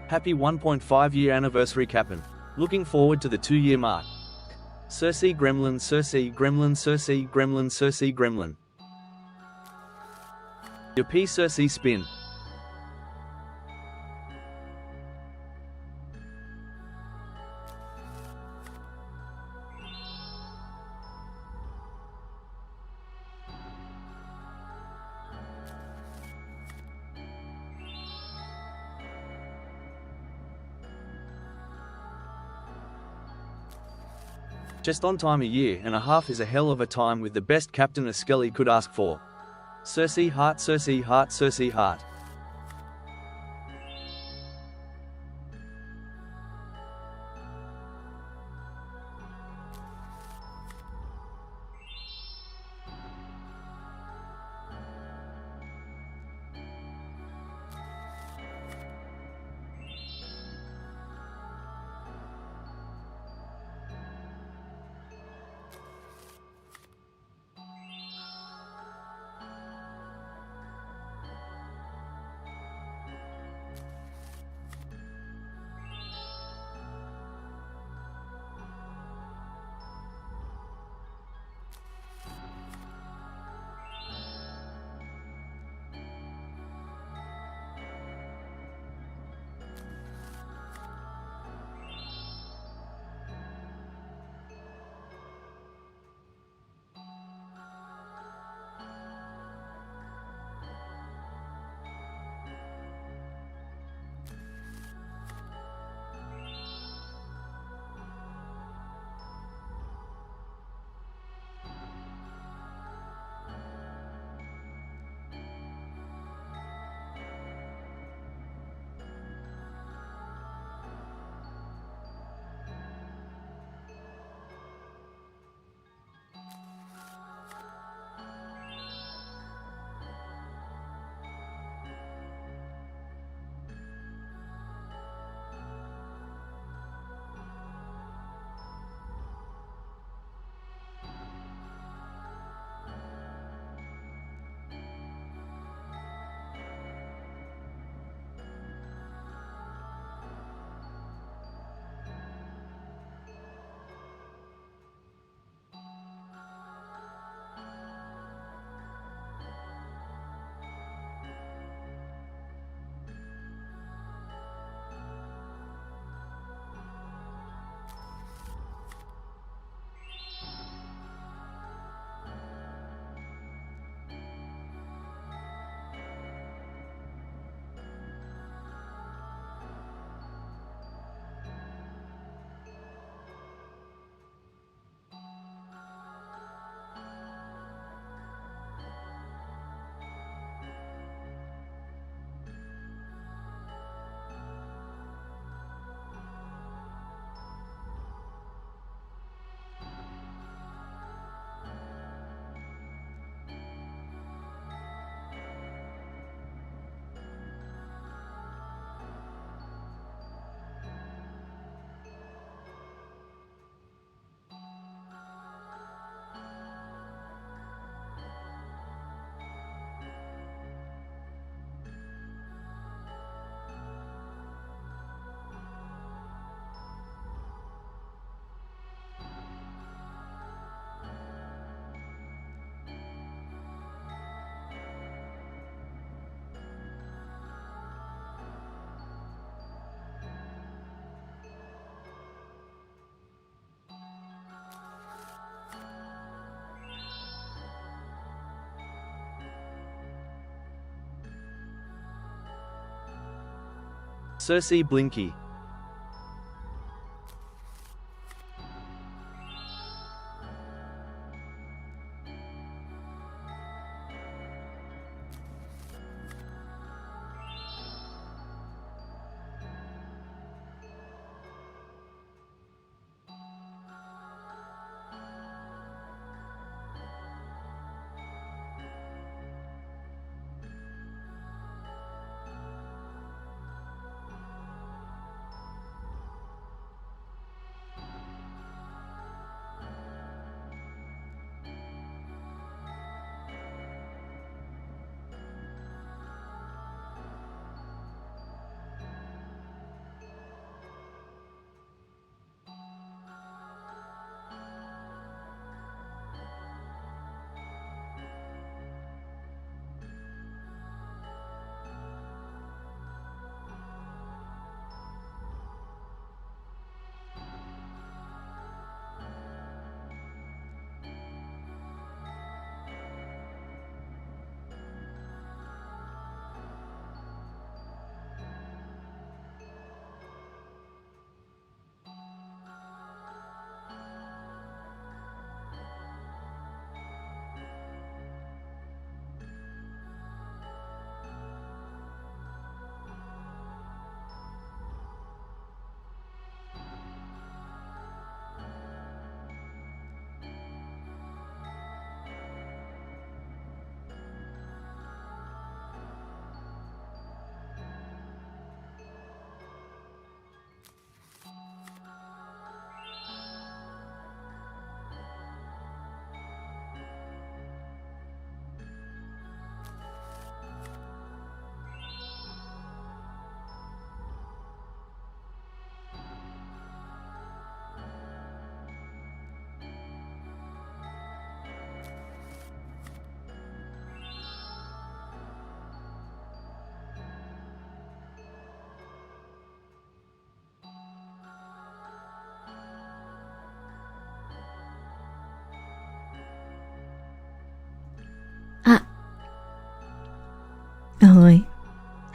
Happy 1.5-year anniversary, Captain. Looking forward to the 2-year mark. Cersea Gremlin, Cersea Gremlin, Cersea Gremlin, Cersea Gremlin. Your P Cersea spin. Just on time. A year and a half is a hell of a time, with the best captain a Skelly could ask for. Cersea Heart, Cersea Heart, Cersea Heart. Cersea Blinky.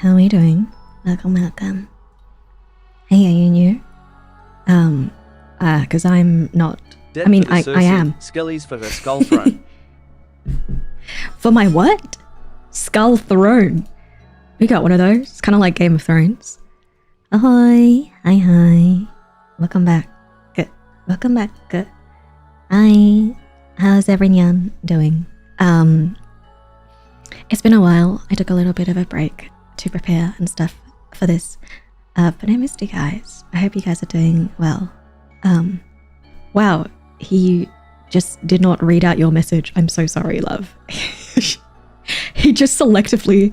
How are we doing? Welcome. Hey, are you new? Cause I'm not. Dead I mean, for the I Cersea, am. Skellies for her skull throne. For my what? Skull throne. We got one of those. It's kind of like Game of Thrones. Ahoy. Hi. Welcome back. Welcome back. Hi. How's everyone doing? It's been a while. I took a little bit of a break to prepare and stuff for this. But I missed you guys. I hope you guys are doing well. Wow. He just did not read out your message. I'm so sorry, love. He just selectively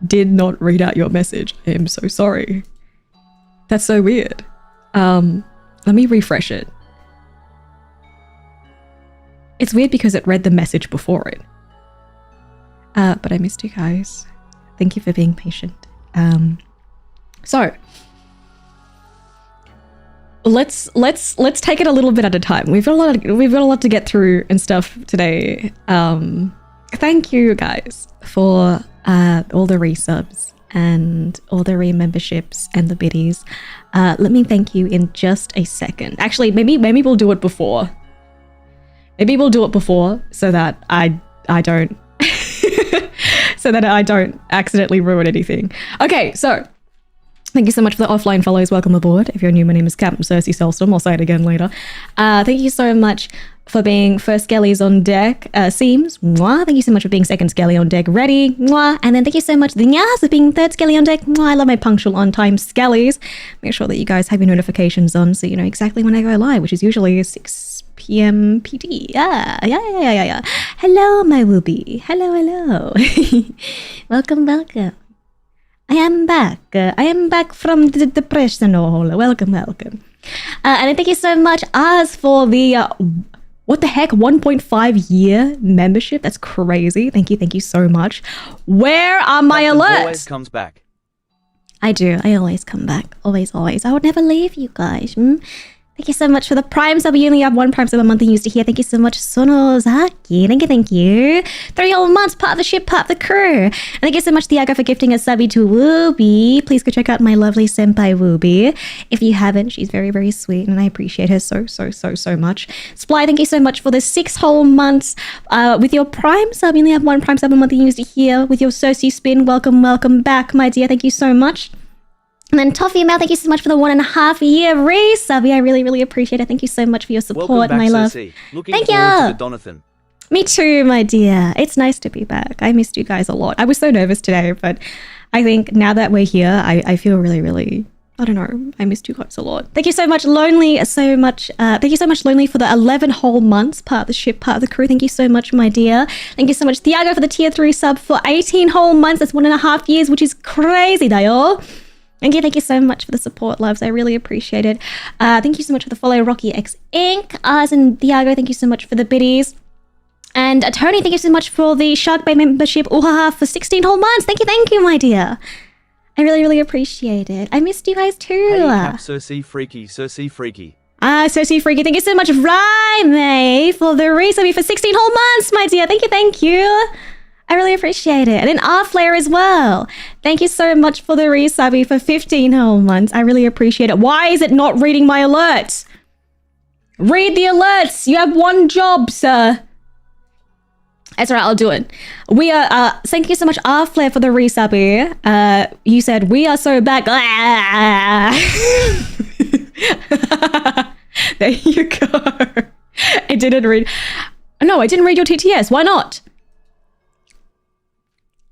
did not read out your message. I am so sorry. That's so weird. Let me refresh it. It's weird because it read the message before it. But I missed you guys. Thank you for being patient. So let's take it a little bit at a time. We've got a lot to get through and stuff today. Thank you guys for all the resubs and all the re-memberships and the biddies. Let me thank you in just a second. Actually, maybe we'll do it before. Maybe we'll do it before so that I don't so that I don't accidentally ruin anything. Okay, so thank you so much for the offline follows. Welcome aboard. If you're new, my name is Captain Cersea Soulstorm. I'll say it again later. Thank you so much for being first Skellies on deck. Seems. Mwah. Thank you so much for being second Skelly on deck. Ready. Mwah. And then thank you so much, the Nyas, for being third Skelly on deck. Mwah. I love my punctual on time Skellies. Make sure that you guys have your notifications on so you know exactly when I go live, which is usually 6 p.m. PT. Yeah. Hello, my Wooby. Hello. Welcome. I am back from the depressional. Welcome. And I thank you so much, Az, for the what the heck, 1.5 year membership. That's crazy. Thank you so much. Where are my Captain alerts? always comes back. I do. I always come back. Always. I would never leave you guys. Thank you so much for the Prime sub. You only have one Prime sub a month and used to hear. Thank you so much, Sonozaki. Thank you. 3 whole months, part of the ship, part of the crew. And thank you so much, Thiago, for gifting a subby to Wooby. Please go check out my lovely senpai Wooby. If you haven't, she's very, very sweet and I appreciate her so much. Sply, thank you so much for the 6 whole months with your Prime sub. You only have one Prime sub a month and used to hear. With your Cersea spin, welcome back, my dear. Thank you so much. And then Toffee Mel, thank you so much for the 1.5 year resub. I really appreciate it. Thank you so much for your support, Welcome back, my love. Cersea. Looking forward to the Donothon. Me too, my dear. It's nice to be back. I missed you guys a lot. I was so nervous today, but I think now that we're here, I feel really, I don't know. I missed you guys a lot. Thank you so much, Lonely, thank you so much, Lonely, for the 11 whole months, part of the ship, part of the crew. Thank you so much, my dear. Thank you so much, Thiago, for the tier 3 sub for 18 whole months. That's 1.5 years, which is crazy, Dayo. Thank you so much for the support, loves. I really appreciate it. Thank you so much for the follow, Rocky X Inc. And Thiago, thank you so much for the biddies. And Tony, thank you so much for the Shark Bay membership. Ooh, for 16 whole months. Thank you, my dear. I really appreciate it. I missed you guys too. Hey, Cap, Cersea Freaky. Cersea Freaky. Thank you so much, Rye, for the resub for 16 whole months, my dear. Thank you. I really appreciate it. And then R-Flare as well. Thank you so much for the resubby for 15 whole months. I really appreciate it. Why is it not reading my alerts? Read the alerts. You have one job, sir. That's all right, I'll do it. We are, thank you so much, R-Flare, for the resubby. You said, we are so back. There you go. I didn't read. No, I didn't read your TTS. Why not?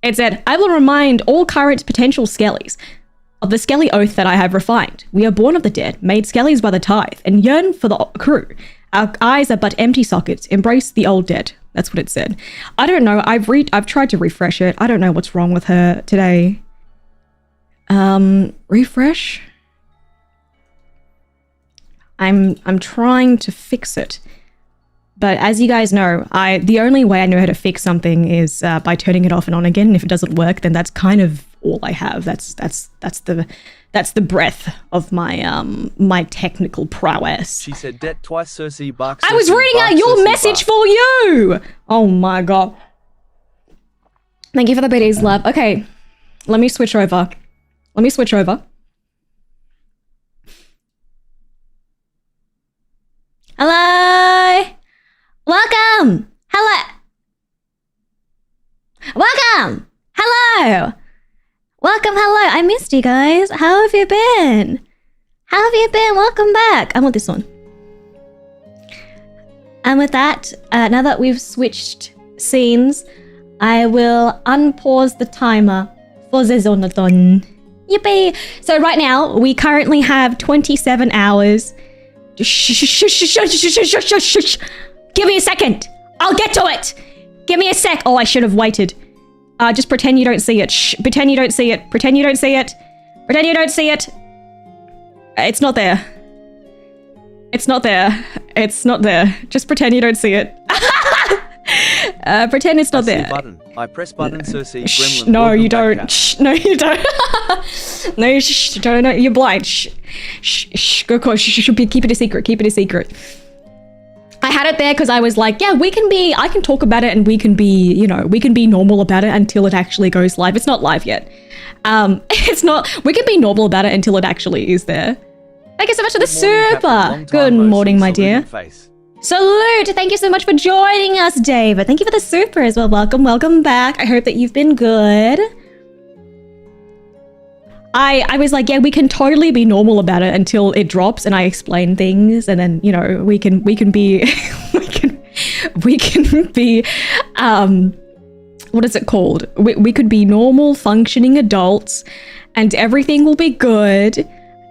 It said, I will remind all current potential Skellies of the Skelly oath that I have refined. We are born of the dead, made Skellies by the tithe, and yearn for the crew. Our eyes are but empty sockets. Embrace the old dead. That's what it said. I don't know. I've tried to refresh it. I don't know what's wrong with her today. Refresh. I'm trying to fix it. But as you guys know, the only way I know how to fix something is by turning it off and on again. And if it doesn't work, then that's kind of all I have. That's the breadth of my my technical prowess. She said that twice, Cersea barks. I was reading out your message for you. Oh my god. Thank you for the biddies, love. Okay, Let me switch over. Let me switch over. Hello. Welcome. Hello. Welcome. Hello. Welcome. Hello. I missed you guys. How have you been? How have you been? Welcome back. I want this one. And with that, now that we've switched scenes, I will unpause the timer for the Donothon. Yippee! So right now, we currently have 27 hours. Shh. Give me a second. I'll get to it. Give me a sec. Oh, I should have waited. Just pretend you don't see it. Shh. Pretend you don't see it. Pretend you don't see it. Pretend you don't see it. It's not there. It's not there. It's not there. Just pretend you don't see it. Pretend it's not there. Button. I press button, Cersea, Shh, gremlin. no, you don't. Shh, no, you don't. No, shh, don't. No, you're blind. Shh, go, keep it a secret. Keep it a secret. I had it there because I was like, yeah, I can talk about it and we can be normal about it until it actually goes live. It's not live yet. It's not, we can be normal about it until it actually is there. Thank you so much for the super. Good morning, my dear. Salute! Thank you so much for joining us, David. Thank you for the super as well. Welcome back. I hope that you've been good. I was like, yeah, we can totally be normal about it until it drops and I explain things, and then we can be we can be what is it called? We could be normal functioning adults, and everything will be good,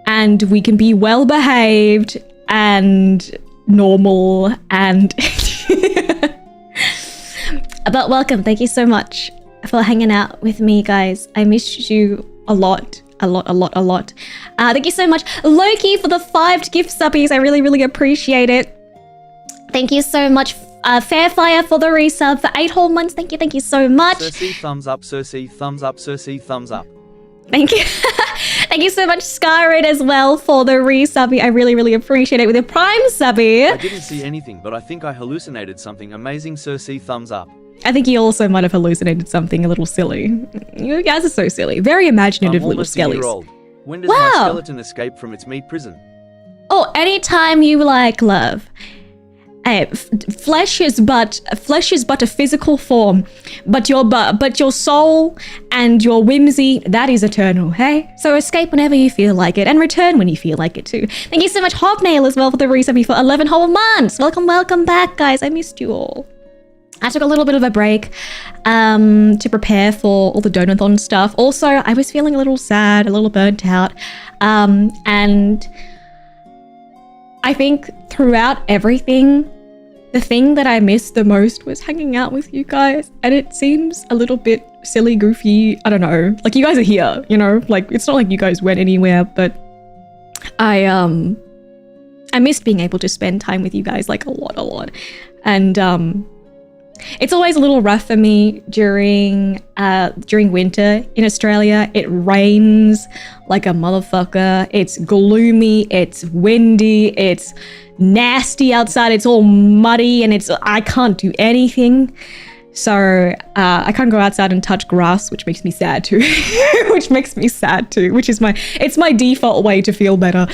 and we can be well behaved and normal and but welcome. Thank you so much for hanging out with me, guys. I missed you a lot. Thank you so much, Loki, for the 5 gift subbies. I really appreciate it. Thank you so much, Fairfire, for the resub for 8 whole months. Thank you so much. Cersea, thumbs up. Cersea, thumbs up. Cersea, thumbs up. Thank you. Thank you so much, Skyrid, as well, for the resubby. I really appreciate it. With your Prime subby. I didn't see anything, but I think I hallucinated something amazing. Cersea, thumbs up. I think you also might have hallucinated something a little silly. You guys are so silly. Very imaginative little skellies. When does my skeleton escape from its meat prison? Oh, anytime you like, love. Flesh is but a physical form, but your soul and your whimsy, that is eternal, hey? So escape whenever you feel like it and return when you feel like it too. Thank you so much, Hobnail, as well, for the resub for 11 whole months. Welcome back, guys. I missed you all. I took a little bit of a break to prepare for all the Donothon stuff. Also, I was feeling a little sad, a little burnt out, and I think throughout everything, the thing that I missed the most was hanging out with you guys. And it seems a little bit silly, goofy. I don't know. Like, you guys are here, Like, it's not like you guys went anywhere, but I missed being able to spend time with you guys, like, a lot. And it's always a little rough for me during winter in Australia. It rains like a motherfucker. It's gloomy. It's windy. It's nasty outside. It's all muddy, and I can't do anything. So I can't go outside and touch grass, which makes me sad too. Which is my default way to feel better.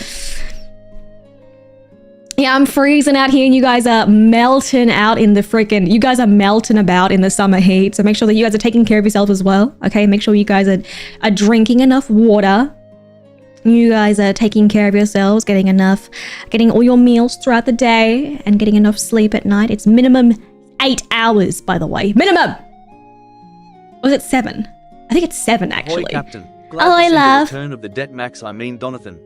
Yeah, I'm freezing out here and you guys are melting out in the you guys are melting about in the summer heat. So make sure that you guys are taking care of yourself as well. Okay, make sure you guys are drinking enough water. You guys are taking care of yourselves, getting all your meals throughout the day and getting enough sleep at night. It's minimum 8 hours, by the way. Minimum! Or was it 7? I think it's 7, actually. Ahoy, Captain. Glad to see the return of the Det Max, Donothon.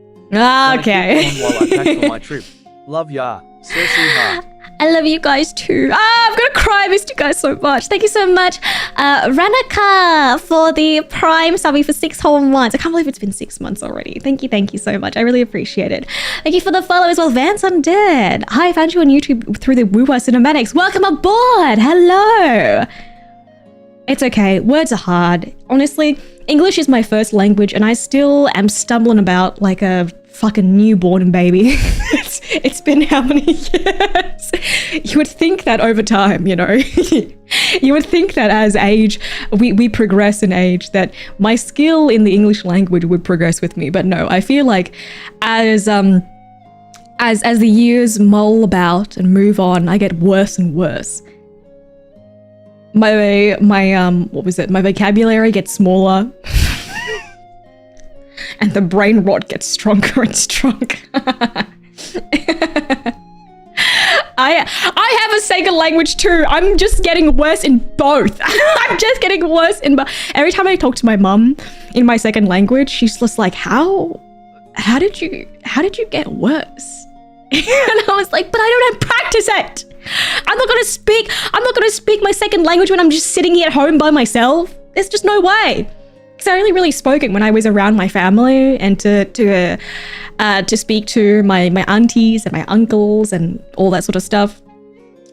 Okay. While I pack for my trip. Love ya. Cersea heart. I love you guys too. I'm gonna cry. I missed you guys so much. Thank you so much, Ranaka, for the Prime subby for 6 whole months. I can't believe it's been 6 months already. Thank you so much. I really appreciate it. Thank you for the follow as well, Vance Undead. Hi, I found you on YouTube through the Woo Cinematics. Welcome aboard. Hello. It's okay. Words are hard. Honestly, English is my first language, and I still am stumbling about like a fucking newborn baby. It's been how many years? You would think that over time, You would think that as age, we progress in age, that my skill in the English language would progress with me. But no, I feel like as the years mull about and move on, I get worse and worse. My vocabulary gets smaller. And the brain rot gets stronger and stronger. I have a second language too. I'm just getting worse in both. I'm just getting worse in both. Every time I talk to my mum in my second language, she's just like, how did you get worse? And I was like, but I don't practice it. I'm not gonna speak my second language when I'm just sitting here at home by myself. There's just no way. Because I only really spoke it when I was around my family and to speak to my aunties and my uncles and all that sort of stuff.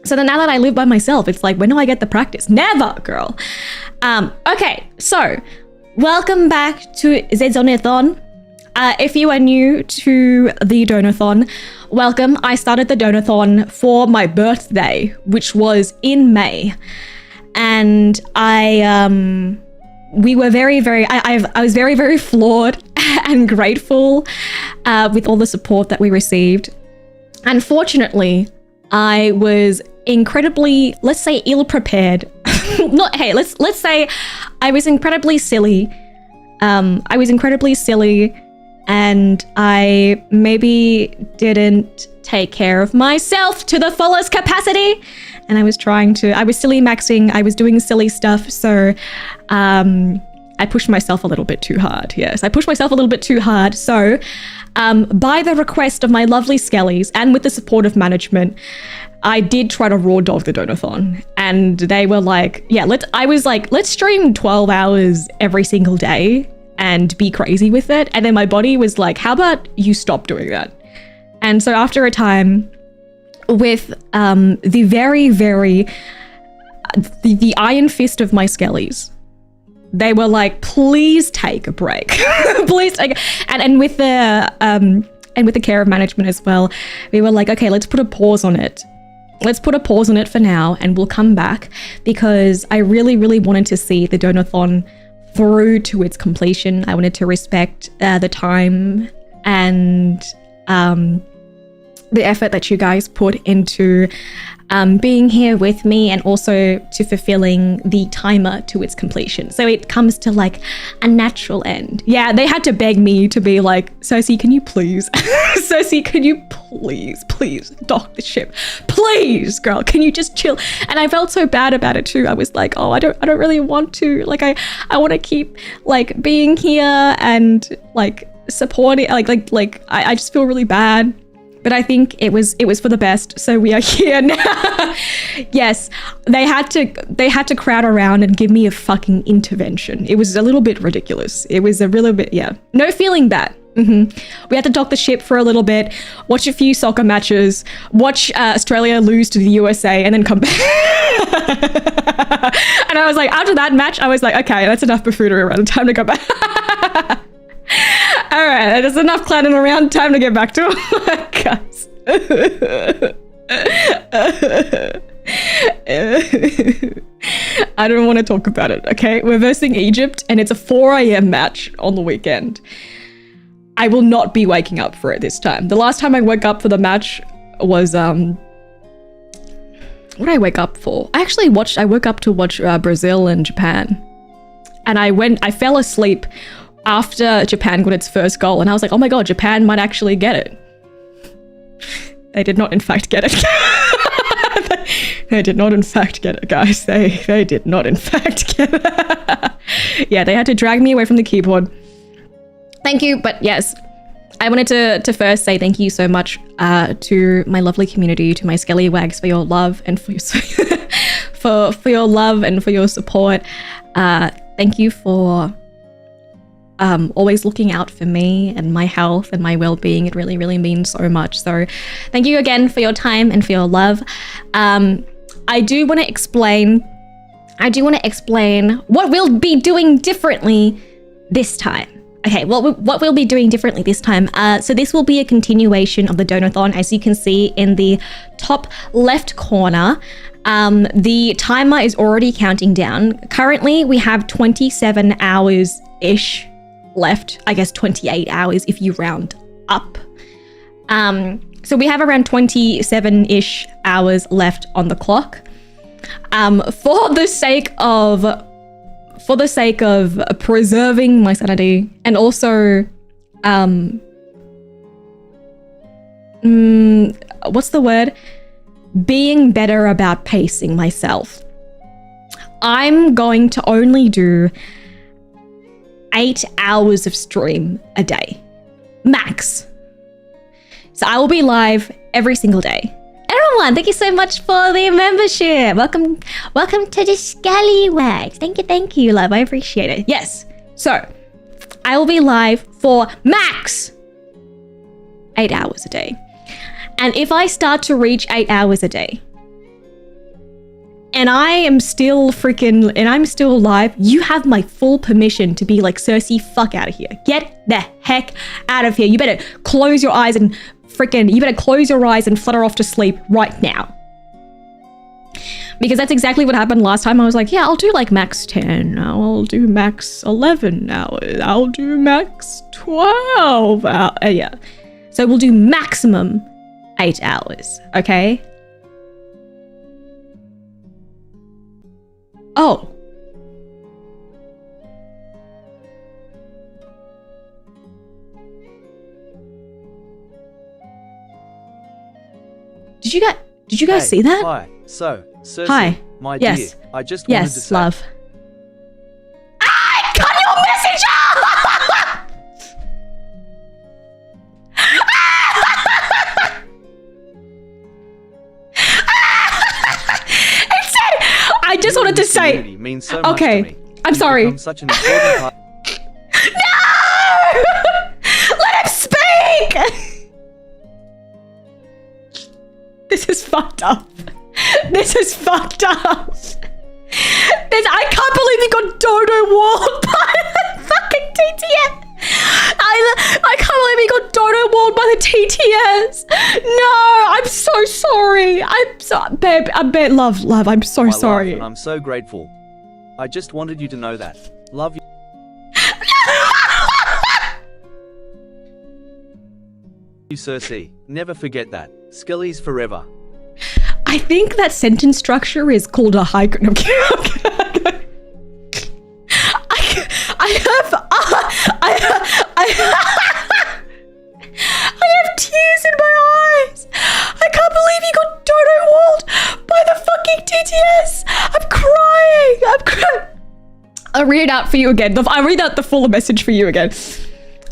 So then now that I live by myself, it's like, when do I get the practice? Never, girl. Okay, so welcome back to the Donothon. If you are new to the Donothon, welcome. I started the Donothon for my birthday, which was in May. And we were very, I was very, very flawed and grateful with all the support that we received. Unfortunately, I was incredibly, let's say, ill-prepared. Let's say I was incredibly silly. And I maybe didn't take care of myself to the fullest capacity. And I was silly maxing, I was doing silly stuff. So I pushed myself a little bit too hard. Yes, I pushed myself a little bit too hard. So by the request of my lovely Skellies and with the support of management, I did try to raw dog the Donothon. And they were like, yeah, let's stream 12 hours every single day and be crazy with it. And then my body was like, how about you stop doing that? And so after a time, with the very, very, the iron fist of my Skellies, they were like, please take a break. Please take and with the care of management as well, we were like, okay, let's put a pause on it. Let's put a pause on it for now and we'll come back, because I really, really wanted to see the Donothon through to its completion. I wanted to respect the time and the effort that you guys put into being here with me, and also to fulfilling the timer to its completion. So it comes to like a natural end. Yeah, they had to beg me to be like, Cersea, can you please? Cersea, can you please dock the ship? Please, girl, can you just chill? And I felt so bad about it too. I was like, oh, I don't really want to. Like, I want to keep like being here and like supporting. I just feel really bad. But I think it was for the best. So we are here now. Yes, they had to crowd around and give me a fucking intervention. It was a little bit ridiculous. It was a little bit, yeah. No feeling bad. We had to dock the ship for a little bit, watch a few soccer matches, watch Australia lose to the USA, and then come back. And I was like, after that match, I was like, okay, that's enough buffoonery around. Time to go back. All right, there's enough clowning around. Time to get back to it, guys. I don't want to talk about it, okay? We're versing Egypt, and it's a 4 a.m. match on the weekend. I will not be waking up for it this time. The last time I woke up for the match was, what did I wake up for? I woke up to watch Brazil and Japan. And I fell asleep after Japan got its first goal, and I was like, oh my god, Japan might actually get it. They did not in fact get it. They did not in fact get it, guys. They did not in fact get it. Yeah, they had to drag me away from the keyboard. Thank you, but yes, I wanted to first say thank you so much to my lovely community, to my Skellywags, for your love and for your for your love and for your support. Thank you for always looking out for me and my health and my well-being. It really, really means so much. So thank you again for your time and for your love. I do want to explain what we'll be doing differently this time. Okay, well, what we'll be doing differently this time. So this will be a continuation of the Donothon. As you can see in the top left corner, the timer is already counting down. Currently, we have 27 hours-ish left. I guess 28 hours if you round up. So we have around 27-ish hours left on the clock. For the sake of preserving my sanity and also what's the word? Being better about pacing myself, I'm going to only do 8 hours of stream a day, max. So I will be live every single day. Everyone, thank you so much for the membership. Welcome to the Scallywags. Thank you, love. I appreciate it. Yes. So I will be live for max 8 hours a day. And if I start to reach 8 hours a day and I'm still live, you have my full permission to be like, Cersea, fuck out of here. Get the heck out of here. You better close your eyes and flutter off to sleep right now. Because that's exactly what happened last time. I was like, yeah, I'll do like max 10. I'll do max 11 hours. I'll do max 12 hours. Yeah. So we'll do maximum 8 hours, okay? Oh. Did you guys see that? Hi. So, Cersea, hi. My yes. dear, I just wanted to say... Yes, love. I got your message! It said, I just wanted to say... means so much okay, to me. I'm sorry. Such an important part... No! Let him speak! This is fucked up. This is fucked up. I can't believe he got dodo walled by the fucking TTS. I can't believe he got dodo walled by the TTS. No, I'm so sorry. Babe, love, I'm so sorry. And I'm so grateful. I just wanted you to know that. Love you. You, Cersea. Never forget that. Skellies forever. I think that sentence structure is called a haiku. No, I have tears in my eyes. I can't believe he got dodo walled by the fucking TTS. I'm crying. I'll read it out for you again. I'll read out the full message for you again.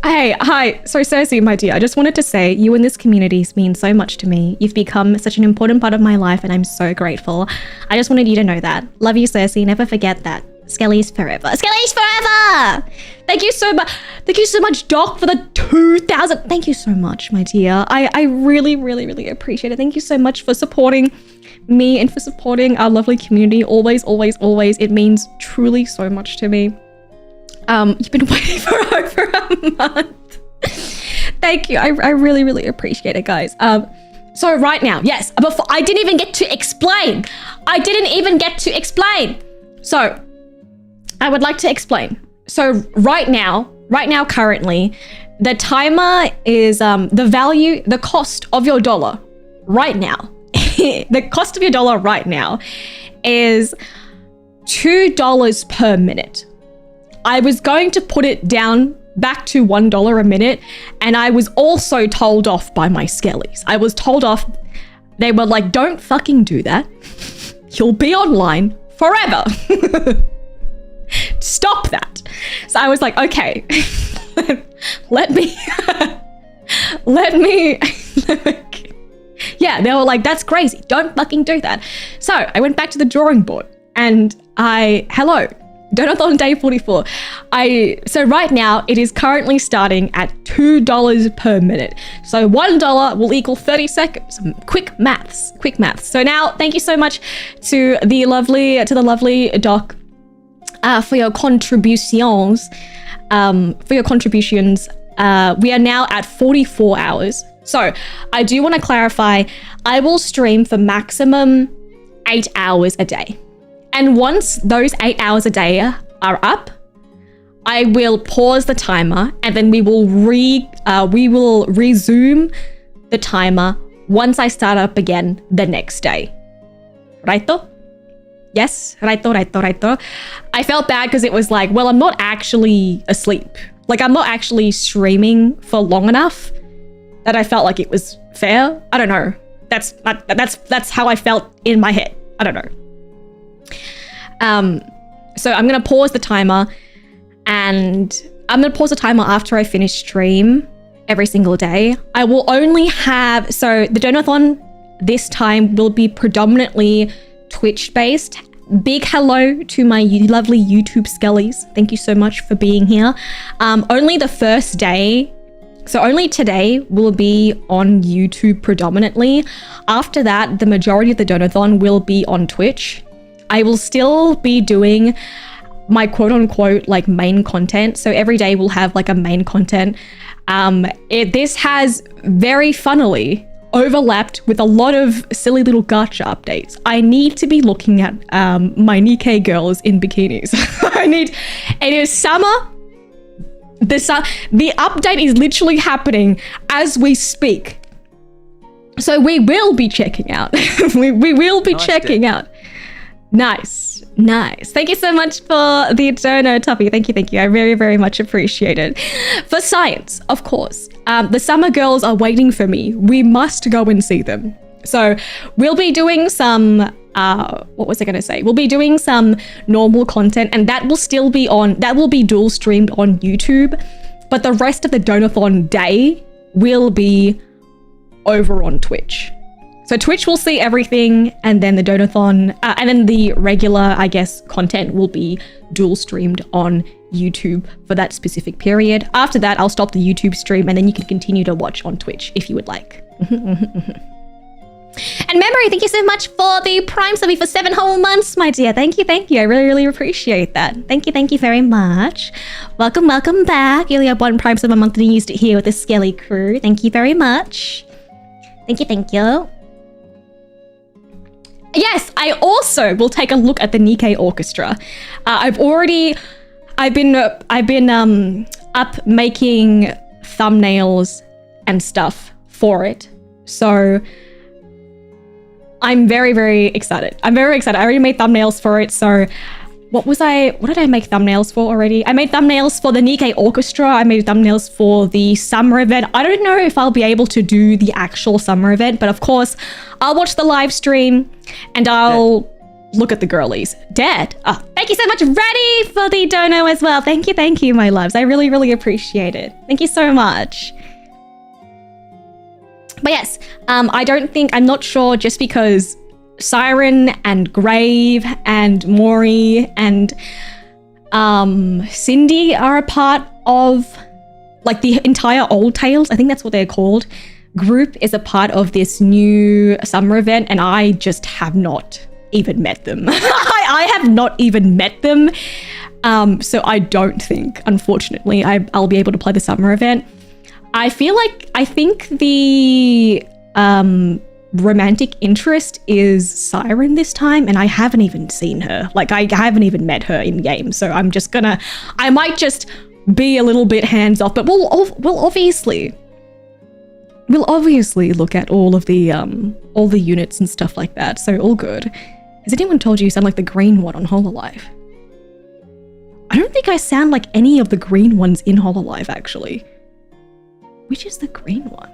Hey, hi. So Cersea, my dear, I just wanted to say you and this community mean so much to me. You've become such an important part of my life and I'm so grateful. I just wanted you to know that. Love you, Cersea. Never forget that. Skellies forever. Skellies forever! Thank you so much. Thank you so much, Doc, for the 2,000. Thank you so much, my dear. I really, really, really appreciate it. Thank you so much for supporting me and for supporting our lovely community. Always, always, always. It means truly so much to me. You've been waiting for over a month. Thank you. I really, really appreciate it, guys. So right now, yes, before I didn't even get to explain. So I would like to explain. So right now, currently, the timer is the cost of your dollar right now. The cost of your dollar right now is $2 per minute. I was going to put it down back to $1 a minute, and I was also told off by my skellies. I was told off. They were like, don't fucking do that. You'll be online forever. Stop that. So I was like, okay, let me, yeah, they were like, that's crazy. Don't fucking do that. So I went back to the drawing board and hello. Donothon day 44. So right now it is currently starting at $2 per minute. So $1 will equal 30 seconds. Quick maths. So now thank you so much to the lovely Doc for your contributions. We are now at 44 hours. So I do want to clarify, I will stream for maximum 8 hours a day. And once those 8 hours a day are up, I will pause the timer and then we will resume the timer once I start up again the next day. Righto? Yes, righto. I felt bad because it was like, well, I'm not actually asleep. Like, I'm not actually streaming for long enough that I felt like it was fair. I don't know. That's how I felt in my head. I don't know. So I'm gonna pause the timer, and I'm gonna pause the timer after I finish stream every single day. I will only have, so the Donathon this time will be predominantly Twitch based. Big hello to my lovely YouTube skellies. Thank you so much for being here. Only the first day, so only today will be on YouTube predominantly. After that, the majority of the Donathon will be on Twitch. I will still be doing my quote unquote like main content. So every day we'll have like a main content. This has very funnily overlapped with a lot of silly little gacha updates. I need to be looking at my Nikkei girls in bikinis. It is summer. The update is literally happening as we speak. So we will be checking out. we will be checking out. Nice. Thank you so much for the dono, Tuppy. Thank you. I very, very much appreciate it. For science, of course, the summer girls are waiting for me. We must go and see them. So we'll be doing some, what was I going to say? We'll be doing some normal content, and that will be dual streamed on YouTube. But the rest of the Donathon day will be over on Twitch. So Twitch will see everything, and then the Donathon, and then the regular, I guess, content will be dual streamed on YouTube for that specific period. After that, I'll stop the YouTube stream, and then you can continue to watch on Twitch if you would like. And Memory, thank you so much for the Prime Subby for 7 whole months, my dear. Thank you. I really, really appreciate that. Thank you very much. Welcome back. You only have 1 Prime Sub a month and you used it here with the Skelly crew. Thank you very much. Thank you. Yes, I also will take a look at the Nikkei Orchestra. I've been up making thumbnails and stuff for it. So I'm very, very excited. I already made thumbnails for it. So what did I make thumbnails for already? I made thumbnails for the Nikkei Orchestra. I made thumbnails for the summer event. I don't know if I'll be able to do the actual summer event, but of course I'll watch the live stream and I'll look at the girlies. Dead. Oh, thank you so much, Ready, for the dono as well. Thank you, my loves. I really, really appreciate it. Thank you so much. But yes, I'm not sure, just because Siren and Grave and Maury and Cindy are a part of like the entire Old Tales, I think that's what they're called, group is a part of this new summer event, and I just have not even met them. I have not even met them. So I don't think, unfortunately, I'll be able to play the summer event. I think the romantic interest is Siren this time, and I haven't even seen her. Like, I haven't even met her in game, so I might just be a little bit hands off, but we'll obviously look at all the units and stuff like that, so all good. Has anyone told you sound like the green one on Hololive? I don't think I sound like any of the green ones in Hololive, actually. Which is the green one?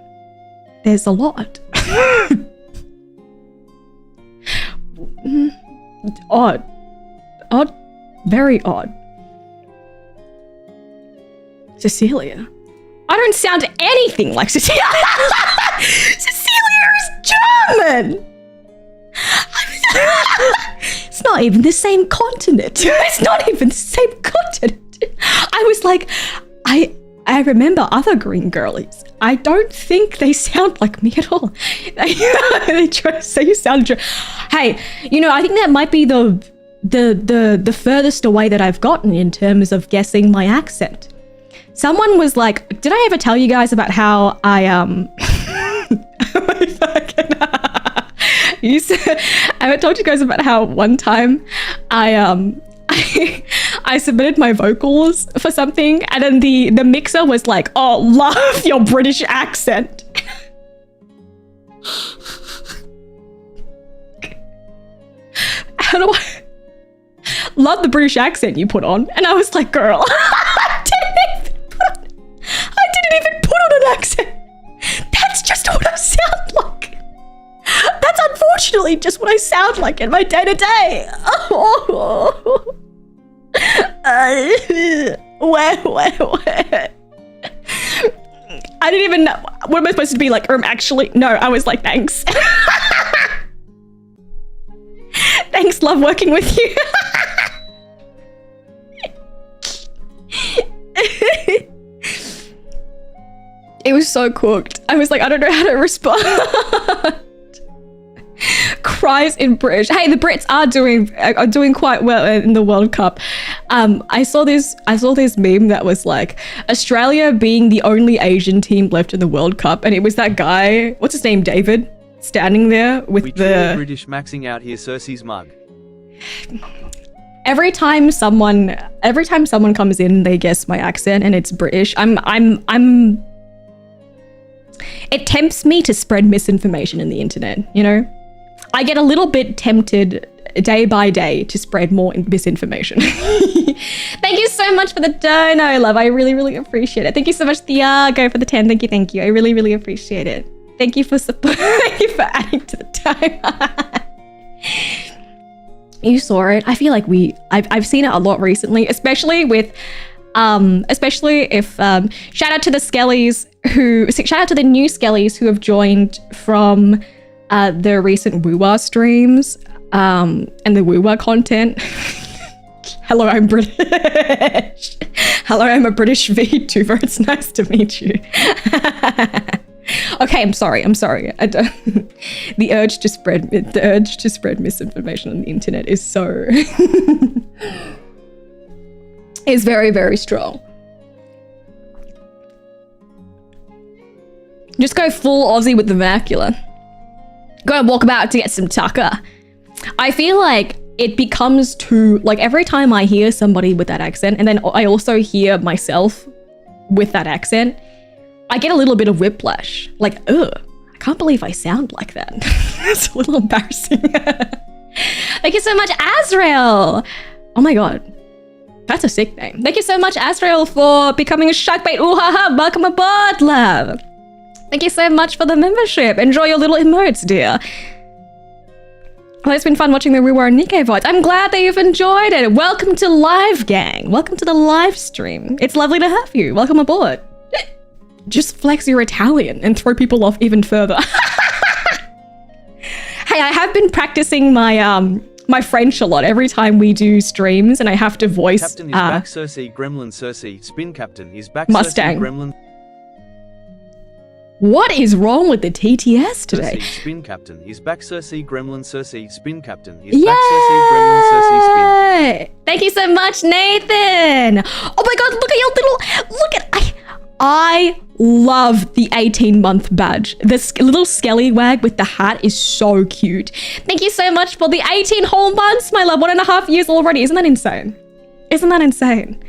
There's a lot. Odd, very odd. Cecilia. I don't sound anything like Cecilia. Cecilia is German. It's not even the same continent. I was like, I remember other green girlies. I don't think they sound like me at all. They try to say you sound... Hey, I think that might be the the furthest away that I've gotten in terms of guessing my accent. Someone was like, did I ever tell you guys about how I I haven't told you guys about how one time I submitted my vocals for something, and then the mixer was like, "Oh, love your British accent." How do I love the British accent you put on? And I was like, "Girl, I didn't even put on an accent. That's just what I sound like. That's unfortunately just what I sound like in my day to day." Where? I didn't even know. What am I supposed to be like? Actually, no, I was like, thanks. Thanks, love working with you. It was so cooked. I was like, I don't know how to respond. Cries in British. Hey, the Brits are doing quite well in the World Cup. I saw this meme that was like Australia being the only Asian team left in the World Cup, and it was that guy, what's his name, David, standing there with the British maxing out here Cersei's mug. Every time someone comes in, they guess my accent and it's British. It tempts me to spread misinformation in the internet, you know? I get a little bit tempted day by day to spread more misinformation. Thank you so much for the dono, love. I really, really appreciate it. Thank you so much, Thiago, for the 10. Thank you. I really, really appreciate it. Thank you for support. Thank you for adding to the time. You saw it. I feel like I've seen it a lot recently, especially if shout out to the new Skellies who have joined from the recent Woo-Wah streams and the Woo-Wah content. Hello, I'm British. Hello, I'm a British VTuber. It's nice to meet you. Okay, I'm sorry. I don't, the urge to spread misinformation on the internet is so is very, very strong. Just go full Aussie with the vernacular. Go and walk about to get some tucker. I feel like it becomes too, like every time I hear somebody with that accent, and then I also hear myself with that accent, I get a little bit of whiplash. Like, ugh, I can't believe I sound like that. It's a little embarrassing. Thank you so much, Azrael. Oh my God. That's a sick name. Thank you so much, Azrael, for becoming a shark bait. Ooh, haha, welcome aboard, love. Thank you so much for the membership. Enjoy your little emotes, dear. Well, it's been fun watching the Woo-Wah and Nikkei VODs. I'm glad that you've enjoyed it. Welcome to Live Gang. Welcome to the live stream. It's lovely to have you. Welcome aboard. Just flex your Italian and throw people off even further. Hey, I have been practicing my my French a lot every time we do streams, and I have to voice Captain is back, Cersei, Gremlin, Cersei, Spin Captain is back, Mustang. Cersei, Gremlin. What is wrong with the TTS today? Cersei, Spin Captain is back, Cersei, Gremlin, Cersei, Spin Captain is back, Cersei, Gremlin, Cersei, Spin. Thank you so much, Nathan. Oh my God, look at your little, I love the 18-month badge. This little skellywag with the hat is so cute. Thank you so much for the 18 whole months, my love. 1.5 years already. Isn't that insane? Isn't that insane?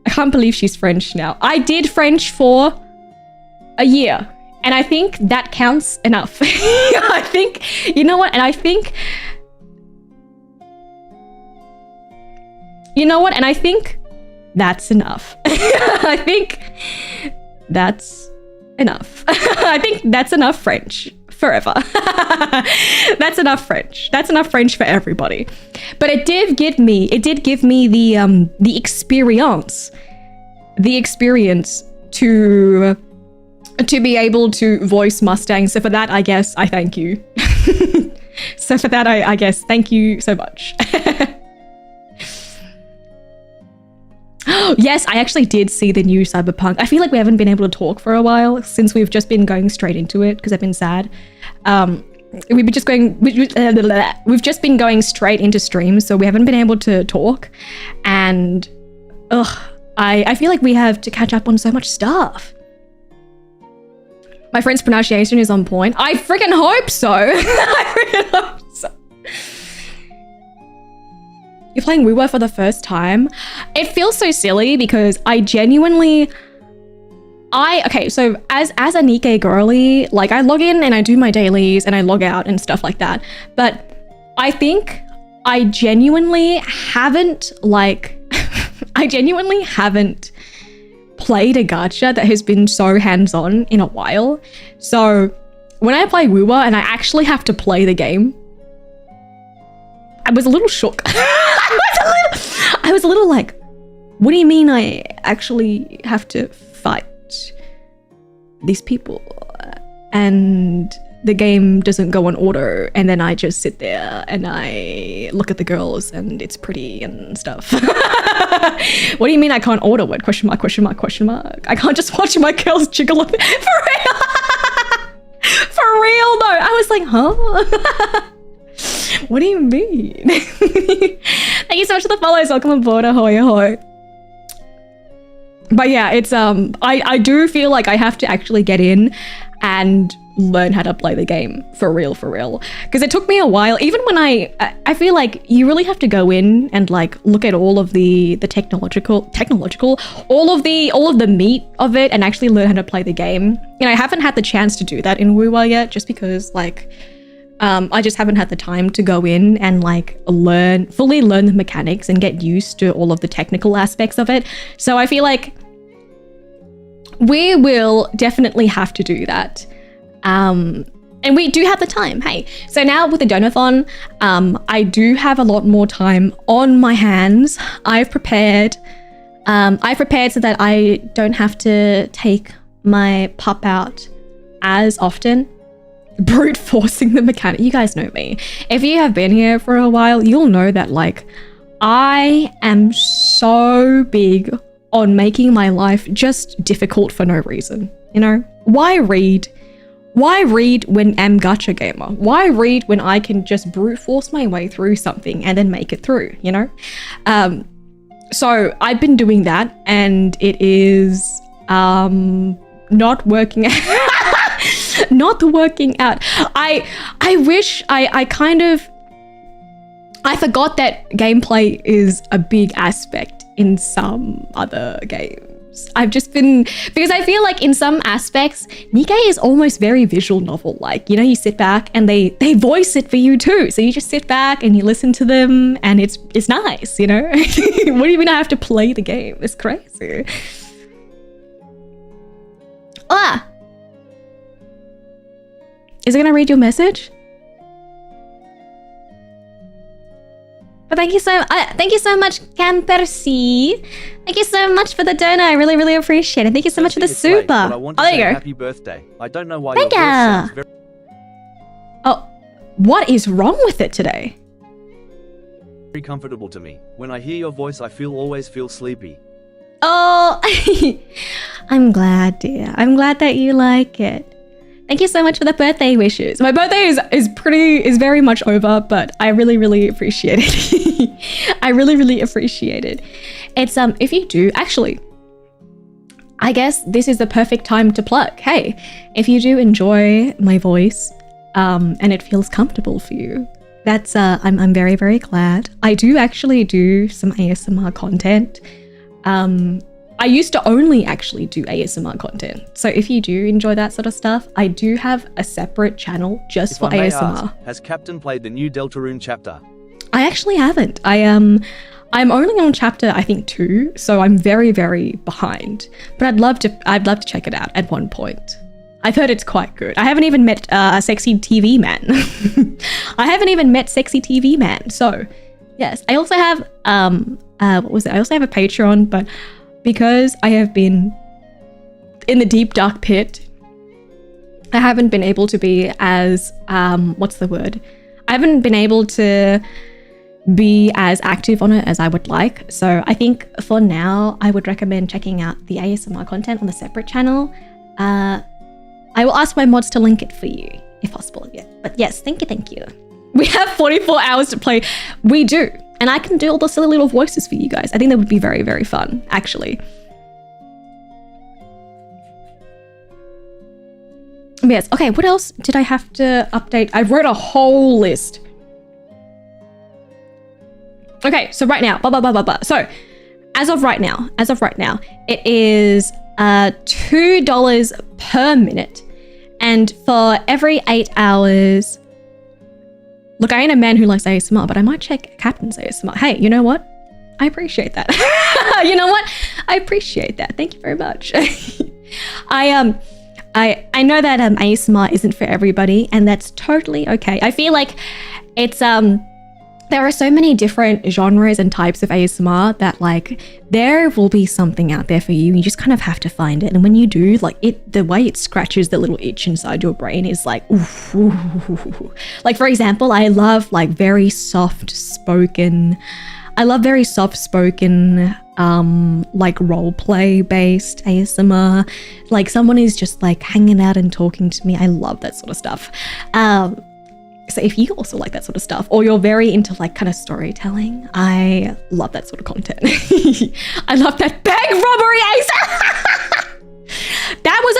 I can't believe she's French now. I did French for a year, and I think that counts enough. I think, you know what? And I think, you know what? And I think that's enough. I think that's enough. I think that's enough French forever. That's enough French. That's enough French for everybody. But it did give me the experience to be able to voice Mustang. So for that, I guess I thank you. So for that, I guess thank you so much. Yes, I actually did see the new Cyberpunk. I feel like we haven't been able to talk for a while since we've just been going straight into it because I've been sad. we've just been going straight into streams, so we haven't been able to talk, and I feel like we have to catch up on so much stuff. My friend's pronunciation is on point. I freaking hope so. I freaking hope so. You're playing WoW for the first time? It feels so silly because I genuinely... okay, so as a Nikkei girly, like I log in and I do my dailies and I log out and stuff like that. But I think I genuinely haven't played a gacha that has been so hands-on in a while. So when I play WoW and I actually have to play the game, I was a little shook. I was a little like, what do you mean I actually have to fight these people? And the game doesn't go on auto, and then I just sit there and I look at the girls and it's pretty and stuff. What do you mean I can't auto it? Question mark, question mark, question mark. I can't just watch my girls jiggle up. For real? For real though. I was like, huh? What do you mean? Thank you so much for the follows. Welcome aboard. Ahoy, ahoy. But yeah, it's I do feel like I have to actually get in and learn how to play the game for real, because it took me a while. Even when I feel like you really have to go in and like look at all of the technological all of the meat of it and actually learn how to play the game. And I haven't had the chance to do that in WoW yet, just because like I just haven't had the time to go in and like fully learn the mechanics and get used to all of the technical aspects of it. So I feel like we will definitely have to do that. And we do have the time, hey. So now with the Donothon, I do have a lot more time on my hands. I've prepared so that I don't have to take my pup out as often. Brute forcing the mechanic. You guys know me. If you have been here for a while, you'll know that like I am so big on making my life just difficult for no reason. You know, why read? Why read when I'm gacha gamer? Why read when I can just brute force my way through something and then make it through, you know? So I've been doing that and it is not working not working out. I wish I forgot that gameplay is a big aspect in some other games. I've just been, because I feel like in some aspects, Nikkei is almost very visual novel like, you know, you sit back and they voice it for you too. So you just sit back and you listen to them and it's nice, you know? What do you mean I have to play the game? It's crazy. Ah! Is it gonna read your message? But thank you so much, Campercy. Thank you so much for the donor. I really, really appreciate it. Thank you so much for the super. Oh, there you go. Happy birthday. I don't know why Thank your voice sounds very... Oh, what is wrong with it today? Very comfortable to me. When I hear your voice, I always feel sleepy. Oh, I'm glad, dear. I'm glad that you like it. Thank you so much for the birthday wishes. My birthday is very much over, but I really, really appreciate it. I really, really appreciate it. It's if you do actually, I guess this is the perfect time to plug. Hey, if you do enjoy my voice, and it feels comfortable for you, that's I'm very, very glad. I do actually do some ASMR content. I used to only actually do ASMR content. So if you do enjoy that sort of stuff, I do have a separate channel just for ASMR. Ask, has Captain played the new Deltarune chapter? I actually haven't. I'm only on chapter, I think 2, so I'm very, very behind. But I'd love to check it out at one point. I've heard it's quite good. I haven't even met a sexy TV man. I haven't even met sexy TV man. So yes, I also have what was it? I also have a Patreon, but because I have been in the deep dark pit, I haven't been able to be as, what's the word? I haven't been able to be as active on it as I would like. So I think for now, I would recommend checking out the ASMR content on the separate channel. I will ask my mods to link it for you if possible. Yeah, but yes, thank you. We have 44 hours to play. We do, and I can do all the silly little voices for you guys. I think that would be very, very fun, actually. Yes. Okay. What else did I have to update? I wrote a whole list. Okay. So right now, So as of right now, it is $2 per minute, and for every 8 hours. Look, I ain't a man who likes ASMR, but I might check Captain's ASMR. Hey, you know what? I appreciate that. You know what? I appreciate that. Thank you very much. I know that ASMR isn't for everybody, and that's totally okay. I feel like it's there are so many different genres and types of ASMR that like there will be something out there for you. You just kind of have to find it, and when you do, like the way it scratches the little itch inside your brain is like, oof, ooh, ooh, ooh. Like for example, I love like very soft spoken. Like role play based ASMR. Like someone is just like hanging out and talking to me. I love that sort of stuff. So if you also like that sort of stuff, or you're very into like kind of storytelling, I love that sort of content. I love that bank robbery ace. That was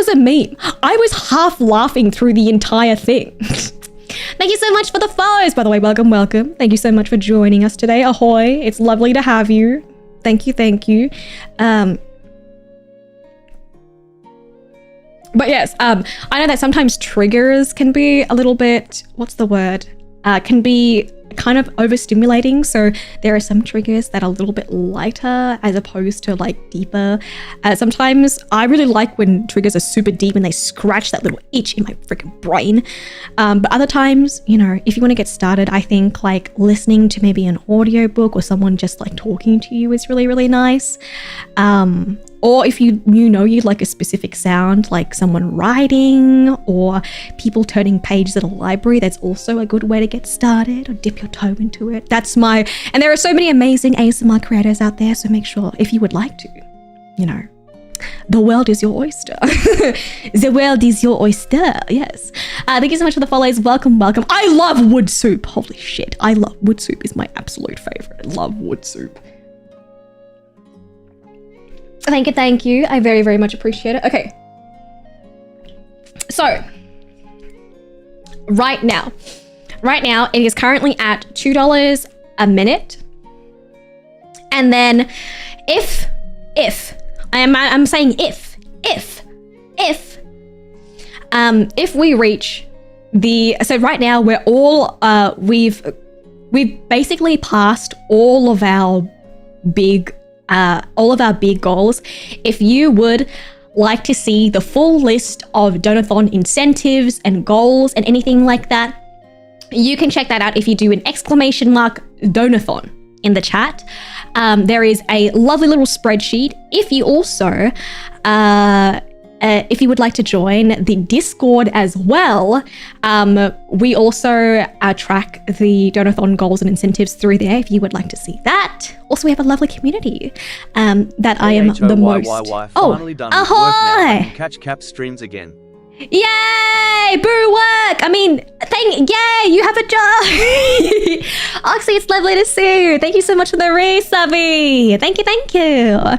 a meme. I was half laughing through the entire thing. Thank you so much for the follows. By the way, welcome. Thank you so much for joining us today. Ahoy. It's lovely to have you. Thank you. But yes, I know that sometimes triggers can be a little bit, can be kind of overstimulating. So there are some triggers that are a little bit lighter as opposed to like deeper. Sometimes I really like when triggers are super deep and they scratch that little itch in my freaking brain. But other times, you know, if you want to get started, I think like listening to maybe an audiobook or someone just like talking to you is really, really nice. Or if you like a specific sound, like someone writing or people turning pages at a library, that's also a good way to get started, or dip your toe into it. And there are so many amazing ASMR creators out there, so make sure if you would like to, you know, the world is your oyster. The world is your oyster, yes. Thank you so much for the follows. Welcome. I love wood soup. Holy shit. Wood soup is my absolute favorite. I love wood soup. Thank you. I very, very much appreciate it. Okay. So, right now, it is currently at $2 a minute. And then if we reach so right now we're all, we've basically passed all of our big goals. If you would like to see the full list of Donothon incentives and goals and anything like that, you can check that out if you do an ! Donothon in the chat. There is a lovely little spreadsheet. If you also if you would like to join the Discord as well, we also track the Donothon goals and incentives through there if you would like to see that. Also, we have a lovely community that I am the most... Finally done with work now. I can catch Cap streams again. Yay! Boo work! I mean, yay! You have a job! Oxy, it's lovely to see you. Thank you so much for the resubby. Thank you.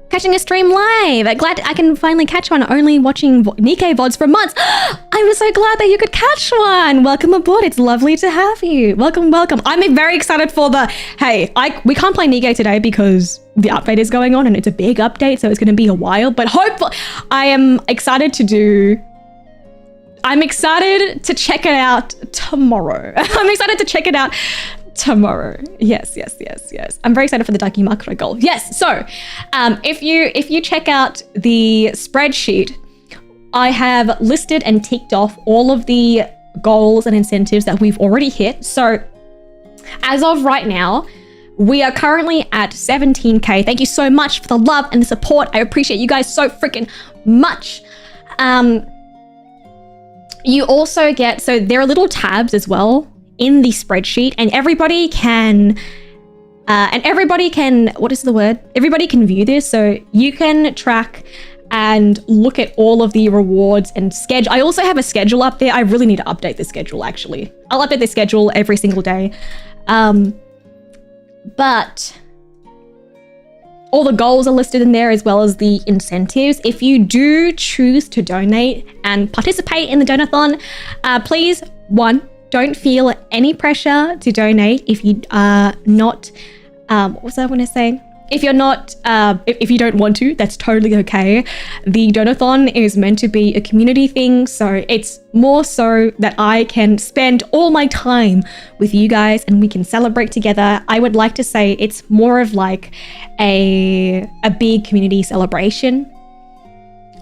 Catching a stream live. Glad I can finally catch one. Only watching Nikkei VODs for months. I'm so glad that you could catch one. Welcome aboard. It's lovely to have you. Welcome. I'm very excited for we can't play Nikkei today because the update is going on and it's a big update, so it's going to be a while. But hopefully, I'm excited to check it out tomorrow. Yes. I'm very excited for the Daki Makro goal. Yes. So, if you check out the spreadsheet, I have listed and ticked off all of the goals and incentives that we've already hit. So, as of right now, we are currently at 17K. Thank you so much for the love and the support. I appreciate you guys so freaking much. You also get, so there are little tabs as well in the spreadsheet, and everybody can everybody can view this. So you can track and look at all of the rewards and schedule. I also have a schedule up there. I really need to update the schedule, actually. I'll update the schedule every single day. But all the goals are listed in there, as well as the incentives. If you do choose to donate and participate in the Donathon, please, one, don't feel any pressure to donate if you are not, what was I going to say? If you're not, if you don't want to, that's totally okay. The Donathon is meant to be a community thing, so it's more so that I can spend all my time with you guys and we can celebrate together. I would like to say it's more of like a big community celebration.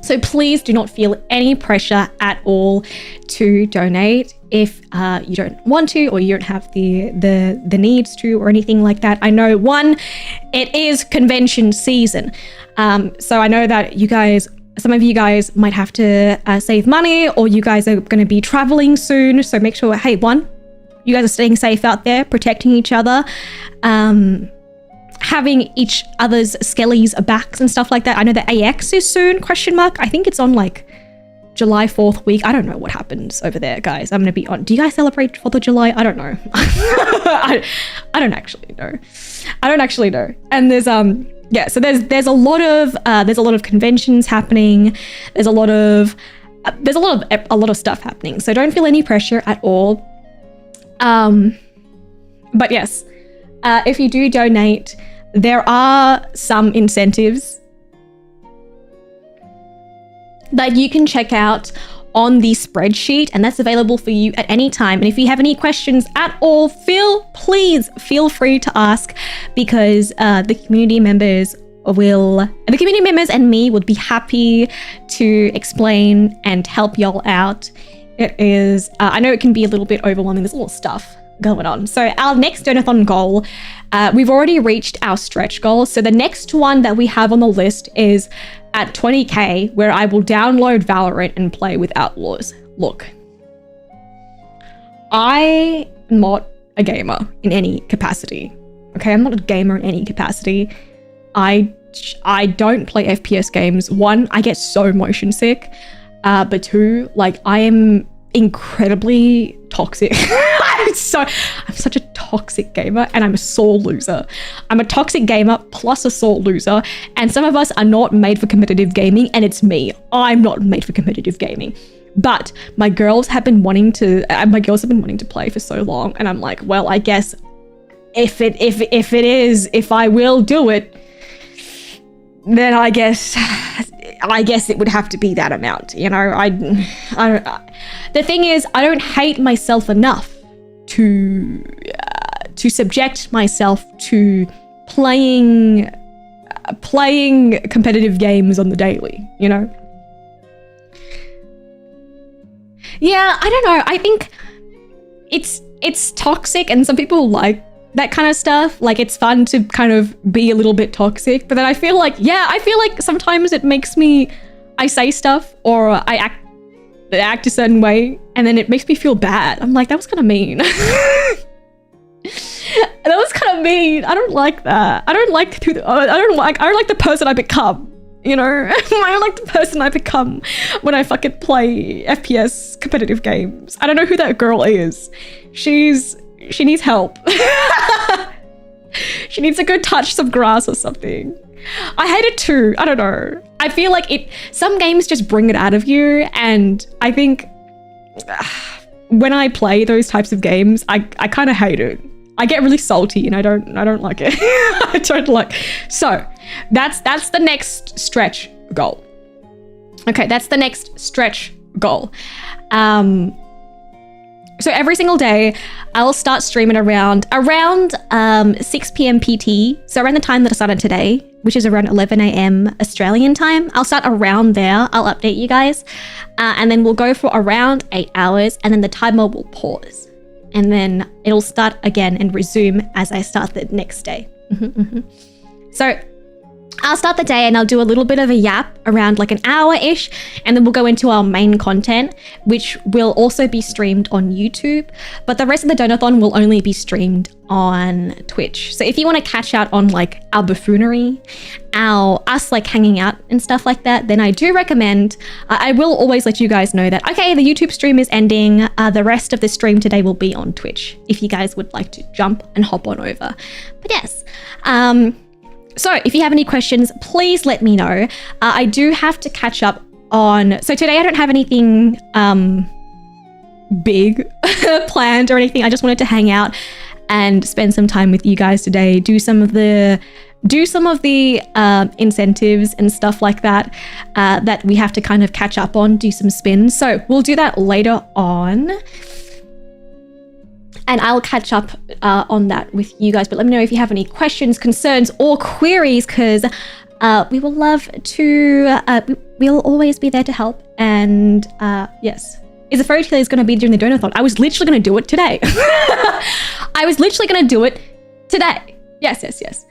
So please do not feel any pressure at all to donate if you don't want to, or you don't have the needs to, or anything like that. I know, one, it is convention season. So I know that you guys, some of you guys might have to save money, or you guys are going to be traveling soon. So make sure, hey, one, you guys are staying safe out there, protecting each other, having each other's skellies backs and stuff like that. I know that AX is soon, question mark. I think it's on like July 4th week. I don't know what happens over there, guys. I'm going to be on. Do you guys celebrate 4th of July? I don't know. I don't actually know. I don't actually know. And there's, yeah, so there's a lot of conventions happening. There's a lot of stuff happening. So don't feel any pressure at all. But yes, if you do donate, there are some incentives that you can check out on the spreadsheet, and that's available for you at any time. And if you have any questions at all, please feel free to ask, because the community members and me would be happy to explain and help y'all out. It is, I know it can be a little bit overwhelming. There's a lot of stuff going on. So our next Donathon goal, we've already reached our stretch goal. So the next one that we have on the list is at 20k, where I will download Valorant and play with Outlaws. Look, I am not a gamer in any capacity. Okay, I'm not a gamer in any capacity. I don't play FPS games. One, I get so motion sick. But two, like, I am incredibly toxic. I'm such a toxic gamer, and I'm a sore loser. I'm a toxic gamer plus a sore loser, and some of us are not made for competitive gaming, and it's me. I'm not made for competitive gaming. But my girls have been wanting to play for so long, and I'm like, well, I guess if I will do it, then I guess it would have to be that amount, you know. The thing is, I don't hate myself enough to subject myself to playing competitive games on the daily, you know. Yeah, I don't know. I think it's toxic, and some people like that kind of stuff. Like, it's fun to kind of be a little bit toxic, but then I feel like sometimes it makes me, I say stuff or I act a certain way, and then it makes me feel bad. I'm like, that was kind of mean. That was kind of mean. I don't like that. I don't like the person I become, you know. I don't like the person I become when I fucking play FPS competitive games. I don't know who that girl is. She needs help. She needs to go touch some grass or something. I hate it too. I don't know. I feel like some games just bring it out of you, and I think when I play those types of games, I kind of hate it. I get really salty, and I don't like it. I don't like. So that's the next stretch goal. Okay, that's the next stretch goal. So every single day, I'll start streaming around 6 p.m. PT. So around the time that I started today, which is around 11 a.m. Australian time. I'll start around there. I'll update you guys. And then we'll go for around 8 hours, and then the timer will pause. And then it'll start again and resume as I start the next day. So I'll start the day and I'll do a little bit of a yap around like an hour-ish, and then we'll go into our main content, which will also be streamed on YouTube, but the rest of the Donathon will only be streamed on Twitch. So if you want to catch out on like our buffoonery, us like hanging out and stuff like that, then I do recommend, I will always let you guys know that, okay, the YouTube stream is ending, the rest of the stream today will be on Twitch, if you guys would like to jump and hop on over. But yes, so if you have any questions, please let me know. I do have to catch up on, so today I don't have anything big planned or anything. I just wanted to hang out and spend some time with you guys today, do some of the incentives and stuff like that, that we have to kind of catch up on, do some spins. So we'll do that later on. And I'll catch up on that with you guys. But let me know if you have any questions, concerns, or queries, because we will love to, we'll always be there to help. And yes. Is the fairy tale is going to be during the Donathon? I was literally going to do it today. I was literally going to do it today. Yes, yes, yes.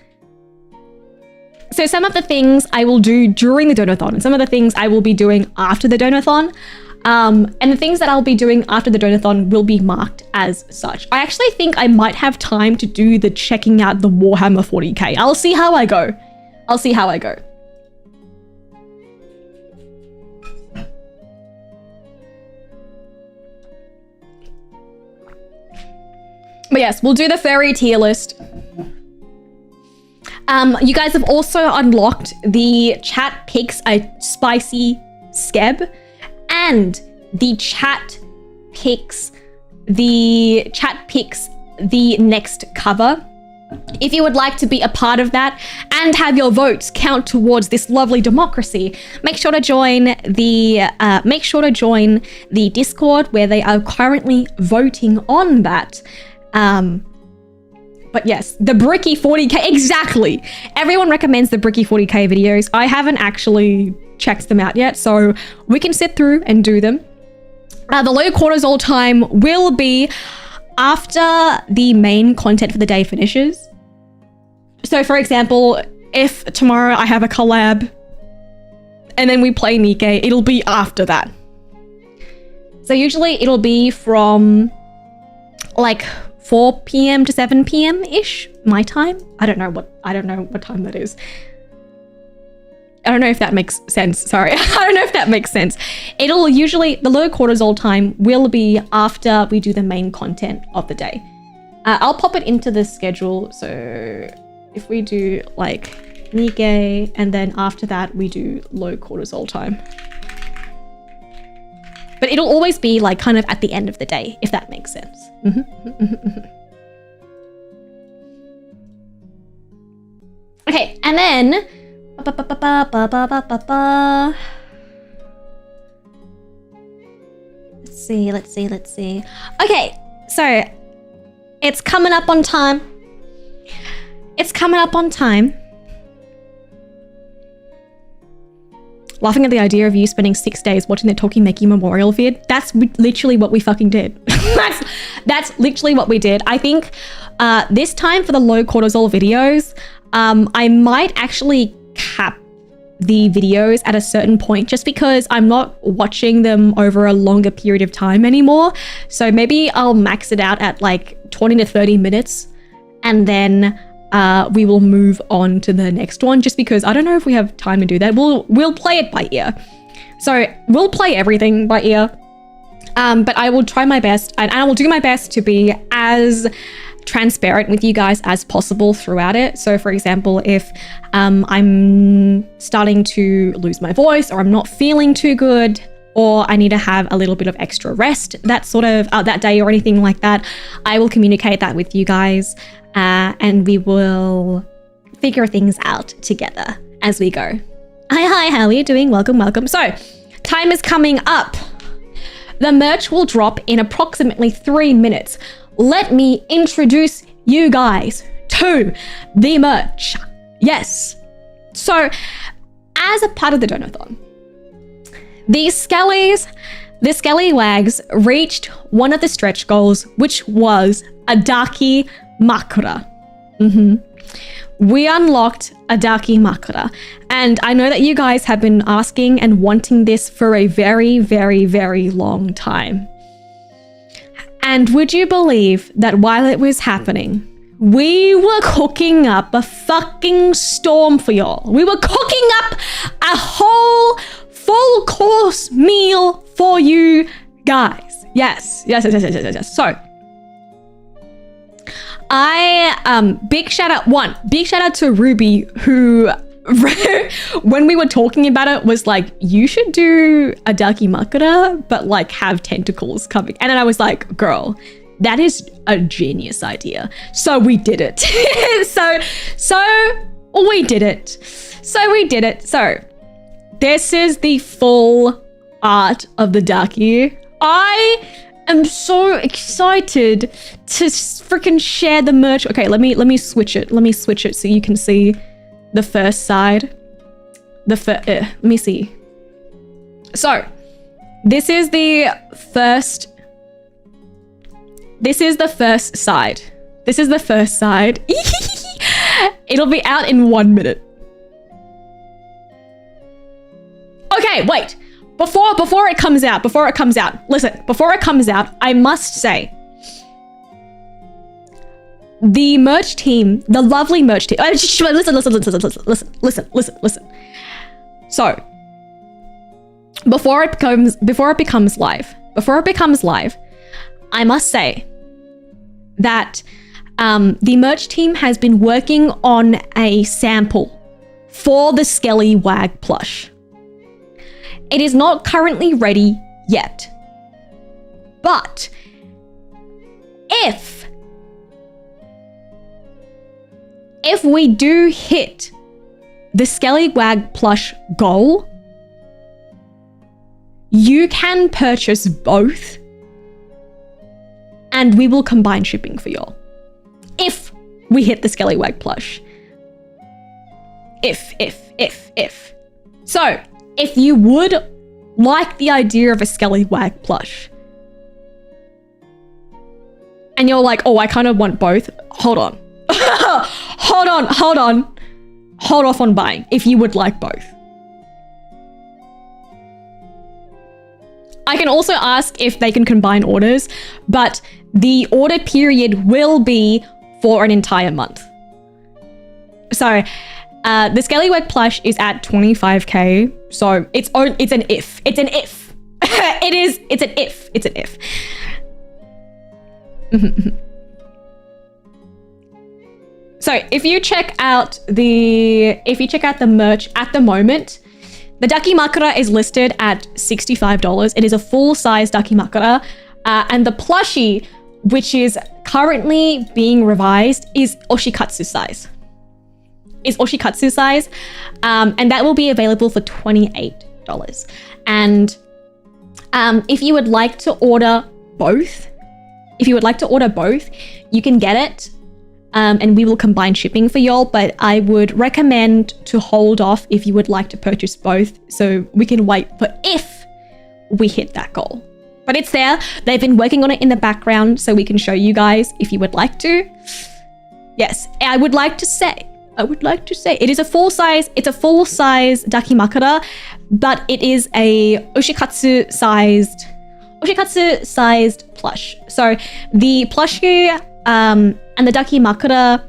So some of the things I will do during the Donathon, and some of the things I will be doing after the Donathon. And the things that I'll be doing after the Donathon will be marked as such. I actually think I might have time to do the checking out the Warhammer 40k. I'll see how I go. I'll see how I go. But yes, we'll do the fairy tier list. You guys have also unlocked the chat picks a spicy skeb, and the chat picks the next cover. If you would like to be a part of that and have your votes count towards this lovely democracy, make sure to join the Discord where they are currently voting on that. But yes, the Bricky 40k, exactly. Everyone recommends the Bricky 40k videos. I haven't actually checked them out yet, so we can sit through and do them. The low cortisol time will be after the main content for the day finishes. So for example, if tomorrow I have a collab and then we play Nikke, it'll be after that. So usually it'll be from like 4 p.m. to 7 p.m. ish, my time. I don't know what time that is. I don't know if that makes sense. Sorry. I don't know if that makes sense. It'll usually, the low cortisol time will be after we do the main content of the day. I'll pop it into the schedule. So if we do like Nikke, and then after that we do low cortisol time. But it'll always be like kind of at the end of the day, if that makes sense. Okay, and then let's see. Okay, so it's coming up on time. Laughing at the idea of you spending 6 days watching the Talking Makey Memorial vid. That's literally what we fucking did. That's literally what we did. I think this time for the low cortisol videos, I might actually cap the videos at a certain point just because I'm not watching them over a longer period of time anymore. So maybe I'll max it out at like 20 to 30 minutes and then we will move on to the next one just because I don't know if we have time to do that. We'll play it by ear. So we'll play everything by ear. But I will try my best and I will do my best to be as transparent with you guys as possible throughout it. So for example, if I'm starting to lose my voice or I'm not feeling too good or I need to have a little bit of extra rest that day or anything like that, I will communicate that with you guys and we will figure things out together as we go. Hi, how are you doing? Welcome. So time is coming up. The merch will drop in approximately 3 minutes. Let me introduce you guys to the merch. Yes. So, as a part of the Donathon, the Scallywags reached one of the stretch goals, which was a Darky Makura. we unlocked a Dakimakura. And I know that you guys have been asking and wanting this for a very, very, very long time. And would you believe that while it was happening, we were cooking up a fucking storm for y'all. We were cooking up a whole full course meal for you guys. Yes. So, big shout out to Ruby, who when we were talking about it was like, you should do a Dakimakura, but like have tentacles coming. And then I was like, girl, that is a genius idea. So we did it. So we did it. So this is the full art of the Daki. I am so excited to freaking share the merch. Okay, let me switch it. Let me switch it so you can see the first side. Let me see. So this is the first. This is the first side. It'll be out in 1 minute. Okay, wait. Before it comes out, listen, before it comes out, I must say, the merch team, the lovely merch team, listen. So, before it becomes live, I must say that the merch team has been working on a sample for the Skelly Wag plush. It is not currently ready yet, but if we do hit the Skelly Wag plush goal, you can purchase both and we will combine shipping for y'all. If we hit the Skelly Wag plush. If. So, if you would like the idea of a Skelly Wag plush, and you're like, oh, I kind of want both, hold on. Hold off on buying if you would like both. I can also ask if they can combine orders, but the order period will be for an entire month. So the Skelly Wag plush is at 25k, so it's an if. It's an if. It's an if. So if you check out the merch at the moment, the Dakimakura is listed at $65. It is a full-size Dakimakura, and the plushie, which is currently being revised, is oshikatsu size. And that will be available for $28. And if you would like to order both, you can get it. And we will combine shipping for y'all, but I would recommend to hold off if you would like to purchase both, so we can wait for if we hit that goal. But it's there. They've been working on it in the background, so we can show you guys if you would like to. Yes, I would like to say it is a full-size Dakimakura, but it is a oshikatsu sized plush. So the plushie and the Dakimakura,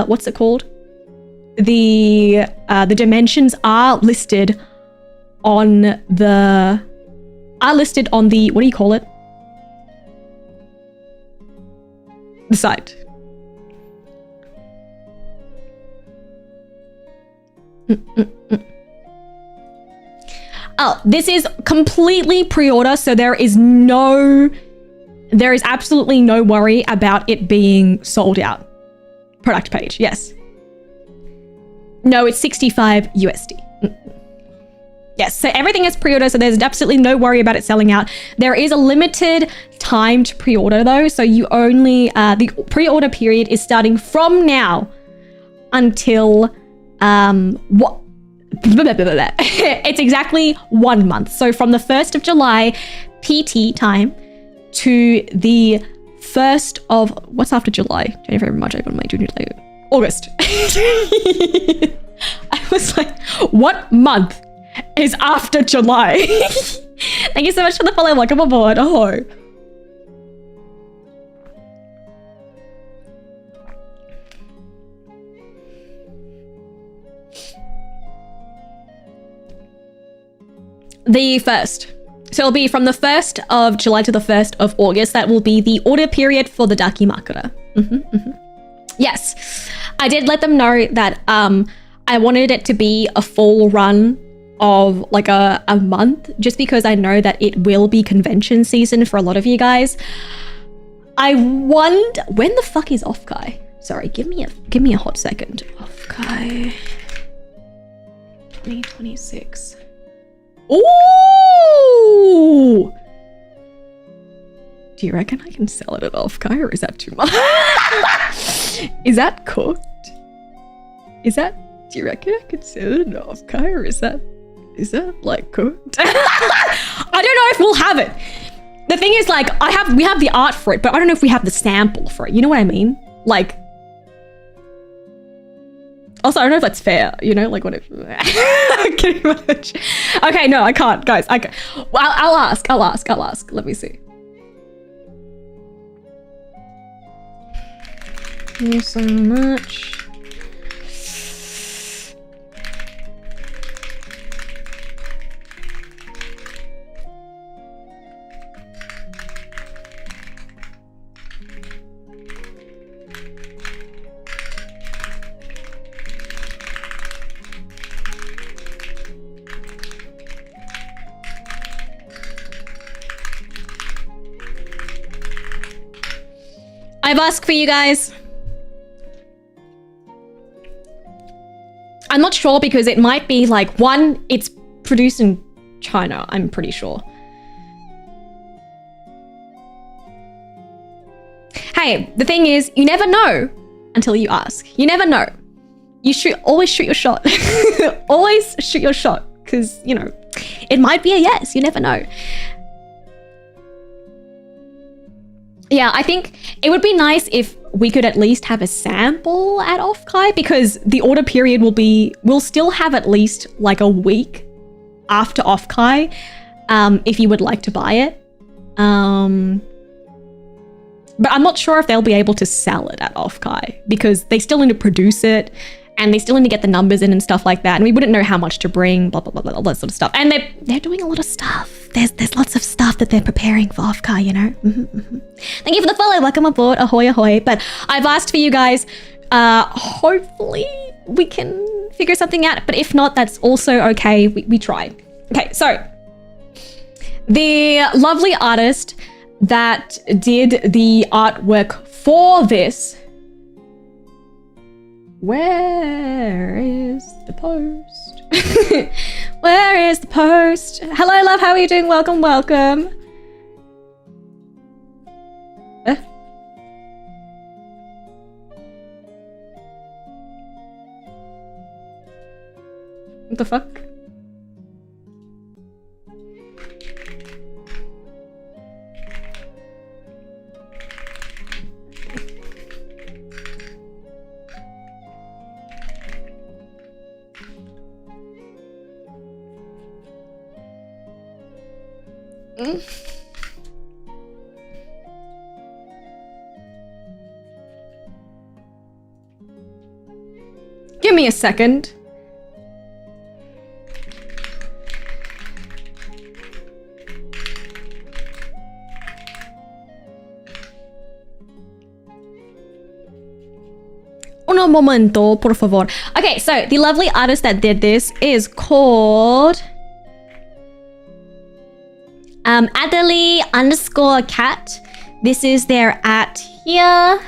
what's it called? The dimensions are listed on the, what do you call it? The site. Oh, this is completely pre-order, so there is absolutely no worry about it being sold out. Product page, yes. No, it's 65 USD. Yes, so everything is pre-order, so there's absolutely no worry about it selling out. There is a limited time to pre-order though, so you only, the pre-order period is starting from now until, it's exactly 1 month. So from the 1st of July PT time to the 1st of, what's after July? January, February, March, April, May, June, July, August. I was like, what month is after July? Thank you so much for the follow. Welcome aboard. Oh. The 1st. So it'll be from the 1st of July to the 1st of August. That will be the order period for the Dakimakura. Yes. I did let them know that I wanted it to be a full run of like a month, just because I know that it will be convention season for a lot of you guys. I wonder, when the fuck is Offkai? Sorry, give me a hot second. Offkai 2026. Ooh! Do you reckon I can sell it at Offkai, or is that too much? Is that cooked? Do you reckon I could sell it at Offkai, or is that like cooked? I don't know if we'll have it. The thing is, like, we have the art for it, but I don't know if we have the sample for it. You know what I mean? Like, also, I don't know if that's fair, you know, like what if, can you imagine? Okay, no, I can't, guys. Well, I'll ask. Let me see. Thank you so much. I've asked for you guys. I'm not sure because it might be like, one, it's produced in China, I'm pretty sure. Hey, the thing is, you never know until you ask. You never know. You should always shoot your shot. Always shoot your shot, because, you know, it might be a yes. You never know. Yeah, I think it would be nice if we could at least have a sample at Offkai, because the order period we'll still have at least like a week after Offkai, if you would like to buy it. But I'm not sure if they'll be able to sell it at Offkai, because they still need to produce it and they still need to get the numbers in and stuff like that. And we wouldn't know how much to bring, blah, blah, blah, blah, all that sort of stuff. And they're doing a lot of stuff. There's lots of stuff that they're preparing for Offkai, you know? Thank you for the follow. Welcome aboard. Ahoy, ahoy. But I've asked for you guys. Hopefully we can figure something out. But if not, that's also okay. We try. Okay, so the lovely artist that did the artwork for this. Where is the post? Where is the post? Hello, love. How are you doing? Welcome, welcome. What the fuck? Give me a second. Un momento, por favor. Okay, so the lovely artist that did this is called Adelie_cat. This is their at here.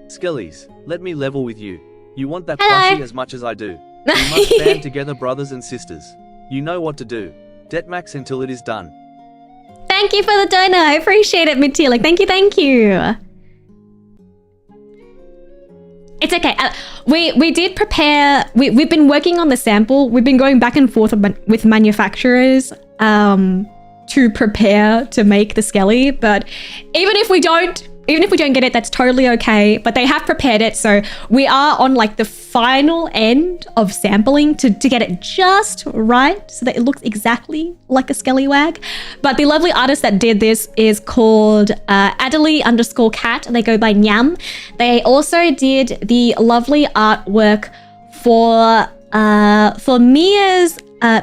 Skellies, let me level with you. You want that Hello. plushie as much as I do. We must band together, brothers and sisters. You know what to do. Detmax until it is done. Thank you for the donor. I appreciate it, Matila. Thank you, thank you. It's okay. We did prepare. We've been working on the sample. We've been going back and forth with manufacturers to to prepare to make the skelly, but even if we don't get it, that's totally okay. But they have prepared it, so we are on like the final end of sampling to get it just right so that it looks exactly like a skellywag. But the lovely artist that did this is called Adelie_cat. They go by Nyam. They also did the lovely artwork for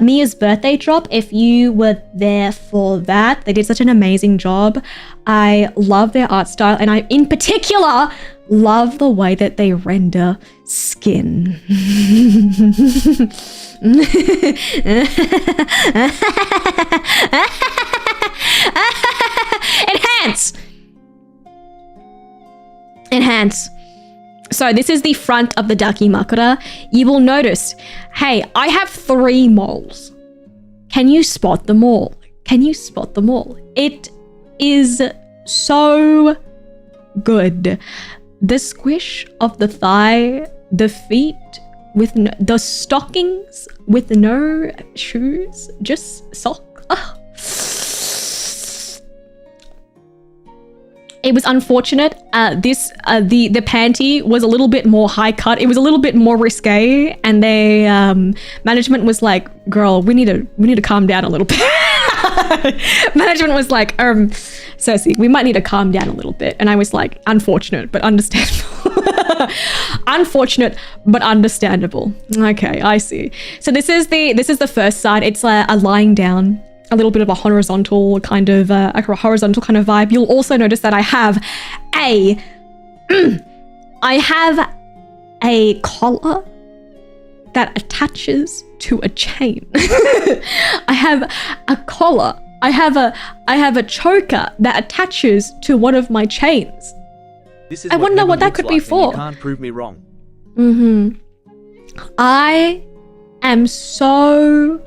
Mia's birthday drop. If you were there for that, they did such an amazing job. I love their art style, and I in particular love the way that they render skin. Enhance. So this is the front of the Dakimakura. You will notice, hey, I have 3 moles. Can you spot them all? It is so good. The squish of the thigh, the feet with the stockings with no shoes, just sock. Oh. It was unfortunate. The panty was a little bit more high cut. It was a little bit more risque, and they management was like, "Girl, we need to calm down a little bit." Management was like, Cersei, we might need to calm down a little bit. And I was like, unfortunate but understandable. Unfortunate but understandable. Okay, I see. So this is the first side. It's a lying down, a little bit of a horizontal kind of vibe. You'll also notice that I have a collar that attaches to a chain. I have a collar. I have a choker that attaches to one of my chains. This is I wonder what that could be for. You can't prove me wrong. I am so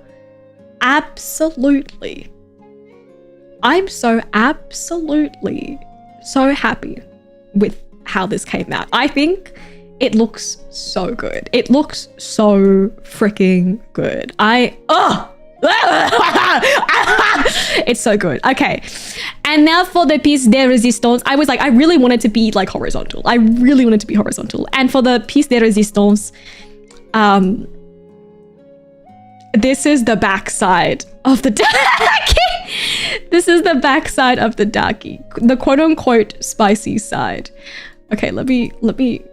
absolutely so happy with how this came out. I think it looks so good. It looks so freaking good. It's so good. Okay. And now for the piece de resistance. I was like, I really wanted to be like horizontal. And for the piece de resistance, this is the backside of the daki. This is the backside of the daki. The quote unquote spicy side. Okay, let me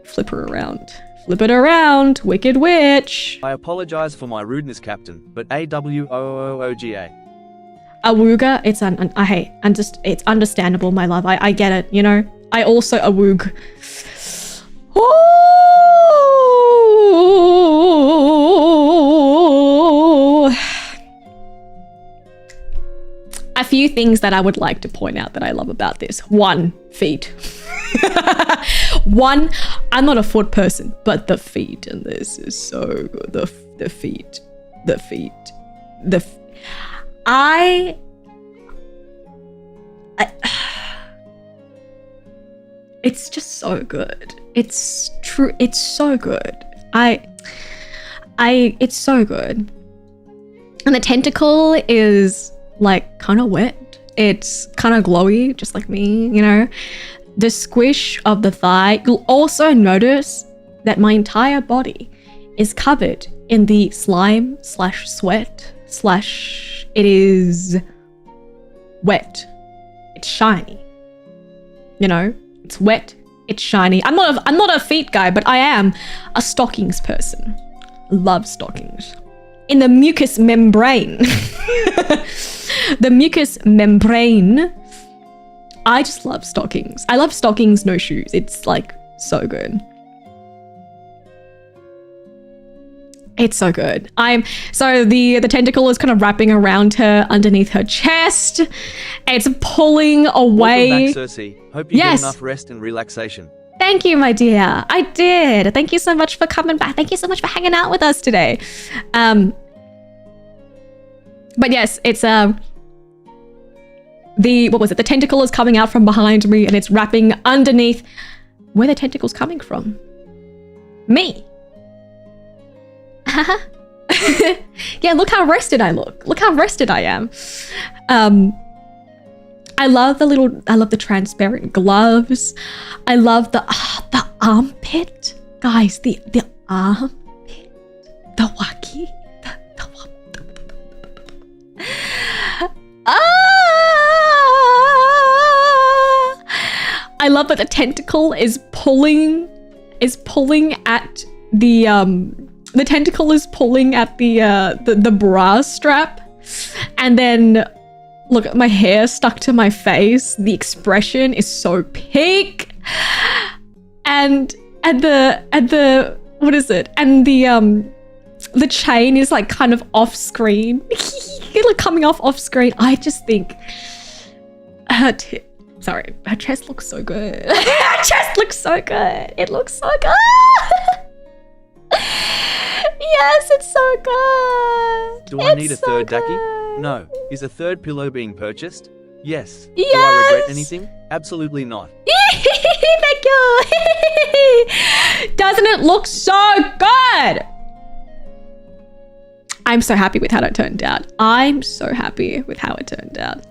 flip her around. Flip it around, Wicked Witch. I apologize for my rudeness, Captain, but AWOOOOGA. Awooga, it's understandable, my love. I get it, you know. I also awoog. A few things that I would like to point out that I love about this. 1, feet. 1, I'm not a foot person, but the feet in this is so good. The feet. It's just so good. It's true. It's so good. It's so good. And the tentacle is like kind of wet. It's kind of glowy, just like me, you know. The squish of the thigh. You'll also notice that my entire body is covered in the slime / sweat / it is wet. It's shiny. You know, it's wet, it's shiny. I'm not a feet guy, but I am a stockings person. Love stockings. In the mucous membrane. The mucous membrane. I just love stockings. I love stockings, no shoes. It's like so good. It's so good. So the tentacle is kind of wrapping around her underneath her chest. It's pulling away. Welcome back, Cersei. Hope you get enough rest and relaxation. Thank you, my dear. I did. Thank you so much for coming back. Thank you so much for hanging out with us today. But yes, it's the tentacle is coming out from behind me and it's wrapping underneath. Where the tentacle's coming from? Me. Yeah, look how rested I look. Look how rested I am. I love the transparent gloves. I love the armpit. Guys, the armpit. The waki. I love that the tentacle is pulling at the tentacle is pulling at the bra strap, and then look at my hair stuck to my face. The expression is so peak, and the what is it? And the chain is like kind of off screen, like coming off screen. I just think her chest looks so good. Her chest looks so good. It looks so good. Yes, it's so good. Do I need a third ducky? No. Is a third pillow being purchased? Yes. Yes. Do I regret anything? Absolutely not. Thank you. Doesn't it look so good? I'm so happy with how it turned out. I'm so happy with how it turned out.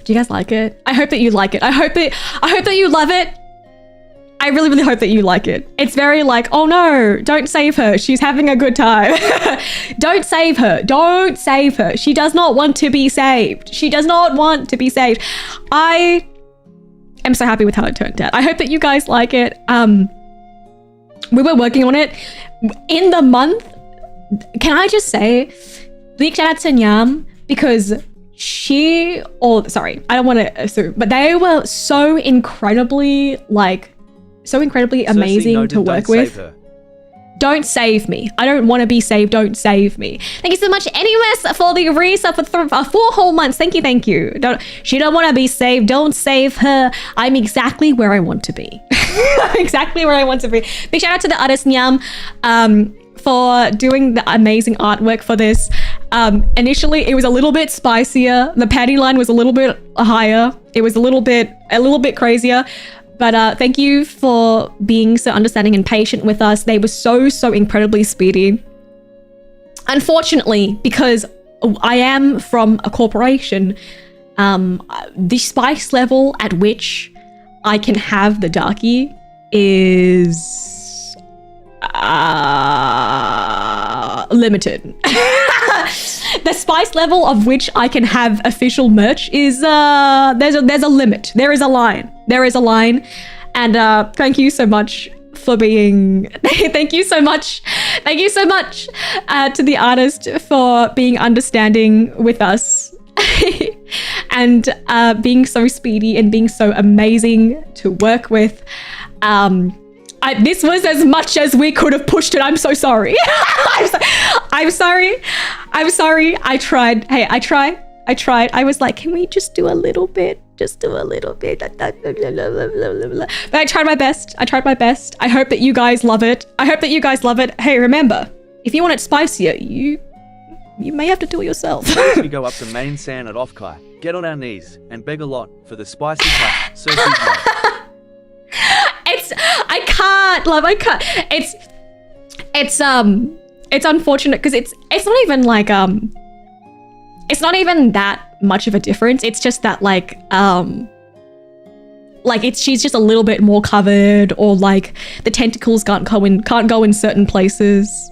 Do you guys like it? I hope that you like it. I hope that you love it. I really, really hope that you like it. It's very like, oh no, don't save her. She's having a good time. Don't save her. Don't save her. She does not want to be saved. She does not want to be saved. I am so happy with how it turned out. I hope that you guys like it. We were working on it in the month. Can I just say, big shout out to Nyam, because I don't want to assume, but they were so incredibly amazing to work with. Don't save me. I don't want to be saved. Don't save me. Thank you so much, NUS, for the resub for 4 whole months. Thank you. She don't want to be saved. Don't save her. I'm exactly where I want to be. Exactly where I want to be. Big shout out to the artist Nyam for doing the amazing artwork for this. Initially, it was a little bit spicier. The panty line was a little bit higher. It was a little bit crazier. But thank you for being so understanding and patient with us. They were so incredibly speedy. Unfortunately, because I am from a corporation, the spice level at which I can have the darkie is limited. The spice level of which I can have official merch is there's a limit. There is a line. And thank you so much for being thank you so much to the artist for being understanding with us and being so speedy and being so amazing to work with. This was as much as we could have pushed it. I'm so sorry. I'm sorry. I tried. Hey, I tried. I was like, can we just do a little bit? But I tried my best. I hope that you guys love it. Hey, remember, if you want it spicier, you may have to do it yourself. We go up to main San at Offkai, get on our knees, and beg a lot for the spicy cut. Cersea. I can't. It's unfortunate because it's not even like it's not even that much of a difference. It's just that she's just a little bit more covered, or like the tentacles can't go in certain places.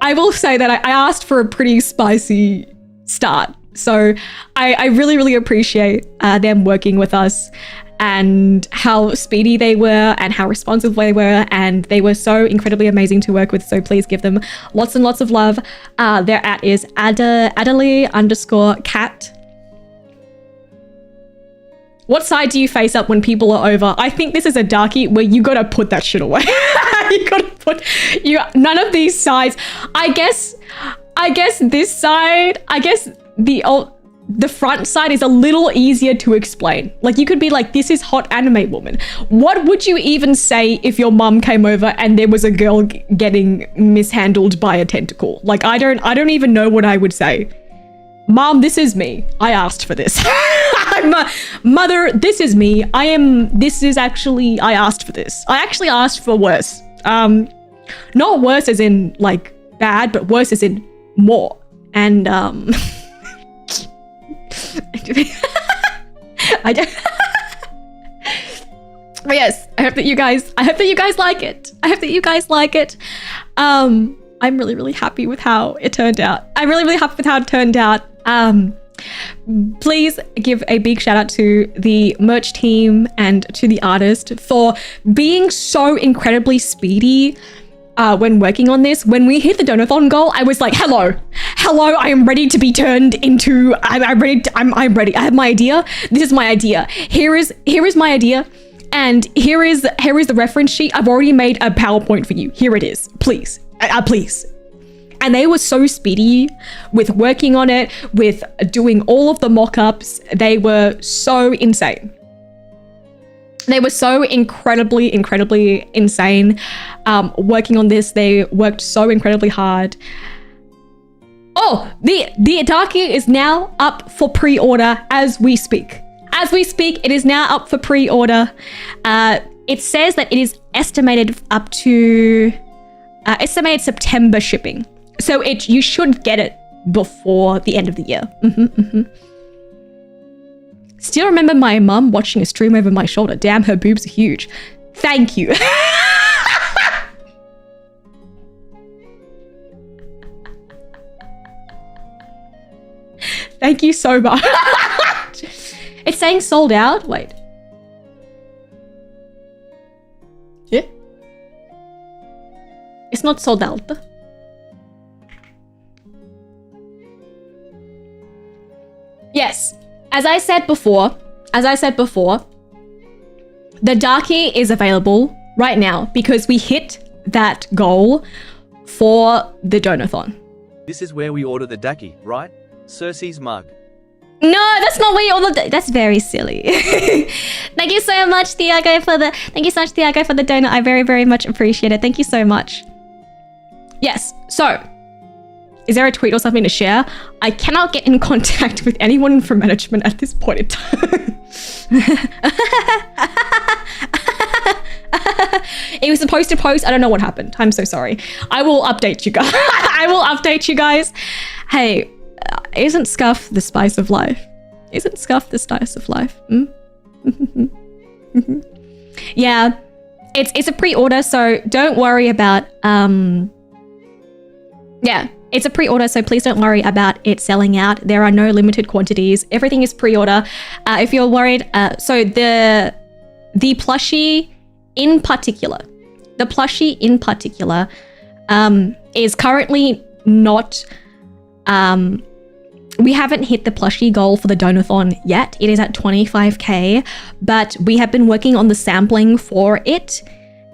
I will say that I asked for a pretty spicy start. So I really, really appreciate them working with us and how speedy they were and how responsive they were. And they were so incredibly amazing to work with. So please give them lots and lots of love. Their @ is Adderley_cat. What side do you face up when people are over? I think this is a darkie where you gotta put that shit away. None of these sides. I guess this side, the front side is a little easier to explain. Like, you could be like, this is hot anime woman. What would you even say if your mum came over and there was a girl getting mishandled by a tentacle? Like, I don't even know what I would say. Mom, this is me. I asked for this. Mother, this is me. I asked for this. I actually asked for worse. Not worse as in like bad, but worse as in more. And I don't. But yes, I hope that you guys like it. I hope that you guys like it. I'm really, really happy with how it turned out. I'm really, really happy with how it turned out. Please give a big shout out to the merch team and to the artist for being so incredibly speedy when working on this. When we hit the Donothon goal, I was like, hello, I am ready to be turned into, I'm ready. I have my idea. This is my idea. Here is my idea. And here is the reference sheet. I've already made a PowerPoint for you. Here it is. Please, please. And they were so speedy with working on it, with doing all of the mock-ups. They were so insane. They were so incredibly, incredibly insane working on this. They worked so incredibly hard. Oh, the Darky is now up for pre-order as we speak. As we speak, it is now up for pre-order. It says that it is estimated up to estimated September shipping. So you should get it before the end of the year. Still remember my mum watching a stream over my shoulder. Damn, her boobs are huge. Thank you. Thank you so much. It's saying sold out. Wait. Yeah. It's not sold out. Yes. As I said before, the Darky is available right now because we hit that goal for the Donothon. This is where we order the Daki, right? Cersei's mug. No, that's not where you order. That's very silly. Thank you so much, Thiago, for the donut. I very, very much appreciate it. Thank you so much. Yes. So, is there a tweet or something to share? I cannot get in contact with anyone from management at this point in time. It was supposed to post. I don't know what happened. I'm so sorry. I will update you guys. Hey, isn't scuff the spice of life? Isn't scuff the spice of life? Yeah, it's a pre-order, so don't worry about yeah, it's a pre-order, so please don't worry about it selling out. There are no limited quantities. Everything is pre-order. If you're worried, so the plushie in particular, is currently not. We haven't hit the plushie goal for the Donothon yet. It is at 25k, but we have been working on the sampling for it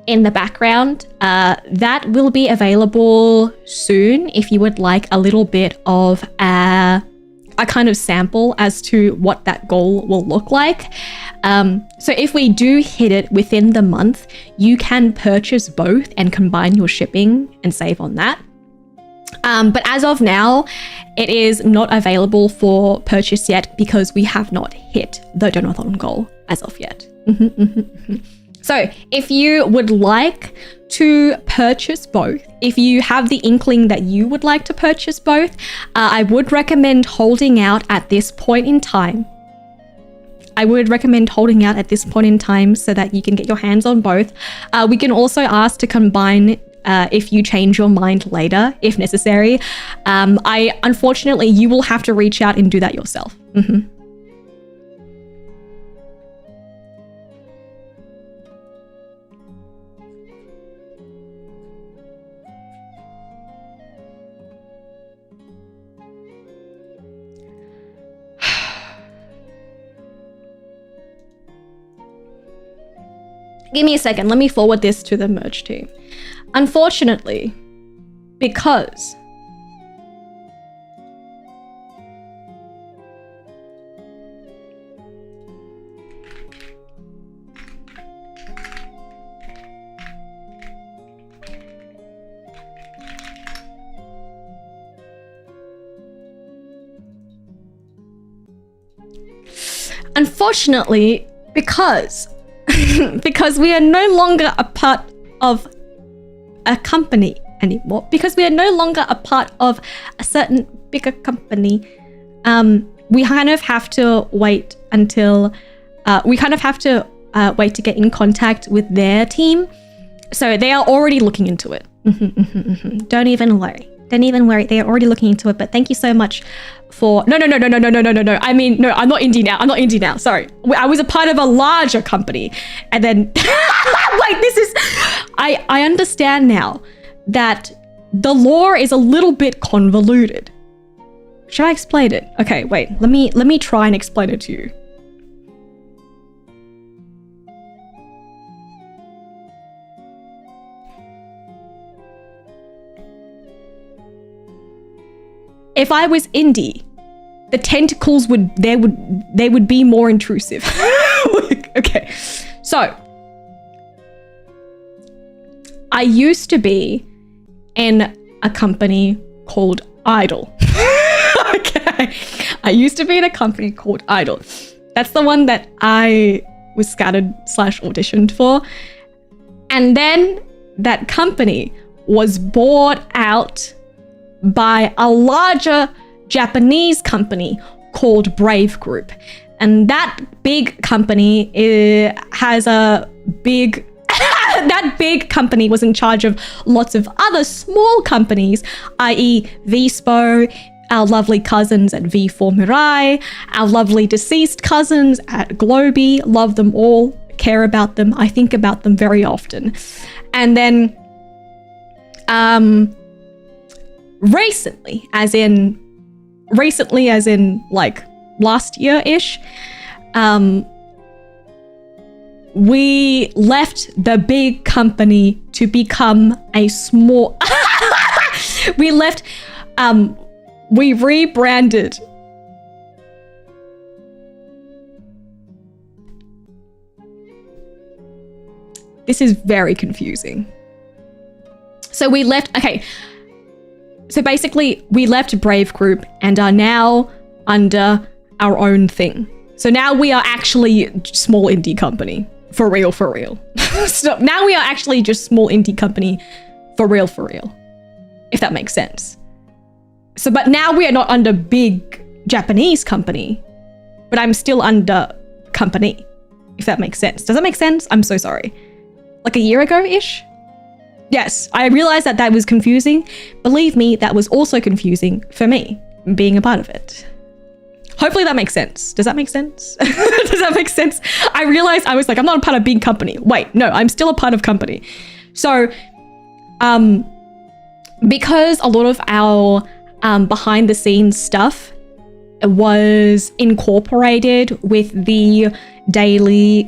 in the background. That will be available soon if you would like a little bit of a kind of sample as to what that goal will look like. So if we do hit it within the month, you can purchase both and combine your shipping and save on that. But as of now, it is not available for purchase yet because we have not hit the Donothon goal as of yet. So if you would like to purchase both, if you have the inkling that you would like to purchase both, I would recommend holding out at this point in time. so that you can get your hands on both. We can also ask to combine if you change your mind later, if necessary. Unfortunately, you will have to reach out and do that yourself. Give me a second. Let me forward this to the merch team. Unfortunately, because because we are no longer a part of a company anymore, because we are no longer a part of a certain bigger company, we kind of have to wait until wait to get in contact with their team. So they are already looking into it. Don't even worry. They are already looking into it. But thank you so much for no. I mean, no, I'm not indie now. Sorry. I was a part of a larger company. And then like this is I understand now that the lore is a little bit convoluted. Should I explain it? Okay, wait. Let me try and explain it to you. If I was indie, the tentacles would be more intrusive. Okay. So, I used to be in a company called Idol. Okay. I used to be in a company called Idol. That's the one that I was scattered/auditioned for. And then that company was bought out by a larger Japanese company called Brave Group. And that big company has a big... that big company was in charge of lots of other small companies, i.e. VSPO, our lovely cousins at V4 Mirai, our lovely deceased cousins at Globy. Love them all, care about them. I think about them very often. And then recently as in like last year-ish, we left the big company to become a small we rebranded. This is very confusing. So we left, okay. So basically, we left Brave Group and are now under our own thing. So now we are actually a small indie company. For real. So now we are actually just small indie company for real. If that makes sense. So, but now we are not under big Japanese company, but I'm still under company. If that makes sense. Does that make sense? I'm so sorry. Like a year ago-ish? Yes, I realized that was confusing. Believe me, that was also confusing for me, being a part of it. Hopefully that makes sense. Does that make sense? Does that make sense? I realized I was like, I'm not a part of big company. Wait, no, I'm still a part of company. So, because a lot of our behind the scenes stuff was incorporated with the daily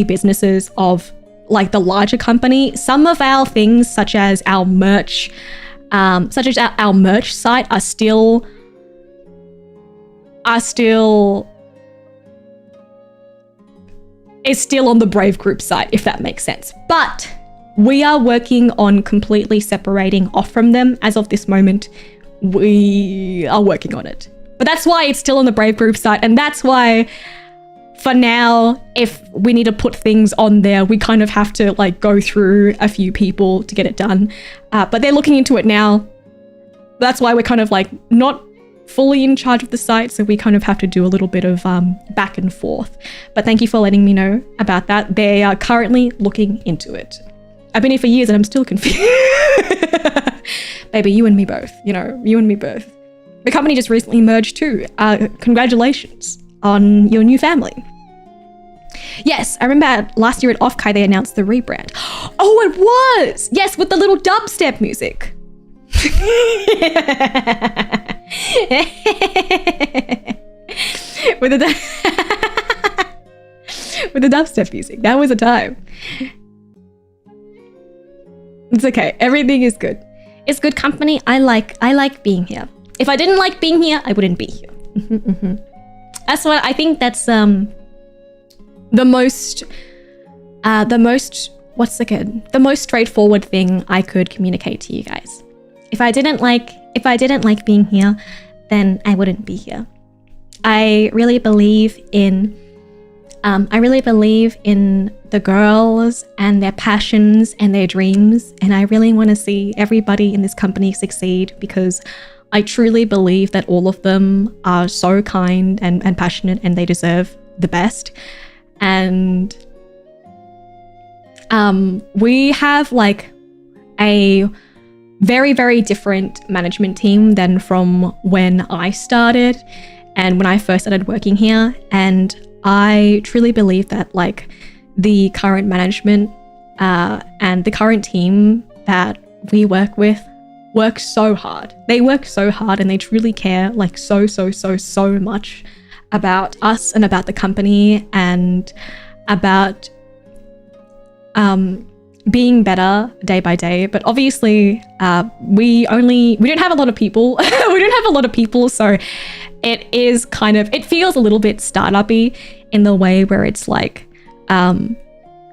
businesses of like the larger company, some of our things, such as our merch site is still on the Brave Group site, if that makes sense. But we are working on completely separating off from them. As of this moment, we are working on it. But that's why it's still on the Brave Group site, and that's why for now, if we need to put things on there, we kind of have to like go through a few people to get it done. But they're looking into it now. That's why we're kind of like not fully in charge of the site, so we kind of have to do a little bit of back and forth. But thank you for letting me know about that. They are currently looking into it. I've been here for years and I'm still confused. Baby, you and me both. The company just recently merged too. Congratulations on your new family. Yes, I remember last year at Offkai they announced the rebrand. Oh, it was! Yes, with the little dubstep music. with the dubstep music. That was a time. It's okay. Everything is good. It's good company. I like being here. If I didn't like being here, I wouldn't be here. That's what I think. That's the most straightforward thing I could communicate to you guys. If I didn't like being here, then I wouldn't be here. I really believe in the girls and their passions and their dreams, and I really want to see everybody in this company succeed because I truly believe that all of them are so kind and passionate, and they deserve the best. And we have like a very, very different management team than from when I started and when I first started working here. And I truly believe that like the current management and the current team that we work with work so hard. They work so hard and they truly care like so much about us and about the company and about being better day by day. But obviously we don't have a lot of people. We don't have a lot of people, so it is kind of, it feels a little bit startup-y in the way where it's like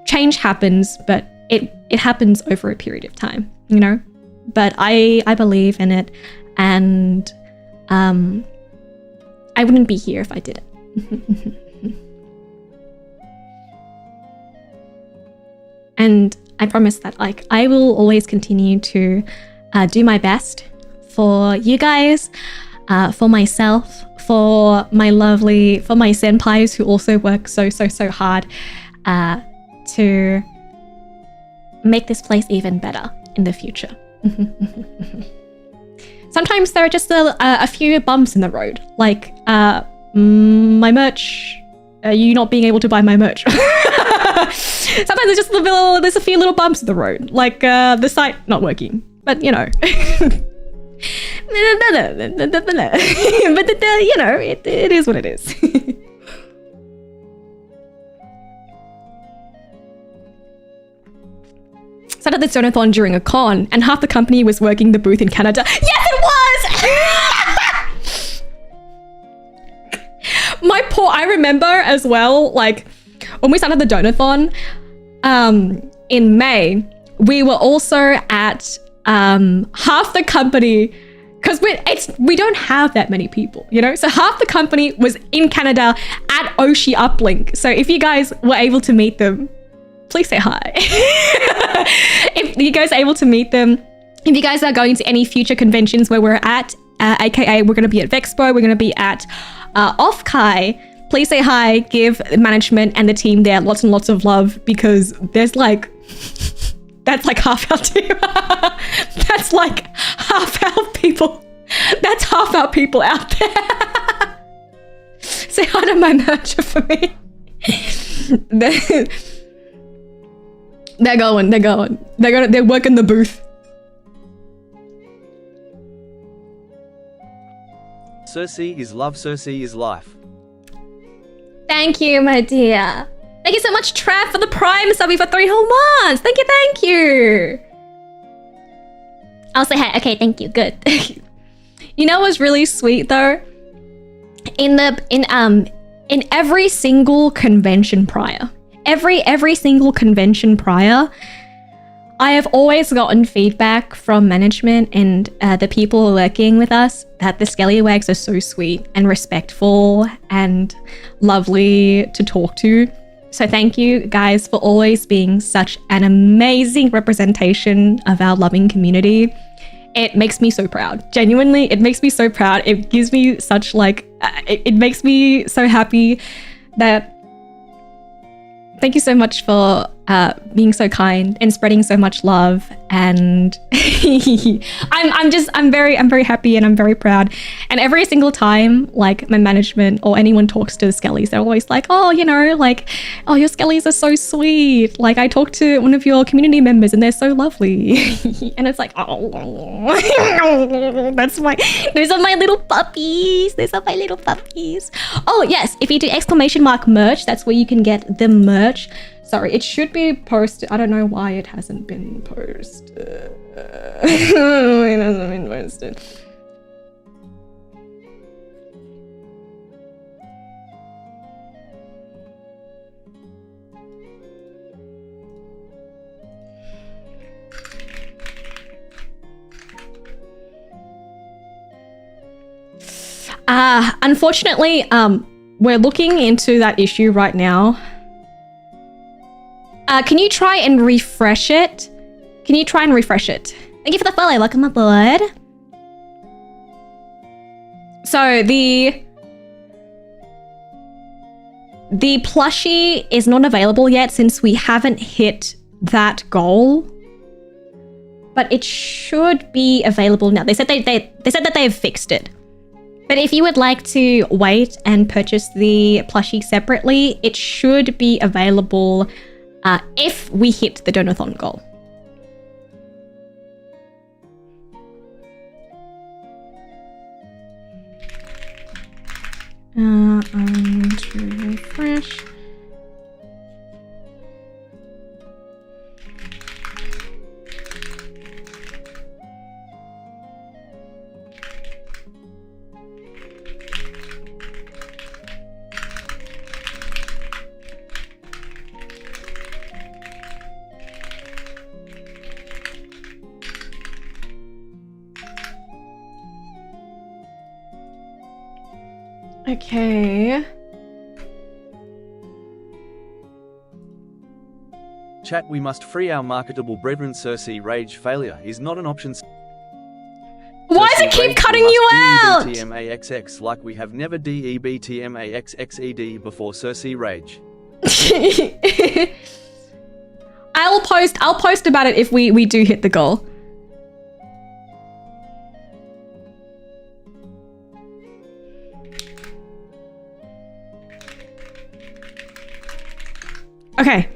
change happens, but it happens over a period of time, you know? But I believe in it, and I wouldn't be here if I didn't. And I promise that like I will always continue to do my best for you guys, for myself, for my senpais who also work so hard to make this place even better in the future. Sometimes there are just a few bumps in the road, like my merch, you not being able to buy my merch. Sometimes there's a few little bumps in the road, like the site not working, but you know. But you know, it is what it is. Started the Donothon during a con, and half the company was working the booth in Canada. Yes, it was! I remember as well, like, when we started the Donothon in May, we were also at half the company, because we don't have that many people, you know? So half the company was in Canada at Oshi Uplink. So if you guys were able to meet them, please say hi. If you guys are able to meet them, if you guys are going to any future conventions where we're at, aka we're going to be at Vexpo, we're going to be at Offkai, please say hi, give management and the team there lots and lots of love, because there's like, that's like half our team. That's like half our people. That's half our people out there. Say hi to my mercher for me. They're working the booth. Cersea is love, Cersea is life. Thank you, my dear. Thank you so much, Trav, for the Prime subby for 3 whole months. Thank you. I'll say hi. Okay, thank you. Good. You know what's really sweet though? In every single convention prior, every single convention prior, I have always gotten feedback from management and the people working with us that the Scallywags are so sweet and respectful and lovely to talk to. So thank you guys for always being such an amazing representation of our loving community. It makes me so proud. Genuinely, it makes me so proud. It gives me such like, it makes me so happy that, thank you so much for being so kind and spreading so much love. And I'm very happy and I'm very proud. And every single time like my management or anyone talks to the Skellies, they're always like, oh, you know, like, oh, your Skellies are so sweet. Like I talked to one of your community members and they're so lovely. And it's like, oh, those are my little puppies. Oh yes, if you do > merch, that's where you can get the merch. Sorry, it should be posted. I don't know why it hasn't been posted. It hasn't been posted. Unfortunately, we're looking into that issue right now. Can you try and refresh it? Thank you for the follow. Welcome aboard. So the plushie is not available yet since we haven't hit that goal, but it should be available now. They said they said that they've fixed it. But if you would like to wait and purchase the plushie separately, it should be available if we hit the Donothon goal. To refresh. Okay. Chat, we must free our marketable brethren. Cersea, rage failure is not an option. Why does it keep cutting you out? DEBTMAXX like we have never DEBTMAXXED before. Cersea, rage. I'll post about it if we do hit the goal. Okay.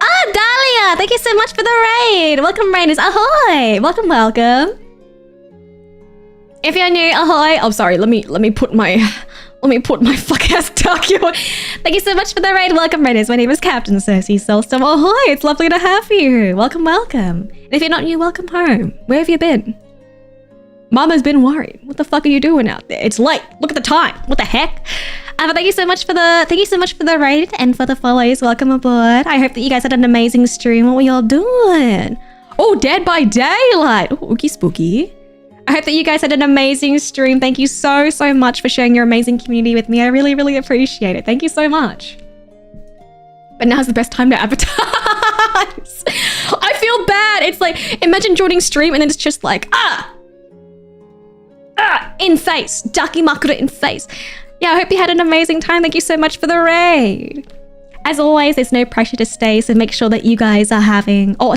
Ah, Dahlia! Thank you so much for the raid! Welcome, raiders. Ahoy! Welcome, welcome. If you're new, ahoy! Oh, sorry. Let me put my fuck ass darky on. Thank you so much for the raid. Welcome, raiders. My name is Captain Cersea Soulstorm. Ahoy! It's lovely to have you. Welcome, welcome. And if you're not new, welcome home. Where have you been? Mama's been worried. What the fuck are you doing out there? It's late. Look at the time. What the heck? But thank you so much for the raid and for the follows. Welcome aboard. I hope that you guys had an amazing stream. What were y'all doing? Oh, Dead by Daylight. Oh, ookie spooky. I hope that you guys had an amazing stream. Thank you so much for sharing your amazing community with me. I really appreciate it. Thank you so much. But now's the best time to advertise. I feel bad. It's like, imagine joining stream and then it's just like, in face. Ducky Makura in face. Yeah, I hope you had an amazing time. Thank you so much for the raid. As always, there's no pressure to stay, so make sure that you guys are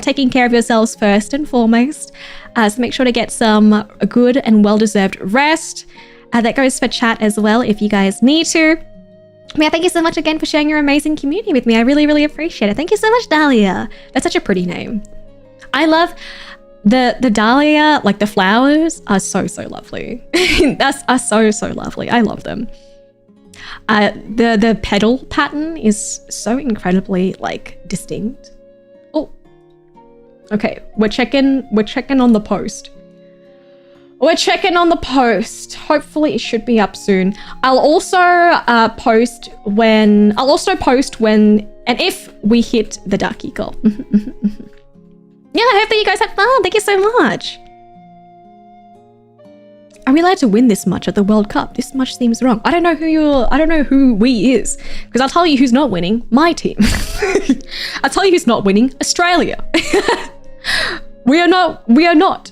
taking care of yourselves first and foremost. So make sure to get some good and well-deserved rest. That goes for chat as well if you guys need to. Yeah, thank you so much again for sharing your amazing community with me. I really appreciate it. Thank you so much, Dahlia. That's such a pretty name. I love the Dahlia, like the flowers are so lovely. are so lovely. I love them. The petal pattern is so incredibly like distinct. Oh, okay. We're checking on the post. We're checking on the post. Hopefully it should be up soon. I'll also post when and if we hit the ducky goal. Yeah, I hope that you guys had fun. Thank you so much. Are we allowed to win this much at the World Cup? This much seems wrong. I don't know who we is, because I'll tell you who's not winning. My team. I'll tell you who's not winning. Australia. We are not.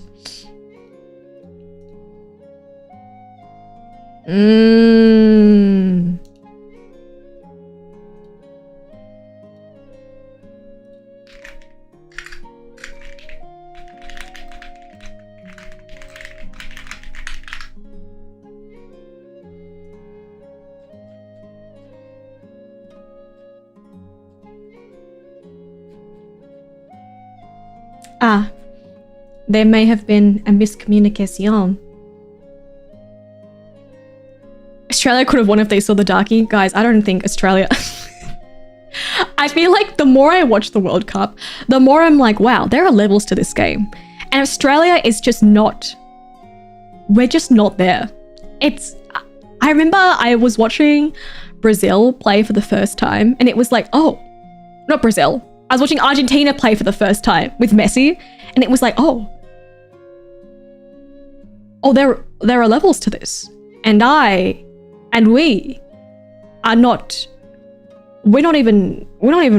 There may have been a miscommunication. Australia could have won if they saw the darkie. Guys, I don't think Australia... I feel like the more I watch the World Cup, the more I'm like, wow, there are levels to this game. And Australia is just not... We're just not there. I remember I was watching Brazil play for the first time, and it was like, oh, not Brazil. I was watching Argentina play for the first time with Messi, and it was like, oh, there are levels to this. And we are not, we're not even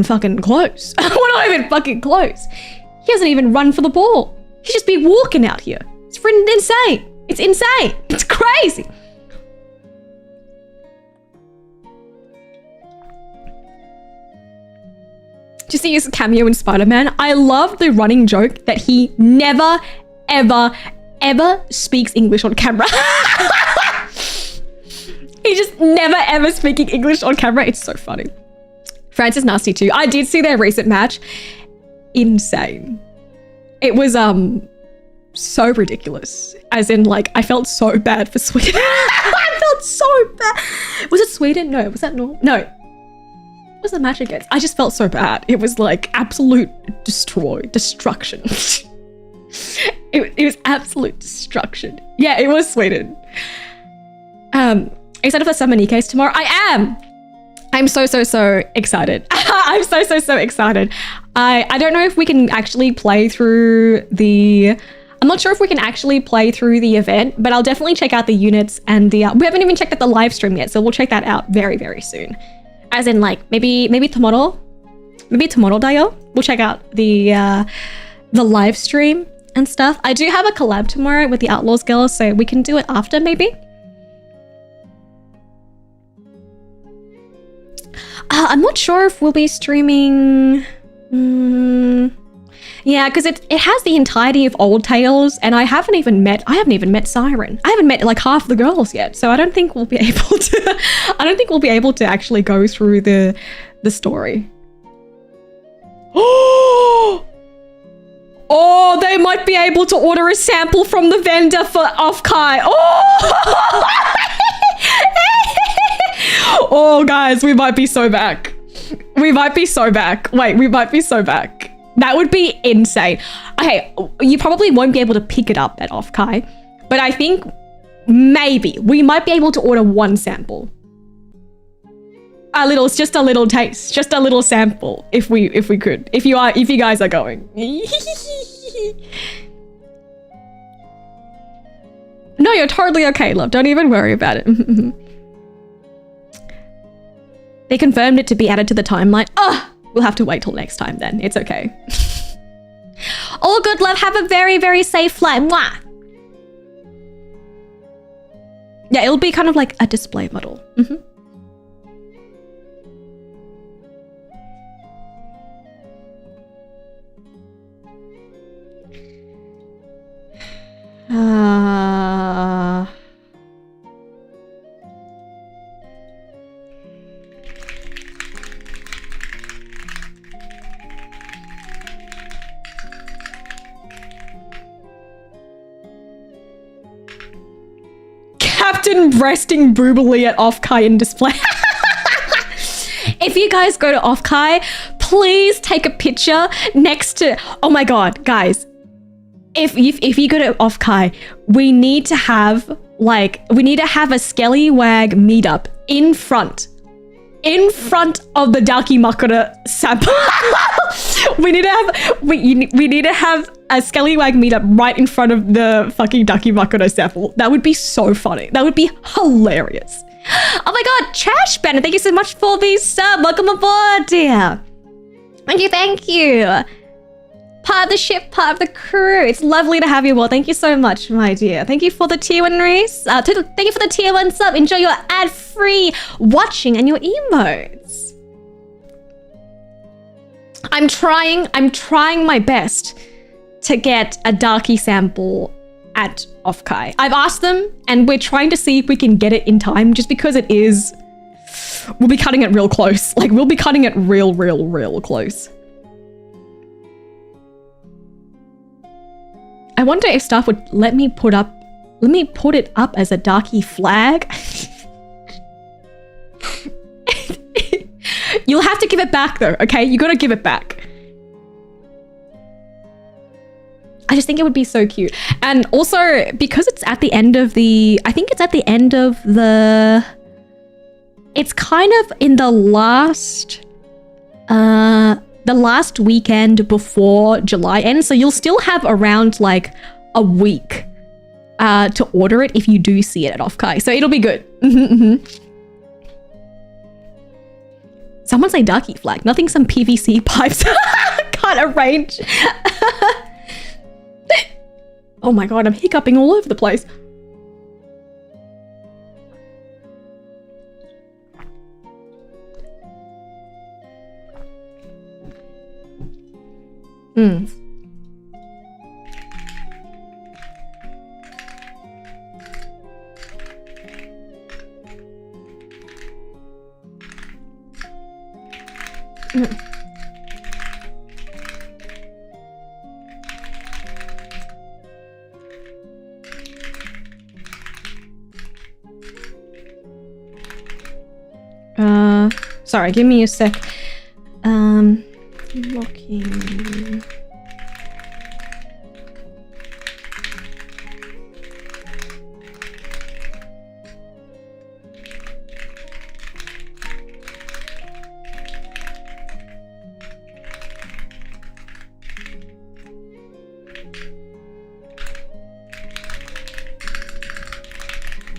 fucking close. We're not even fucking close. He hasn't even run for the ball. He's just been walking out here. It's freaking insane. It's insane. It's crazy. Do you see his cameo in Spider-Man? I love the running joke that he never, ever, ever speaks English on camera. He just never, ever speaking English on camera. It's so funny. France is nasty too. I did see their recent match. Insane. It was so ridiculous. As in, like, I felt so bad for Sweden. I felt so bad. Was it Sweden? No, was that Norway? No. What was the match against? I just felt so bad. It was like absolute destruction. It was absolute destruction. Yeah, it was Sweden. Excited for Summer Nikes tomorrow? I am! I'm so excited. I'm so excited. I don't know if we can actually play through the... I'm not sure if we can actually play through the event, but I'll definitely check out the units and the... we haven't even checked out the live stream yet, so we'll check that out very, very soon. As in, like, maybe tomorrow? Maybe tomorrow, Dayo? We'll check out the live stream and stuff. I do have a collab tomorrow with the Outlaws girls, so we can do it after, maybe? I'm not sure if we'll be streaming... Yeah, because it has the entirety of Old Tales, and I haven't even met Siren. I haven't met like half the girls yet, so I don't think we'll be able to. I don't think we'll be able to actually go through the story. Oh, they might be able to order a sample from the vendor for Offkai. Oh, oh, guys, we might be so back. We might be so back. Wait, we might be so back. That would be insane. Okay, you probably won't be able to pick it up at Offkai, but I think maybe we might be able to order one sample. Just a little taste, just a little sample, if we could. If you guys are going. No, you're totally okay, love. Don't even worry about it. They confirmed it to be added to the timeline. Oh, we'll have to wait till next time then. It's okay. All good, love. Have a very, very safe flight. Mwah. Yeah, it'll be kind of like a display model. Captain resting boobily at Offkai in display. If you guys go to Offkai, please take a picture next to... Oh my god, guys. If you go to Offkai, we need to have a Skellywag meetup in front of the Dakimakura sample. we need to have a Skellywag meetup right in front of the fucking Dakimakura sample. That would be so funny. That would be hilarious. Oh my god, Trash Banner, thank you so much for the sub. Welcome aboard, dear. Thank you. Part of the ship, part of the crew. It's lovely to have you all. Thank you so much, my dear. Thank you for the tier 1 race. Thank you for the tier 1 sub. Enjoy your ad-free watching and your emotes. I'm trying my best to get a Darky sample at Offkai. I've asked them and we're trying to see if we can get it in time, just because it is... We'll be cutting it real close. Like, we'll be cutting it real close. I wonder if staff would let me put it up as a Darky flag. You'll have to give it back though, okay? You gotta give it back. I just think it would be so cute. And also, because it's at the end of the... I think it's at the end of the... It's kind of in the last weekend before July ends, so you'll still have around like a week to order it if you do see it at Offkai. So it'll be good. Someone say Darky flag. Nothing some PVC pipes can't arrange. Oh my god, I'm hiccuping all over the place. Hmm. Sorry, give me a sec. Locking.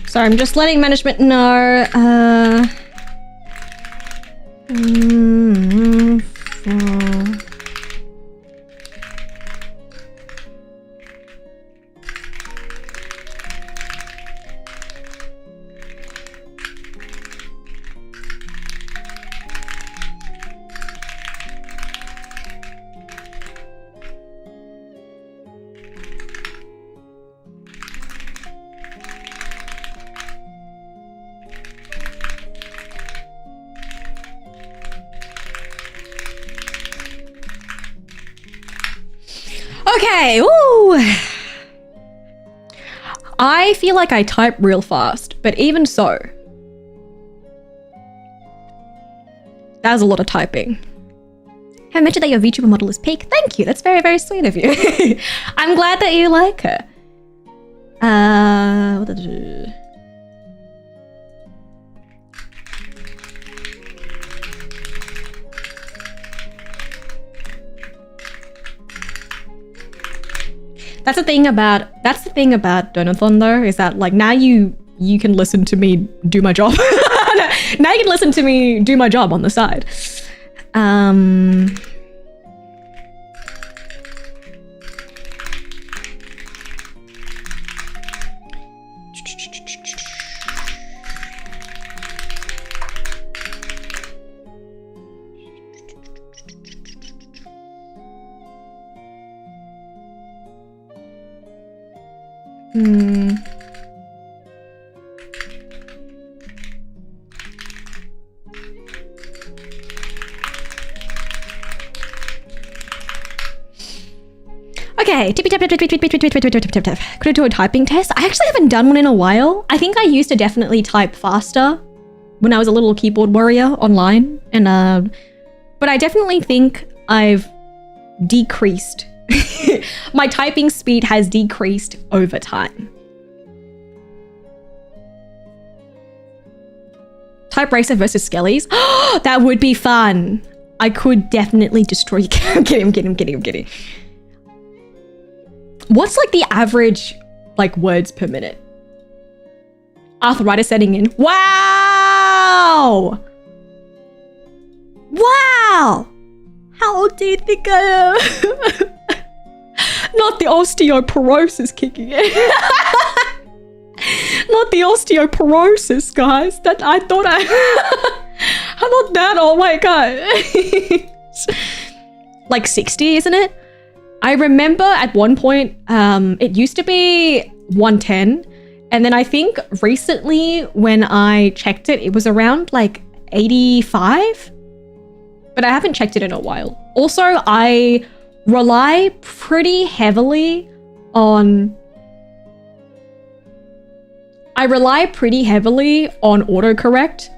Sorry, I'm just letting management know. Okay, ooh. I feel like I type real fast, but even so, that was a lot of typing. I mentioned that your VTuber model is peak. Thank you, that's very, very sweet of you. I'm glad that you like her. What did I do? That's the thing about Donothon though, is that like now you can listen to me do my job. Now you can listen to me do my job on the side. Okay, could I do a typing test? I actually haven't done one in a while. I think I used to definitely type faster when I was a little keyboard warrior online, and but I definitely think I've decreased. My typing speed has decreased over time. Type Racer versus Skellies. That would be fun. I could definitely destroy. Get him. What's like the average like words per minute? Arthritis setting in. Wow! Wow! How old do you think I am? Not the osteoporosis kicking in. Not the osteoporosis, guys. That I thought I'm not that old. Oh my god. Like 60, isn't it? I remember at one point, it used to be 110. And then I think recently when I checked it, it was around like 85. But I haven't checked it in a while. Also, I rely pretty heavily on autocorrect.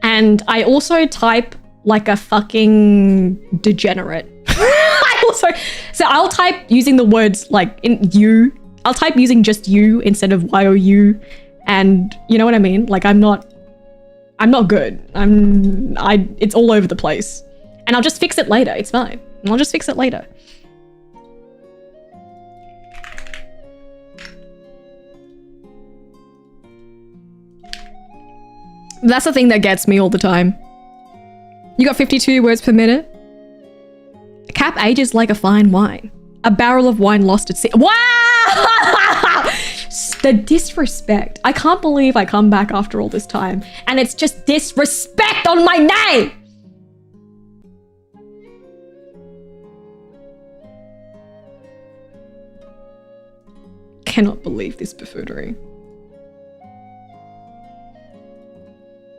And I also type like a fucking degenerate. So I'll type using the words like in you. I'll type using just you instead of YOU. And you know what I mean? Like I'm not good. It's all over the place. And I'll just fix it later. It's fine. I'll just fix it later. That's the thing that gets me all the time. You got 52 words per minute? Cap ages like a fine wine. A barrel of wine lost at sea. Wow! The disrespect. I can't believe I come back after all this time and it's just disrespect on my name! cannot believe this buffoonery.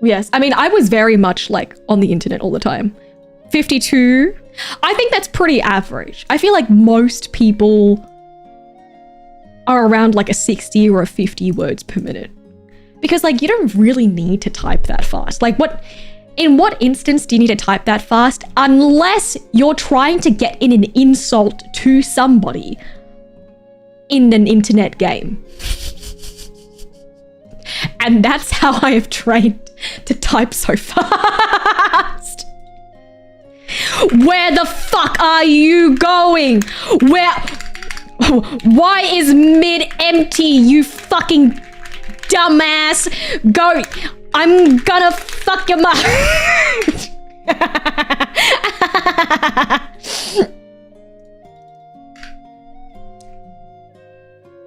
Yes, I mean, I was very much like on the internet all the time. 52, I think that's pretty average. I feel like most people are around like a 60 or a 50 words per minute. Because like, you don't really need to type that fast. Like in what instance do you need to type that fast? Unless you're trying to get in an insult to somebody in an internet game. And that's how I have trained to type so fast. Where the fuck are you going? Why is mid empty, you fucking dumbass? Go, I'm gonna fuck your mouth.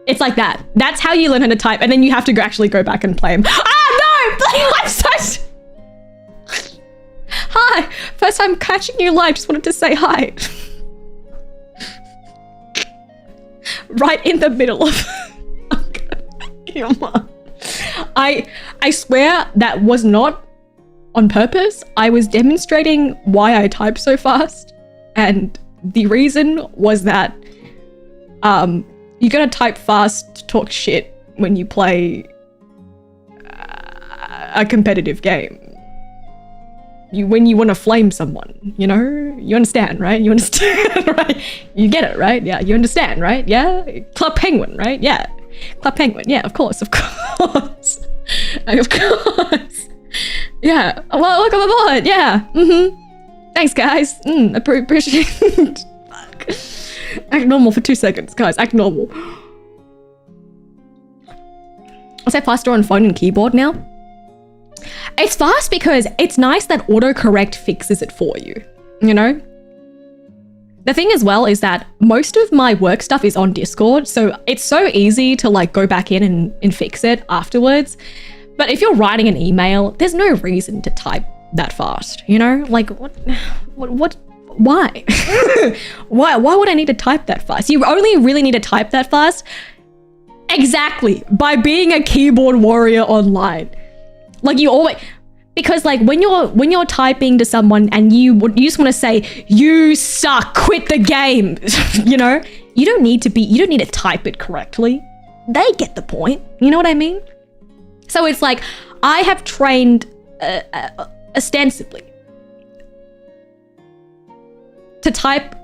It's like that. That's how you learn how to type, and then you have to actually go back and play them. Ah, no! I'm so... Hi! First time catching you live, just wanted to say hi. Right in the middle of... I swear that was not on purpose. I was demonstrating why I type so fast, and the reason was that you gotta type fast to talk shit when you play a competitive game. When you want to flame someone, you know? You understand, right? You understand, right? You get it, right? Yeah, you understand, right? Yeah? Club Penguin, right? Yeah. Club Penguin, yeah, of course, of course. Of course. Yeah, well, welcome aboard, yeah. Thanks, guys. Appreciate it. Fuck. Act normal for 2 seconds, guys, act normal. Is that faster on phone and keyboard now? It's fast because it's nice that autocorrect fixes it for you, you know? The thing as well is that most of my work stuff is on Discord, so it's so easy to like go back in and fix it afterwards. But if you're writing an email, there's no reason to type that fast, you know? Like what why? Why would I need to type that fast? You only really need to type that fast exactly by being a keyboard warrior online. Like you always, because like when you're typing to someone and you just want to say, you suck, quit the game, you know, you don't need to type it correctly. They get the point. You know what I mean? So it's like, I have trained ostensibly to type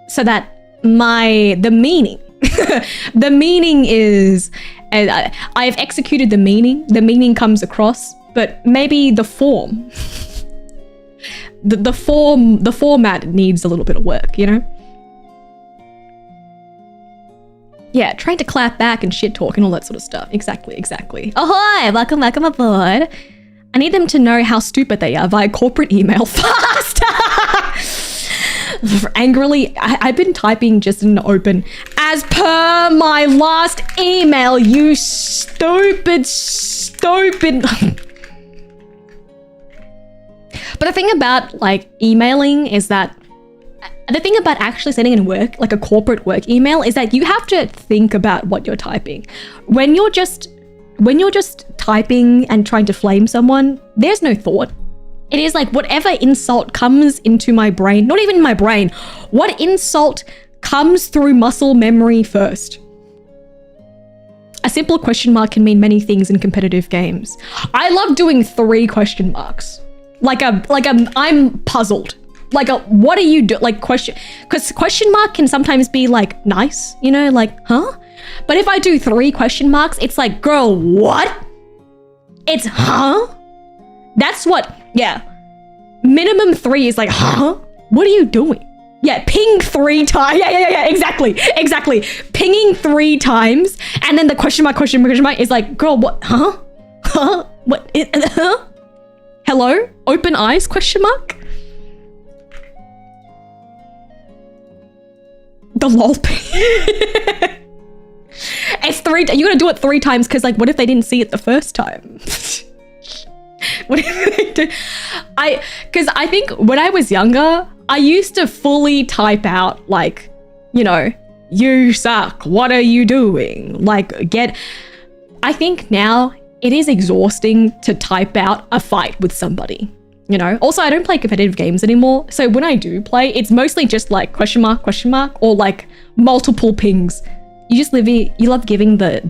so that the meaning, the meaning is, I have executed the meaning comes across, but maybe the form, the format needs a little bit of work, you know? Yeah, trying to clap back and shit talk and all that sort of stuff. Exactly. Ahoy, welcome aboard. I need them to know how stupid they are via corporate email fast. Angrily, I've been typing just in open. As per my last email, you stupid. But the thing about like emailing is that the thing about actually sending in work, like a corporate work email, is that you have to think about what you're typing. When you're just typing and trying to flame someone, there's no thought. It is like whatever insult comes into my brain, not even my brain, what insult comes through muscle memory first. A simple question mark can mean many things in competitive games. I love doing 3 question marks. I'm puzzled. What are you doing? Like question, because question mark can sometimes be like nice, you know, like, huh? But if I do 3 question marks, it's like, girl, what? It's, huh? That's what, yeah. Minimum 3 is like, huh? What are you doing? Yeah, ping 3 times. Yeah, exactly. Pinging 3 times, and then the question mark is like, girl, what, huh? Huh? What, huh? Hello? Open eyes, question mark? The lol. It's 3, you gotta do it 3 times, because like, what if they didn't see it the first time? What if they do? Because I think when I was younger, I used to fully type out like, you know, you suck. What are you doing? Like, I think now it is exhausting to type out a fight with somebody, you know? Also, I don't play competitive games anymore. So when I do play, it's mostly just like question mark, or like multiple pings. You love giving the ...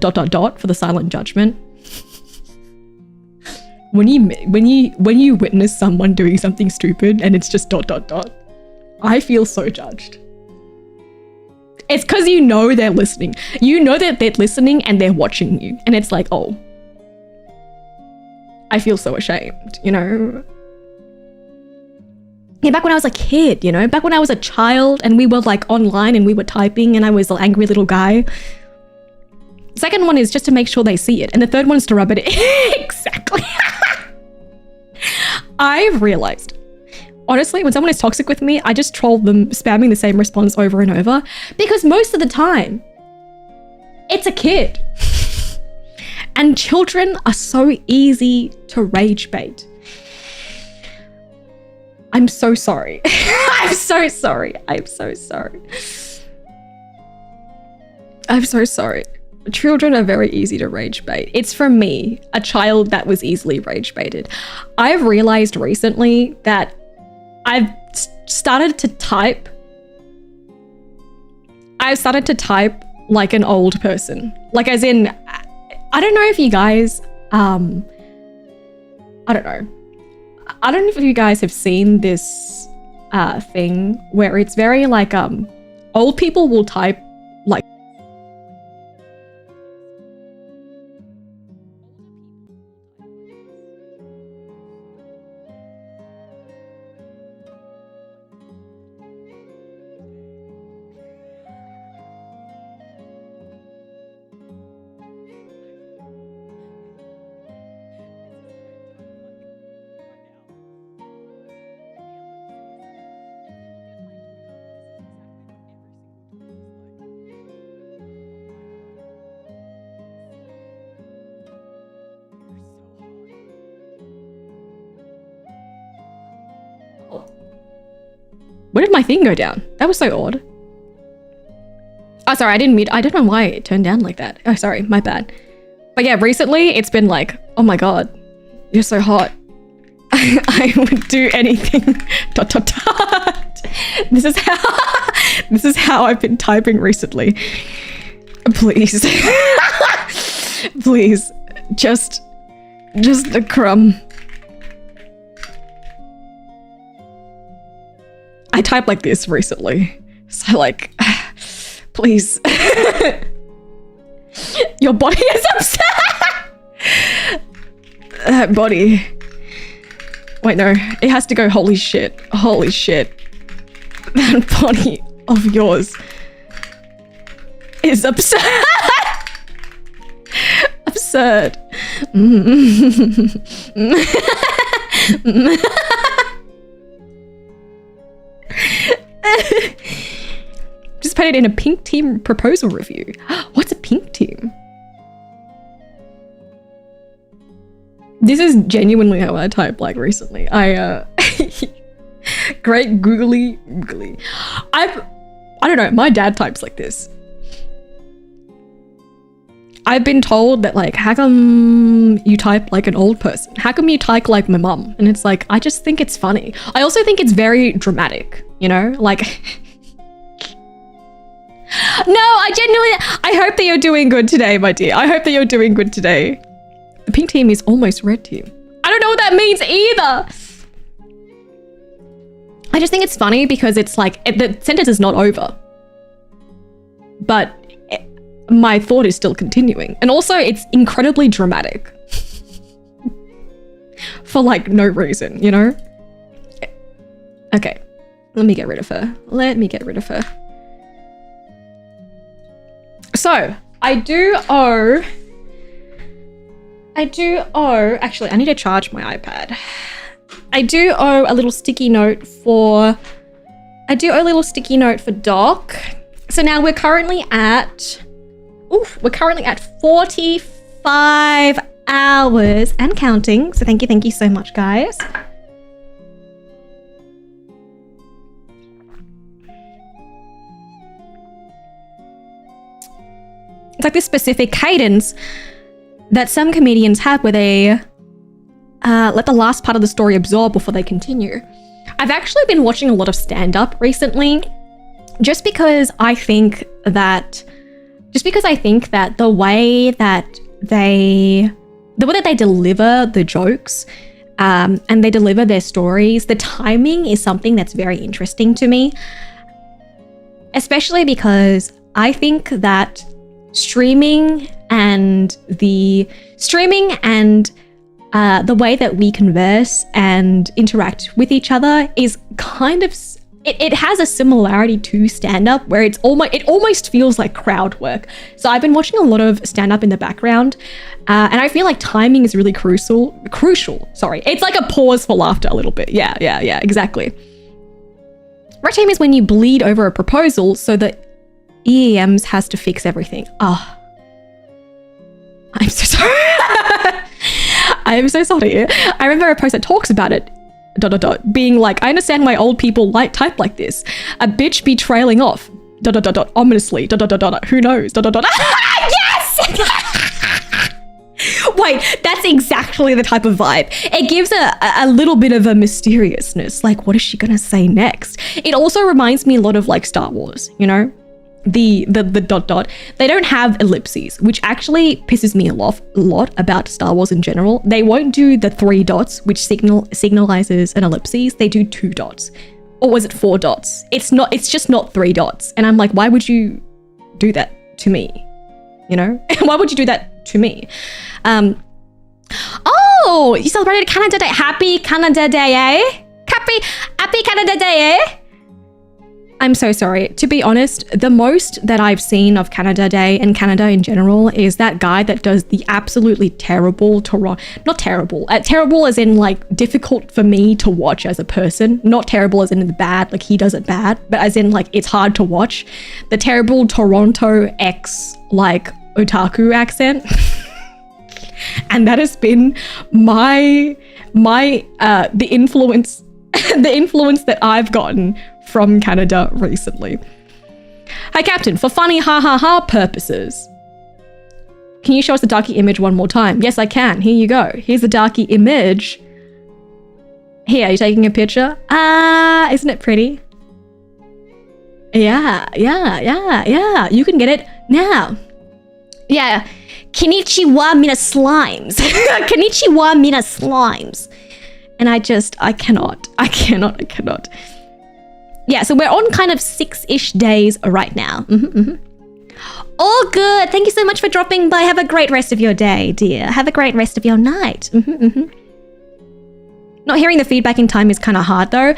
for the silent judgment. When you witness someone doing something stupid and it's just ... I feel so judged. It's because you know they're listening. You know that they're listening and they're watching you. And it's like, oh, I feel so ashamed, you know? Yeah, back when I was a kid, you know? Back when I was a child and we were like online and we were typing and I was an angry little guy. Second one is just to make sure they see it. And the third one is to rub it in. Exactly. I've realized, honestly, when someone is toxic with me, I just troll them spamming the same response over and over because most of the time, it's a kid. And children are so easy to rage bait. I'm so sorry. I'm so sorry. I'm so sorry. I'm so sorry. Children are very easy to rage bait. It's from me, a child that was easily rage baited. I've realized recently that I've started to type like an old person. Like as in, I don't know if you guys, I don't know if you guys have seen this thing where it's very like, old people will type like, where did my thing go down? That was so odd. Oh, sorry, I didn't mute. I don't know why it turned down like that. Oh, sorry, my bad. But yeah, recently it's been like, oh my God, you're so hot. I would do anything. ... This is how I've been typing recently. Please. Please. Just a crumb. I typed like this recently. So like, please. Your body is upset. That body. Wait, no, it has to go, holy shit. Holy shit. That body of yours is absurd. Absurd. Just put it in a pink team proposal review. What's a pink team? This is genuinely how I type like recently. Great googly. I don't know, my dad types like this. I've been told that like, how come you type like an old person? How come you type like my mum? And it's like, I just think it's funny. I also think it's very dramatic, you know? Like, no, I hope that you're doing good today, my dear. I hope that you're doing good today. The pink team is almost red team. I don't know what that means either. I just think it's funny because it's like, the sentence is not over. But my thought is still continuing. And also it's incredibly dramatic. For like no reason, you know? Okay, let me get rid of her. So, I do owe, actually I need to charge my iPad. I do owe a little sticky note for Doc. So now we're currently at 45 hours and counting. So thank you so much, guys. It's like this specific cadence that some comedians have where they let the last part of the story absorb before they continue. I've actually been watching a lot of stand-up recently, just because I think that the way that they deliver the jokes and they deliver their stories, the timing is something that's very interesting to me, especially because I think that streaming and the way that we converse and interact with each other is kind of, it has a similarity to stand-up where it almost feels like crowd work. So I've been watching a lot of stand-up in the background, and I feel like timing is really crucial. Sorry, it's like a pause for laughter a little bit. Yeah, exactly. Red team is when you bleed over a proposal so that EEMs has to fix everything. Oh, I'm so sorry. I am so sorry. I remember a post that talks about it, ... being like, I understand why old people type like this. A bitch be trailing off, ... ominously, ... who knows, ... Yes! Wait, that's exactly the type of vibe. It gives a little bit of a mysteriousness. Like, what is she gonna say next? It also reminds me a lot of like Star Wars, you know? The ... They don't have ellipses, which actually pisses me a lot about Star Wars in general. They won't do the 3 dots, which signalizes an ellipses. They do 2 dots. Or was it 4 dots? It's just not 3 dots. And I'm like, why would you do that to me? You know? Why would you do that to me? Oh, you celebrated Canada Day. Happy Canada Day, eh? Happy Canada Day, eh? I'm so sorry. To be honest, the most that I've seen of Canada Day and Canada in general is that guy that does the absolutely terrible not terrible. Terrible as in like difficult for me to watch as a person. Not terrible as in the bad, like he does it bad, but as in like it's hard to watch. The terrible Toronto like otaku accent. And that has been the influence that I've gotten from Canada recently. Hi, Captain. For funny ha purposes, can you show us the darky image one more time? Yes, I can. Here you go. Here's the darky image. Here, are you taking a picture? Isn't it pretty? Yeah. You can get it now. Yeah. Konnichiwa mina slimes. Konnichiwa mina slimes. And I cannot. Yeah, so we're on kind of 6-ish days right now. All good. Thank you so much for dropping by. Have a great rest of your day, dear. Have a great rest of your night. Not hearing the feedback in time is kind of hard, though.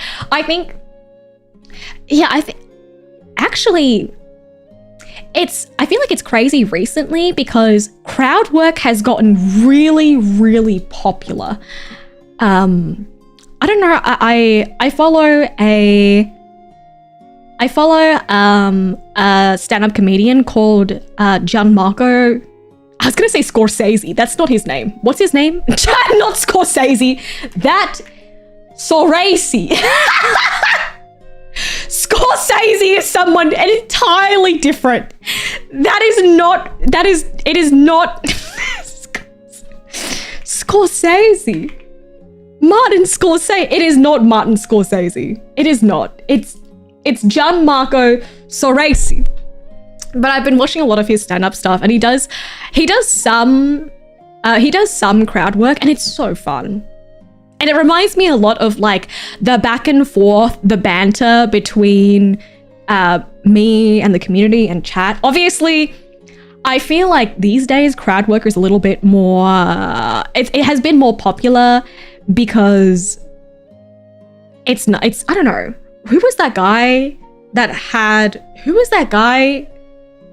Actually, I feel like it's crazy recently because crowd work has gotten really, really popular. I don't know. I follow a stand-up comedian called Gianmarco. I was gonna say Scorsese. That's not his name. What's his name? Not Scorsese. That Soracy. Scorsese is someone entirely different. It is not Scorsese. Martin Scorsese. It is not Martin Scorsese. It is not. It's Gianmarco Soracy. But I've been watching a lot of his stand-up stuff, and he does some crowd work, and it's so fun. And it reminds me a lot of like the back and forth, the banter between me and the community and chat. Obviously, I feel like these days crowd work is a little bit more, it has been more popular because I don't know. Who was that guy?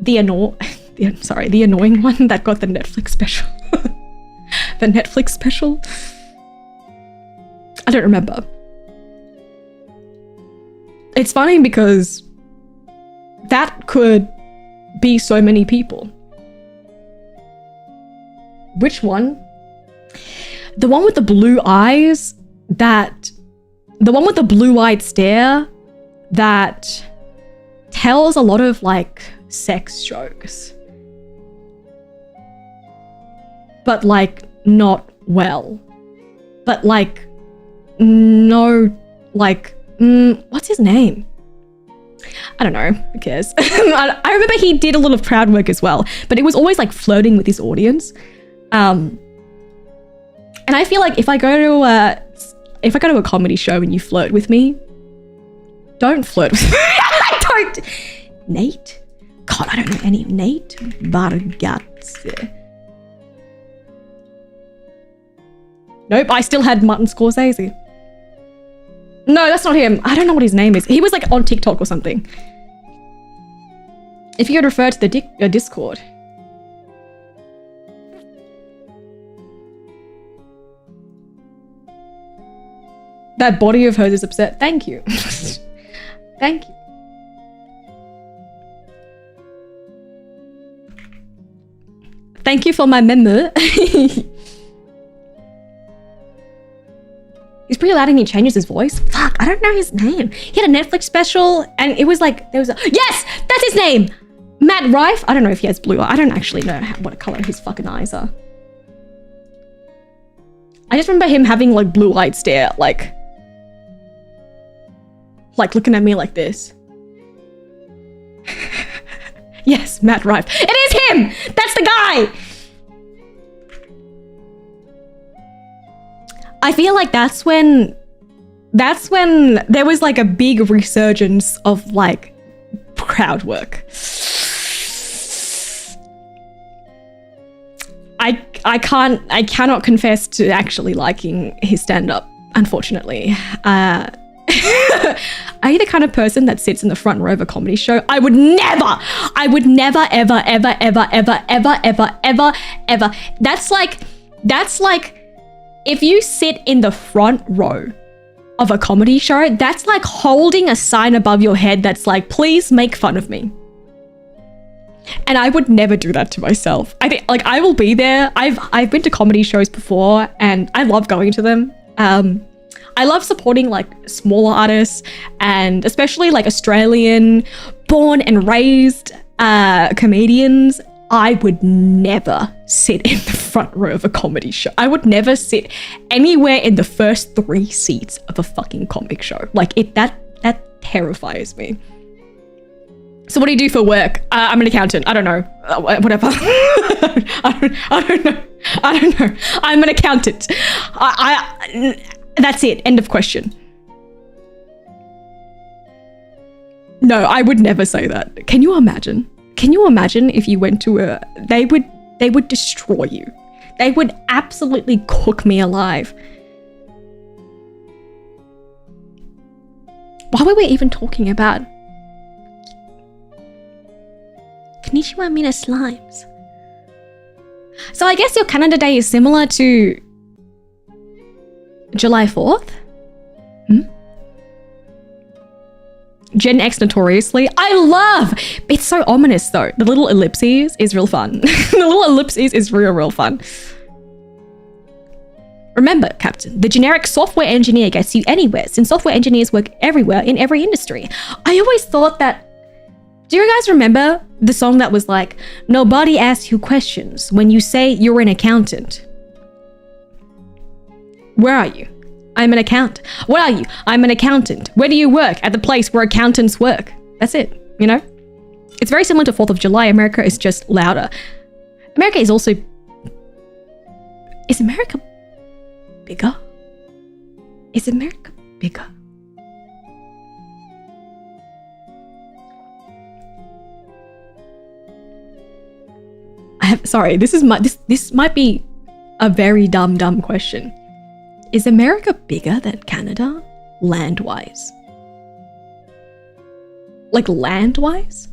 The annoying one that got the Netflix special. The Netflix special? I don't remember. It's funny because that could be so many people. Which one? The one with the blue eyes the one with the blue-eyed stare that tells a lot of like sex jokes. but like not well. But like, no, like, what's his name? I don't know, who cares? I remember he did a lot of crowd work as well, but it was always like flirting with his audience. And I feel like if I go to a comedy show and you flirt with me, don't flirt with me. Don't. Nate? God, I don't know any. Nate Bargatze. Nope, I still had Martin Scorsese. No, that's not him. I don't know what his name is. He was like on TikTok or something. If you could refer to the Discord. That body of hers is upset. Thank you. Thank you. Thank you for my memo. He's pretty loud and he changes his voice. Fuck, I don't know his name. He had a Netflix special and it was like, yes, that's his name. Matt Rife. I don't know if he has blue. I don't actually know what color his fucking eyes are. I just remember him having like blue-eyed stare, like looking at me like this. Yes, Matt Rife. It is him! That's the guy! I feel like that's when there was like a big resurgence of like crowd work. I cannot confess to actually liking his stand-up, unfortunately. Are you the kind of person that sits in the front row of a comedy show? I would never, ever, ever, ever, ever, ever, ever, ever, ever. That's like, if you sit in the front row of a comedy show, that's like holding a sign above your head that's like, please make fun of me. And I would never do that to myself. I think like I will be there. I've been to comedy shows before and I love going to them. I love supporting like smaller artists and especially like Australian born and raised comedians. I would never sit in the front row of a comedy show. I would never sit anywhere in the first 3 seats of a fucking comic show. Like that terrifies me. So what do you do for work? I'm an accountant. I don't know. Whatever. I don't know. I'm an accountant. That's it. End of question. No, I would never say that. Can you imagine? Can you imagine if you went to they would destroy you. They would absolutely cook me alive. Why were we even talking about Konnichiwa Mina slimes? So I guess your Canada Day is similar to July 4th? Gen X notoriously. I love! It's so ominous though. The little ellipses is real fun. The little ellipses is real fun. Remember, Captain, the generic software engineer gets you anywhere since software engineers work everywhere in every industry. I always thought that... Do you guys remember the song that was like, nobody asks you questions when you say you're an accountant? Where are you? I'm an accountant. What are you? I'm an accountant. Where do you work? At the place where accountants work. That's it, you know? It's very similar to 4th of July. America is just louder. America is also... Is America bigger? Is America bigger? Sorry, this might be a very dumb question. Is America bigger than Canada, land-wise? Like land-wise?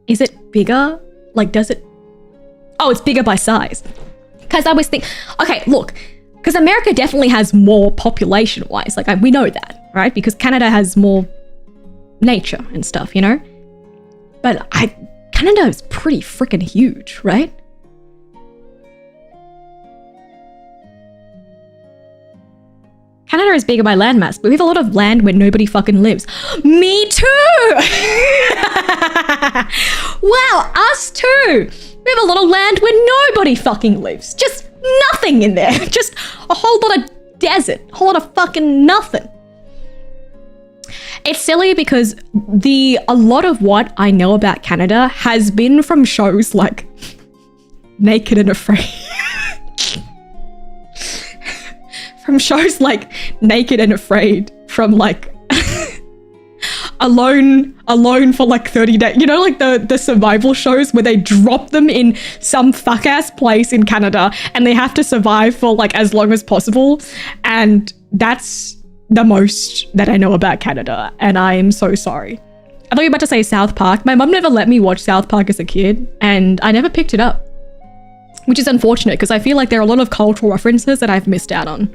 Is it bigger? Like, does it... Oh, it's bigger by size. Because I was thinking... Okay, look. Because America definitely has more population-wise. Like, we know that, right? Because Canada has more nature and stuff, you know? But Canada is pretty freaking huge, right? Canada is bigger by landmass, but we have a lot of land where nobody fucking lives. Me too! Wow, us too! We have a lot of land where nobody fucking lives. Just nothing in there. Just a whole lot of desert. A whole lot of fucking nothing. It's silly because a lot of what I know about Canada has been from shows like Naked and Afraid. From shows like Naked and Afraid, from like Alone for like 30 days. You know, like the survival shows where they drop them in some fuck ass place in Canada and they have to survive for like as long as possible. And that's the most that I know about Canada. And I am so sorry. I thought you were about to say South Park. My mum never let me watch South Park as a kid and I never picked it up, which is unfortunate because I feel like there are a lot of cultural references that I've missed out on.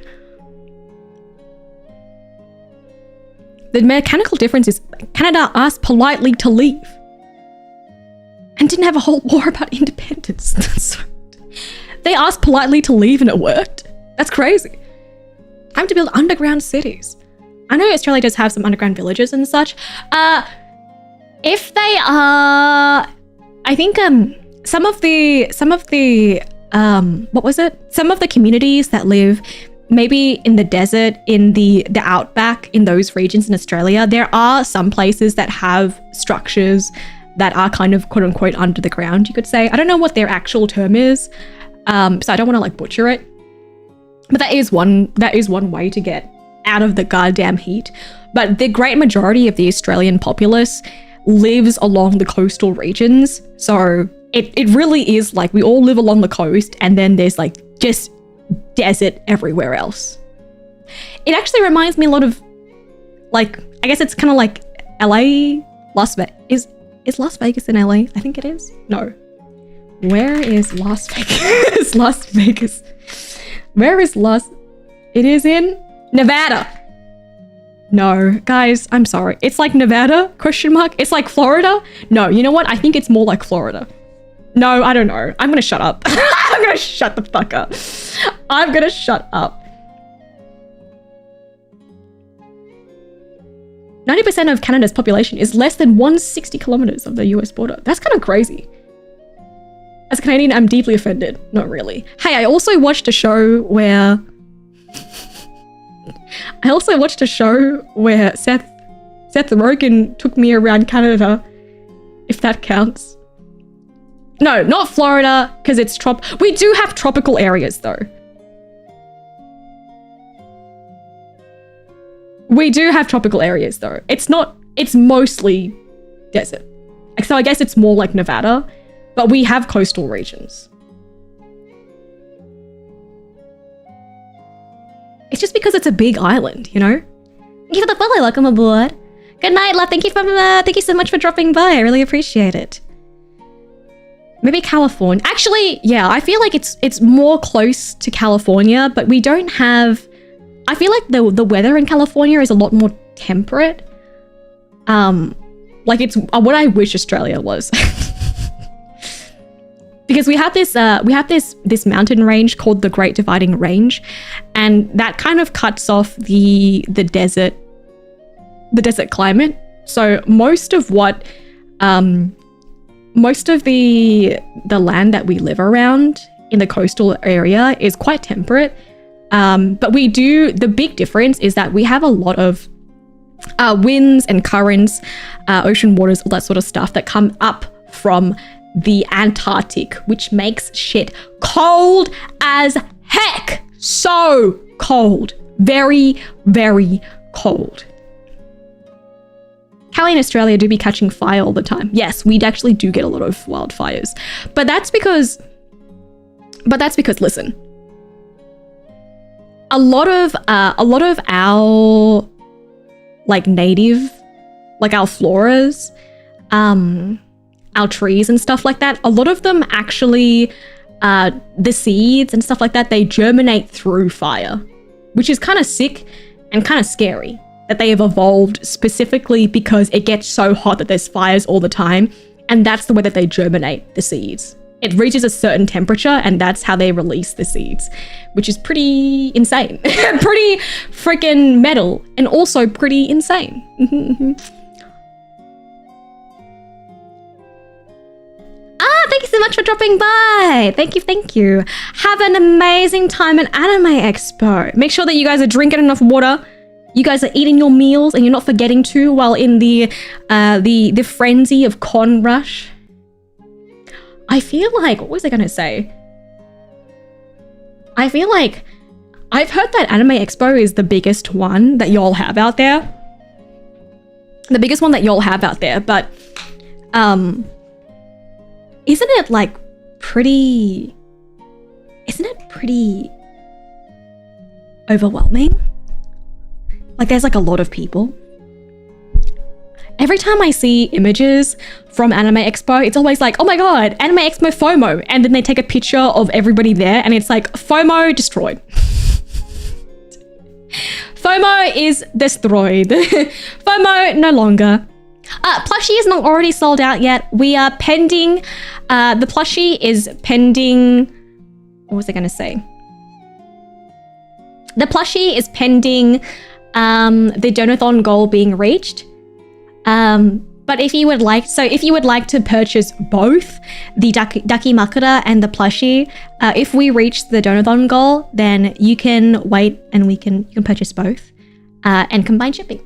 The mechanical difference is Canada asked politely to leave and didn't have a whole war about independence. They asked politely to leave and it worked. That's crazy. Time to build underground cities. I know Australia does have some underground villages and such. If they are, I think some of the communities that live maybe in the desert, in the outback, in those regions in Australia, there are some places that have structures that are kind of quote unquote under the ground, you could say. I don't know what their actual term is, so I don't want to like butcher it. But that is one way to get out of the goddamn heat. But the great majority of the Australian populace lives along the coastal regions. So it really is like we all live along the coast and then there's like just desert everywhere else. It actually reminds me a lot of like, I guess it's kind of like LA, Las Vegas. Is Las Vegas in LA? I think it is. No. Where is Las Vegas? Las Vegas. Where is It is in Nevada. No, guys, I'm sorry. It's like Nevada, ? It's like Florida. No, you know what? I think it's more like Florida. No, I don't know. I'm gonna shut up. I'm gonna shut the fuck up. I'm gonna shut up. 90% of Canada's population is less than 160 kilometers of the US border. That's kind of crazy. As a Canadian, I'm deeply offended. Not really. Hey, I also watched a show where Seth Rogen took me around Canada, if that counts. No, not Florida, because it's we do have tropical areas though. We do have tropical areas though. It's mostly desert. So I guess it's more like Nevada, but we have coastal regions. It's just because it's a big island, you know? Thank you for the follow, welcome aboard. Good night, love. Thank you so much for dropping by. I really appreciate it. Maybe California. Actually, yeah, I feel like it's more close to California, but we don't have... I feel like the weather in California is a lot more temperate. Like it's what I wish Australia was. Because we have this mountain range called the Great Dividing Range, and that kind of cuts off the desert climate. So most of the land that we live around in the coastal area is quite temperate. But the big difference is that we have a lot of winds and currents, ocean waters, all that sort of stuff that come up from the Antarctic, which makes shit cold as heck. So cold. Very, very cold. Cali and Australia do be catching fire all the time. Yes, we actually do get a lot of wildfires. But that's because listen, a lot of our like native, like our floras, our trees and stuff like that, a lot of them actually, the seeds and stuff like that, they germinate through fire, which is kind of sick and kind of scary that they have evolved specifically because it gets so hot that there's fires all the time, and that's the way that they germinate the seeds. It reaches a certain temperature and that's how they release the seeds, which is pretty insane. Pretty freaking metal and also pretty insane. Thank you so much for dropping by. Thank you, thank you. Have an amazing time at Anime Expo. Make sure that you guys are drinking enough water. You guys are eating your meals and you're not forgetting to while in the frenzy of con rush. I feel like, what was I gonna say? I feel like I've heard that Anime Expo is the biggest one that y'all have out there. The biggest one that y'all have out there, but isn't it like pretty, isn't it pretty overwhelming? Like there's like a lot of people. Every time I see images from Anime Expo, it's always like, oh my god, Anime Expo FOMO. And then they take a picture of everybody there and it's like, FOMO destroyed. FOMO is destroyed. FOMO no longer. Plushie is not already sold out yet. We are pending, the plushie is pending, what was I gonna say? The plushie is pending the Donothon goal being reached. But if you would like, to purchase both the Daki Makura and the plushie, if we reach the Donothon goal, then you can wait and you can purchase both and combine shipping.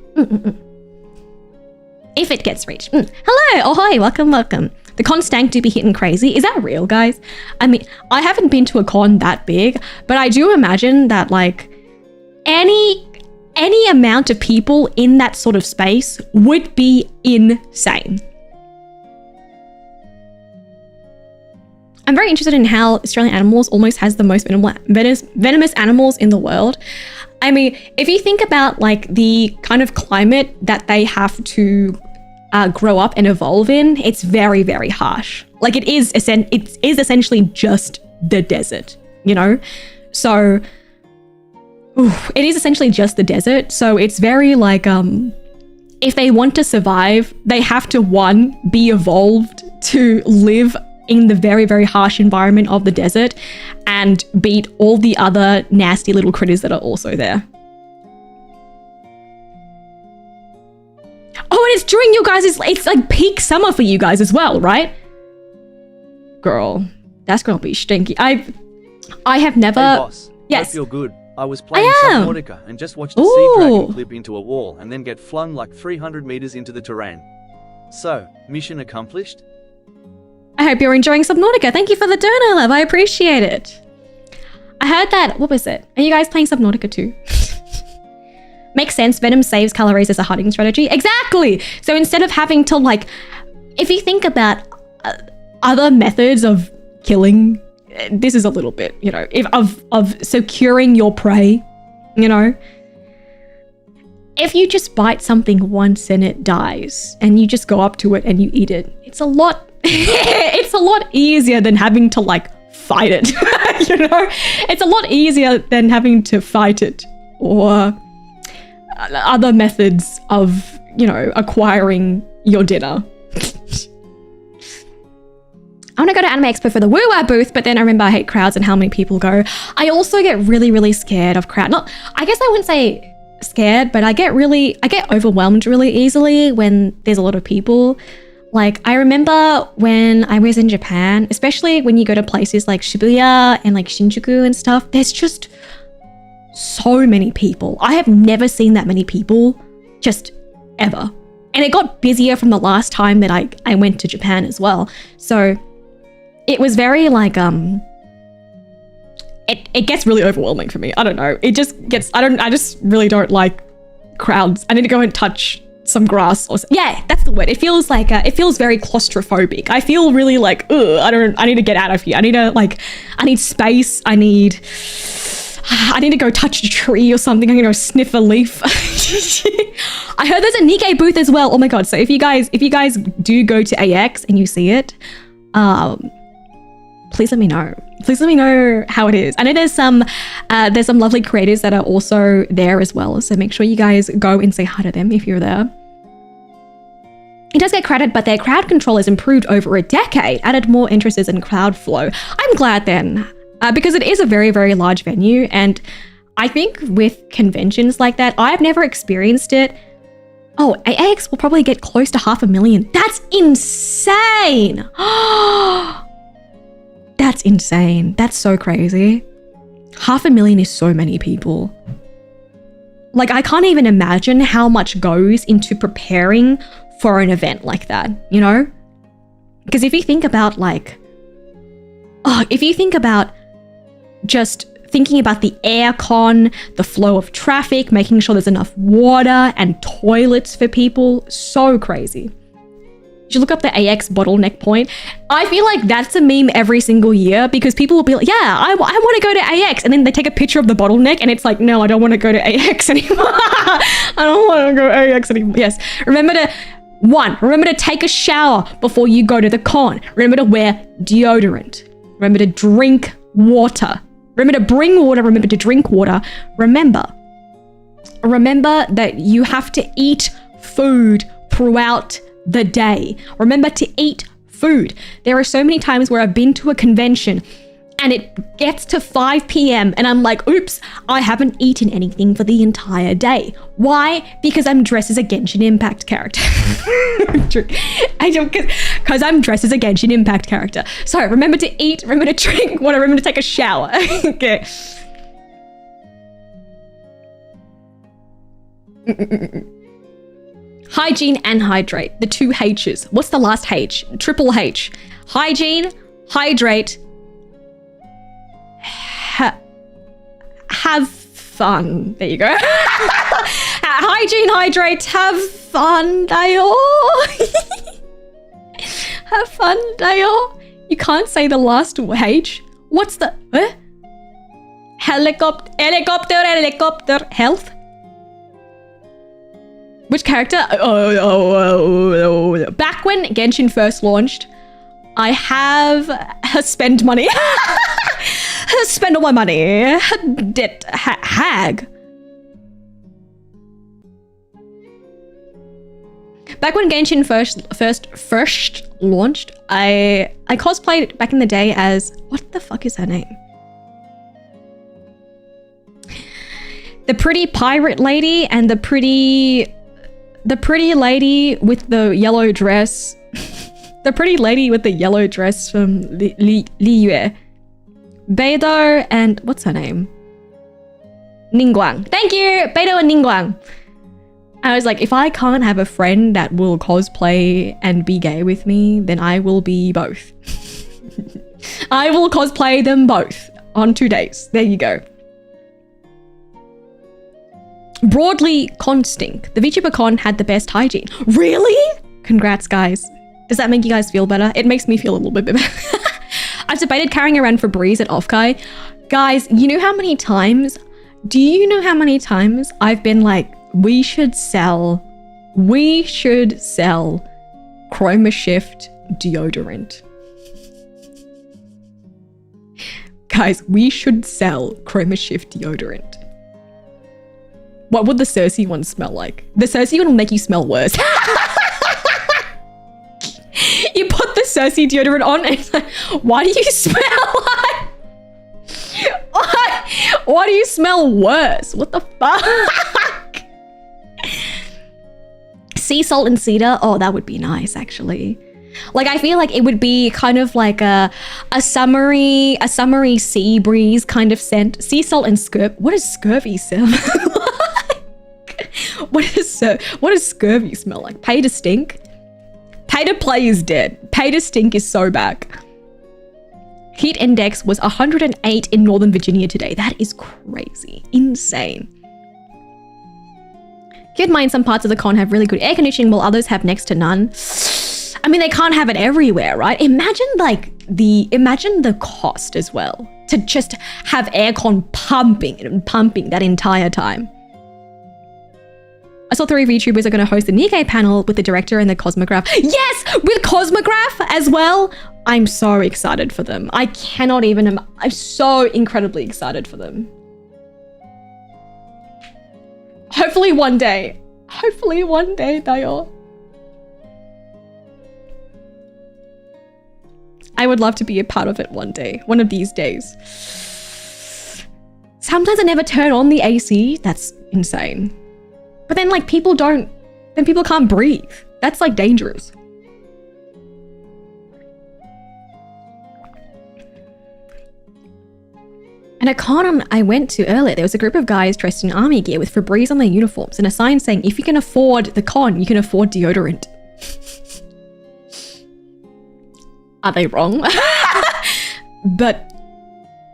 If it gets reached. Hello, oh hi, welcome. The con stank do be hitting crazy. Is that real, guys? I mean, I haven't been to a con that big, but I do imagine that like any amount of people in that sort of space would be insane. I'm very interested in how Australian Animals almost has the most venomous animals in the world. I mean, if you think about like the kind of climate that they have to grow up and evolve in, it's very, very harsh. Like it is essentially just the desert, you know? So it is essentially just the desert. So it's very like, if they want to survive, they have to, one, be evolved to live in the very, very harsh environment of the desert and beat all the other nasty little critters that are also there. Oh, and it's during you guys, it's like peak summer for you guys as well, right? Girl, that's gonna be stinky. I have never... Hey boss, yes. Hope you're good. I was playing Subnautica and just watched a sea dragon clip into a wall and then get flung like 300 meters into the terrain. So, mission accomplished? I hope you're enjoying Subnautica. Thank you for the dono, love. I appreciate it. I heard that, what was it? Are you guys playing Subnautica too? Makes sense. Venom saves calories as a hunting strategy. Exactly. So instead of having to like, if you think about other methods of killing, this is a little bit, you know, of securing your prey, you know, if you just bite something once and it dies and you just go up to it and you eat it, it's a lot, it's a lot easier than having to like fight it, you know, it's a lot easier than having to fight it or other methods of, you know, acquiring your dinner. I want to go to Anime Expo for the woo-wah booth, but then I remember I hate crowds and how many people go. I also get really, really scared of crowd. I guess I wouldn't say scared, but I get overwhelmed really easily when there's a lot of people. Like I remember when I was in Japan, especially when you go to places like Shibuya and like Shinjuku and stuff, there's just so many people. I have never seen that many people just ever. And it got busier from the last time that I went to Japan as well. So it was very like, it gets really overwhelming for me. I don't know. It just gets, I just really don't like crowds. I need to go and touch some grass or yeah, that's the word. It feels like, it feels very claustrophobic. I feel really like, ugh, I need to get out of here. I need space. I need to go touch a tree or something. I'm gonna go sniff a leaf. I heard there's a Nikkei booth as well. Oh my God. So if you guys do go to AX and you see it, please let me know. Please let me know how it is. I know there's some lovely creators that are also there as well. So make sure you guys go and say hi to them if you're there. It does get crowded, but their crowd control has improved over a decade, added more entrances and crowd flow. I'm glad then, because it is a very, very large venue. And I think with conventions like that, I've never experienced it. Oh, AX will probably get close to 500,000. That's insane. That's insane. That's so crazy. 500,000 is so many people. Like, I can't even imagine how much goes into preparing for an event like that, you know? Because if you think about just thinking about the aircon, the flow of traffic, making sure there's enough water and toilets for people, so crazy. You should look up the AX bottleneck point. I feel like that's a meme every single year because people will be like, yeah, I want to go to AX. And then they take a picture of the bottleneck and it's like, no, I don't want to go to AX anymore. I don't want to go to AX anymore. Yes. Remember to take a shower before you go to the con. Remember to wear deodorant. Remember to drink water. Remember to bring water. Remember to drink water. Remember that you have to eat food throughout the day. Remember to eat food. There are so many times where I've been to a convention and it gets to 5 p.m. and I'm like, oops, I haven't eaten anything for the entire day. Why? Because I'm dressed as a Genshin Impact character. Because I'm dressed as a Genshin Impact character. So remember to eat, remember to drink water, remember to take a shower. Okay. Hygiene and hydrate, the two H's. What's the last H? Triple H. Hygiene, hydrate, have fun. There you go. Hygiene, hydrate, have fun, Dayo. Have fun, Dayo. You can't say the last H. What's the... Helicopter, health? Which character? Back when Genshin first launched, I have spent money. Spend all my money. Hag. Back when Genshin first launched, I cosplayed back in the day as, what the fuck is her name? The pretty pirate lady and the pretty lady with the yellow dress. The pretty lady with the yellow dress from Li Yue. Beidou and what's her name? Ningguang. Thank you, Beidou and Ningguang. I was like, if I can't have a friend that will cosplay and be gay with me, then I will be both. I will cosplay them both on 2 days. There you go. Broadly, con stink. The VTuber con had the best hygiene. Really? Congrats, guys. Does that make you guys feel better? It makes me feel a little bit better. I've debated carrying around Febreze at Offkai. Guys, you know how many times? Do you know how many times I've been like, we should sell Chroma Shift deodorant. Guys, we should sell Chroma Shift deodorant. What would the Cersei one smell like? The Cersei one will make you smell worse. You put the Cersei deodorant on and it's like, why do you smell like... Why do you smell worse? What the fuck? Sea salt and cedar? Oh, that would be nice, actually. Like, I feel like it would be kind of like a summery sea breeze kind of scent. Sea salt and scurvy. What does scurvy sound like? What does scurvy smell like? Pay to stink? Pay to play is dead. Pay to stink is so back. Heat index was 108 in Northern Virginia today. That is crazy. Insane. Keep in mind, some parts of the con have really good air conditioning while others have next to none. I mean, they can't have it everywhere, right? Imagine the cost as well to just have aircon pumping and pumping that entire time. I saw 3 VTubers are going to host the Nikkei panel with the director and the Cosmograph. Yes, with Cosmograph as well. I'm so excited for them. I cannot even, I'm so incredibly excited for them. Hopefully one day, Dayo. I would love to be a part of it one day, one of these days. Sometimes I never turn on the AC. That's insane. But then like people can't breathe. That's like dangerous. And a con I went to earlier, there was a group of guys dressed in army gear with Febreze on their uniforms and a sign saying, if you can afford the con, you can afford deodorant. Are they wrong? But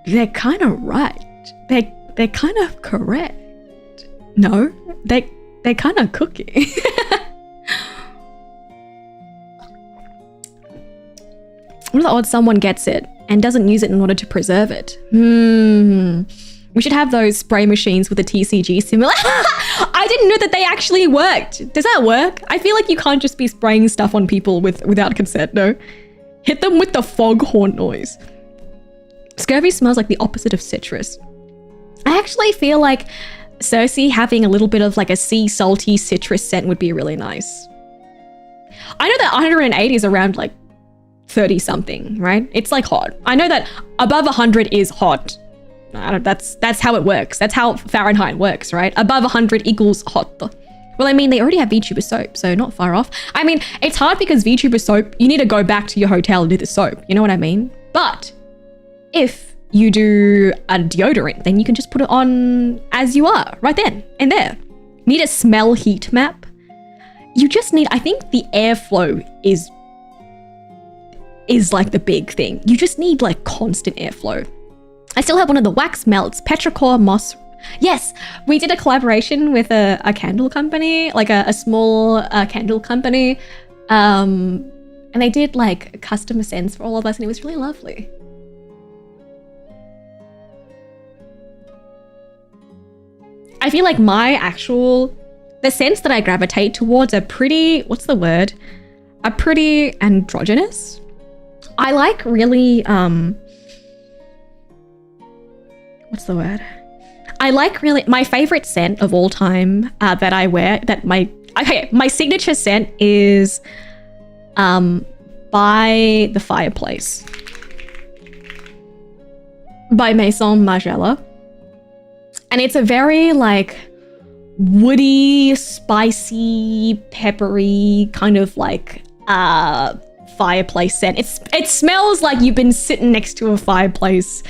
they're kind of right. They're kind of correct. No, they're kind of cooking. What are the odds someone gets it and doesn't use it in order to preserve it? We should have those spray machines with a TCG simulator. I didn't know that they actually worked. Does that work? I feel like you can't just be spraying stuff on people without consent, no? Hit them with the foghorn noise. Scurvy smells like the opposite of citrus. I actually feel like Cersei having a little bit of like a sea salty citrus scent would be really nice. I know that 180 is around like 30 something, right? It's like hot. I know that above 100 is hot. That's how it works. That's how Fahrenheit works, right? Above 100 equals hot. Well, I mean, they already have VTuber soap, so not far off. I mean, it's hard because VTuber soap, you need to go back to your hotel and do the soap. You know what I mean? But if you do a deodorant, then you can just put it on as you are, right then and there. Need a smell heat map. You just need, I think the airflow is like the big thing. You just need like constant airflow. I still have one of the wax melts, petrichor moss. Yes, we did a collaboration with a candle company, like a small candle company. And they did like custom scents for all of us and it was really lovely. I feel like the scents that I gravitate towards are pretty, what's the word? Are pretty androgynous. I like really, what's the word? I like really, my favorite scent of all time that I wear, my signature scent is By the Fireplace by Maison Margiela. And it's a very like woody, spicy, peppery kind of like fireplace scent. It smells like you've been sitting next to a fireplace,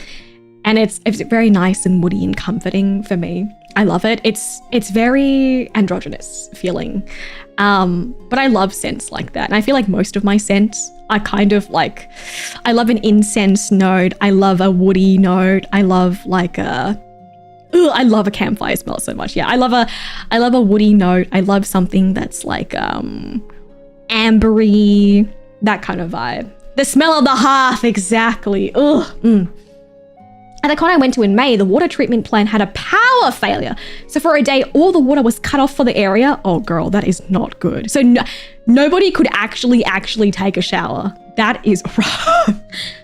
and it's very nice and woody and comforting for me. I love it. It's very androgynous feeling, but I love scents like that. And I feel like most of my scents are kind of like, I love an incense note. I love a woody note. I love like I love a campfire smell so much. Yeah, I love a woody note. I love something that's like ambery, that kind of vibe. The smell of the hearth, exactly. At the con I went to in May, the water treatment plant had a power failure. So for a day, all the water was cut off for the area. Oh girl, that is not good. So nobody could actually take a shower. That is rough.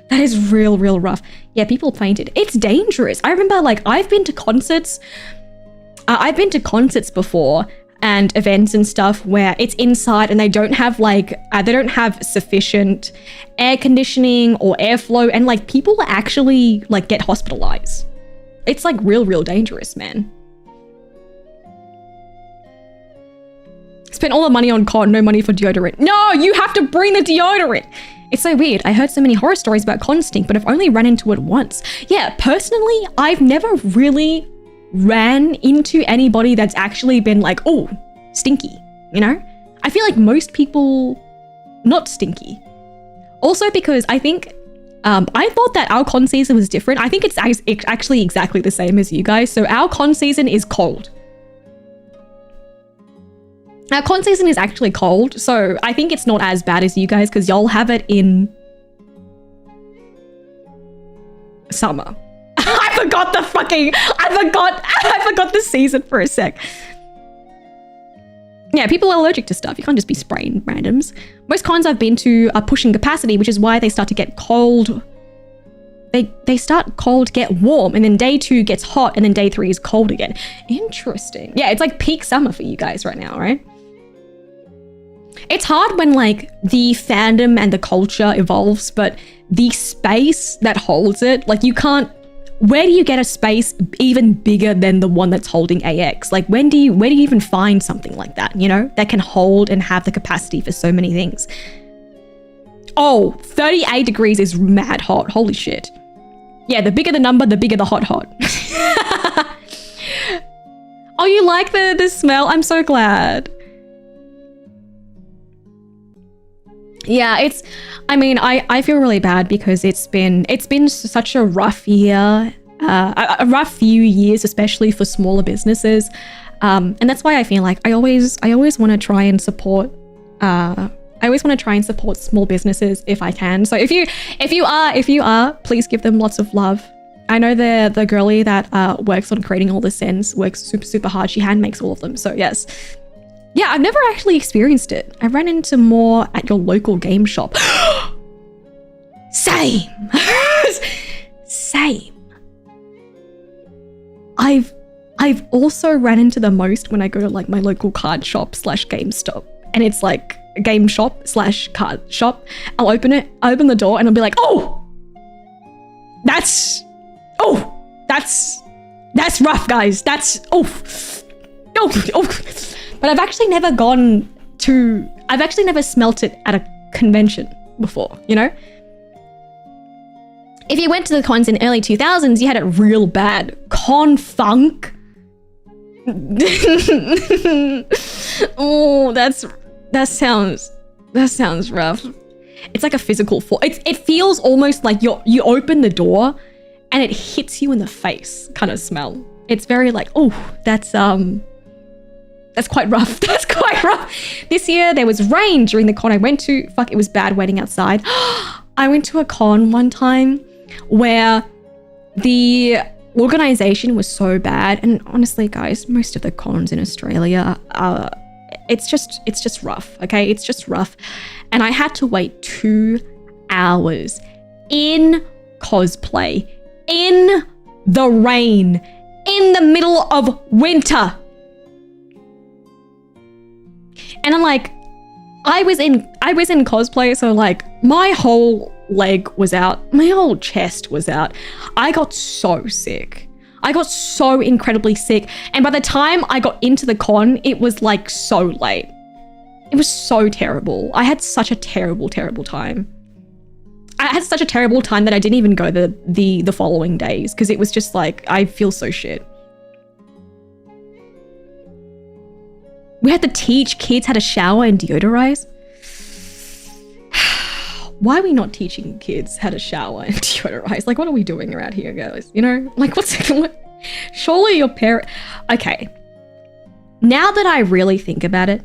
That is real rough. Yeah, people fainted. It's dangerous. I remember like I've been to concerts before and events and stuff where it's inside and they don't have sufficient air conditioning or airflow, and like people actually like get hospitalized. It's like real dangerous, man. Spent all the money on con, no money for deodorant. No, you have to bring the deodorant. It's so weird. I heard so many horror stories about con stink, but I've only run into it once. Yeah, personally, I've never really ran into anybody that's actually been like, oh, stinky, you know? I feel like most people, not stinky. Also because I think, I thought that our con season was different. I think it's actually exactly the same as you guys. So our con season is cold. Our con season is actually cold, so I think it's not as bad as you guys because y'all have it in summer. I forgot the season for a sec. Yeah, people are allergic to stuff. You can't just be spraying randoms. Most cons I've been to are pushing capacity, which is why they start to get cold. They start cold, get warm, and then day 2 gets hot, and then day 3 is cold again. Interesting. Yeah, it's like peak summer for you guys right now, right? It's hard when like the fandom and the culture evolves, but the space that holds it, like you can't, where do you get a space even bigger than the one that's holding AX? Like where do you even find something like that, you know, that can hold and have the capacity for so many things? Oh, 38 degrees is mad hot. Holy shit. Yeah, the bigger the number, the bigger the hot hot. Oh, you like the smell? I'm so glad. Yeah, I feel really bad because it's been such a rough year, a rough few years, especially for smaller businesses. And that's why I feel like I always want to try and support small businesses if I can. So if you are, please give them lots of love. I know the girlie that works on creating all the scents works super hard. She hand makes all of them. So yes. Yeah, I've never actually experienced it. I ran into more at your local game shop. Same. Same. I've also ran into the most when I go to like my local card shop / game stop. And it's like a game shop / card shop. I'll open the door and I'll be like, that's rough, guys. But I've actually never smelt it at a convention before, you know? If you went to the cons in early 2000s, you had it real bad. Con funk. Oh, that sounds rough. It's like a physical force. It feels almost like you open the door and it hits you in the face kind of smell. It's very like, that's quite rough. That's quite rough. This year there was rain during the con I went to. Fuck, it was bad waiting outside. I went to a con one time where the organization was so bad. And honestly, guys, most of the cons in Australia it's just rough, okay? It's just rough. And I had to wait 2 hours in cosplay, in the rain, in the middle of winter. And I'm like, I was in cosplay, so like my whole leg was out, my whole chest was out. I got so sick. I got so incredibly sick. And by the time I got into the con, it was like so late. It was so terrible. I had such a terrible time. I had such a terrible time that I didn't even go the following days because it was just like, I feel so shit. We had to teach kids how to shower and deodorize. Why are we not teaching kids how to shower and deodorize? Like, what are we doing around here, guys? You know, like surely your parent. Okay. Now that I really think about it,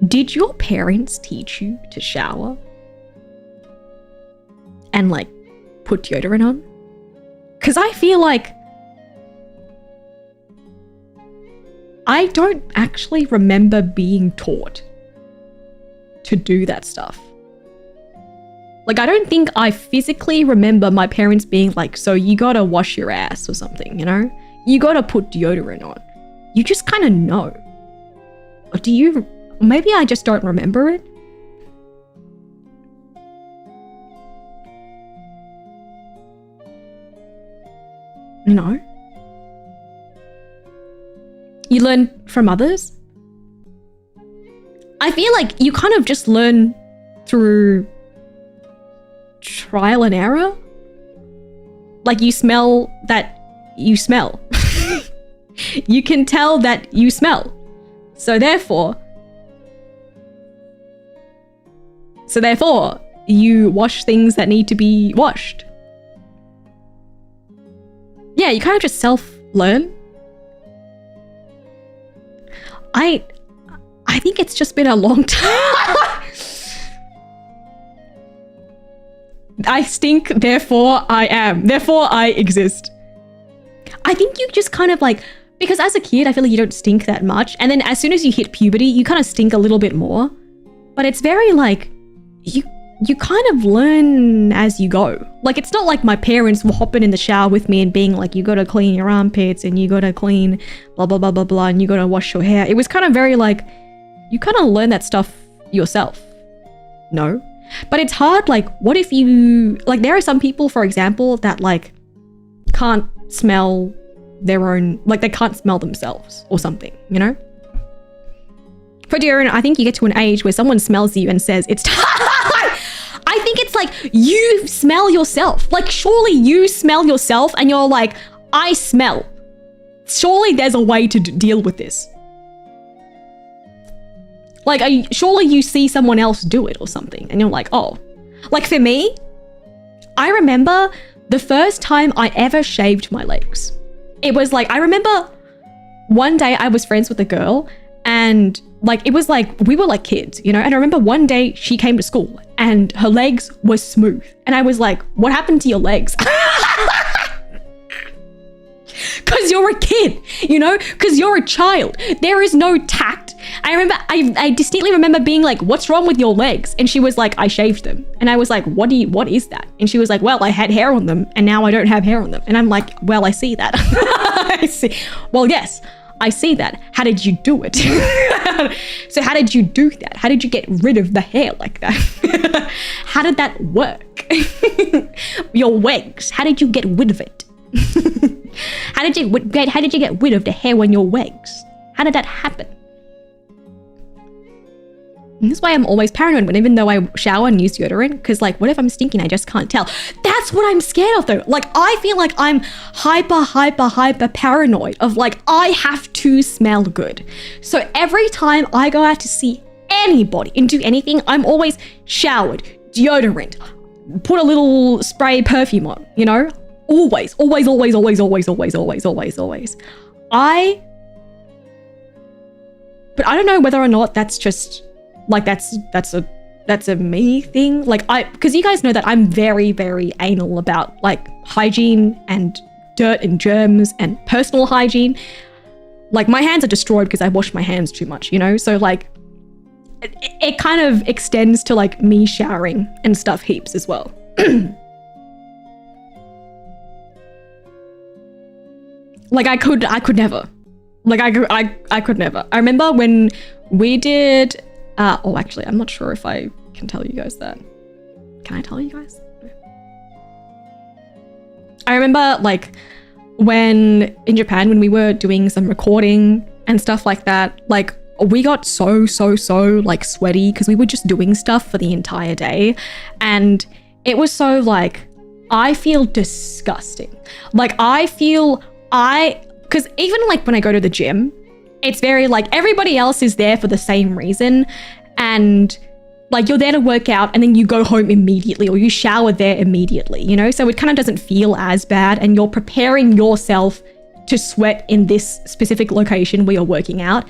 did your parents teach you to shower and like put deodorant on? Because I feel like I don't actually remember being taught to do that stuff. Like, I don't think I physically remember my parents being like, so you gotta wash your ass or something, you know? You gotta put deodorant on. You just kind of know. Or do you? Maybe I just don't remember it. No. You learn from others. I feel like you kind of just learn through trial and error. Like you smell that you smell. You can tell that you smell. So therefore, you wash things that need to be washed. Yeah, you kind of just self-learn. I think it's just been a long time. I stink, therefore I am. Therefore I exist. I think you just kind of like, because as a kid, I feel like you don't stink that much. And then as soon as you hit puberty, you kind of stink a little bit more. But it's very like, you kind of learn as you go. Like, it's not like my parents were hopping in the shower with me and being like, you got to clean your armpits and you got to clean blah, blah, blah, blah, blah, and you got to wash your hair. It was kind of very like, you kind of learn that stuff yourself. No? But it's hard, like, what if you, like, there are some people, for example, that, like, can't smell their own, like, they can't smell themselves or something, you know? For deodorant, I think you get to an age where someone smells you and says, it's time. I think it's like, you smell yourself. Like, surely you smell yourself and you're like, I smell. Surely there's a way to deal with this. Like, surely you see someone else do it or something and you're like, oh. Like for me, I remember the first time I ever shaved my legs. It was like, I remember one day I was friends with a girl and like, it was like, we were like kids, you know? And I remember one day she came to school and her legs were smooth. And I was like, what happened to your legs? Because you're a kid, you know? Because you're a child. There is no tact. I distinctly remember being like, what's wrong with your legs? And she was like, I shaved them. And I was like, what is that? And she was like, well, I had hair on them and now I don't have hair on them. And I'm like, well, I see that. I see. Well, yes, I see that. How did you do it? So how did you do that? How did you get rid of the hair like that? How did that work? Your wigs, how did you get rid of it? How did you get rid of the hair on your wigs? How did that happen? And this is why I'm always paranoid when even though I shower and use deodorant, because like, what if I'm stinking? I just can't tell. That's what I'm scared of though. Like, I feel like I'm hyper paranoid of like, I have to smell good. So every time I go out to see anybody and do anything, I'm always showered, deodorant, put a little spray perfume on, you know? Always. But I don't know whether or not that's just like, that's a me thing. Like because you guys know that I'm very, very anal about like hygiene and dirt and germs and personal hygiene. Like my hands are destroyed because I wash my hands too much, you know? So like it kind of extends to like me showering and stuff heaps as well. Like I could never. Like I could never. I remember when we did, actually, I'm not sure if I can tell you guys that. Can I tell you guys? I remember like when in Japan, when we were doing some recording and stuff like that, like we got so like sweaty because we were just doing stuff for the entire day. And it was so like, I feel disgusting. Like because even like when I go to the gym, it's very like everybody else is there for the same reason. And like you're there to work out and then you go home immediately or you shower there immediately, you know? So it kind of doesn't feel as bad and you're preparing yourself to sweat in this specific location where you're working out.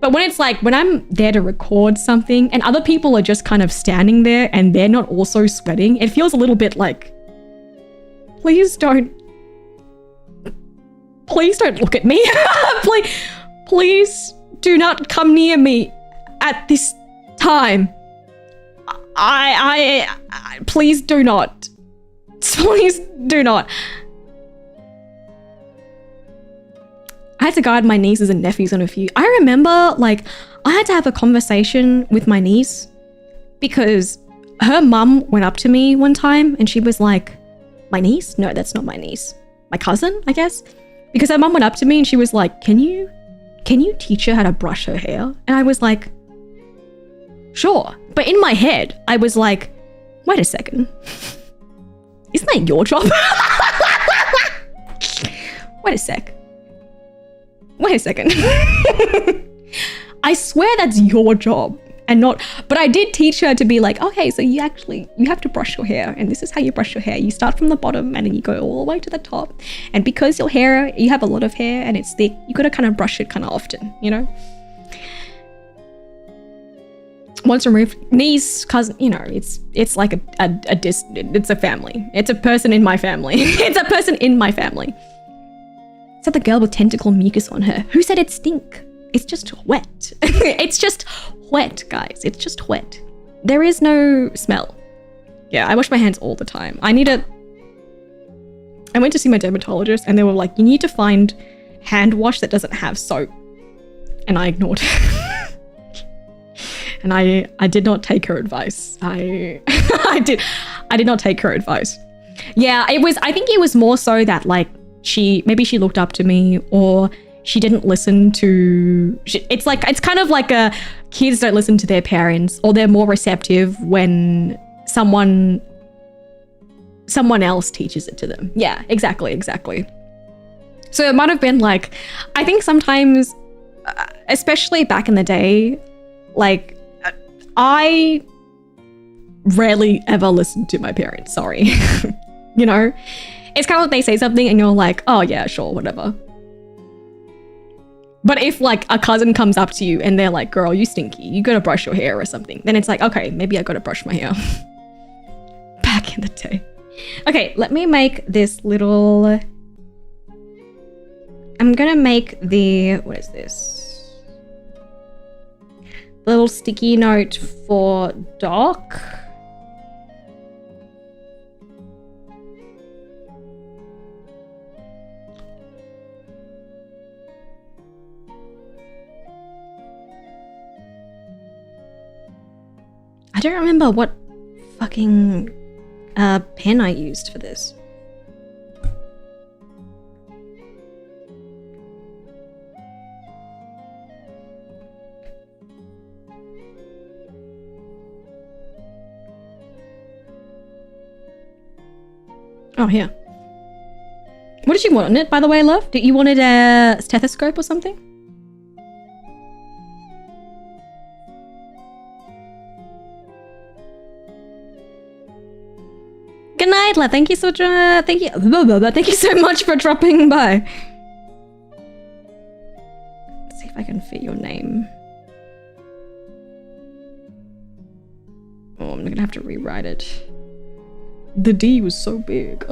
But when it's like, when I'm there to record something and other people are just kind of standing there and they're not also sweating, it feels a little bit like, please don't look at me. Please do not come near me at this time. I please do not. Please do not. I had to guide my nieces and nephews on a few. I remember like I had to have a conversation with my niece because her mum went up to me one time and she was like, my niece? No, that's not my niece. My cousin, I guess. Because her mum went up to me and she was like, can you teach her how to brush her hair? And I was like, sure. But in my head, I was like, wait a second. Isn't that your job? Wait a second. I swear that's your job. And not, but I did teach her to be like, okay, so you have to brush your hair and this is how you brush your hair. You start from the bottom and then you go all the way to the top. And because you have a lot of hair and it's thick, you got to kind of brush it kind of often, you know? Once removed, niece, cousin, you know, it's like it's a family. It's a person in my family. It's a person in my family. It's like the girl with tentacle mucus on her. Who said it stink? It's just wet. It's just wet, guys. It's just wet. There is no smell. Yeah, I wash my hands all the time. I went to see my dermatologist and they were like, you need to find hand wash that doesn't have soap. And I ignored it. And I did not take her advice. I did not take her advice. Yeah, I think it was more so that like maybe she looked up to me or she didn't listen to, it's kind of like kids don't listen to their parents or they're more receptive when someone someone else teaches it to them. Yeah, exactly. So it might have been like, I think sometimes, especially back in the day, like I rarely ever listened to my parents, sorry. You know, it's kind of like they say something and you're like, oh yeah, sure, whatever. But if like a cousin comes up to you and they're like, girl, you stinky, you gotta brush your hair or something, then it's like, okay, maybe I gotta brush my hair. Back in the day. Okay, let me make this little, I'm gonna make the, what is this? Little sticky note for Doc. I don't remember what fucking pen I used for this. Oh, here. What did you want on it, by the way, love? Did you wanted a stethoscope or something? Good night, love. Thank you so much. Thank you so much for dropping by. Let's see if I can fit your name. Oh, I'm gonna have to rewrite it. The D was so big.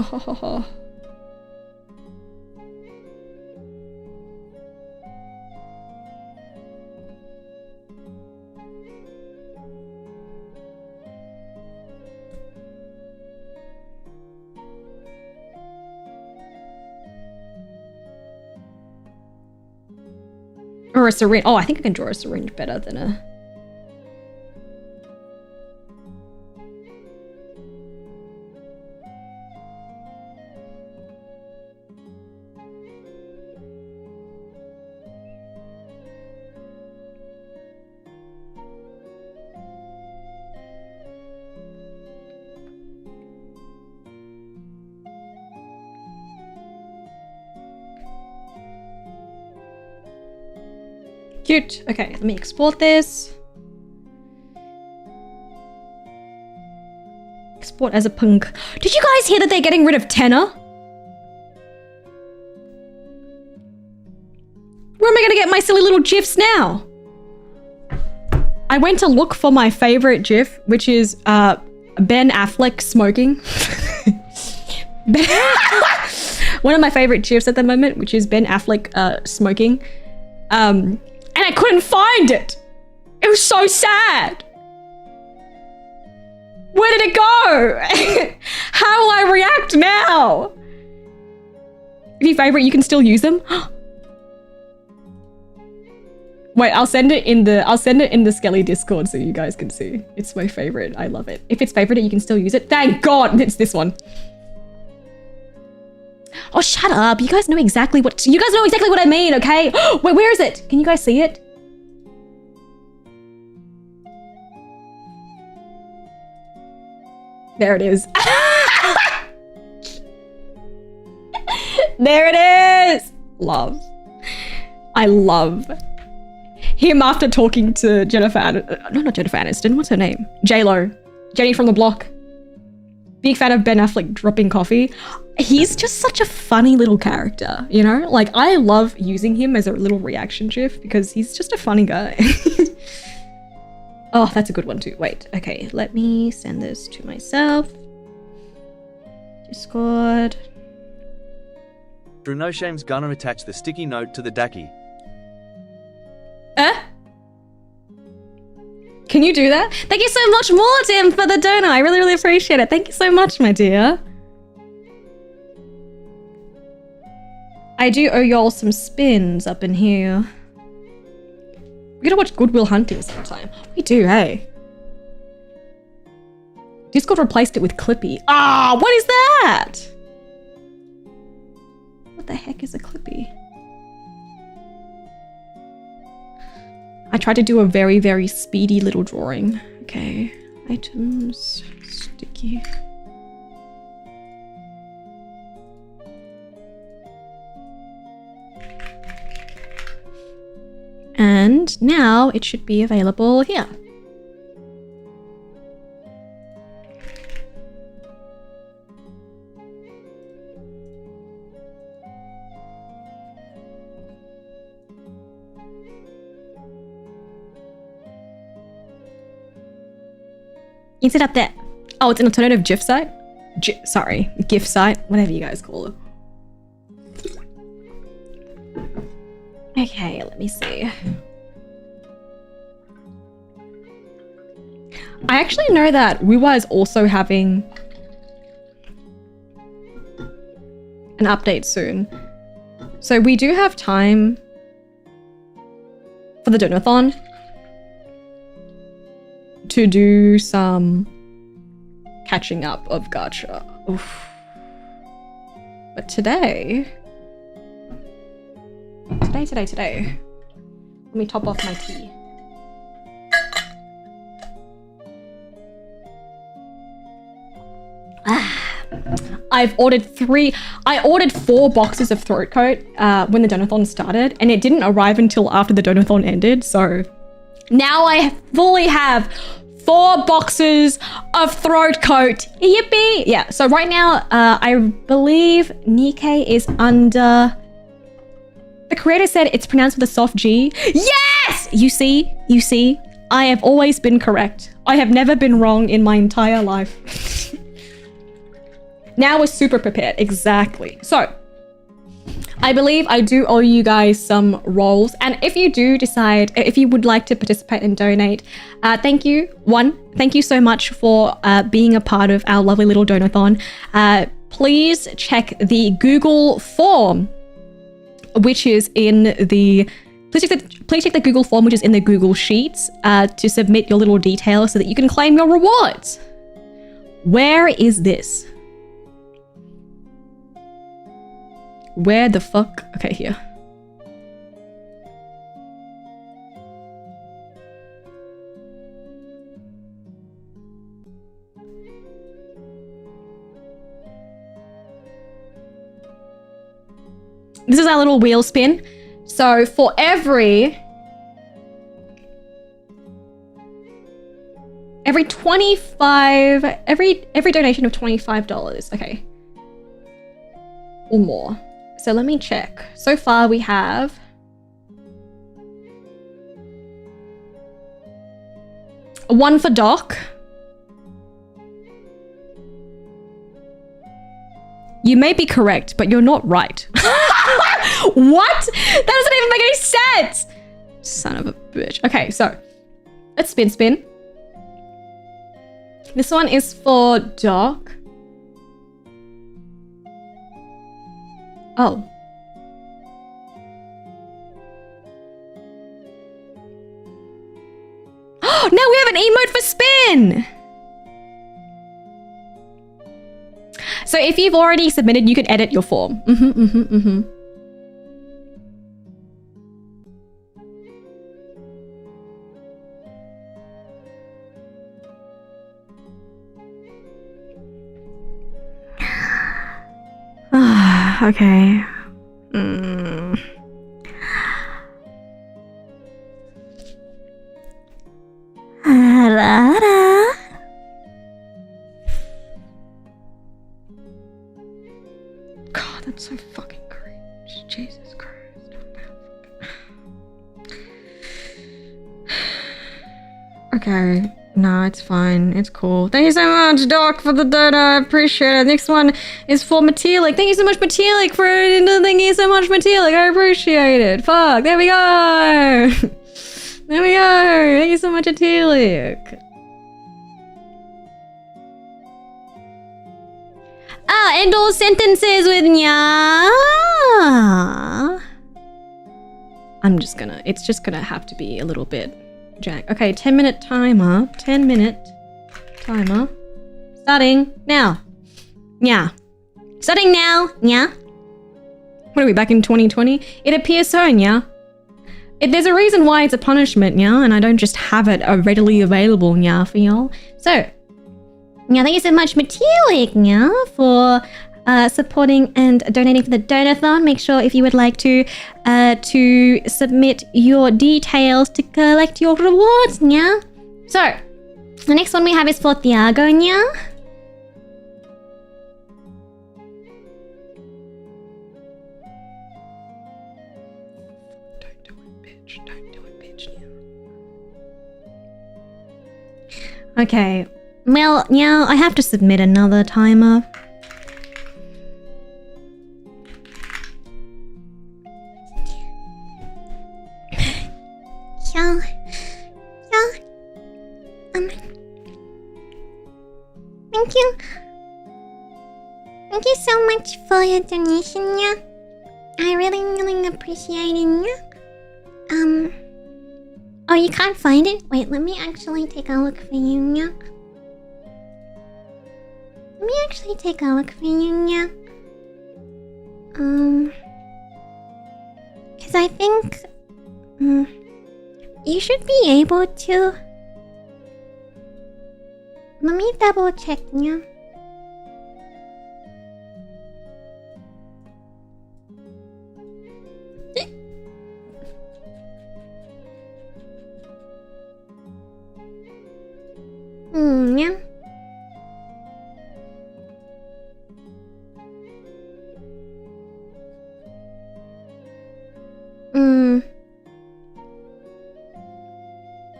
Or a syringe. Oh, I think I can draw a syringe better than a... Cute. Okay, let me export this. Export as a punk. Did you guys hear that they're getting rid of tenor? Where am I gonna get my silly little GIFs now? I went to look for my favorite GIF, which is Ben Affleck smoking. One of my favorite GIFs at the moment, which is Ben Affleck smoking. And I couldn't find it. It was so sad. Where did it go? How will I react now? If you favorite, you can still use them. Wait, I'll send it in the Skelly Discord so you guys can see. It's my favorite. I love it. If it's favorite, you can still use it. Thank God it's this one. Oh, shut up. You guys know exactly what I mean, okay? Wait, where is it? Can you guys see it? There it is. There it is. Love. I love him after talking to Jennifer not Jennifer Aniston. What's her name? J-Lo. Jenny from the Block. Big fan of Ben Affleck dropping coffee. He's just such a funny little character, you know? Like, I love using him as a little reaction GIF because he's just a funny guy. Oh, that's a good one too. Wait, okay, let me send this to myself. Discord. Through No Shame's gonna attach the sticky note to the Daki. Can you do that? Thank you so much more, Tim, for the donor. I really, really appreciate it. Thank you so much, my dear. I do owe y'all some spins up in here. We gotta watch Good Will Hunting sometime. We do, hey. Discord replaced it with Clippy. Ah, what is that? What the heck is a Clippy? I tried to do a very, very speedy little drawing. Okay, items, sticky. now it should be available here. Is it up there? Oh, it's an alternative GIF site? Sorry, GIF site, whatever you guys call it. Okay, let me see. I actually know that Wuwa is also having an update soon. So we do have time for the Donothon to do some catching up of gacha. Oof. But today, let me top off my tea. I ordered 4 boxes of throat coat when the Donothon started, and it didn't arrive until after the Donothon ended, so now I fully have 4 boxes of throat coat. Yippee! Yeah, so right now, I believe Nikkei is under... The creator said it's pronounced with a soft G. Yes! You see, I have always been correct. I have never been wrong in my entire life. Now we're super prepared, exactly. So, I believe I do owe you guys some roles. And if you do decide, if you would like to participate and donate, thank you. Thank you so much for being a part of our lovely little Donathon. Please check the Google form, which is in the... Please check the Google form, which is in the Google Sheets, to submit your little details so that you can claim your rewards. Where is this? Where the fuck? Okay, here. This is our little wheel spin. So for every 25, every donation of $25, okay, or more. So let me check. So far we have one for Doc. You may be correct, but you're not right. What? That doesn't even make any sense. Son of a bitch. Okay, so let's spin. This one is for Doc. Oh. Now we have an emote for spin! So if you've already submitted, you can edit your form. Okay. God, that's so fucking cringe. Jesus Christ. Okay. No, it's fine. It's cool. Thank you so much, Doc, for the donut. I appreciate it. Next one is for Matilic. Thank you so much, Matilic, for it. Thank you so much, Matilic. I appreciate it. Fuck. There we go. There we go. Thank you so much, Matilic. End all sentences with nya. It's just gonna have to be a little bit Jack. Okay, 10-minute timer. 10-minute timer. Starting now. Yeah. Starting now. Yeah. What are we, back in 2020? It appears so, yeah. There's a reason why it's a punishment, yeah, and I don't just have it readily available, yeah, for y'all. So, yeah, thank you so much, Matilic, yeah, for supporting and donating for the Donothon. Make sure if you would like to submit your details to collect your rewards, yeah? So, the next one we have is for Thiago, yeah? Don't do it, bitch. Don't do it, bitch. Okay. Well, yeah, I have to submit another timer. Thank you. Thank you so much for your donation, yeah. I really appreciate it, yeah. Oh, you can't find it? Wait, let me actually take a look for you, yeah. Let me actually take a look for you, yeah. Cause I think you should be able to. Let me double check, yeah. Yeah.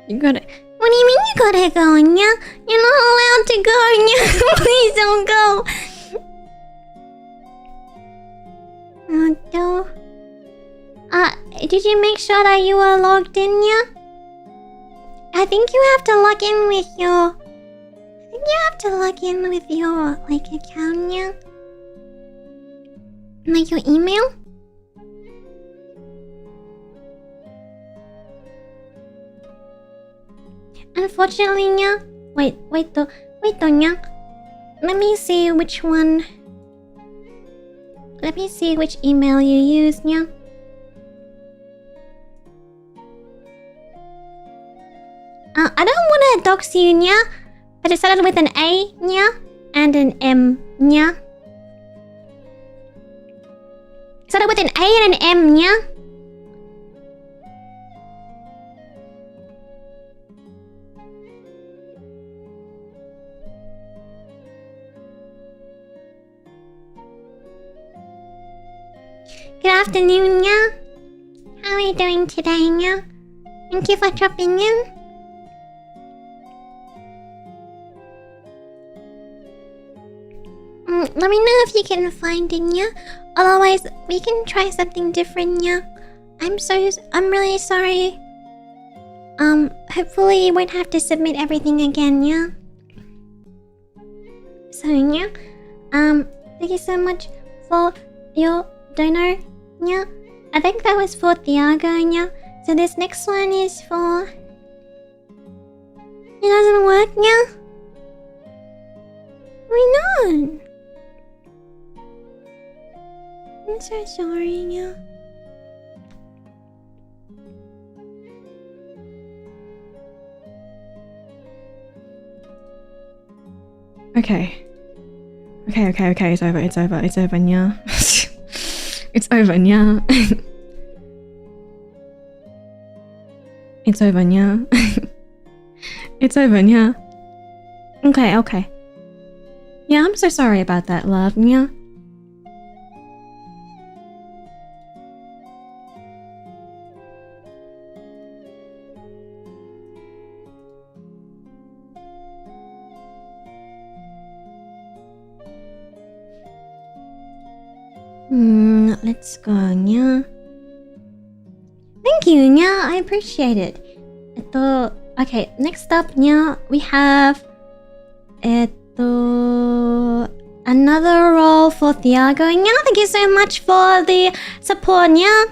You gotta. What do you mean you gotta go, yeah? You're not allowed to go, yeah. Please don't go. No. Did you make sure that you were logged in, yeah? I think you have to log in with your. like account, yeah. Like your email. Unfortunately, yeah. Wait, though, yeah. Let me see which one. Let me see which email you use, yeah. I don't want to dox you, yeah. But it started with an A, yeah, and an M, yeah. It started with an A and an M, yeah. Good afternoon, yeah. How are you doing today, yeah? Thank you for dropping in. Let me know if you can find it, yeah. Otherwise, we can try something different, yeah. I'm really sorry. Hopefully you won't have to submit everything again, yeah. So, yeah. Thank you so much for your donor, yeah. I think that was for Thiago, yeah. So this next one is for... It doesn't work, yeah. Why not? I'm so sorry, yeah. Okay. Okay. It's over, yeah. It's over, yeah. It's over, yeah. It's over, yeah. Okay. Yeah, I'm so sorry about that, love, yeah. Let's go, yeah. Thank you, yeah, I appreciate it. Okay, next up, yeah, we have another role for Thiago. Yeah, thank you so much for the support, yeah.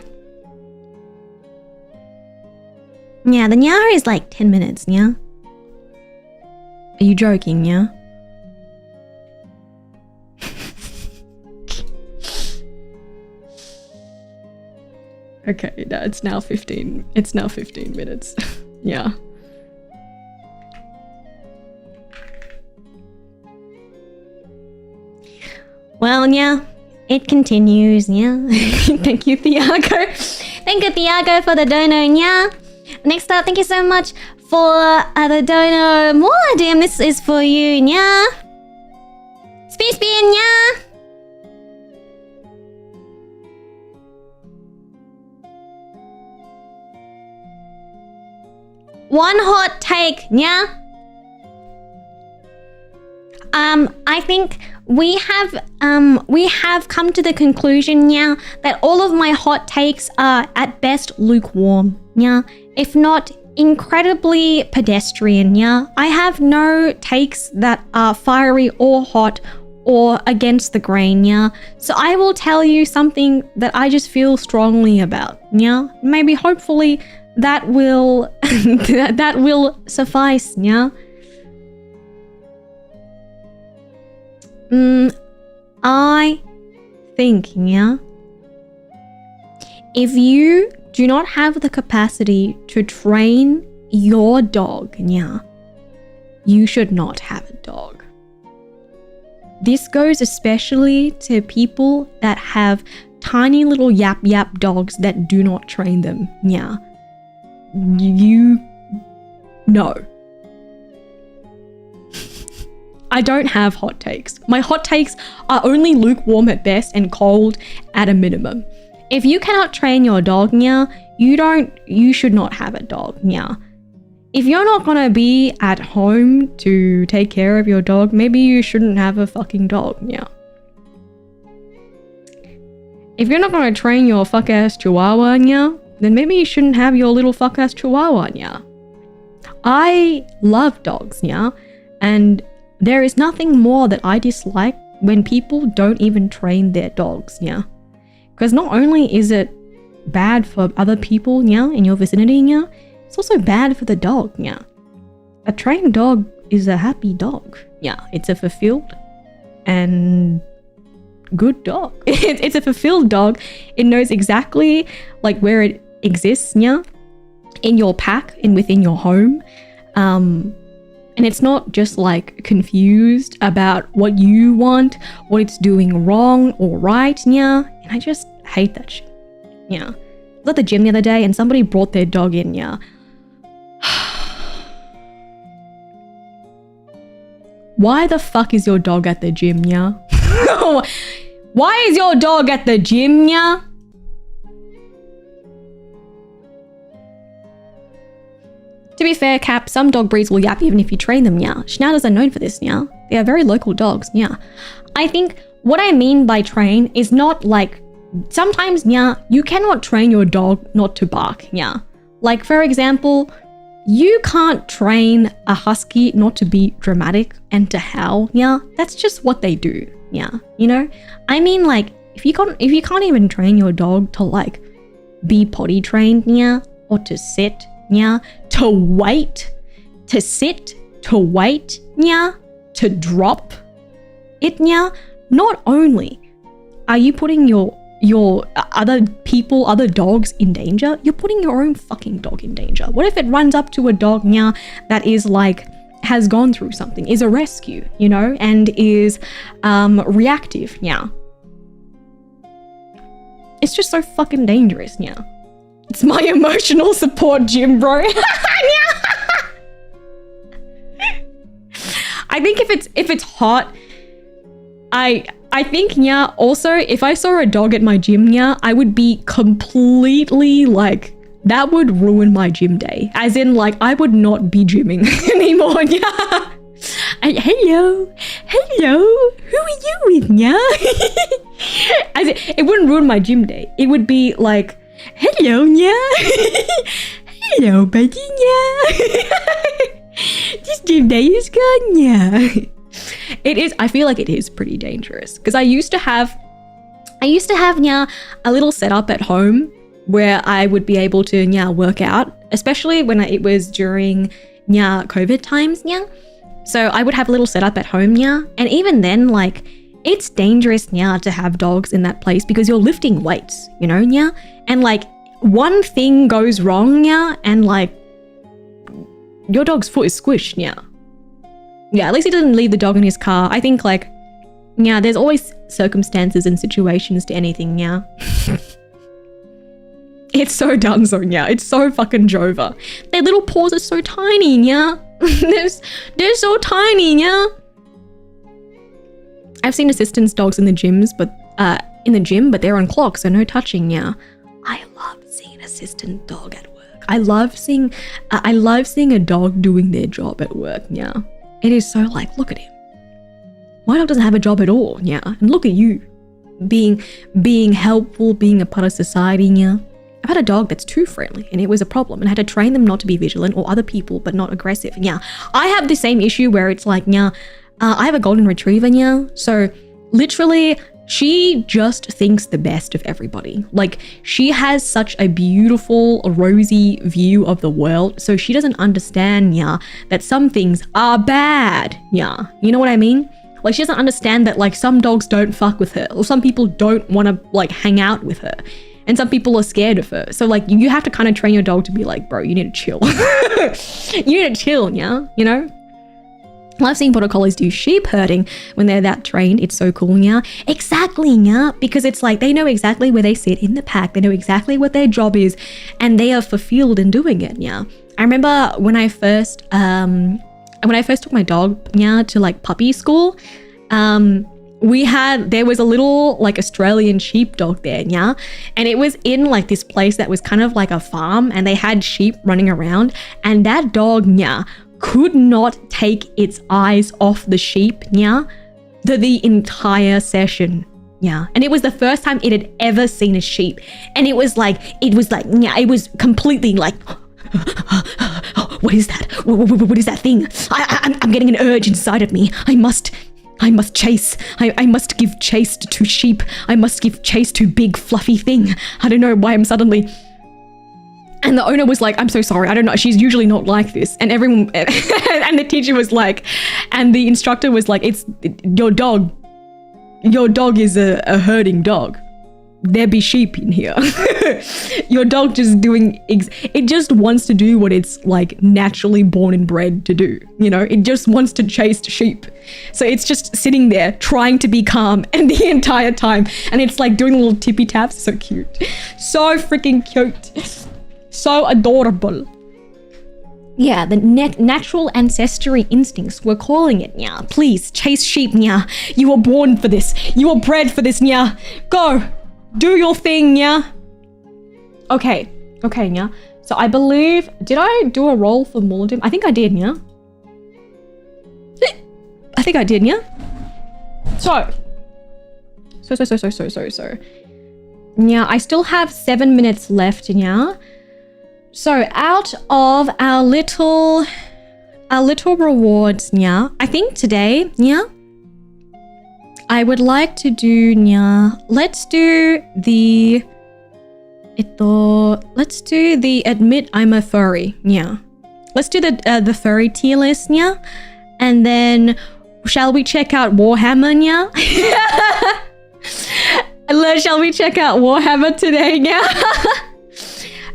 Yeah, the Nya is like 10 minutes, yeah. Are you joking, yeah? Okay, no, it's now 15 minutes. Yeah. Well, yeah, it continues, yeah. Thank you, Thiago. Thank you, Thiago, for the dono, yeah. Next up, thank you so much for the dono. More, damn, this is for you, yeah. Space bean, yeah. One hot take, yeah. I think we have come to the conclusion, yeah, that all of my hot takes are at best lukewarm, yeah, if not incredibly pedestrian, yeah. I have no takes that are fiery or hot or against the grain, yeah. So I will tell you something that I just feel strongly about, yeah. Maybe, hopefully, that will that will suffice, yeah. I think, yeah, if you do not have the capacity to train your dog, yeah, you should not have a dog. This goes especially to people that have tiny little yap yap dogs that do not train them, yeah. You know. I don't have hot takes. My hot takes are only lukewarm at best and cold at a minimum. If you cannot train your dog, yeah, you should not have a dog, yeah. If you're not gonna be at home to take care of your dog, maybe you shouldn't have a fucking dog, yeah. If you're not gonna train your fuck ass chihuahua, yeah, then maybe you shouldn't have your little fuck ass chihuahua, yeah. I love dogs, yeah, and there is nothing more that I dislike when people don't even train their dogs, yeah. Because not only is it bad for other people, yeah, in your vicinity, yeah, it's also bad for the dog, yeah. A trained dog is a happy dog, yeah. It's a fulfilled and good dog. It's a fulfilled dog. It knows exactly like where it exists, yeah, in your pack and within your home. And it's not just like confused about what you want, what it's doing wrong or right, yeah. And I just hate that shit, yeah. I was at the gym the other day and somebody brought their dog in, yeah. Why the fuck is your dog at the gym, yeah? Why is your dog at the gym, yeah? To be fair, Cap, some dog breeds will yap even if you train them, yeah. Schnauzers are known for this, yeah. They are very local dogs, yeah. I think what I mean by train is not like, sometimes, yeah, you cannot train your dog not to bark, yeah. Like, for example, you can't train a husky not to be dramatic and to howl, yeah. That's just what they do, yeah, you know? I mean, like, if you can't even train your dog to, like, be potty trained, yeah, or to sit, yeah, to wait, to sit, to wait, yeah, to drop it, yeah. Not only are you putting your other dogs in danger, you're putting your own fucking dog in danger. What if it runs up to a dog, yeah, that is like, has gone through something, is a rescue, you know, and is reactive, yeah. It's just so fucking dangerous, yeah. It's my emotional support gym, bro. I think if it's hot, I think, yeah, also, if I saw a dog at my gym, yeah, I would be completely like, that would ruin my gym day. As in, like, I would not be gymming anymore, yeah. Hello, who are you with, yeah? As in, it wouldn't ruin my gym day. It would be like, hello, yeah. Hello, buddy, yeah. This gym day is gone, yeah. It is, I feel like it is pretty dangerous because I used to have, yeah, a little setup at home where I would be able to, yeah, work out, especially when it was during, yeah, COVID times, yeah. So I would have a little setup at home, yeah. And even then, like, it's dangerous, yeah, to have dogs in that place because you're lifting weights, you know, yeah. And like, one thing goes wrong, yeah, and like, your dog's foot is squished, yeah. Yeah, at least he didn't leave the dog in his car. I think, like, Yeah, there's always circumstances and situations to anything, yeah. It's so Dunzone, yeah. It's so fucking Jova. Their little paws are so tiny, yeah. they're so tiny, yeah. I've seen assistance dogs in the gyms, but they're on clocks, so no touching, yeah. I love seeing an assistant dog at work. I love seeing a dog doing their job at work, yeah. It is so like, look at him. My dog doesn't have a job at all, yeah. And look at you, being helpful, being a part of society, yeah. I've had a dog that's too friendly and it was a problem, and I had to train them not to be vigilant or other people, but not aggressive, yeah. I have the same issue where it's like, yeah, I have a golden retriever, yeah. So literally, she just thinks the best of everybody. Like, she has such a beautiful, rosy view of the world. So she doesn't understand, yeah, that some things are bad, yeah. You know what I mean? Like, she doesn't understand that, like, some dogs don't fuck with her, or some people don't want to, like, hang out with her, and some people are scared of her. So, like, you have to kind of train your dog to be like, bro, you need to chill. You need to chill, yeah, you know? I've seen border collies do sheep herding when they're that trained. It's so cool, yeah. Exactly, yeah. Because it's like they know exactly where they sit in the pack. They know exactly what their job is, and they are fulfilled in doing it, yeah. I remember when I first took my dog, yeah, to like puppy school, there was a little like Australian sheepdog there, yeah. And it was in like this place that was kind of like a farm, and they had sheep running around, and that dog, yeah, could not take its eyes off the sheep, yeah, the entire session, yeah. And it was the first time it had ever seen a sheep, and it was like, yeah, it was completely like, what is that? What is that thing? I'm getting an urge inside of me. I must chase. I must give chase to sheep. I must give chase to big fluffy thing. I don't know why I'm suddenly. And the owner was like, I'm so sorry, I don't know, she's usually not like this. And everyone, and the teacher was like, and the instructor was like, it's your dog is a herding dog. There be sheep in here. Your dog just doing, it just wants to do what it's like naturally born and bred to do. You know, it just wants to chase sheep. So it's just sitting there trying to be calm and the entire time. And it's like doing little tippy taps. So cute. So freaking cute. So adorable. Yeah, the natural ancestry instincts, we're calling it, yeah. Please, chase sheep, yeah. You were born for this. You were bred for this, yeah. Go. Do your thing, yeah. Okay, yeah. So I believe, did I do a roll for Muladin? I think I did, yeah. I think I did, yeah. So. Yeah, I still have 7 minutes left, yeah. So out of our little rewards, yeah, I think today, yeah, I would like to do, yeah, let's do the admit I'm a furry, yeah. Let's do the furry tier list, yeah, and then shall we check out Warhammer, yeah? Shall we check out Warhammer today, yeah?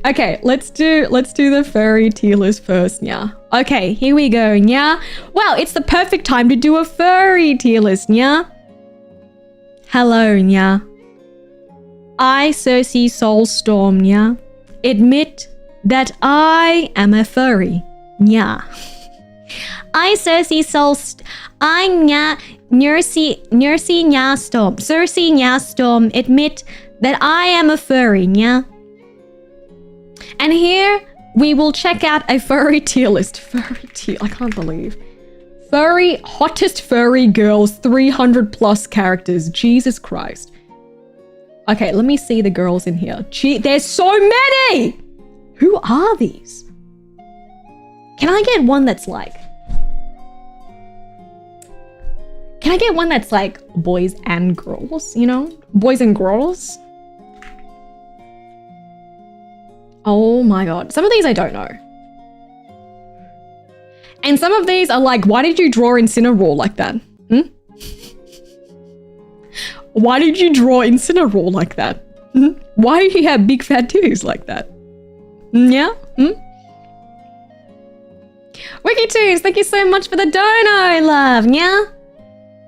Okay, let's do the furry tier list first, yeah. Okay, here we go, yeah. Wow, it's the perfect time to do a furry tier list, yeah. Hello, yeah. I, Cersea Soulstorm, yeah, admit that I am a furry, yeah. I, Cersea Storm, admit that I am a furry, yeah. And here we will check out a furry tier list. Furry tier, I can't believe. Furry, hottest furry girls, 300 plus characters. Jesus Christ. Okay, let me see the girls in here. There's so many! Who are these? Can I get one that's like... Can I get one that's like boys and girls, you know? Boys and girls? Oh my god. Some of these I don't know. And some of these are like, why did you draw Incineroar like that? Hmm? Why did you draw Incineroar like that? Hmm? Why do you have big fat titties like that? Yeah? Hmm? WikiTunes, thank you so much for the dono, love, yeah?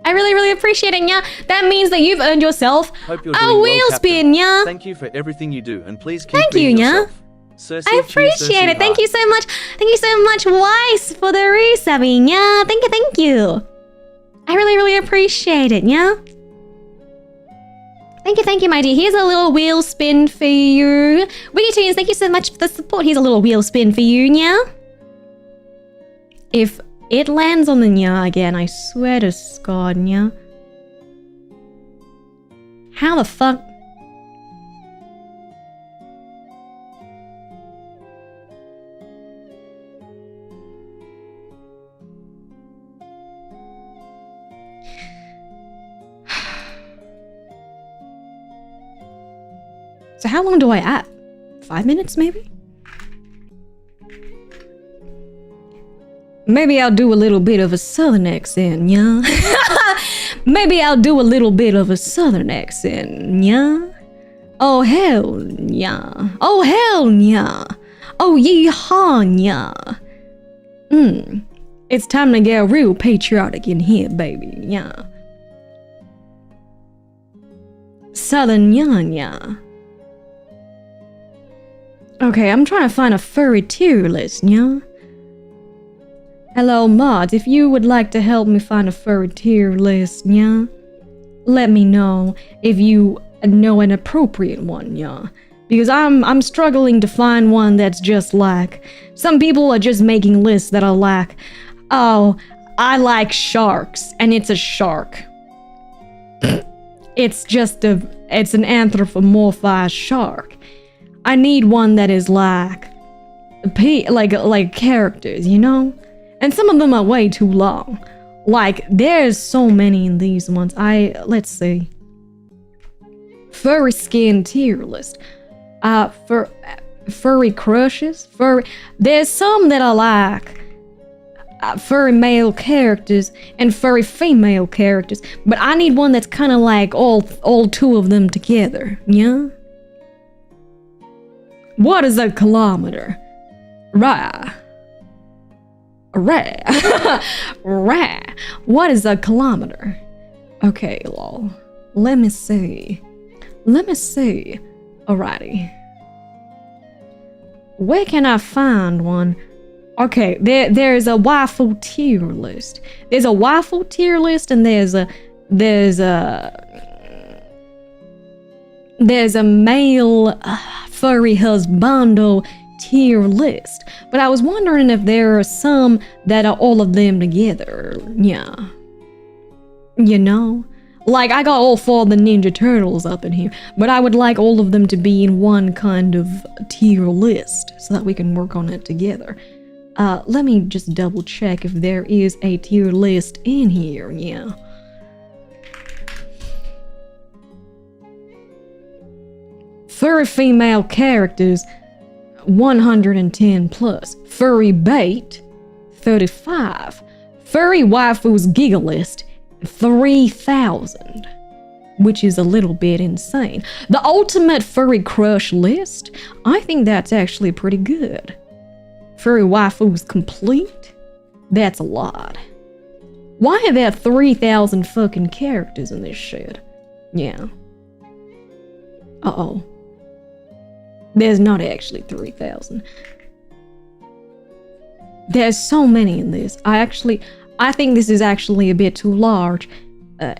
I really appreciate it, yeah. That means that you've earned yourself Hope you're a doing wheel well, Captain. spin, yeah. Thank you for everything you do, and please keep Thank you, being yeah. yourself. Cersei, I cheers, appreciate Cersei, it. Thank heart. you so much. Thank you so much, Weiss, for the resubbing, yeah. Thank you. I really appreciate it, yeah. Thank you, my dear. Here's a little wheel spin for you. Wiggy Tunes, thank you so much for the support. Here's a little wheel spin for you, yeah. If it lands on the nya again, I swear to God, nya. How the fuck? So how long do I add? 5 minutes, maybe? Maybe I'll do a little bit of a southern accent, yeah? Maybe I'll do a little bit of a southern accent, yeah? Oh, hell, yeah. Oh, hell, yeah. Oh, yee-haw, yeah. It's time to get real patriotic in here, baby, yeah. Southern, yeah. Okay, I'm trying to find a furry tier list, yeah? Hello, mods, if you would like to help me find a furry tier list, yeah? Let me know if you know an appropriate one, yeah? Because I'm struggling to find one that's just like... Some people are just making lists that are like, oh, I like sharks, and it's a shark. It's an anthropomorphized shark. I need one that is like characters, you know? And some of them are way too long. Like, there's so many in these ones. Let's see. Furry skin tier list. Furry crushes. There's some that are like furry male characters and furry female characters. But I need one that's kind of like all two of them together, yeah? What is a kilometer? Rah. What is a kilometer? Okay, lol. Let me see. Alrighty. Where can I find one? Okay, there's a waifu tier list. There's a waifu tier list, and there's a male furry husbando tier list. But I was wondering if there are some that are all of them together. Yeah. You know? Like, I got all 4 of the Ninja Turtles up in here, but I would like all of them to be in one kind of tier list so that we can work on it together. Let me just double check if there is a tier list in here. Yeah. Furry female characters, 110 plus. Furry bait, 35. Furry waifus giga list, 3,000. Which is a little bit insane. The ultimate furry crush list, I think that's actually pretty good. Furry waifus complete, that's a lot. Why are there 3,000 fucking characters in this shit? Yeah. Uh-oh. There's not actually 3,000. There's so many in this. I think this is actually a bit too large. But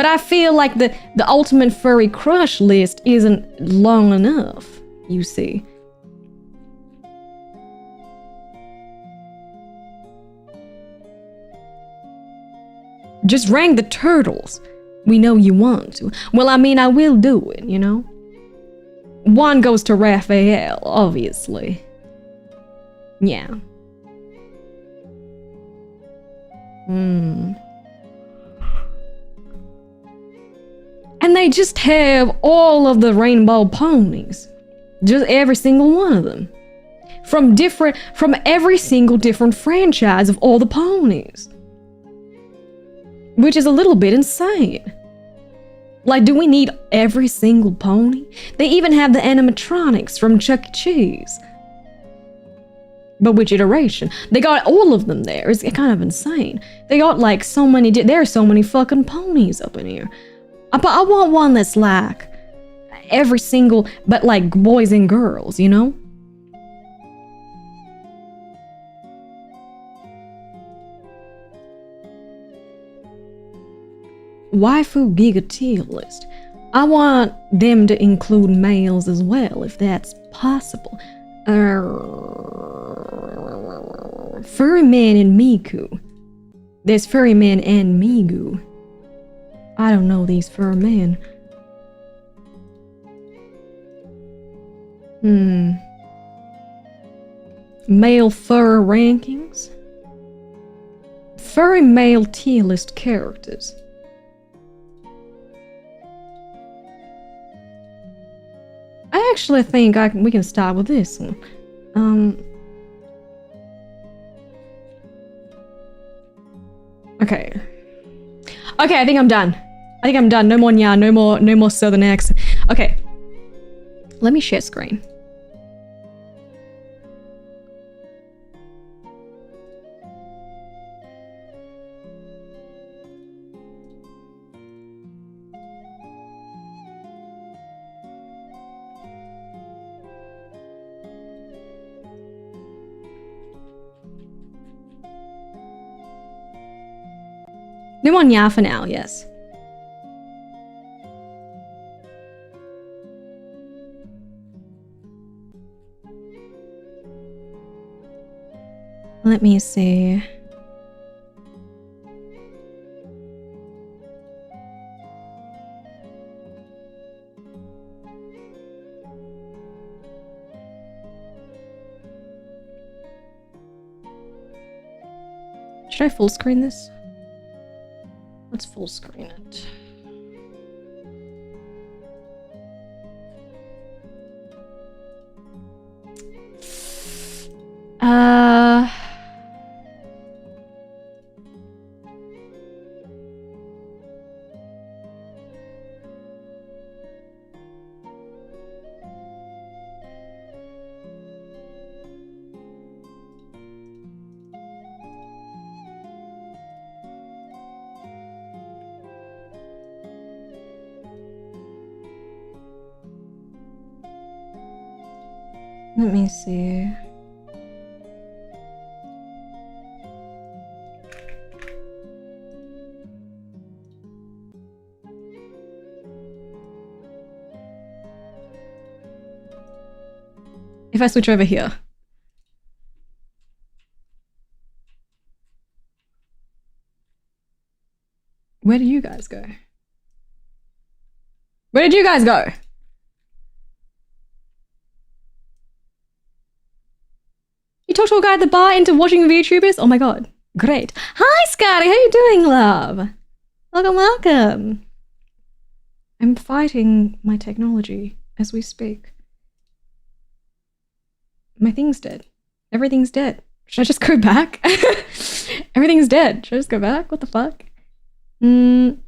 I feel like the ultimate furry crush list isn't long enough, you see. Just rank the turtles. We know you want to. Well, I mean, I will do it, you know? 1 goes to Raphael, obviously. Yeah. And they just have all of the rainbow ponies. Just every single one of them. From every single different franchise of all the ponies. Which is a little bit insane. Like, do we need every single pony? They even have the animatronics from Chuck E. Cheese. But which iteration? They got all of them there. It's kind of insane. They got like so many, there are so many fucking ponies up in here. But I want one that's like every single, but like boys and girls, you know? Waifu Giga tier list. I want them to include males as well, if that's possible. Furry Man and Miku. There's Furry Man and Migu. I don't know these furry men. Male fur rankings. Furry male tier list characters. I actually think we can start with this one. Okay. Okay, I think I'm done. No more nya, no more southern accent. Okay. Let me share screen. No more nya for now, yes. Let me see. Should I full screen this? Let's full screen it. Let me see. If I switch over here. Where do you guys go? Where did you guys go? You talked to a guy at the bar into watching VTubers? Oh my god. Great. Hi, Scotty. How you doing, love? Welcome, welcome. I'm fighting my technology as we speak. My thing's dead. Everything's dead. Should I just go back? Everything's dead. Should I just go back? What the fuck? The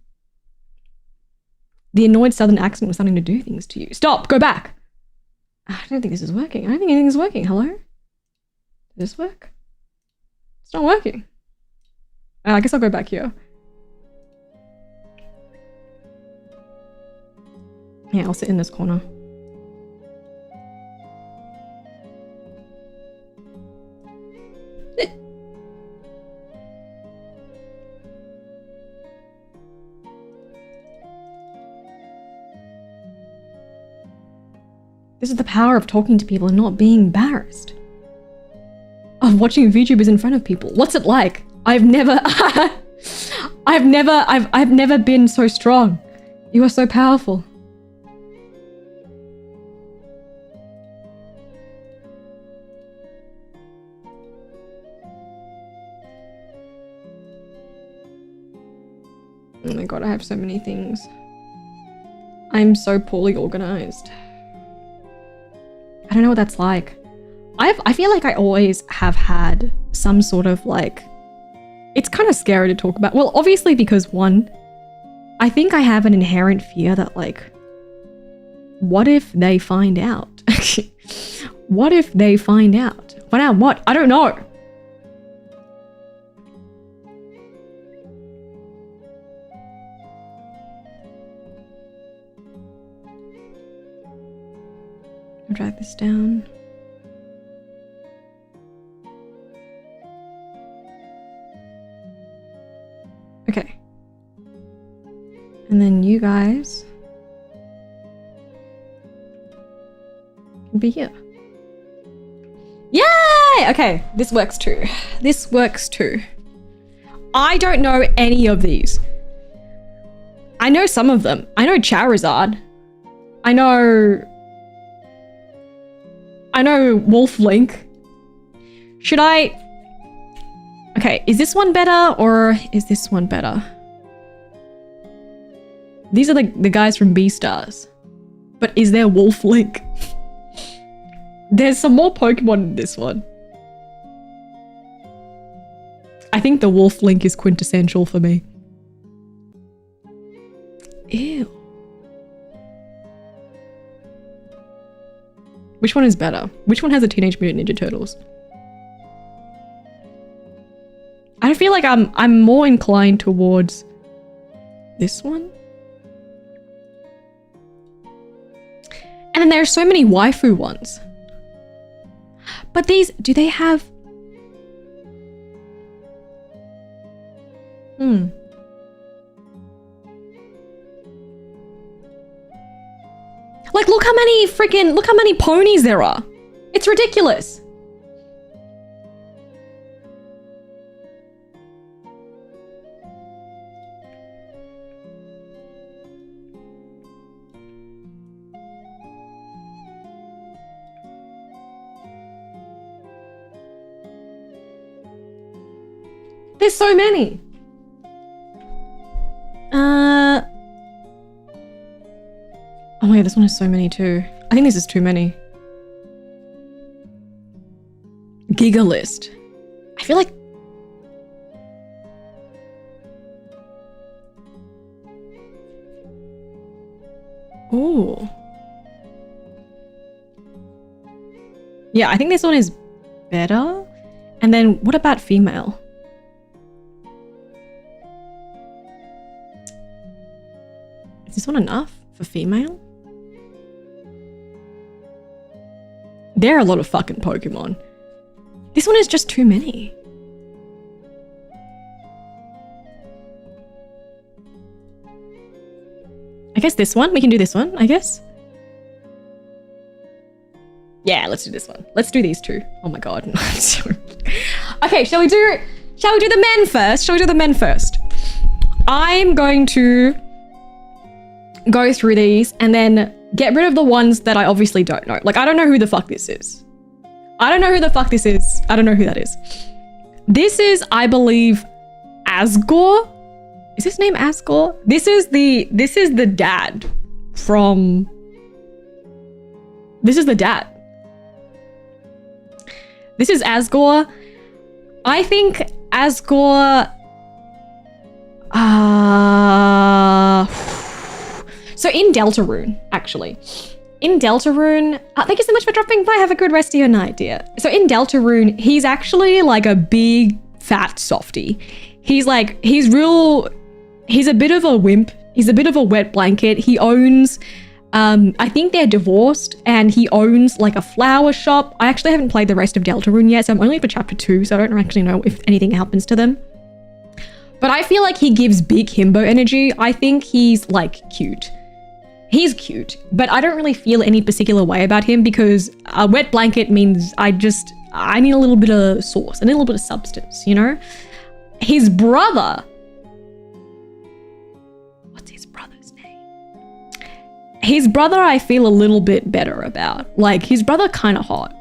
annoyed southern accent was starting to do things to you. Stop! Go back! I don't think this is working. I don't think anything's working. Hello? Does this work? It's not working. I guess I'll go back here. Yeah, I'll sit in this corner. This is the power of talking to people and not being embarrassed. Of watching VTubers in front of people. What's it like? I've never been so strong. You are so powerful. Oh my god, I have so many things. I'm so poorly organized. I don't know what that's like. I feel like I always have had some sort of like, it's kind of scary to talk about. Well, obviously because one, I think I have an inherent fear that like, what if they find out? What if they find out? Find out what? I don't know. I'll drag this down. Okay. And then you guys can be here. Yay! Okay, this works too. This works too. I don't know any of these. I know some of them. I know Charizard. I know Wolf Link. Should I... Okay, is this one better or is this one better? These are the guys from Beastars. But is there Wolf Link? There's some more Pokemon in this one. I think the Wolf Link is quintessential for me. Ew. Which one is better? Which one has a Teenage Mutant Ninja Turtles? I feel like I'm more inclined towards this one. And then there are so many waifu ones. But these, do they have... Like, look how many ponies there are. It's ridiculous. There's so many. Oh my god, this one has so many too. I think this is too many. Giga list. I feel like... Ooh. Yeah, I think this one is better. And then what about female? Is this one enough for female? There are a lot of fucking Pokemon. This one is just too many. I guess this one? We can do this one, I guess. Yeah, let's do this one. Let's do these two. Oh my god. Okay, shall we do the men first? Shall we do the men first? I'm going to go through these and then get rid of the ones that I obviously don't know. Like, I don't know who the fuck this is. I don't know who the fuck this is. I don't know who that is. This is, I believe, Asgore. Is his name Asgore? This is the dad from... This is the dad. This is Asgore. I think Asgore... So in Deltarune, actually. In Deltarune, thank you so much for dropping by. Have a good rest of your night, dear. So in Deltarune, he's actually like a big fat softie. He's a bit of a wimp. He's a bit of a wet blanket. He owns, I think they're divorced, and he owns like a flower shop. I actually haven't played the rest of Deltarune yet, so I'm only for chapter 2, so I don't actually know if anything happens to them. But I feel like he gives big himbo energy. I think he's like cute. He's cute, but I don't really feel any particular way about him because a wet blanket means I need a little bit of sauce, a little bit of substance, you know? His brother, what's his brother's name? His brother I feel a little bit better about. Like, his brother kind of hot.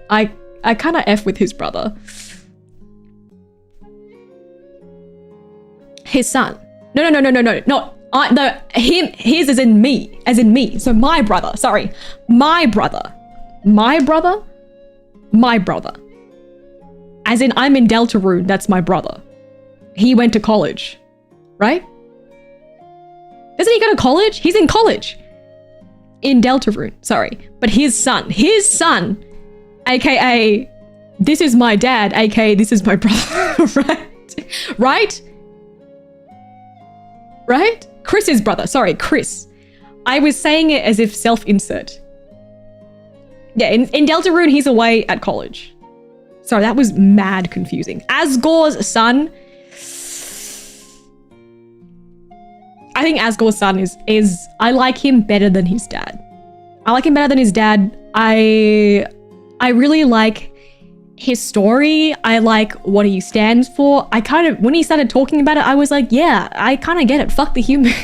I kind of F with his brother. His son. No. His as in me. So my brother. As in, I'm in Deltarune, that's my brother. He went to college, right? Doesn't he go to college? He's in college. In Deltarune, sorry. But his son, aka this is my dad, aka this is my brother, right? Right? Chris's brother, sorry, Chris. I was saying it as if self-insert. Yeah, in Deltarune, he's away at college. Sorry, that was mad confusing. Asgore's son. I think Asgore's son is I like him better than his dad. I like him better than his dad. I really like his story. I like what he stands for. I kind of, when he started talking about it, I was like, yeah, I kind of get it. Fuck the humans.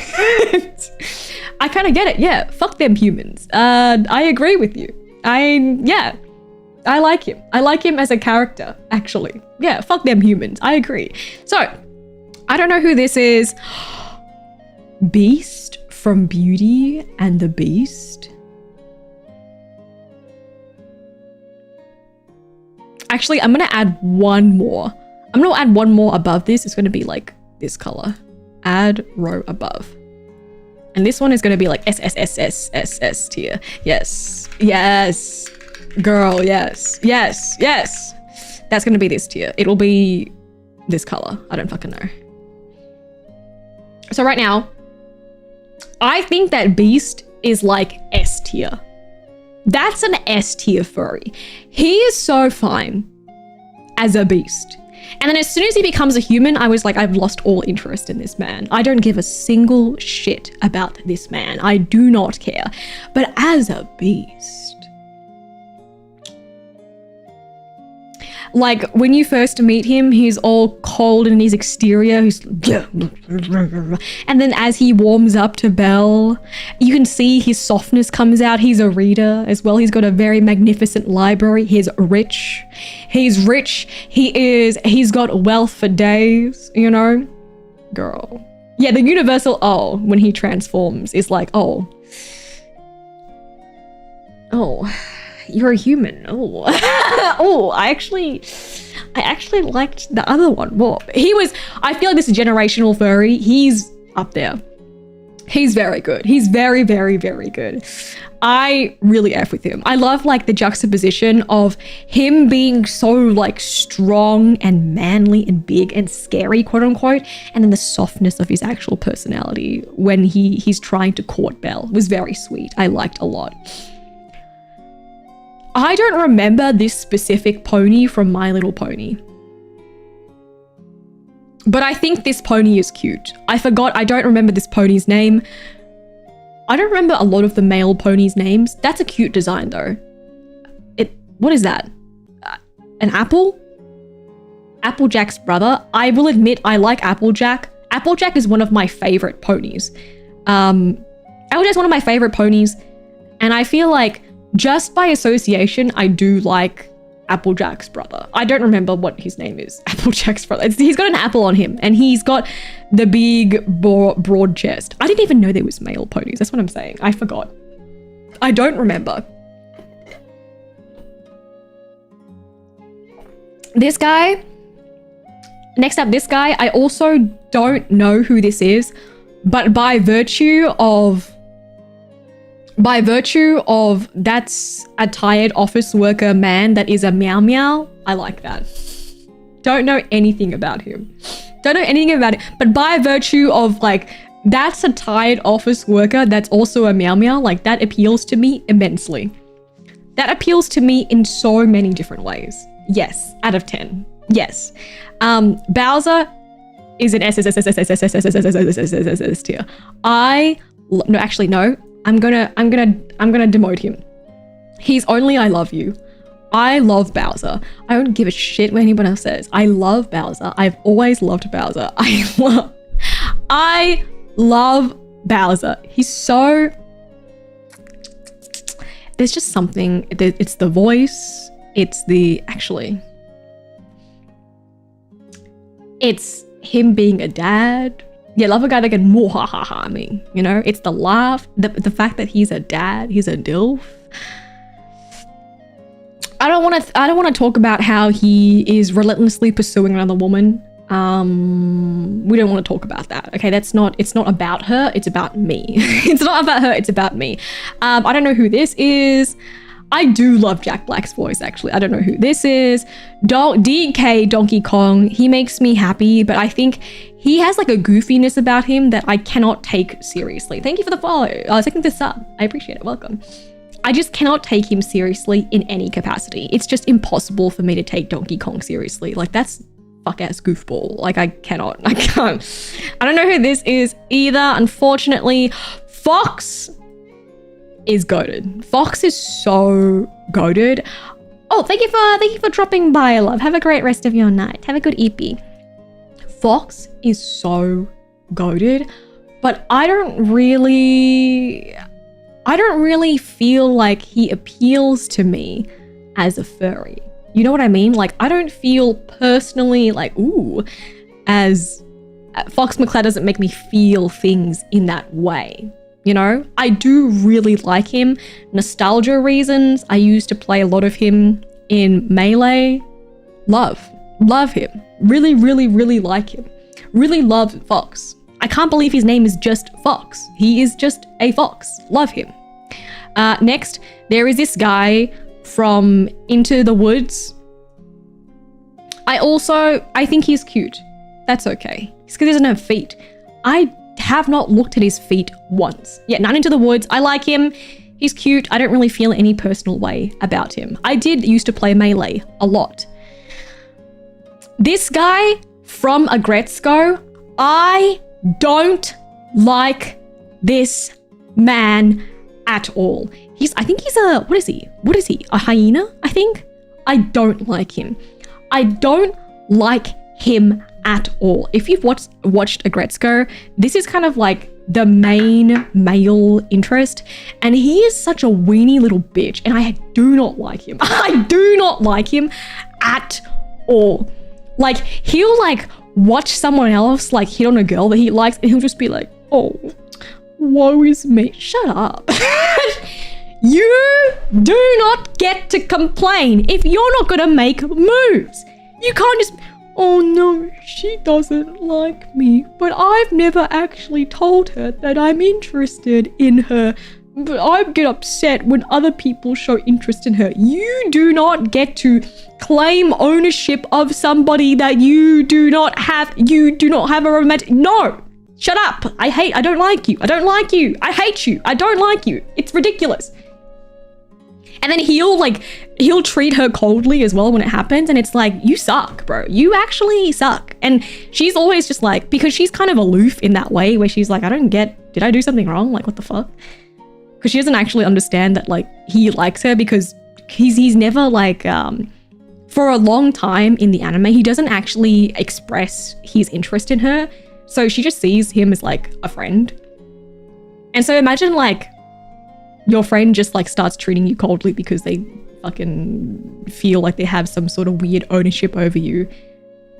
I kind of get it. Yeah, fuck them humans. I agree with you. Yeah, I like him. I like him as a character, actually. Yeah, fuck them humans. I agree. So, I don't know who this is. Beast from Beauty and the Beast. Actually, I'm going to add one more. I'm going to add one more above this. It's going to be like this color. Add row above. And this one is going to be like SSSSSS tier. Yes. Yes. Girl, yes. Yes. Yes. That's going to be this tier. It'll be this color. I don't fucking know. So right now, I think that Beast is like S tier. That's an S tier furry. He is so fine as a beast. And then as soon as he becomes a human, I was like, I've lost all interest in this man. I don't give a single shit about this man. I do not care. But as a beast, like when you first meet him, he's all cold in his exterior. And then as he warms up to Belle, you can see his softness comes out. He's a reader as well. He's got a very magnificent library. He's rich. He's rich. He's got wealth for days, you know? Girl. Yeah, the universal when he transforms is like, oh, you're a human. I actually liked the other one more. I feel like this is generational furry. He's up there. He's very good. He's very, very, very good. I really F with him. I love like the juxtaposition of him being so like strong and manly and big and scary, quote unquote, and then the softness of his actual personality when he's trying to court Belle was very sweet. I liked a lot. I don't remember this specific pony from My Little Pony. But I think this pony is cute. I don't remember this pony's name. I don't remember a lot of the male ponies' names. That's a cute design though. What is that? An apple? Applejack's brother. I will admit I like Applejack. Applejack is one of my favorite ponies. Applejack's one of my favorite ponies. And I feel like just by association, I do like Applejack's brother. I don't remember what his name is. Applejack's brother. He's got an apple on him and he's got the big broad chest. I didn't even know there was male ponies. That's what I'm saying. I forgot. I don't remember. This guy. Next up, this guy. I also don't know who this is, but by virtue of that's a tired office worker man that is a meow meow, I like that. Don't know anything about him. Don't know anything about it. But by virtue of like, that's a tired office worker that's also a meow meow, like that appeals to me immensely. That appeals to me in so many different ways. Yes, out of 10. Yes. Bowser is an S tier. No. I'm gonna demote him. He's only I love you. I love Bowser. I don't give a shit what anyone else says. I love Bowser. I've always loved Bowser. I love Bowser. He's so... There's just something. It's the voice. It's the... Actually... It's him being a dad. Yeah, love a guy that can ha me, you know? It's the laugh, the fact that he's a dad, he's a DILF. I don't want to talk about how he is relentlessly pursuing another woman. We don't want to talk about that. Okay, it's not about her, it's about me. It's not about her, it's about me. I don't know who this is. I do love Jack Black's voice, actually. I don't know who this is. DK Donkey Kong, he makes me happy, but I think he has like a goofiness about him that I cannot take seriously. Thank you for the follow. Taking the sub. I appreciate it. Welcome. I just cannot take him seriously in any capacity. It's just impossible for me to take Donkey Kong seriously. Like, that's fuck-ass goofball. Like, I can't. I don't know who this is either, unfortunately. Fox is goated. Fox is so goated. Oh, thank you for dropping by, love. Have a great rest of your night. Have a good EP. Fox is so goated, but I don't really feel like he appeals to me as a furry. You know what I mean? Like, I don't feel personally like, ooh, as Fox McCloud doesn't make me feel things in that way. You know, I do really like him. Nostalgia reasons. I used to play a lot of him in Melee. Love him. Really, really, really like him. Really love Fox. I can't believe his name is just Fox. He is just a fox. Love him. Next, there is this guy from Into the Woods. I think he's cute. That's okay. It's because he doesn't have feet. I have not looked at his feet once. Yeah, None Into the Woods. I like him. He's cute. I don't really feel any personal way about him. I did used to play Melee a lot. This guy from Agretzko, I don't like this man at all. I think he's a, what is he? A hyena, I think? I don't like him. I don't like him at all. If you've watched Agretzko, this is kind of like the main male interest, and he is such a weenie little bitch, and I do not like him. I do not like him at all. Like, he'll like watch someone else like hit on a girl that he likes, and he'll just be like, oh, woe is me. Shut up. You do not get to complain if you're not gonna make moves. You can't just, oh no, she doesn't like me, but I've never actually told her that I'm interested in her, but I get upset when other people show interest in her. You do not get to claim ownership of somebody that you do not have a romantic, no. Shut up. I don't like you. I don't like you. I hate you. I don't like you. It's ridiculous. And then he'll treat her coldly as well when it happens. And it's like, you suck, bro. You actually suck. And she's always just like, because she's kind of aloof in that way where she's like, I don't get, did I do something wrong? Like, what the fuck? Because she doesn't actually understand that like he likes her, because he's never like, for a long time in the anime, he doesn't actually express his interest in her. So she just sees him as like a friend. And so imagine like your friend just like starts treating you coldly because they fucking feel like they have some sort of weird ownership over you.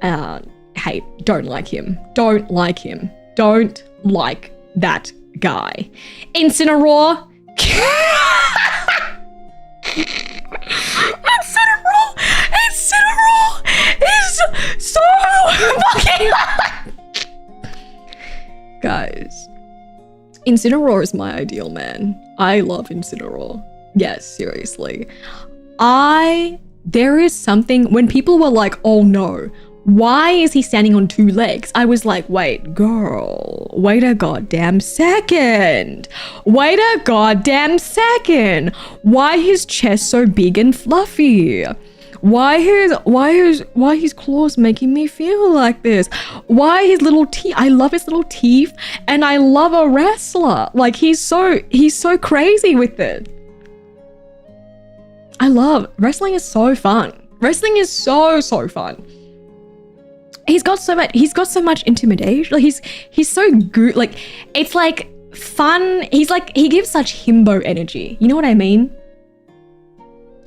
Hey, don't like him. Don't like him. Don't like that guy. Incineroar. Incineroar is so fucking guys, Incineroar is my ideal man. I love Incineroar. Yes, seriously. There is something, when people were like, oh no, why is he standing on two legs? I was like, wait, girl, wait a goddamn second. Wait a goddamn second. Why his chest so big and fluffy? Why his claws making me feel like this? Why his little teeth? I love his little teeth, and I love a wrestler. Like, he's so crazy with it. Wrestling is so fun. Wrestling is so fun. He's got so much intimidation. Like, he's so good. Like, it's like fun. He gives such himbo energy. You know what I mean?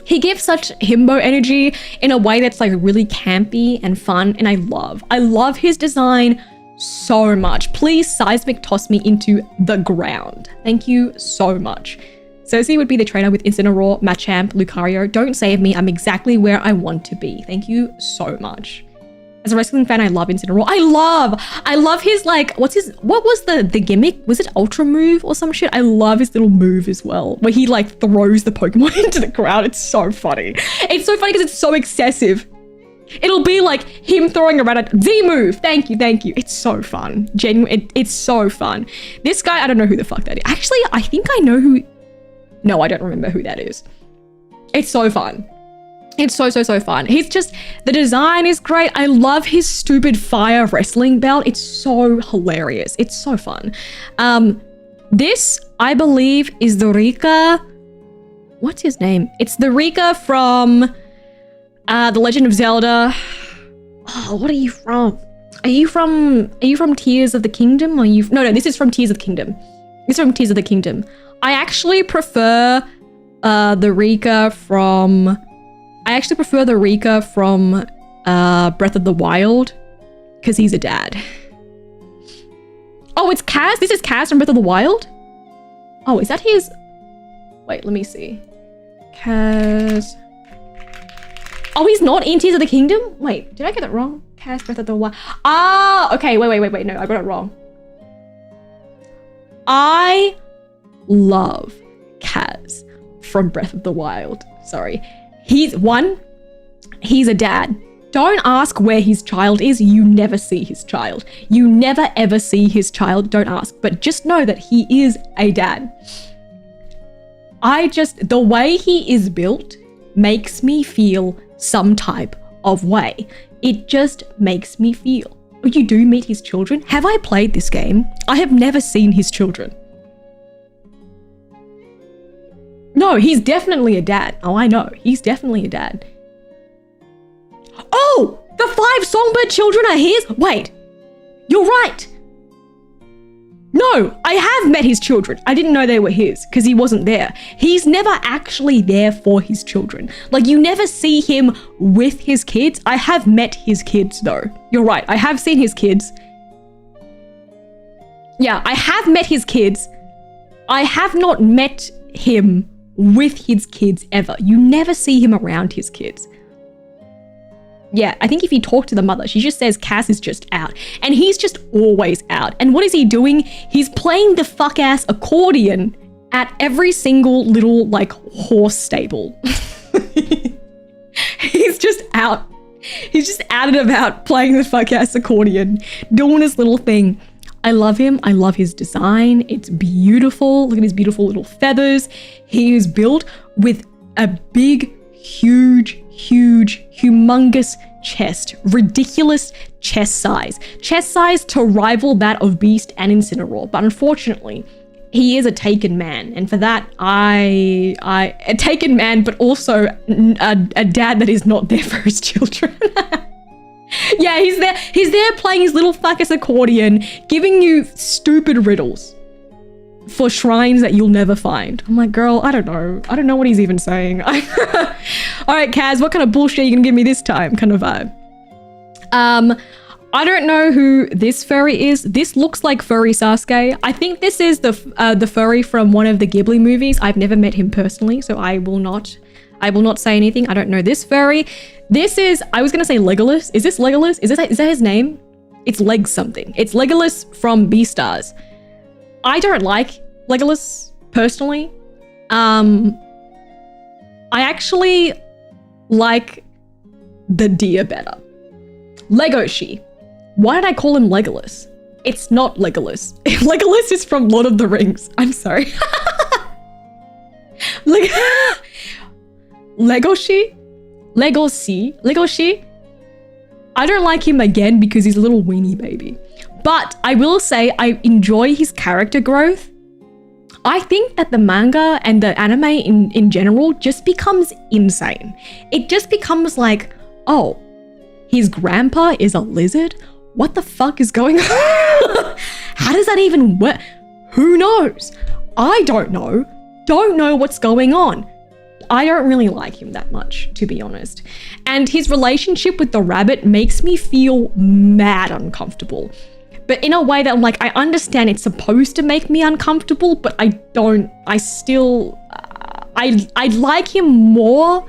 He gives such himbo energy in a way that's like really campy and fun, and I love his design so much. Please seismic toss me into the ground. Thank you so much. Cersea would be the trainer with Incineroar, Machamp, Lucario. Don't save me. I'm exactly where I want to be. Thank you so much. As a wrestling fan, I love Incineroar. I love his like, what was the gimmick? Was it Ultra Move or some shit? I love his little move as well, where he like throws the Pokemon into the crowd. It's so funny. It's so funny because it's so excessive. It'll be like him throwing around a Z-move. Thank you. It's so fun. It's so fun. This guy, I don't know who the fuck that is. Actually, I think I know who. No, I don't remember who that is. It's so fun. It's so fun. He's just, the design is great. I love his stupid fire wrestling belt. It's so hilarious. It's so fun. This, I believe, is the Rika. What's his name? It's the Rika from The Legend of Zelda. Oh, what are you from? Are you from Tears of the Kingdom? No, this is from Tears of the Kingdom. This is from Tears of the Kingdom. I actually prefer the Rika from Breath of the Wild because he's a dad. Oh, it's Kaz? This is Kaz from Breath of the Wild? Oh, is that his? Wait, let me see. Kaz. Oh, he's not in Tears of the Kingdom? Wait, did I get it wrong? Kaz, Breath of the Wild. Ah, okay, wait. No, I got it wrong. I love Kaz from Breath of the Wild. Sorry. He's a dad. Don't ask where his child is. You never see his child. You never ever see his child. Don't ask. But just know that he is a dad. The way he is built makes me feel some type of way. It just makes me feel. You do meet his children? Have I played this game? I have never seen his children. No, he's definitely a dad. Oh, I know. He's definitely a dad. Oh, the 5 songbird children are his? Wait, you're right. No, I have met his children. I didn't know they were his because he wasn't there. He's never actually there for his children. Like, you never see him with his kids. I have met his kids though. You're right. I have seen his kids. Yeah, I have met his kids. I have not met him with his kids ever. You never see him around his kids. Yeah, I think if you talk to the mother, she just says Cass is just out. And he's just always out. And what is he doing? He's playing the fuck-ass accordion at every single little, like, horse stable. He's just out. He's just out and about playing the fuck-ass accordion, doing his little thing. I love him. I love his design. It's beautiful. Look at his beautiful little feathers. He is built with a big, huge, humongous chest. Ridiculous chest size. Chest size to rival that of Beast and Incineroar. But unfortunately, he is a taken man. And for that, a taken man, but also a dad that is not there for his children. Yeah, he's there playing his little fuck-ass accordion, giving you stupid riddles for shrines that you'll never find. I'm like, girl, I don't know what he's even saying. All right, Kaz, what kind of bullshit are you gonna give me this time? Kind of vibe. I don't know who this furry is. This looks like furry Sasuke. I think this is the furry from one of the Ghibli movies. I've never met him personally, so I will not say anything. I don't know this furry. This is, I was gonna say Legolas. Is this Legolas? Is that his name? It's Leg something. It's Legolas from Beastars. I don't like Legolas personally. I actually like the deer better. Legoshi. Why did I call him Legolas? It's not Legolas. Legolas is from Lord of the Rings. I'm sorry. Legoshi. I don't like him again because he's a little weenie baby. But I will say I enjoy his character growth. I think that the manga and the anime in general just becomes insane. It just becomes like, oh, his grandpa is a lizard? What the fuck is going on? How does that even work? Who knows? I don't know. Don't know what's going on. I don't really like him that much, to be honest. And his relationship with the rabbit makes me feel mad uncomfortable. But in a way that I'm like, I understand it's supposed to make me uncomfortable, but I like him more.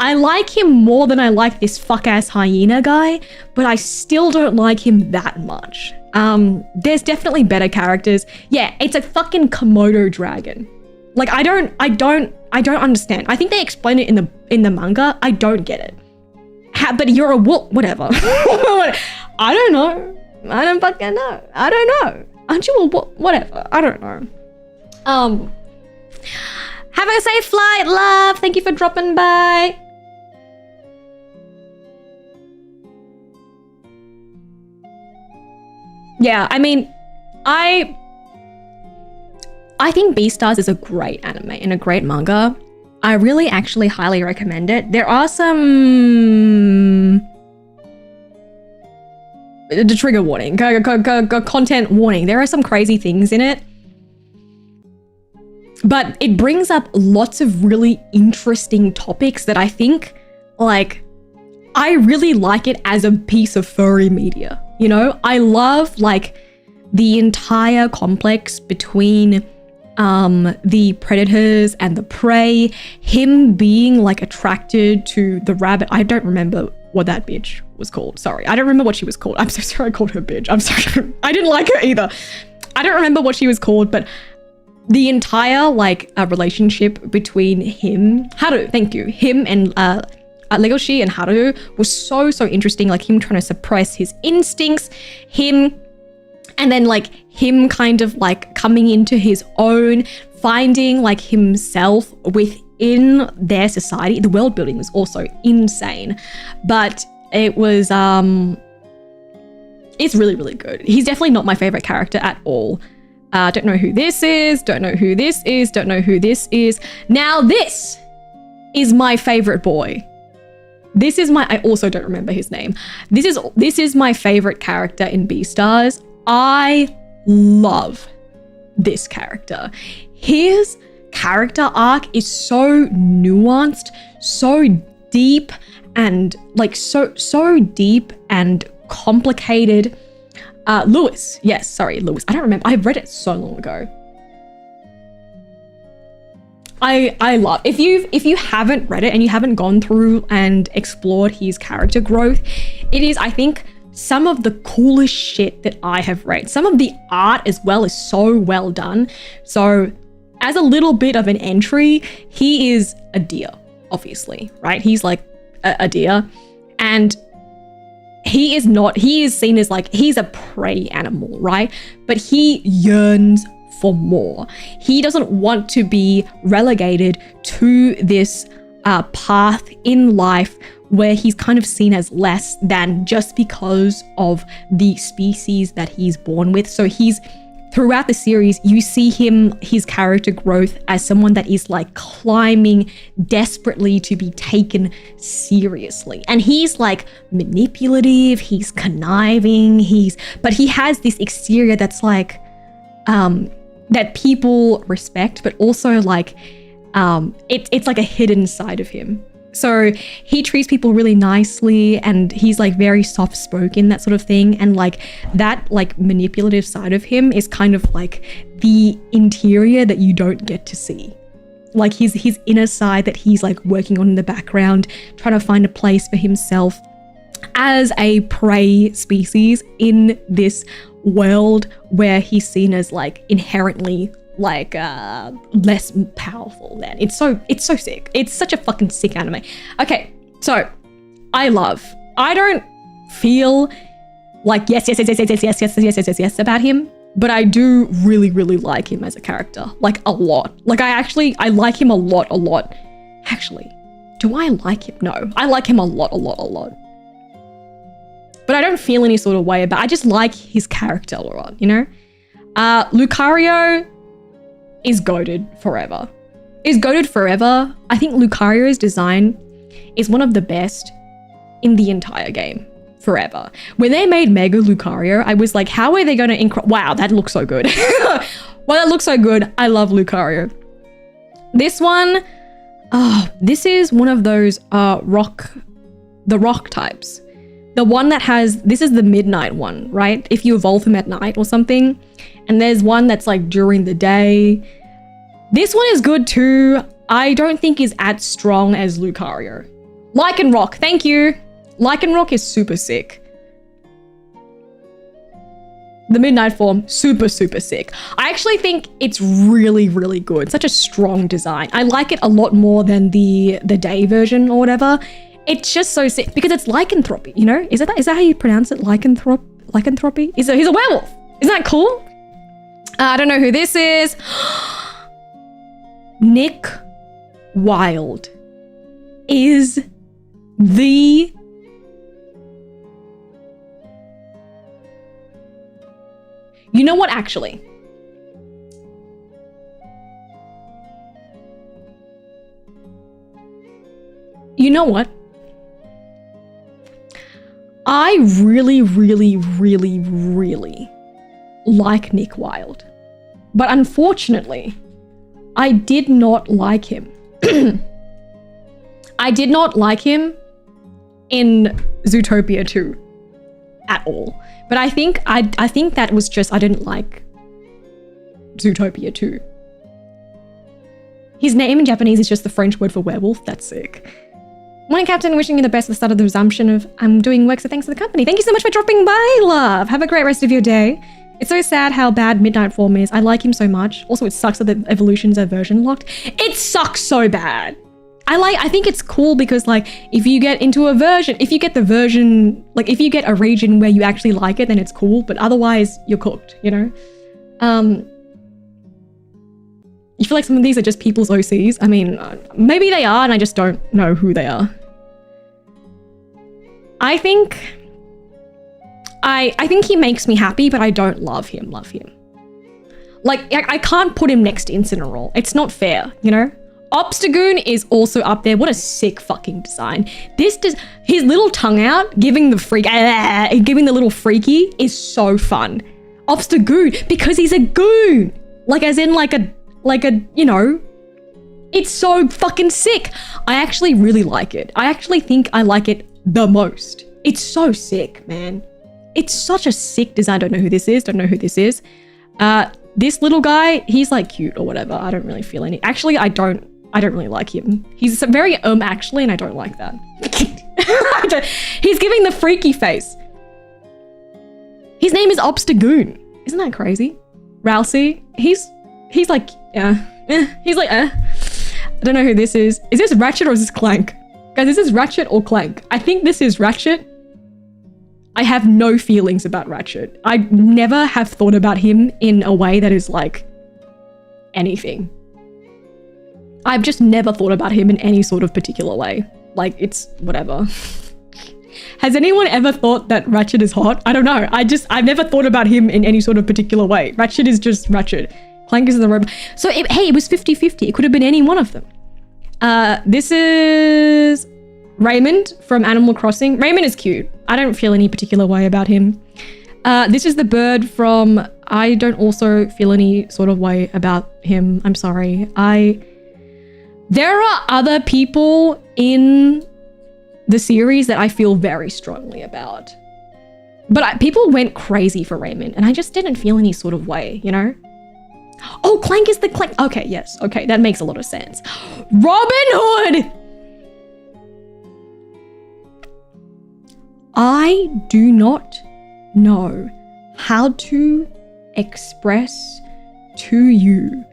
I like him more than I like this fuck-ass hyena guy, but I still don't like him that much. There's definitely better characters. Yeah, it's a fucking Komodo dragon. Like, I don't understand. I think they explain it in the manga. I don't get it. But you're a wolf, whatever. I don't know. I don't fucking know. I don't know. Aren't you a wolf? Whatever. I don't know. Have a safe flight, love. Thank you for dropping by. Yeah, I mean, I think Beastars is a great anime and a great manga. I really actually highly recommend it. There are some... The trigger warning, content warning. There are some crazy things in it. But it brings up lots of really interesting topics that I think, like, I really like it as a piece of furry media. You know, I love, like, the entire complex between the predators and the prey, him being like attracted to the rabbit. I don't remember what that bitch was called. Sorry, I don't remember what she was called. I'm so sorry I called her bitch. I'm sorry. I didn't like her either. I don't remember what she was called, but the entire like relationship between him, Haru, thank you, him and Legoshi and Haru was so interesting. Like him trying to suppress his instincts, and then like him kind of like coming into his own, finding like himself within their society. The world building was also insane, but it was it's really good. He's definitely not my favorite character at all. Don't know who this is, don't know who this is, don't know who this is. Now this is my favorite boy. This is my, I also don't remember his name. This is my favorite character in Beastars. I love this character. His character arc is so nuanced, so deep, and like so deep and complicated. Lewis. Yes, sorry, Lewis. I don't remember. I read it so long ago. I love, if you haven't read it and you haven't gone through and explored his character growth, it is, I think, some of the coolest shit that I have read. Some of the art as well is so well done. So as a little bit of an entry, he is a deer, obviously, right? He's like a deer, and he is seen as like, he's a prey animal, right? But he yearns for more. He doesn't want to be relegated to this path in life where he's kind of seen as less than just because of the species that he's born with. So throughout the series, you see his character growth as someone that is like climbing desperately to be taken seriously. And he's like manipulative, he's conniving, but he has this exterior that's like, that people respect, but also like, it's like a hidden side of him. So he treats people really nicely, and he's like very soft-spoken, that sort of thing. And like that like manipulative side of him is kind of like the interior that you don't get to see. Like his inner side that he's like working on in the background, trying to find a place for himself as a prey species in this world where he's seen as like inherently like less powerful than. It's so sick. It's such a fucking sick anime. Okay, so I don't feel like yes about him, but I do really like him as a character, like a lot. Like I like him a lot. Actually, do I like him? No, I like him a lot. But I don't feel any sort of way about, I just like his character a lot, you know? Lucario is goated forever. I think Lucario's design is one of the best in the entire game forever. When they made Mega Lucario, I was like, how are they going to wow, that looks so good. Well, that looks so good. I love Lucario. This one, this is one of those rock types. The one that this is the midnight one, right? If you evolve him at night or something. And there's one that's like during the day. This one is good too. I don't think is as strong as Lucario. Lycanroc, thank you. Lycanroc is super sick. The Midnight form, super, super sick. I actually think it's really, really good. Such a strong design. I like it a lot more than the day version or whatever. It's just so sick because it's lycanthropy, you know? Is that how you pronounce it? Lycanthropy? He's a werewolf. Isn't that cool? I don't know who this is. Nick Wilde is the... You know what, actually? You know what? I really, really, really, really like Nick Wilde. But unfortunately, I did not like him. I did not like him in Zootopia 2 at all. But I think that was just, I didn't like Zootopia 2. His name in Japanese is just the French word for werewolf. That's sick. Morning, Captain. Wishing you the best at the start of the resumption of I'm doing work, so thanks to the company. Thank you so much for dropping by, love. Have a great rest of your day. It's so sad how bad Midnight Form is. I like him so much. Also, it sucks that the evolutions are version locked. It sucks so bad. I think it's cool because, like, if you get into a version, if you get the version, like, if you get a region where you actually like it, then it's cool. But otherwise, you're cooked, you know? You feel like some of these are just people's OCs. I mean, maybe they are, and I just don't know who they are. I think he makes me happy, but I don't love him. Like, I can't put him next to Incineroar. It's not fair, you know? Obstagoon is also up there. What a sick fucking design. His little tongue out, giving the little freaky is so fun. Obstagoon, because he's a goon. Like, as in like a, you know, it's so fucking sick. I actually really like it. I actually think I like it the most. It's so sick, man. It's such a sick design. Don't know who this is. This little guy, he's like cute or whatever. I don't really feel any. Actually, I don't really like him. He's very actually, and I don't like that. He's giving the freaky face. His name is Obstagoon. Isn't that crazy? Rousey. He's like, he's like, I don't know who this is. Is this Ratchet or is this Clank? Guys, this is Ratchet or Clank. I think this is Ratchet. I have no feelings about Ratchet. I never have thought about him in a way that is like anything. I've just never thought about him in any sort of particular way. Like, it's whatever. Has anyone ever thought that Ratchet is hot? I don't know. I've never thought about him in any sort of particular way. Ratchet is just Ratchet. Clank is the robot. So, hey, it was 50-50. It could have been any one of them. This is Raymond from Animal Crossing. Raymond is cute. I don't feel any particular way about him. This is the bird from... I don't also feel any sort of way about him. I'm sorry. There are other people in the series that I feel very strongly about. But people went crazy for Raymond, and I just didn't feel any sort of way, you know? Oh, Clank is the Clank. Okay, yes. Okay, that makes a lot of sense. Robin Hood! I do not know how to express to you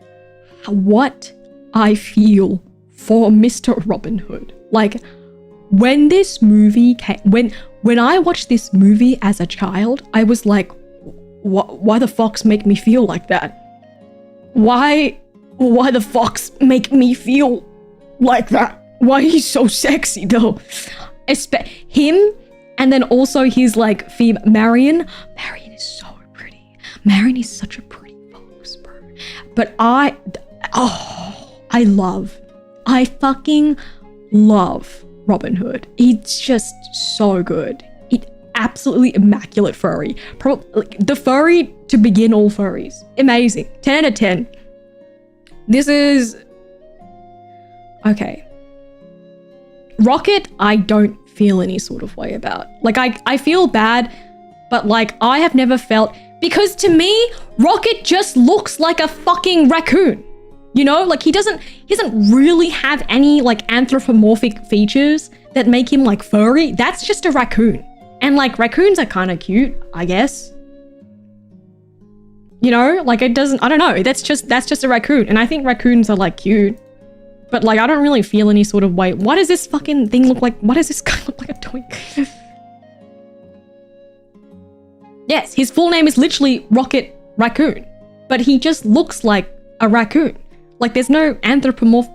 what I feel for Mr. Robin Hood. Like, when this movie came, when I watched this movie as a child, I was like, why the fox make me feel like that? Why the fox make me feel like that? Why he's so sexy though? Him, and then also his like theme, Marion. Marion is so pretty. Marion is such a pretty fox, bro. But I fucking love Robin Hood. It's just so good. Absolutely immaculate furry. Probably the furry to begin all furries. Amazing. 10 out of 10. This is... Okay. Rocket, I don't feel any sort of way about. Like, I feel bad, but like, I have never felt... Because to me, Rocket just looks like a fucking raccoon. You know, like he doesn't really have any like anthropomorphic features that make him like furry. That's just a raccoon. And like raccoons are kind of cute, I guess. You know, like it doesn't, I don't know. That's just a raccoon. And I think raccoons are like cute. But like, I don't really feel any sort of way. Why does this fucking thing look like, why does this guy look like a twink? Yes, his full name is literally Rocket Raccoon. But he just looks like a raccoon. Like there's no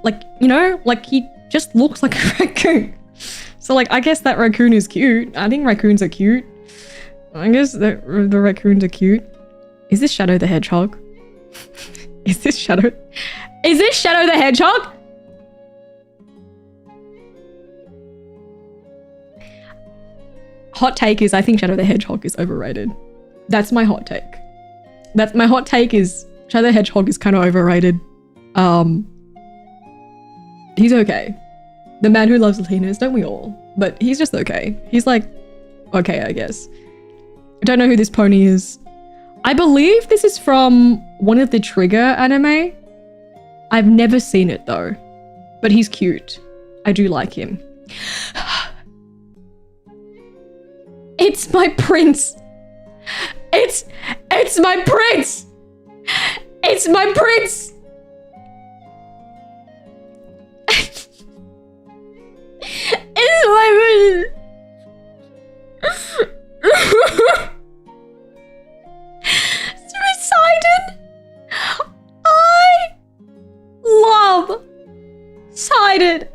like, you know, like he just looks like a raccoon. So like, I guess that raccoon is cute. I think raccoons are cute. I guess the raccoons are cute. Is this Shadow the Hedgehog? Is this Shadow the Hedgehog? Hot take is I think Shadow the Hedgehog is overrated. That's my hot take. My hot take is Shadow the Hedgehog is kind of overrated. He's okay. The man who loves Latinas, don't we all? But he's just okay. He's like, okay, I guess. I don't know who this pony is. I believe this is from one of the Trigger anime. I've never seen it though, but he's cute. I do like him. It's my prince. It's my prince. It's my prince. It's my prince. Sidon. I love Sidon.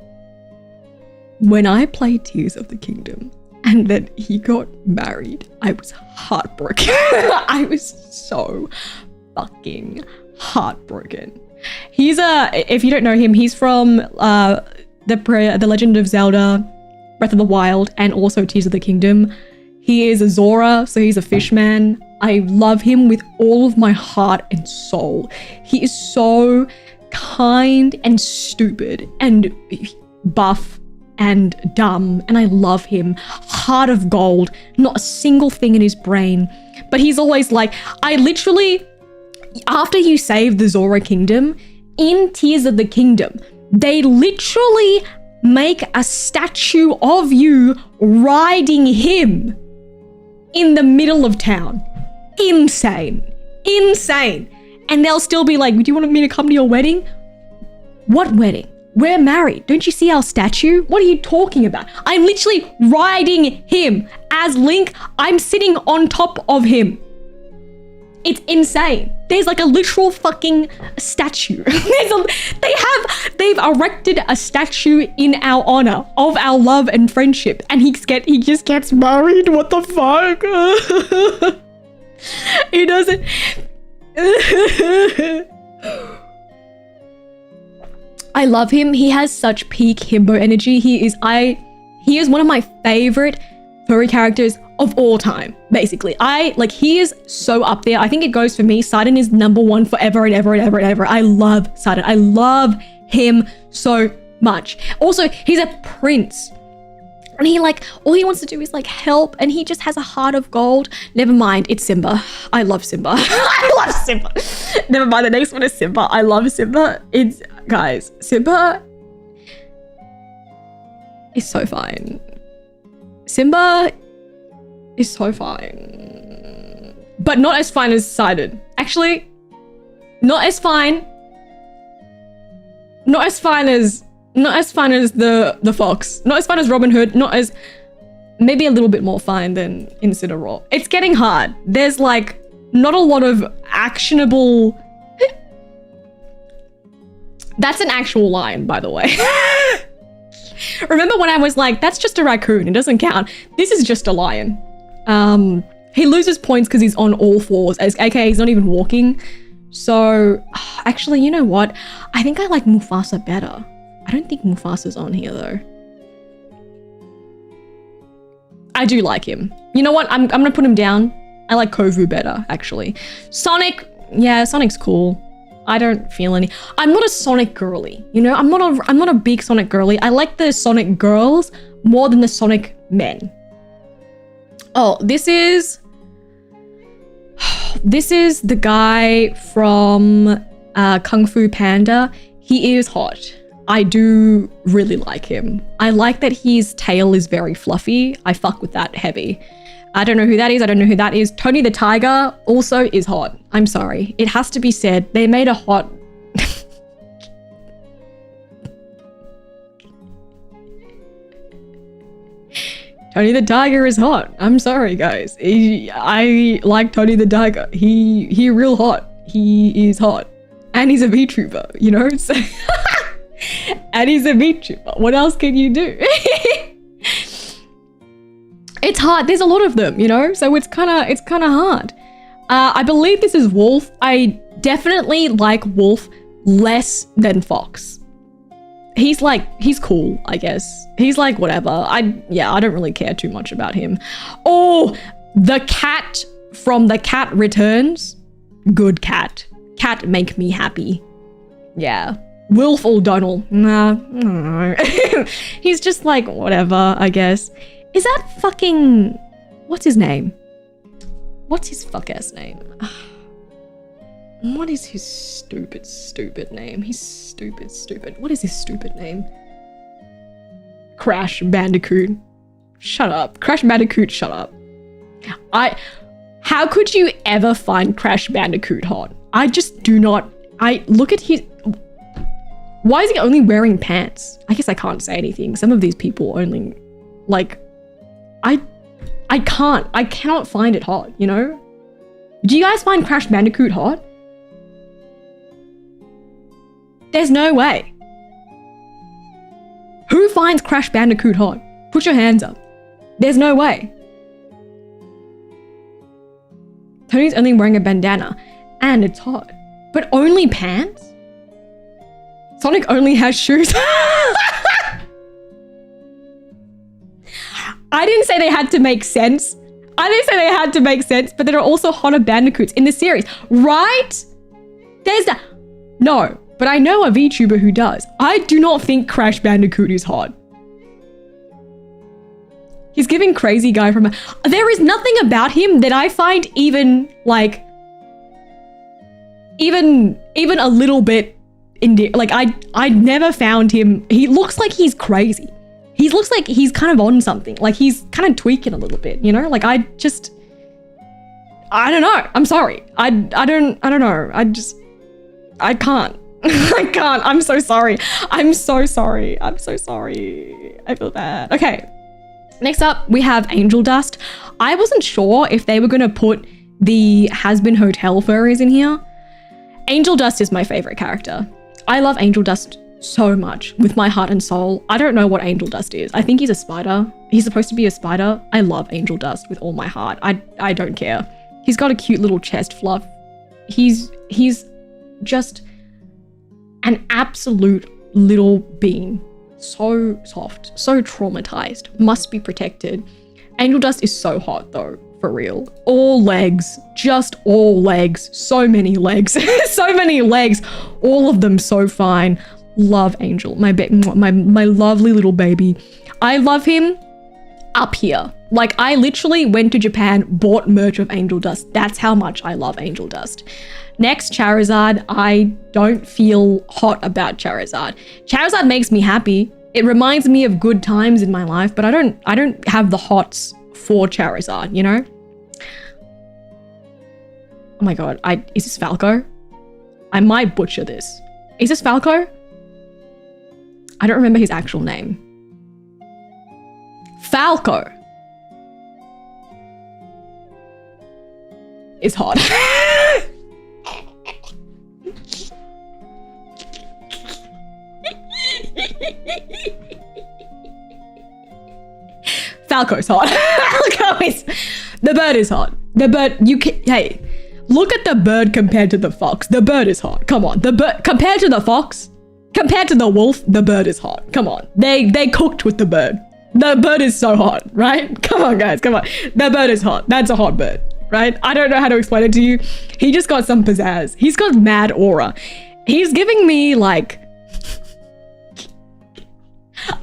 When I played Tears of the Kingdom and then he got married, I was heartbroken. I was so fucking heartbroken. He's if you don't know him, he's from the Legend of Zelda, Breath of the Wild, and also Tears of the Kingdom. He is a Zora, so he's a fishman. I love him with all of my heart and soul. He is so kind and stupid and buff and dumb, and I love him. Heart of gold, not a single thing in his brain. But he's always like, I literally, after you save the Zora Kingdom, in Tears of the Kingdom, they literally make a statue of you riding him in the middle of town. Insane. And they'll still be like, do you want me to come to your wedding? What wedding? We're married. Don't you see our statue? What are you talking about? I'm literally riding him as Link. I'm sitting on top of him. It's insane. There's like a literal fucking statue. They've erected a statue in our honor of our love and friendship, and he just gets married. What the fuck? He doesn't. I love him. He has such peak himbo energy. He is one of my favorite furry characters of all time, basically. He is so up there. I think it goes for me. Sidon is number one forever and ever and ever and ever. I love Sidon. I love him so much. Also, he's a prince. And he all he wants to do is help, and he just has a heart of gold. Never mind, it's Simba. I love Simba. I love Simba. Never mind, the next one is Simba. I love Simba. Guys, Simba is so fine. Simba is so fine. But not as fine as Sidon. Actually, not as fine. Not as fine as the fox. Not as fine as Robin Hood. Maybe a little bit more fine than Incineroar. It's getting hard. There's not a lot of actionable. That's an actual line, by the way. Remember when I was like, that's just a raccoon, it doesn't count. This is just a lion. He loses points because he's on all fours, aka he's not even walking. So, actually, you know what? I think I like Mufasa better. I don't think Mufasa's on here though. I do like him. You know what? I'm gonna put him down. I like Kovu better, actually. Sonic, yeah, Sonic's cool. I don't feel any. I'm not a Sonic girly, you know? I'm not a big Sonic girly. I like the Sonic girls more than the Sonic men. Oh, this is the guy from Kung Fu Panda, he is hot. I do really like him. I like that his tail is very fluffy. I fuck with that heavy. I don't know who that is. I don't know who that is. Tony the Tiger also is hot. I'm sorry. It has to be said. They made a hot... Tony the Tiger is hot. I'm sorry, guys. I like Tony the Tiger. He real hot. He is hot. And he's a VTuber, you know? So and he's a VTuber. What else can you do? It's hard. There's a lot of them, you know? So it's kind of hard. I believe this is Wolf. I definitely like Wolf less than Fox. He's cool, I guess. He's like, whatever. I don't really care too much about him. Oh, the cat from The Cat Returns. Good cat. Cat make me happy. Yeah. Wilf O'Donnell. Nah. He's just like, whatever, I guess. Is that fucking... What's his name? What's his fuck-ass name? What is his stupid name? He's stupid. What is his stupid name? Crash Bandicoot. Shut up. Crash Bandicoot, shut up. How could you ever find Crash Bandicoot hot? I just do not... look at his... Why is he only wearing pants? I guess I can't say anything. Some of these people only... Like... I cannot find it hot, you know? Do you guys find Crash Bandicoot hot? There's no way. Who finds Crash Bandicoot hot? Put your hands up. There's no way. Tony's only wearing a bandana and it's hot. But only pants? Sonic only has shoes. I didn't say they had to make sense. But there are also hotter bandicoots in the series, right? There's that. No, but I know a VTuber who does. I do not think Crash Bandicoot is hot. He's giving crazy guy from... There is nothing about him that I find even a little bit like I never found him. He looks like he's crazy. He looks like he's kind of on something. Like he's kind of tweaking a little bit, you know? Like I don't know. I'm sorry. I don't know. I can't. I can't. I'm so sorry. I feel bad. Okay. Next up, we have Angel Dust. I wasn't sure if they were going to put the Has-Been Hotel furries in here. Angel Dust is my favorite character. I love Angel Dust so much with my heart and soul. I don't know what Angel Dust is. I think he's a spider. He's supposed to be a spider. I love Angel Dust with all my heart. I don't care. He's got a cute little chest fluff. He's just an absolute little bean. So soft, so traumatized, must be protected. Angel Dust is so hot though, for real. All legs, just all legs. So many legs, so many legs. All of them so fine. Love Angel, my lovely little baby. I love him up here. Like I literally went to Japan, bought merch of Angel Dust. That's how much I love Angel Dust. Next, Charizard. I don't feel hot about Charizard. Charizard makes me happy. It reminds me of good times in my life, but I don't have the hots for Charizard, you know? Oh my god, is this Falco? I might butcher this. Is this Falco? I don't remember his actual name. Falco is hot. Falco's hot. The bird is hot. The bird, hey, look at the bird compared to the fox. The bird is hot. Come on. The bird, compared to the fox, compared to the wolf, the bird is hot. Come on. They cooked with the bird. The bird is so hot, right? Come on, guys. Come on. The bird is hot. That's a hot bird, right? I don't know how to explain it to you. He just got some pizzazz. He's got mad aura. He's giving me like...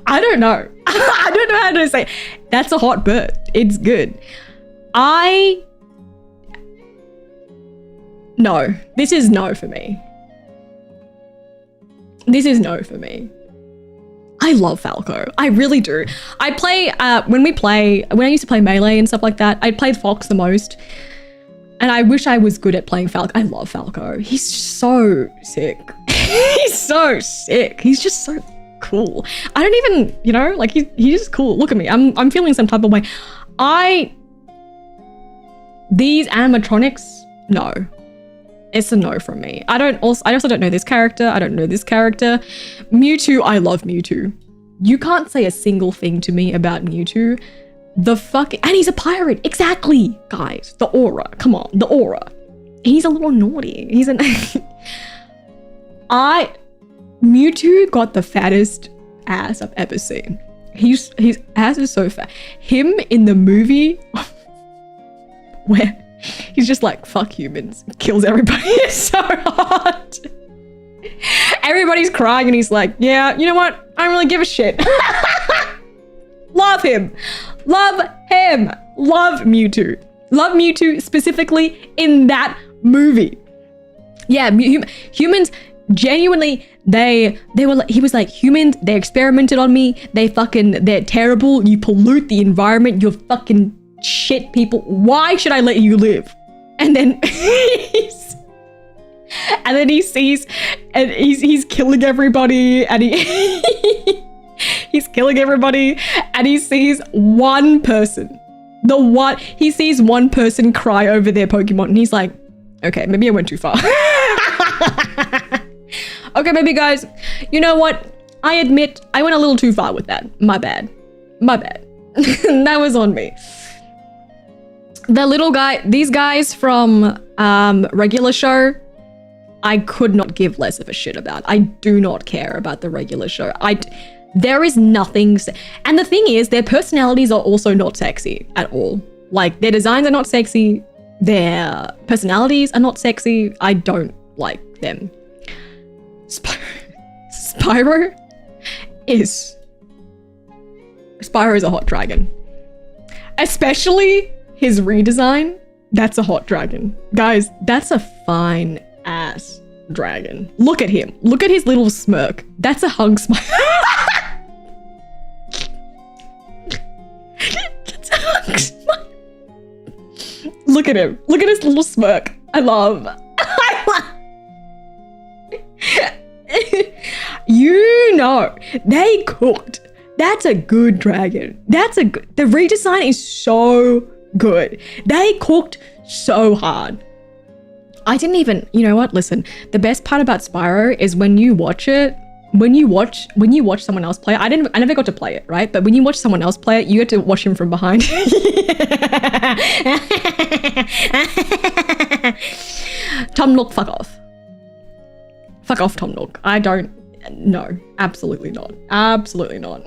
I don't know. I don't know how to say. That's a hot bird. It's good. No. This is no for me. This is no for me. I love Falco. I really do. I play, when I used to play Melee and stuff like that, I played Fox the most. And I wish I was good at playing Falco. I love Falco. He's so sick. He's so sick. He's just so cool. I don't even, you know, like he's just cool. Look at me. I'm feeling some type of way. These animatronics, no. It's a no from me. I also don't know this character. I don't know this character. Mewtwo, I love Mewtwo. You can't say a single thing to me about Mewtwo. And he's a pirate. Exactly, guys. The aura. Come on, the aura. He's a little naughty. Mewtwo got the fattest ass I've ever seen. His ass is so fat. Him in the movie where he's just like, fuck humans, kills everybody. It's so hard. Everybody's crying and he's like, yeah, you know what? I don't really give a shit. Love him. Love him. Love Mewtwo. Love Mewtwo specifically in that movie. Yeah, humans genuinely, he was like, humans, they experimented on me. They're terrible. You pollute the environment. You're fucking shit people. Why should I let you live? And then he's killing everybody, and he's killing everybody, and he sees one person. He sees one person cry over their Pokemon, and he's like, okay, maybe I went too far. Okay, maybe guys, you know what? I admit I went a little too far with that. My bad. That was on me. The little guy, these guys from regular show, I could not give less of a shit about. I do not care about the regular show. There is nothing, and the thing is, their personalities are also not sexy at all. Like, their designs are not sexy, their personalities are not sexy. I don't like them. Spyro is a hot dragon. Especially his redesign, that's a hot dragon. Guys, that's a fine ass dragon. Look at him. Look at his little smirk. That's a hug smile. That's a hug smile. Look at him. Look at his little smirk. I love. You know, they cooked. That's a good dragon. The redesign is so good. They cooked so hard. I didn't even, you know what? Listen, the best part about Spyro is when you watch someone else play it. I never got to play it, right? But when you watch someone else play it, you get to watch him from behind. Tom Nook, fuck off. Fuck off, Tom Nook. No, absolutely not. Absolutely not.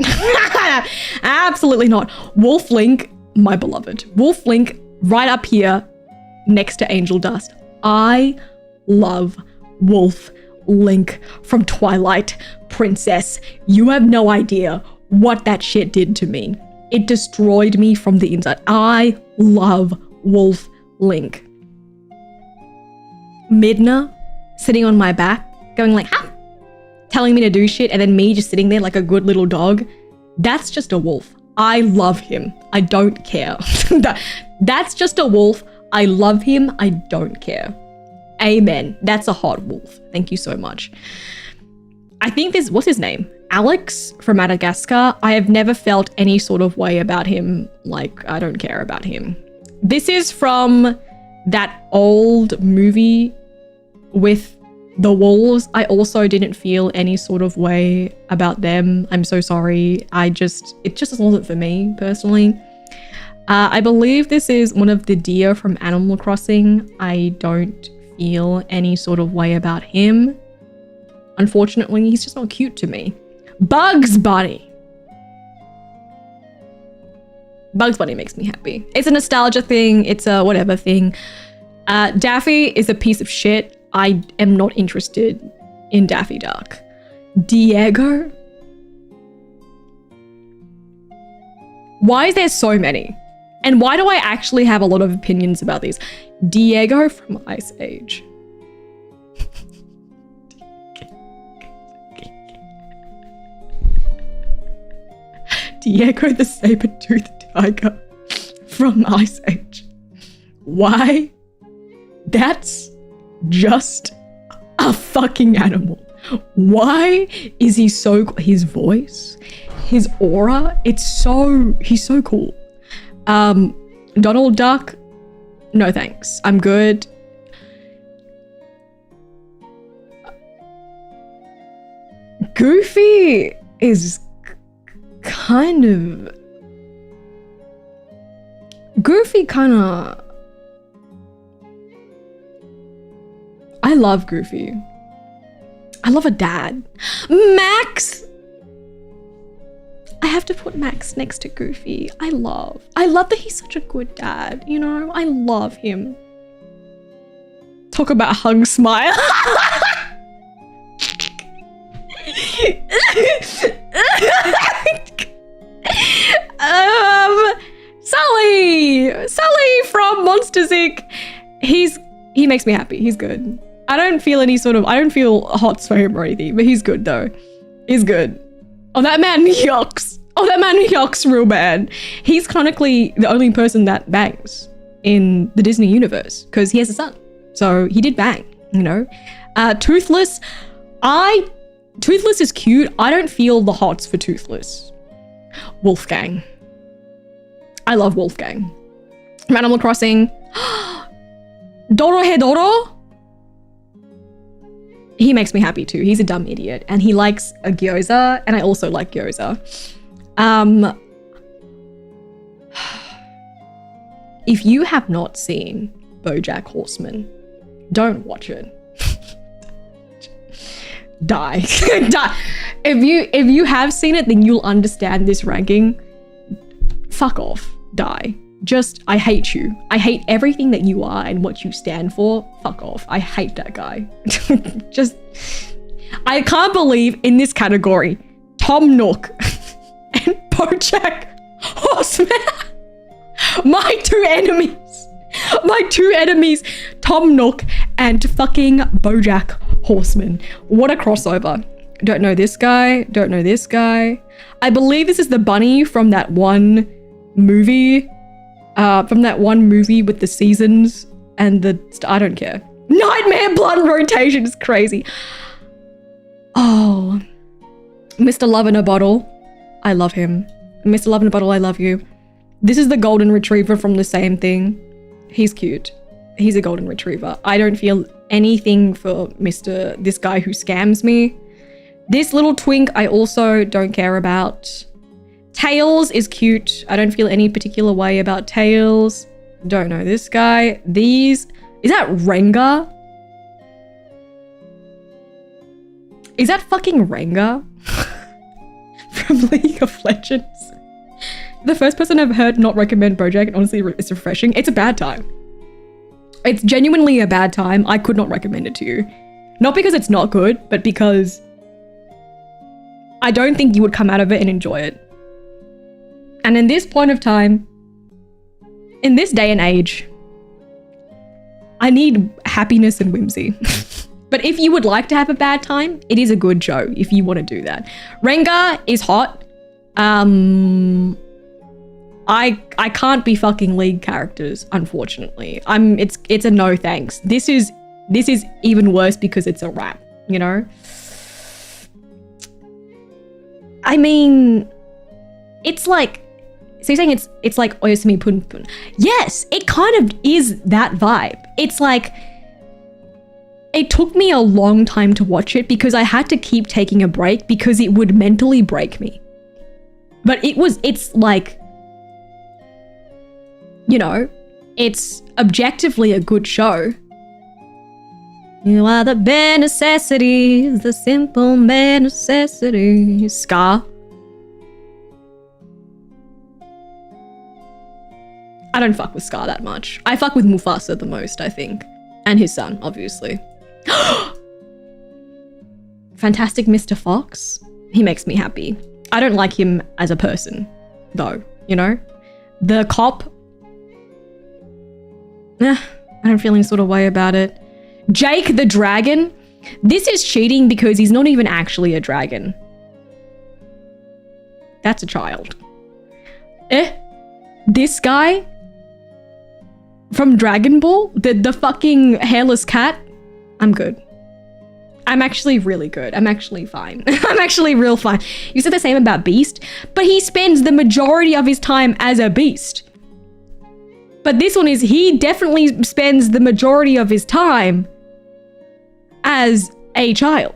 Absolutely not. Wolf Link, my beloved. Wolf Link, right up here next to Angel Dust. I love Wolf Link from Twilight Princess. You have no idea what that shit did to me. It destroyed me from the inside. I love Wolf Link. Midna sitting on my back, going like, ha! Telling me to do shit, and then me just sitting there like a good little dog. That's just a wolf. I love him. I don't care. That's just a wolf. I love him. I don't care. Amen. That's a hot wolf. Thank you so much. I think what's his name? Alex from Madagascar. I have never felt any sort of way about him. Like, I don't care about him. This is from that old movie with the wolves. I also didn't feel any sort of way about them. I'm so sorry. It just wasn't for me personally. I believe this is one of the deer from Animal Crossing. I don't feel any sort of way about him. Unfortunately, he's just not cute to me. Bugs Bunny. Bugs Bunny makes me happy. It's a nostalgia thing. It's a whatever thing. Daffy is a piece of shit. I am not interested in Daffy Duck. Diego? Why is there so many? And why do I actually have a lot of opinions about these? Diego from Ice Age. Diego the saber-toothed tiger from Ice Age. Why? That's just a fucking animal. Why is he so, his voice, his aura, he's so cool. Donald Duck, no thanks, I'm good. Goofy is kind of I love Goofy. I love a dad. Max! I have to put Max next to Goofy. I love that he's such a good dad, you know? I love him. Talk about hug smile. Sully from Monsters Inc. He makes me happy. He's good. I don't feel hots for him or anything, but he's good though. He's good. Oh, that man yucks. Real bad. He's canonically the only person that bangs in the Disney universe because he has a son. So he did bang, you know. Toothless. Toothless is cute. I don't feel the hots for Toothless. Wolfgang. I love Wolfgang. From Animal Crossing. Doro Hedoro? He makes me happy too. He's a dumb idiot. And he likes a gyoza, and I also like gyoza. If you have not seen BoJack Horseman, don't watch it. Die. Die. If you have seen it, then you'll understand this ranking. Fuck off. Die. Just, I hate you. I hate everything that you are and what you stand for. Fuck off. I hate that guy. Just, I can't believe in this category, Tom Nook and BoJack Horseman. My two enemies, Tom Nook and fucking BoJack Horseman. What a crossover. Don't know this guy. I believe this is the bunny from that one movie. With the seasons and I don't care. Nightmare Blood Rotation is crazy. Oh, Mr. Love in a Bottle. I love him. Mr. Love in a Bottle, I love you. This is the golden retriever from the same thing. He's cute. He's a golden retriever. I don't feel anything for this guy who scams me. This little twink I also don't care about. Tails is cute. I don't feel any particular way about Tails. Don't know this guy. Is that Rengar? Is that fucking Rengar? From League of Legends? The first person I've heard not recommend BoJack, and honestly it's refreshing. It's a bad time. It's genuinely a bad time. I could not recommend it to you. Not because it's not good, but because I don't think you would come out of it and enjoy it. And in this point of time, in this day and age, I need happiness and whimsy. But if you would like to have a bad time, it is a good show if you want to do that. Rengar is hot. I can't be fucking League characters, unfortunately. It's a no thanks. This is even worse because it's a rap, you know? I mean, it's like, so you're saying it's like Oyasumi Pun Pun. Yes, it kind of is that vibe. It's like, it took me a long time to watch it because I had to keep taking a break because it would mentally break me. But it's like, you know, it's objectively a good show. You are the bare necessities, the simple bare necessities. Scar. I don't fuck with Scar that much. I fuck with Mufasa the most, I think. And his son, obviously. Fantastic Mr. Fox. He makes me happy. I don't like him as a person, though, you know? The cop. I don't feel any sort of way about it. Jake the dragon. This is cheating because he's not even actually a dragon. That's a child. This guy from Dragon Ball, the fucking hairless cat, I'm good. I'm actually really good. I'm actually fine. I'm actually real fine. You said the same about Beast, but he spends the majority of his time as a beast. But this one is, he definitely spends the majority of his time as a child,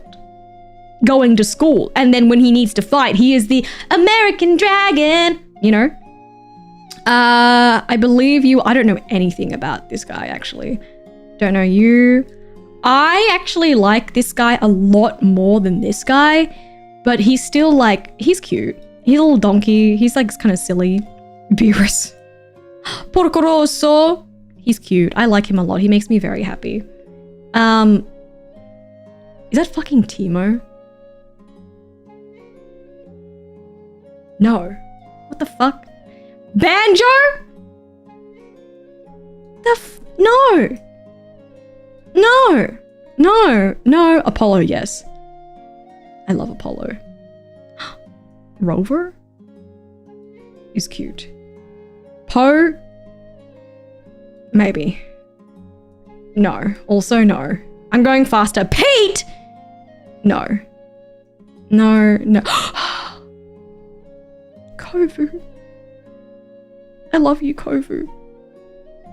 going to school. And then when he needs to fight, he is the American dragon, you know? I believe you. I don't know anything about this guy, actually. Don't know you. I actually like this guy a lot more than this guy, but he's still like, he's cute. He's a little donkey. He's like kind of silly. Beerus. Porco Rosso. He's cute. I like him a lot. He makes me very happy. Is that fucking Timo? No. What the fuck? Banjo? No. No. No. No. Apollo, yes. I love Apollo. Rover? Is cute. Poe? Maybe. No. Also no. I'm going faster. Pete! No. No. No. Kovu. I love you, Kovu.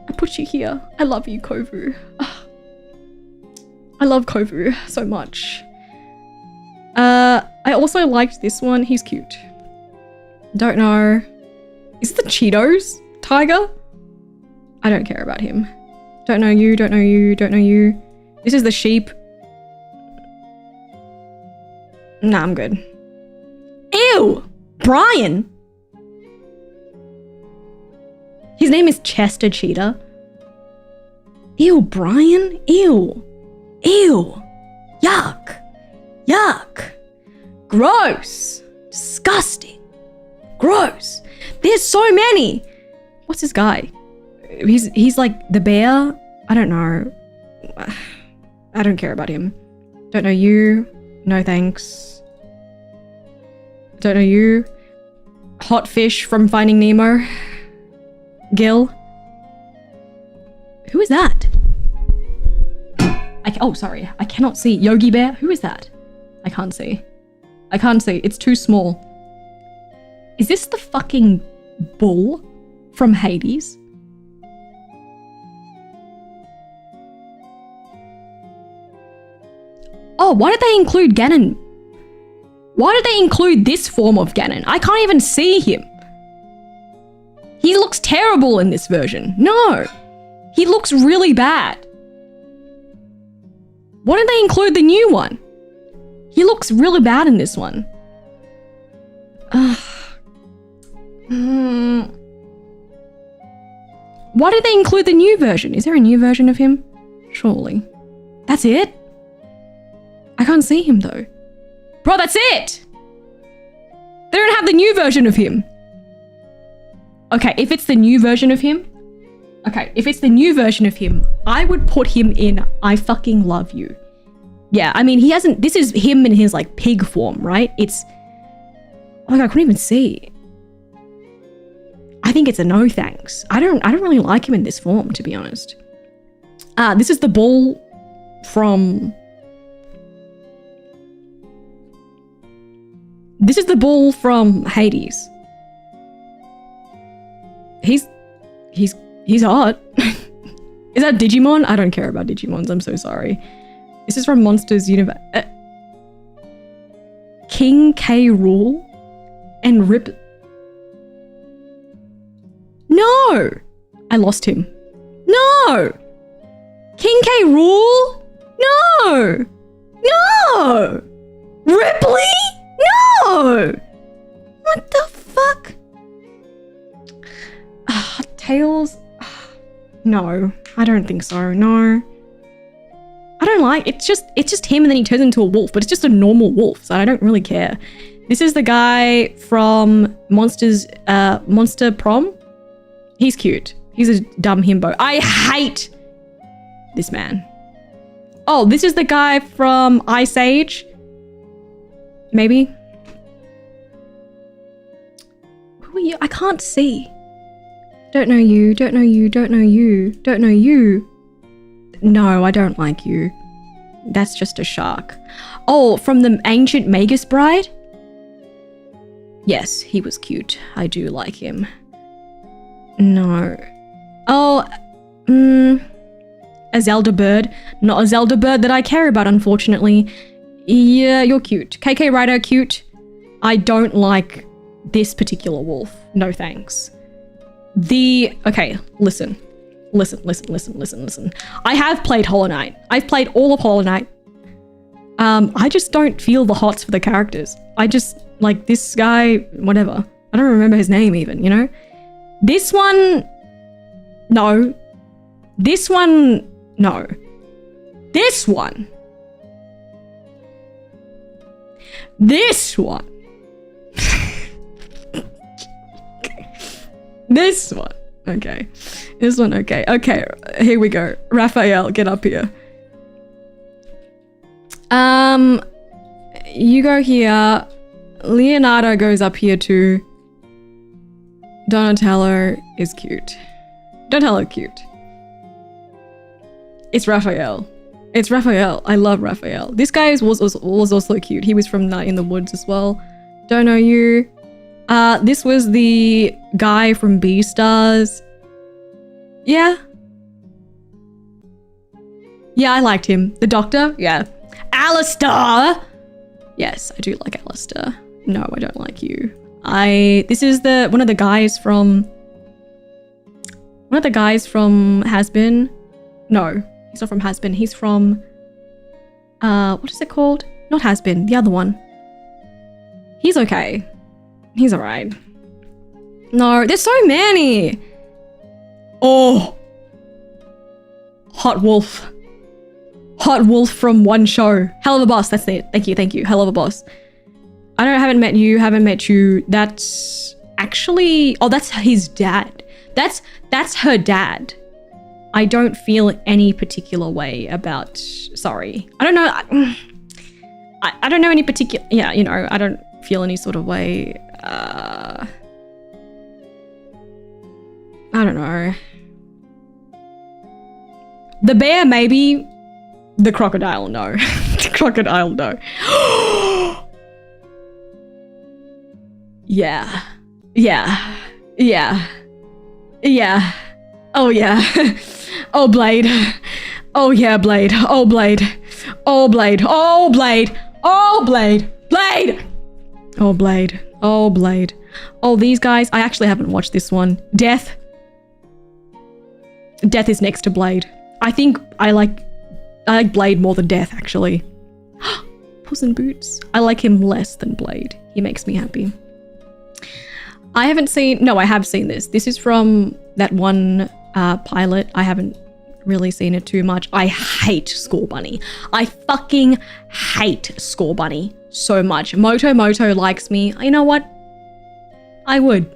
I put you here. I love you, Kovu. I love Kovu so much. I also liked this one. He's cute. Don't know. Is it the Cheetos tiger? I don't care about him. Don't know you, don't know you, don't know you. This is the sheep. Nah, I'm good. Ew! Brian! His name is Chester Cheetah. Ew, Brian? Ew. Ew. Yuck. Yuck. Gross. Disgusting. Gross. There's so many. What's this guy? He's like the bear. I don't know. I don't care about him. Don't know you. No thanks. Don't know you. Hot fish from Finding Nemo. Gil. Who is that? Oh, sorry. I cannot see. Yogi Bear? Who is that? I can't see. I can't see. It's too small. Is this the fucking bull from Hades? Oh, why did they include Ganon? Why did they include this form of Ganon? I can't even see him. He looks terrible in this version. No, he looks really bad. Why did they include the new one? He looks really bad in this one. Why did they include the new version? Is there a new version of him? Surely. That's it? I can't see him though. Bro, that's it! They don't have the new version of him. Okay, if it's the new version of him, I would put him in I fucking love you. Yeah, I mean, this is him in his like pig form, right? It's, oh my God, I couldn't even see. I think it's a no thanks. I don't really like him in this form, to be honest. This is the bull from... This is the bull from Hades. He's hot. Is that Digimon? I don't care about Digimons. I'm so sorry. This is from Monsters Universe. King K. Rool and Rip. No! I lost him. No! King K. Rool? No! No! Ripley? No! What the fuck? Tails? No, I don't think so. No. I don't like it's just him and then he turns into a wolf, but it's just a normal wolf, so I don't really care. This is the guy from Monster Prom. He's cute. He's a dumb himbo. I hate this man. Oh, this is the guy from Ice Age. Maybe. Who are you? I can't can't see. Don't know you, don't know you, don't know you, don't know you. No, I don't like you. That's just a shark. Oh, from the ancient Magus Bride? Yes, he was cute. I do like him. No. Oh, a Zelda bird. Not a Zelda bird that I care about, unfortunately. Yeah, you're cute. KK Rider, cute. I don't like this particular wolf. No thanks. Okay, listen. Listen. I have played Hollow Knight. I've played all of Hollow Knight. I just don't feel the hots for the characters. I just, like, this guy, whatever. I don't remember his name even, you know? This one, no. This one, no. This one. This one. This one. Okay. This one, okay. Okay, here we go. Raphael, get up here. You go here. Leonardo goes up here too. Donatello is cute. Donatello cute. It's Raphael. It's Raphael. I love Raphael. This guy was also cute. He was from Night in the Woods as well. Don't know you. This was the guy from Beastars. Yeah. Yeah, I liked him. The doctor? Yeah. Alistair! Yes, I do like Alistair. No, I don't like you. This is one of the guys from Has-Been. No, he's not from Has-Been. He's from, what is it called? Not Has-Been, the other one. He's okay. He's alright. No, there's so many. Oh. Hot Wolf. Hot Wolf from one show. Hell of a boss, that's it. Thank you. Hell of a boss. Haven't met you. That's actually, oh, that's his dad. That's her dad. I don't feel any particular way about, sorry. I don't know. I don't know any particular, yeah, you know, I don't feel any sort of way. I don't know. The bear, maybe. The crocodile, no. The crocodile, no. Yeah. Oh, yeah. Oh, Blade. Oh, yeah, Blade. Oh, Blade. Oh, Blade. Oh, Blade. Oh, Blade. Blade! Oh, Blade. Oh, Blade. Oh, these guys. I actually haven't watched this one. Death. Death is next to Blade. I think I like Blade more than Death, actually. Puss in Boots. I like him less than Blade. He makes me happy. I have seen this. This is from that one pilot. I haven't really seen it too much. I hate Score Bunny. I fucking hate Score Bunny so much. Moto likes me. You know what? I would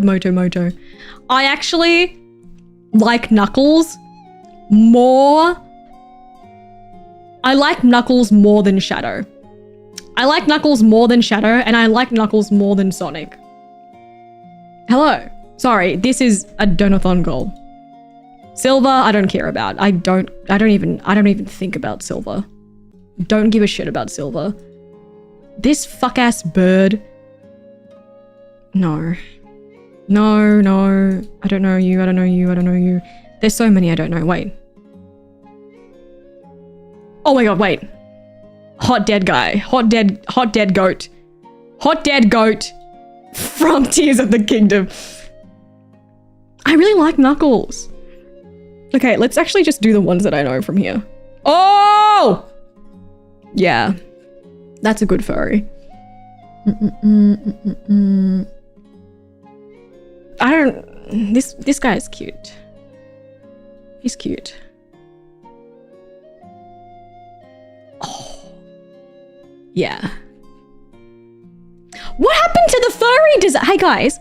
Moto. I actually like Knuckles more. I like Knuckles more than Shadow. I like Knuckles more than Shadow, and I like Knuckles more than Sonic. Hello. Sorry, this is a Donothon goal. Silver, I don't care about. I don't even think about Silver. Don't give a shit about Silver. This fuck-ass bird. No. I don't know you. There's so many I don't know. Wait. Oh my god, wait. Hot dead guy. Hot dead goat. Hot dead goat from Tears of the Kingdom. I really like Knuckles. Okay, let's actually just do the ones that I know from here. Oh! Yeah. That's a good furry. This guy is cute. He's cute. Oh. Yeah. What happened to the furry design? Hey guys,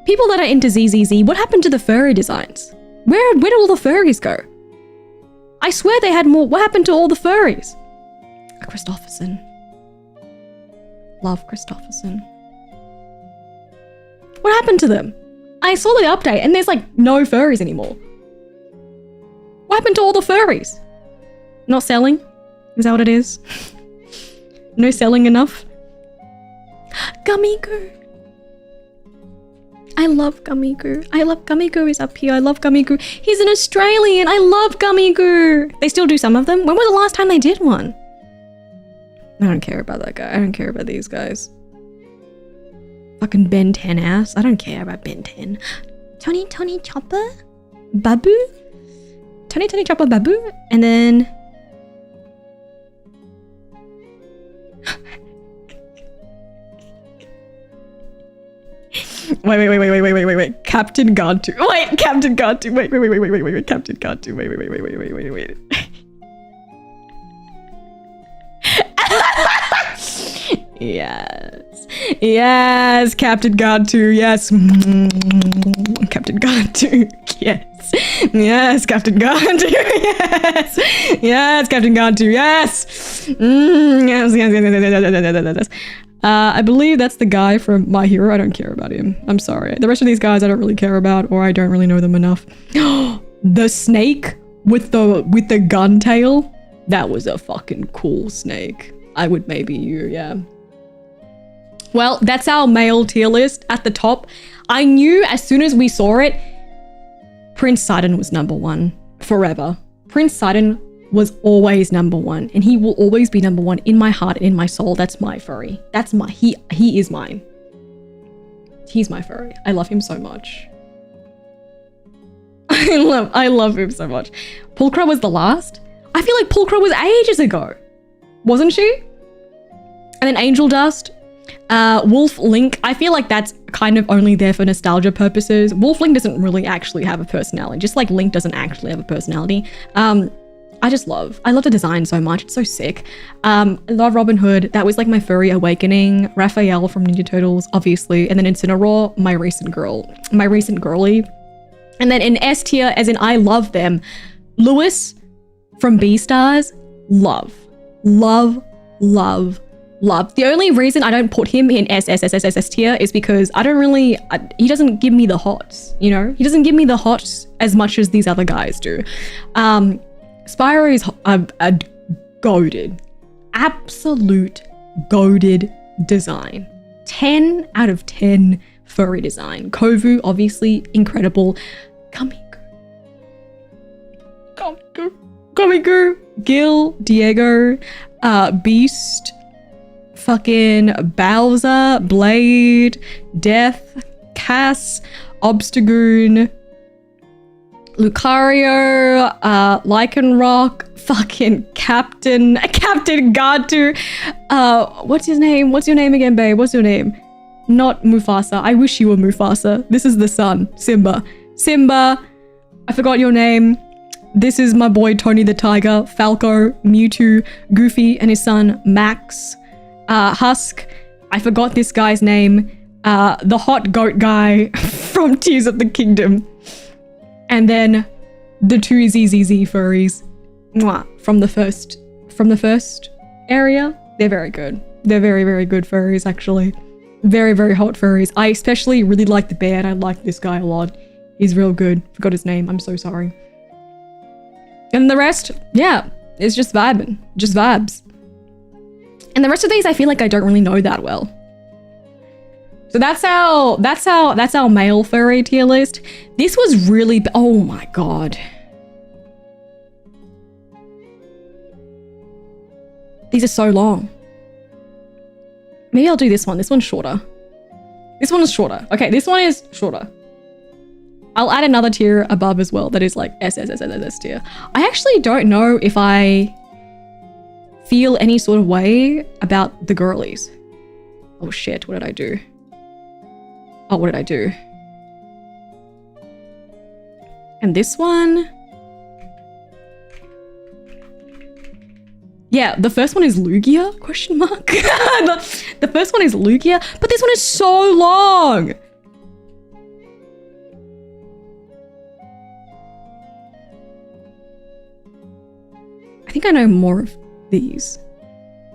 people that are into ZZZ, what happened to the furry designs? Where did all the furries go? I swear they had more. What happened to all the furries? Christopherson. Love Christopherson. What happened to them? I saw the update and there's like no furries anymore. What happened to all the furries? Not selling? Is that what it is? No selling enough? Gummy Goo. I love Gummy Goo. I love Gummy Goo is up here. I love Gummy Goo. He's an Australian. I love Gummy Goo. They still do some of them. When was the last time they did one? I don't care about that guy. I don't care about these guys. Fucking Ben 10 ass. I don't care about Ben 10. Tony Chopper? Babu? Tony Chopper Babu? And then... Wait. Captain Gantu. Wait, Captain Gantu. Wait. Captain Gantu. Wait. Yes, Captain Gantu. Yes. Captain Gantu. Yes, Captain Gantu. Yes, Captain Gantu. Yes. Yes. I believe that's the guy from My Hero. I don't care about him. I'm sorry. The rest of these guys I don't really care about, or I don't really know them enough. The snake with the gun tail. That was a fucking cool snake. I would maybe yeah. Well, that's our male tier list at the top. I knew as soon as we saw it, Prince Sidon was number one forever. Prince Sidon was always number one, and he will always be number one in my heart and in my soul. That's my furry. That's my, he is mine. He's my furry. I love him so much. I love him so much. Pulchra was the last. I feel like Pulchra was ages ago. Wasn't she? And then Angel Dust. Wolf Link. I feel like that's kind of only there for nostalgia purposes. Wolf Link doesn't really actually have a personality. Just like Link doesn't actually have a personality. I love the design so much. It's so sick. I love Robin Hood. That was like my furry awakening. Raphael from Ninja Turtles, obviously. And then Incineroar, my recent girly. And then in S tier, as in I love them, Lewis from Beastars, love. The only reason I don't put him in S tier is because he doesn't give me the hots, you know? He doesn't give me the hots as much as these other guys do. Spyro is a goated, absolute goated design. 10 out of 10 furry design. Kovu, obviously, incredible. Gummy Gil, Diego, Beast, fucking Bowser, Blade, Death, Cass, Obstagoon, Lucario, Lycanroc, fucking Captain Gantu. What's his name? What's your name again, babe? What's your name? Not Mufasa. I wish you were Mufasa. This is the son, Simba. I forgot your name. This is my boy Tony the Tiger, Falco, Mewtwo, Goofy, and his son Max. Husk. I forgot this guy's name. The hot goat guy from Tears of the Kingdom. And then the two ZZZ furries. Mwah, from the first area. They're very good. They're very, very good furries, actually. Very, very hot furries. I especially really like the bear, and I like this guy a lot. He's real good. Forgot his name. I'm so sorry. And the rest, yeah, it's just vibing. Just vibes. And the rest of these, I feel like I don't really know that well. So that's our male furry tier list. This was really, oh my God. These are so long. Maybe I'll do this one. This one's shorter. This one is shorter. Okay, this one is shorter. I'll add another tier above as well that is like S tier. I actually don't know if I feel any sort of way about the girlies. Oh shit, what did I do? And this one. Yeah, the first one is Lugia, question mark. the first one is Lugia, but this one is so long. I think I know more of these.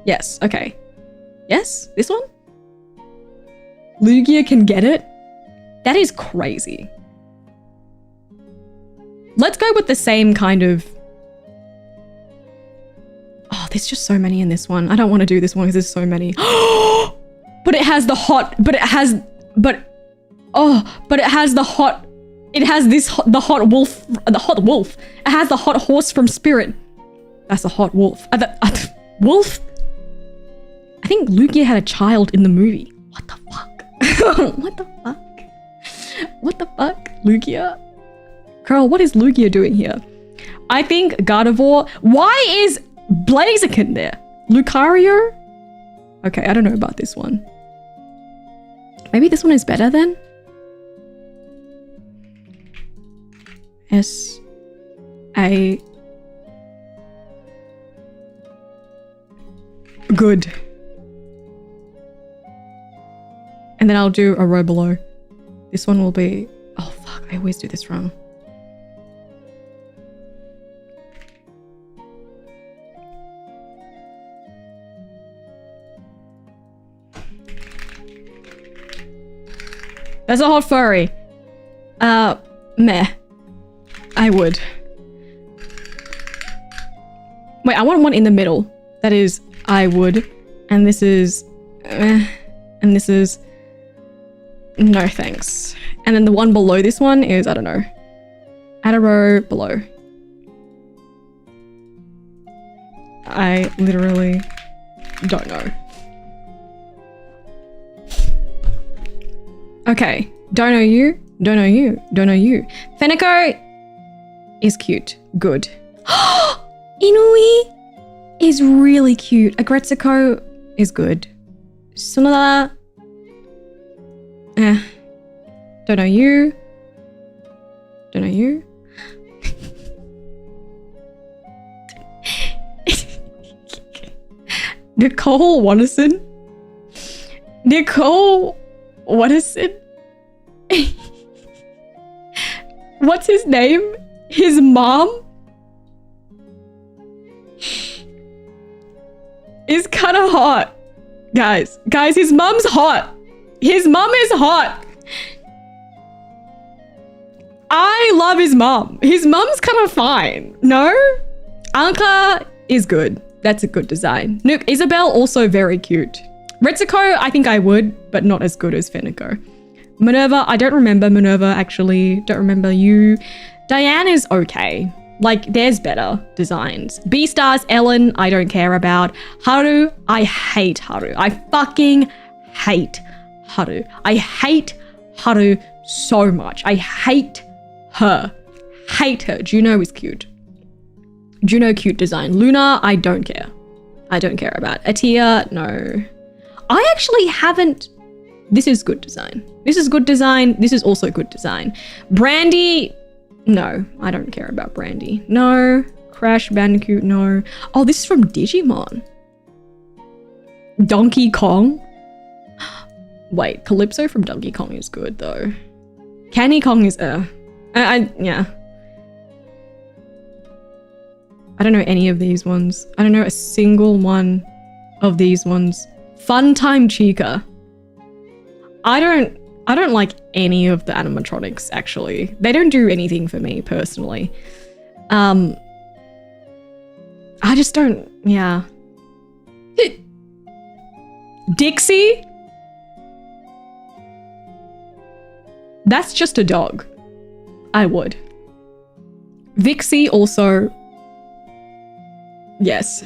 Yes, okay. Yes, this one? Lugia can get it. That is crazy. Let's go with the same kind of... Oh, there's just so many in this one. I don't want to do this one because there's so many. But it has the hot... But it has... But... Oh, but it has the hot... It has this... The hot wolf... The hot wolf. It has the hot horse from Spirit. That's a hot wolf. Wolf? I think Lugia had a child in the movie. What the fuck? What the fuck? What the fuck? Lugia? Girl, what is Lugia doing here? I think Gardevoir... Why is Blaziken there? Lucario? Okay, I don't know about this one. Maybe this one is better then? S-A... Good. And then I'll do a row below. This one will be... Oh fuck, I always do this wrong. That's a hot furry. Meh. I would. Wait, I want one in the middle. That is, I would. And this is... and this is... No thanks. And then the one below this one is, I don't know. Add a row below. I literally don't know. Okay. Don't know you. Don't know you. Don't know you. Fenneco is cute. Good. Inui is really cute. Agretsuko is good. Sunada. Don't know you. Don't know you. Nicole Watterson. Nicole Watterson. What's his name? His mom is kind of hot. Guys, his mom's hot. His mom is hot. I love his mom. His mom's kind of fine. No? Anka is good. That's a good design. Nook, Isabel, also very cute. Retsuko, I think I would, but not as good as Fenneco. Minerva, I don't remember Minerva, actually. Don't remember you. Diane is okay. Like, there's better designs. Beastars, Ellen, I don't care about. Haru, I hate Haru. I fucking hate Haru. I hate Haru so much. I hate her. Hate her. Juno is cute. Juno, cute design. Luna, I don't care. I don't care about. Atia, no. I actually haven't... This is good design. This is good design. This is also good design. Brandy, no. I don't care about Brandy. No. Crash Bandicoot, no. Oh, this is from Digimon. Donkey Kong. Wait, Calypso from Donkey Kong is good though. Candy Kong is yeah. I don't know any of these ones. I don't know a single one of these ones. Funtime Chica. I don't like any of the animatronics actually. They don't do anything for me personally. I just don't, yeah. Dixie? That's just a dog. I would. Vixie also. Yes.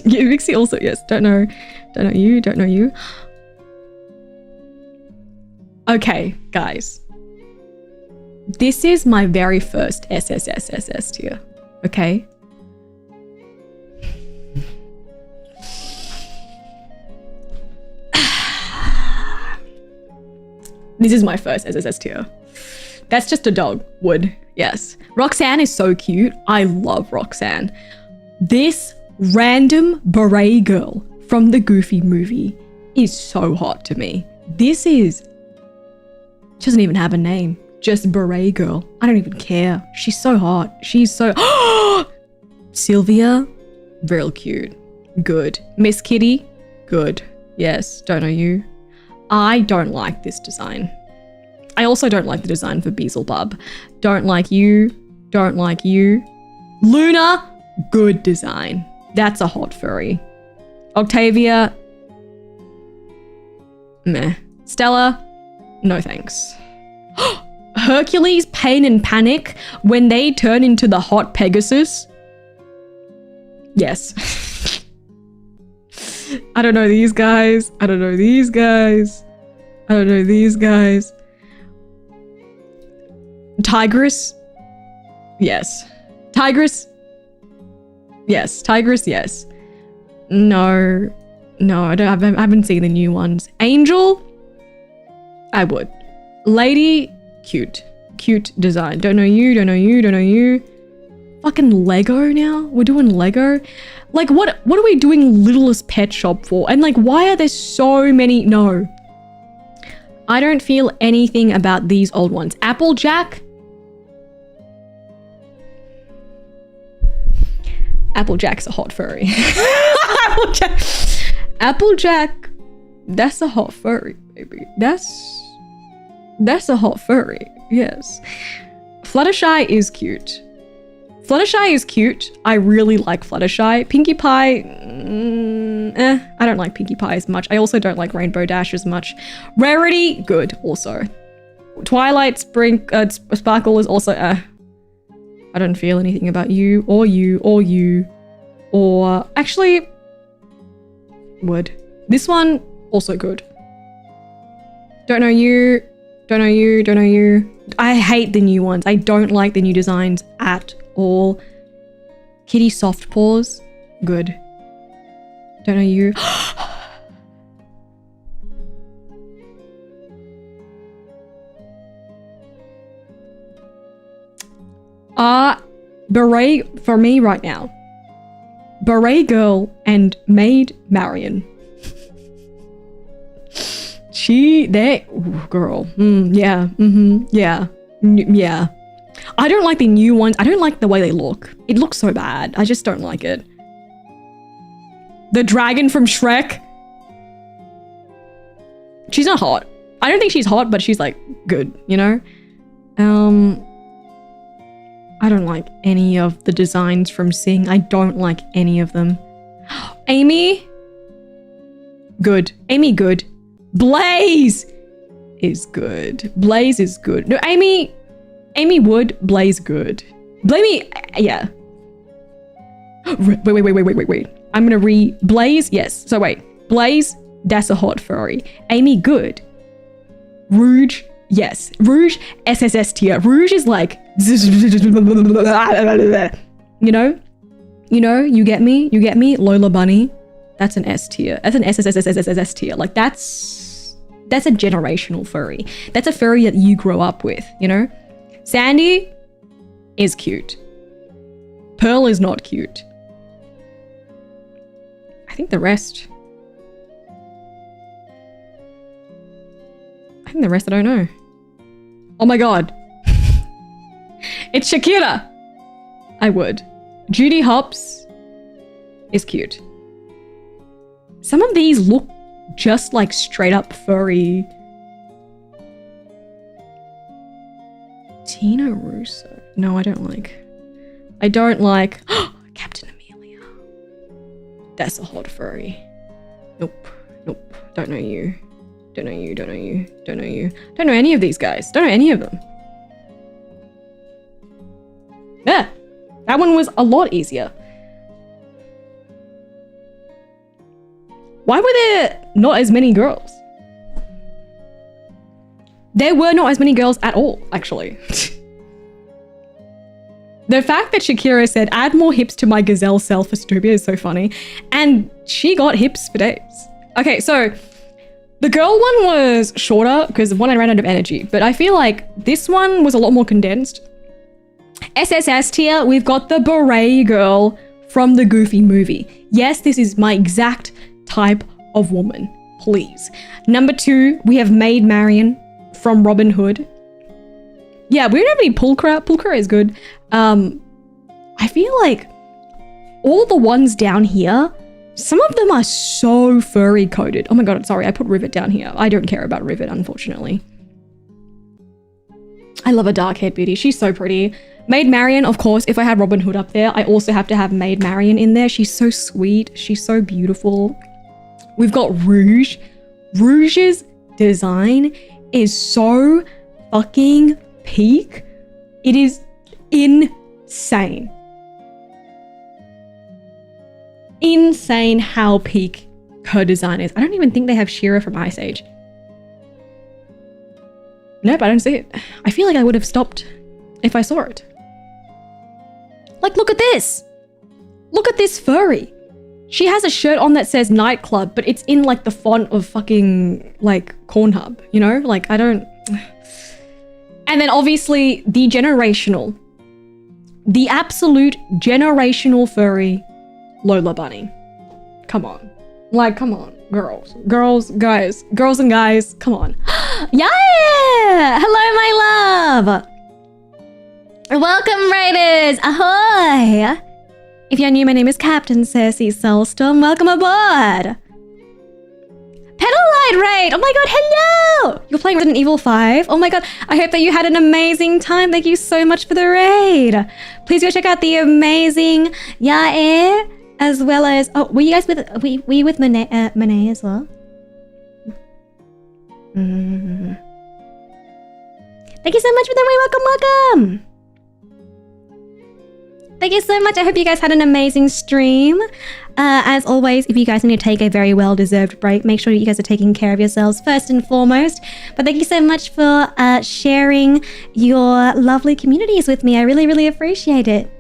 Yeah, Vixie also, yes. Don't know you, don't know you. Okay, guys. This is my very first SSSSS tier, okay? This is my first SSS tier. That's just a dog. Would. Yes. Roxanne is so cute. I love Roxanne. This random beret girl from the Goofy movie is so hot to me. This is... She doesn't even have a name. Just beret girl. I don't even care. She's so hot. She's so... Sylvia, real cute. Good. Miss Kitty, good. Yes. Don't know you. I don't like this design. I also don't like the design for Beelzebub. Don't like you. Don't like you. Luna, good design. That's a hot furry. Octavia, meh. Stella, no thanks. Hercules, Pain and Panic when they turn into the hot Pegasus. Yes. I don't know these guys. I don't know these guys. I don't know these guys. Tigress? Yes. Tigress? Yes. Tigress, yes. No. No, I haven't seen the new ones. Angel? I would. Lady? Cute. Cute design. Don't know you, don't know you, don't know you. Fucking Lego now? We're doing Lego? Like, what are we doing Littlest Pet Shop for? And like, why are there so many? No. I don't feel anything about these old ones. Applejack? Applejack's a hot furry. Applejack, that's a hot furry, baby. That's a hot furry, yes. Fluttershy is cute. Fluttershy is cute. I really like Fluttershy. Pinkie Pie, I don't like Pinkie Pie as much. I also don't like Rainbow Dash as much. Rarity, good also. Twilight Sparkle is also, I don't feel anything about you, or you, or you, or actually, would. This one, also good. Don't know you, don't know you, don't know you. I hate the new ones. I don't like the new designs at all. Kitty Soft Paws, good. Don't know you. Beret for me right now. Beret Girl and Maid Marion. Girl. Yeah. Yeah. Yeah. I don't like the new ones. I don't like the way they look. It looks so bad. I just don't like it. The dragon from Shrek. She's not hot. I don't think she's hot, but she's like good, you know? I don't like any of the designs from Sing. I don't like any of them. Amy? Good. Amy, good. Blaze is good. Blaze is good. No, Amy would. Blaze good. Blamey, yeah. Wait. I'm gonna Blaze, yes. So wait. Blaze, that's a hot furry. Amy, good. Rouge, yes. Rouge, SSS tier. Rouge is like, you know, you get me? Lola Bunny, that's an S tier. That's an SSS tier. Like that's a generational furry. That's a furry that you grow up with, you know? Sandy is cute. Pearl is not cute. I think the rest I don't know. Oh my god. It's Shakira. I would. Judy Hopps is cute. Some of these look just like straight up furry. Tina Russo. No, I don't like. Captain Amelia. That's a hot furry. Nope. Don't know you. Don't know any of these guys. Don't know any of them. Yeah, that one was a lot easier. Why were there not as many girls? There were not as many girls at all, actually. The fact that Shakira said, add more hips to my gazelle self for Stubia is so funny. And she got hips for days. Okay, so the girl one was shorter because one I ran out of energy, but I feel like this one was a lot more condensed. SSS tier, we've got the beret girl from the Goofy movie. Yes, this is my exact type of woman, please. Number 2, we have Maid Marian from Robin Hood. Yeah, we don't have any Pulchra. Pulchra is good. I feel like all the ones down here, some of them are so furry coded. Oh my god, sorry, I put Rivet down here. I don't care about Rivet, unfortunately. I love a dark-haired beauty. She's so pretty. Maid Marian, of course, if I had Robin Hood up there, I also have to have Maid Marian in there. She's so sweet. She's so beautiful. We've got Rouge. Rouge's design is so fucking peak. It is insane. Insane how peak her design is. I don't even think they have Shira from Ice Age. Nope, I don't see it. I feel like I would have stopped if I saw it. Like, look at this. Look at this furry. She has a shirt on that says nightclub, but it's in like the font of fucking like Cornhub, you know? Like, I don't... And then obviously the absolute generational furry, Lola Bunny. Come on. Like, come on. Girls, guys, come on. Yeah! Hello, my love! Welcome, Raiders! Ahoy! If you're new, my name is Captain Cersea Soulstorm. Welcome aboard! Pedalite Raid! Oh my god, hello! You're playing Resident Evil 5? Oh my god, I hope that you had an amazing time. Thank you so much for the raid. Please go check out the amazing Yair, as well as... Oh, were you guys with... Were you with Monet as well? Thank you so much for the raid. Welcome! Thank you so much. I hope you guys had an amazing stream. As always, if you guys need to take a very well-deserved break, make sure you guys are taking care of yourselves first and foremost. But thank you so much for sharing your lovely communities with me. I really, really appreciate it.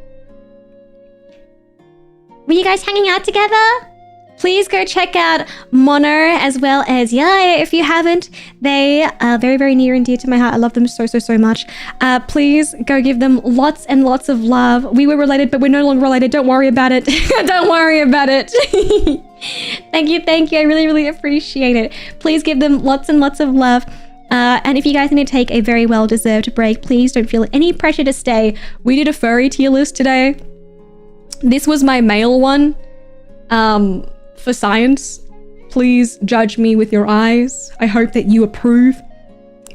Were you guys hanging out together? Please go check out Mono as well as Yaya if you haven't. They are very, very near and dear to my heart. I love them so, so, so much. Please go give them lots and lots of love. We were related, but we're no longer related. Don't worry about it. Don't worry about it. Thank you. I really, really appreciate it. Please give them lots and lots of love. And if you guys need to take a very well-deserved break, please don't feel any pressure to stay. We did a furry tier list today. This was my male one. For science, please judge me with your eyes. I hope that you approve.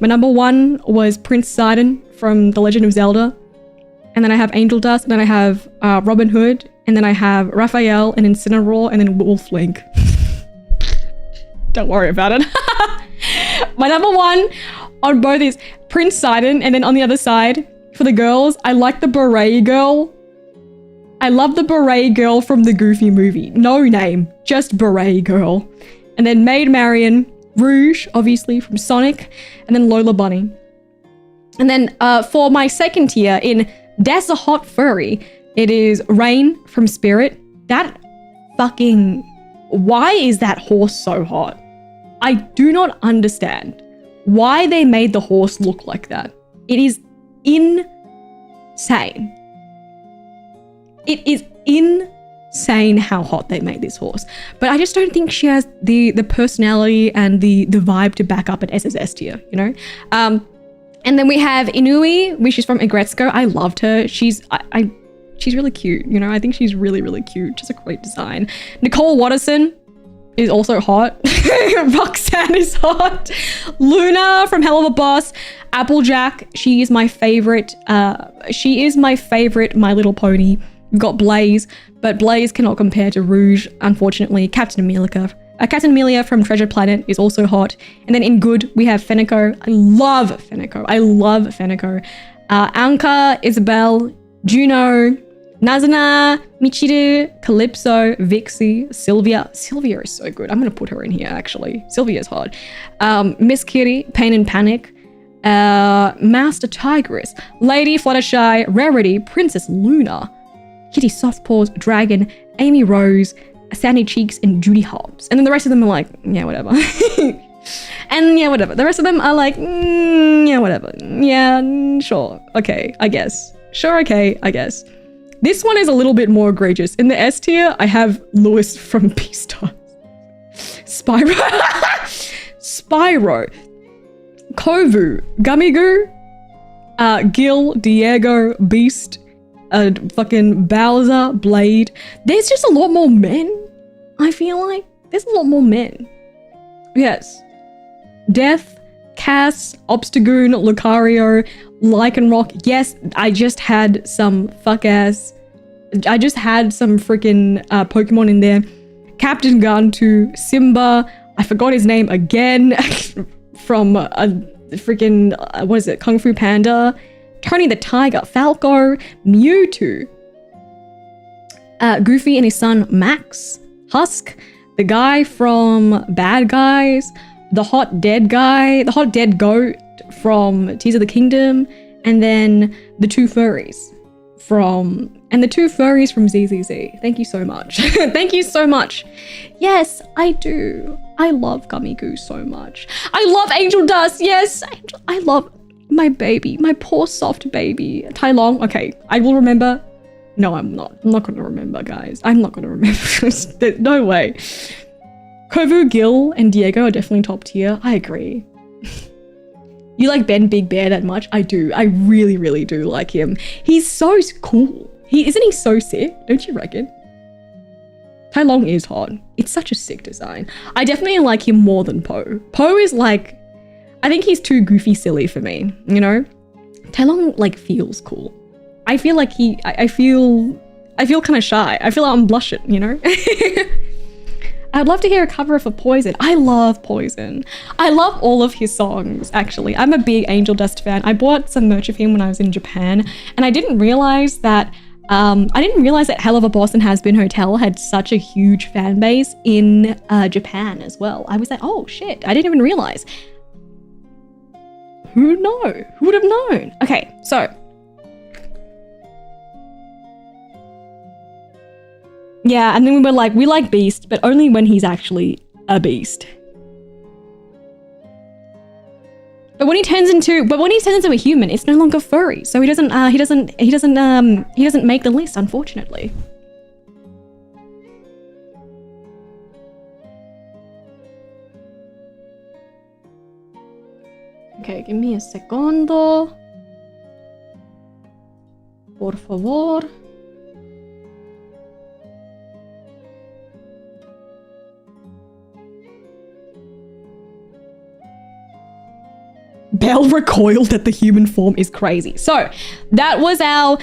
My number one was Prince Sidon from The Legend of Zelda. And then I have Angel Dust, and then I have Robin Hood, and then I have Raphael and Incineroar, and then Wolf Link. Don't worry about it. My number one on both is Prince Sidon, and then on the other side, for the girls, I like the beret girl. I love the beret girl from the Goofy movie. No name, just beret girl. And then Maid Marian, Rouge, obviously from Sonic, and then Lola Bunny. And then for my second tier in That's a Hot Furry, it is Rain from Spirit. That fucking... Why is that horse so hot? I do not understand why they made the horse look like that. It is insane. It is insane how hot they made this horse. But I just don't think she has the personality and the vibe to back up at SSS tier, you know? And then we have Inui, which is from Agretzko. I loved her. She's really cute, you know? I think she's really, really cute. Just a great design. Nicole Watterson is also hot. Roxanne is hot. Luna from Hell of a Boss. Applejack, she is my favorite. She is my favorite My Little Pony. We've got Blaze, but Blaze cannot compare to Rouge, unfortunately. Captain Amelia from Treasure Planet is also hot. And then in Good, we have Fenneco. I love Fenneco. Anka, Isabel, Juno, Nazana, Michiru, Calypso, Vixie, Sylvia. Sylvia is so good. I'm going to put her in here, actually. Sylvia's hot. Miss Kitty, Pain and Panic, Master Tigress, Lady Fluttershy, Rarity, Princess Luna, Kitty Softpaws, Dragon, Amy Rose, Sandy Cheeks, and Judy Hobbs. And then the rest of them are like, yeah, whatever. And yeah, whatever. The rest of them are like, yeah, whatever. Yeah, sure. Okay, I guess. Sure, okay, I guess. This one is a little bit more egregious. In the S tier, I have Lewis from Beastars. Spyro. Spyro. Kovu. Gummigoo. Gil, Diego, Beast, fucking Bowser, Blade. There's just a lot more men, I feel like. There's a lot more men. Yes. Death, Cass, Obstagoon, Lucario, Lycanroc. Yes, I just had some freaking Pokemon in there. Captain Gantu, Simba, I forgot his name again, from freaking, what is it, Kung Fu Panda, Tony the Tiger, Falco, Mewtwo, Goofy and his son Max, Husk, the guy from Bad Guys, the hot dead goat from Tears of the Kingdom, and then the two furries from ZZZ. Thank you so much. Thank you so much. Yes, I do. I love Gummy Goo so much. I love Angel Dust. Yes, I love my baby, my poor soft baby. Tai Long. Okay, I will remember. No, I'm not. I'm not going to remember, guys. I'm not going to remember. No way. Kovu, Gil, and Diego are definitely top tier. I agree. You like Ben Big Bear that much? I do. I really, really do like him. He's so cool. Isn't he so sick? Don't you reckon? Tai Long is hot. It's such a sick design. I definitely like him more than Poe. Poe is like, I think he's too goofy silly for me, you know? Tai Long like feels cool. I feel like I feel kind of shy. I feel like I'm blushing, you know? I'd love to hear a cover for Poison. I love Poison. I love all of his songs, actually. I'm a big Angel Dust fan. I bought some merch of him when I was in Japan, and I didn't realize that Hell of a Boss and Has Been Hotel had such a huge fan base in Japan as well. I was like, oh shit, I didn't even realize. Who would have known? Okay, so. Yeah, and then we were like, we like Beast, but only when he's actually a beast. But when he turns into a human, it's no longer furry. So he doesn't make the list, unfortunately. Okay, give me a segundo. Por favor. Belle recoiled at the human form is crazy. So that was our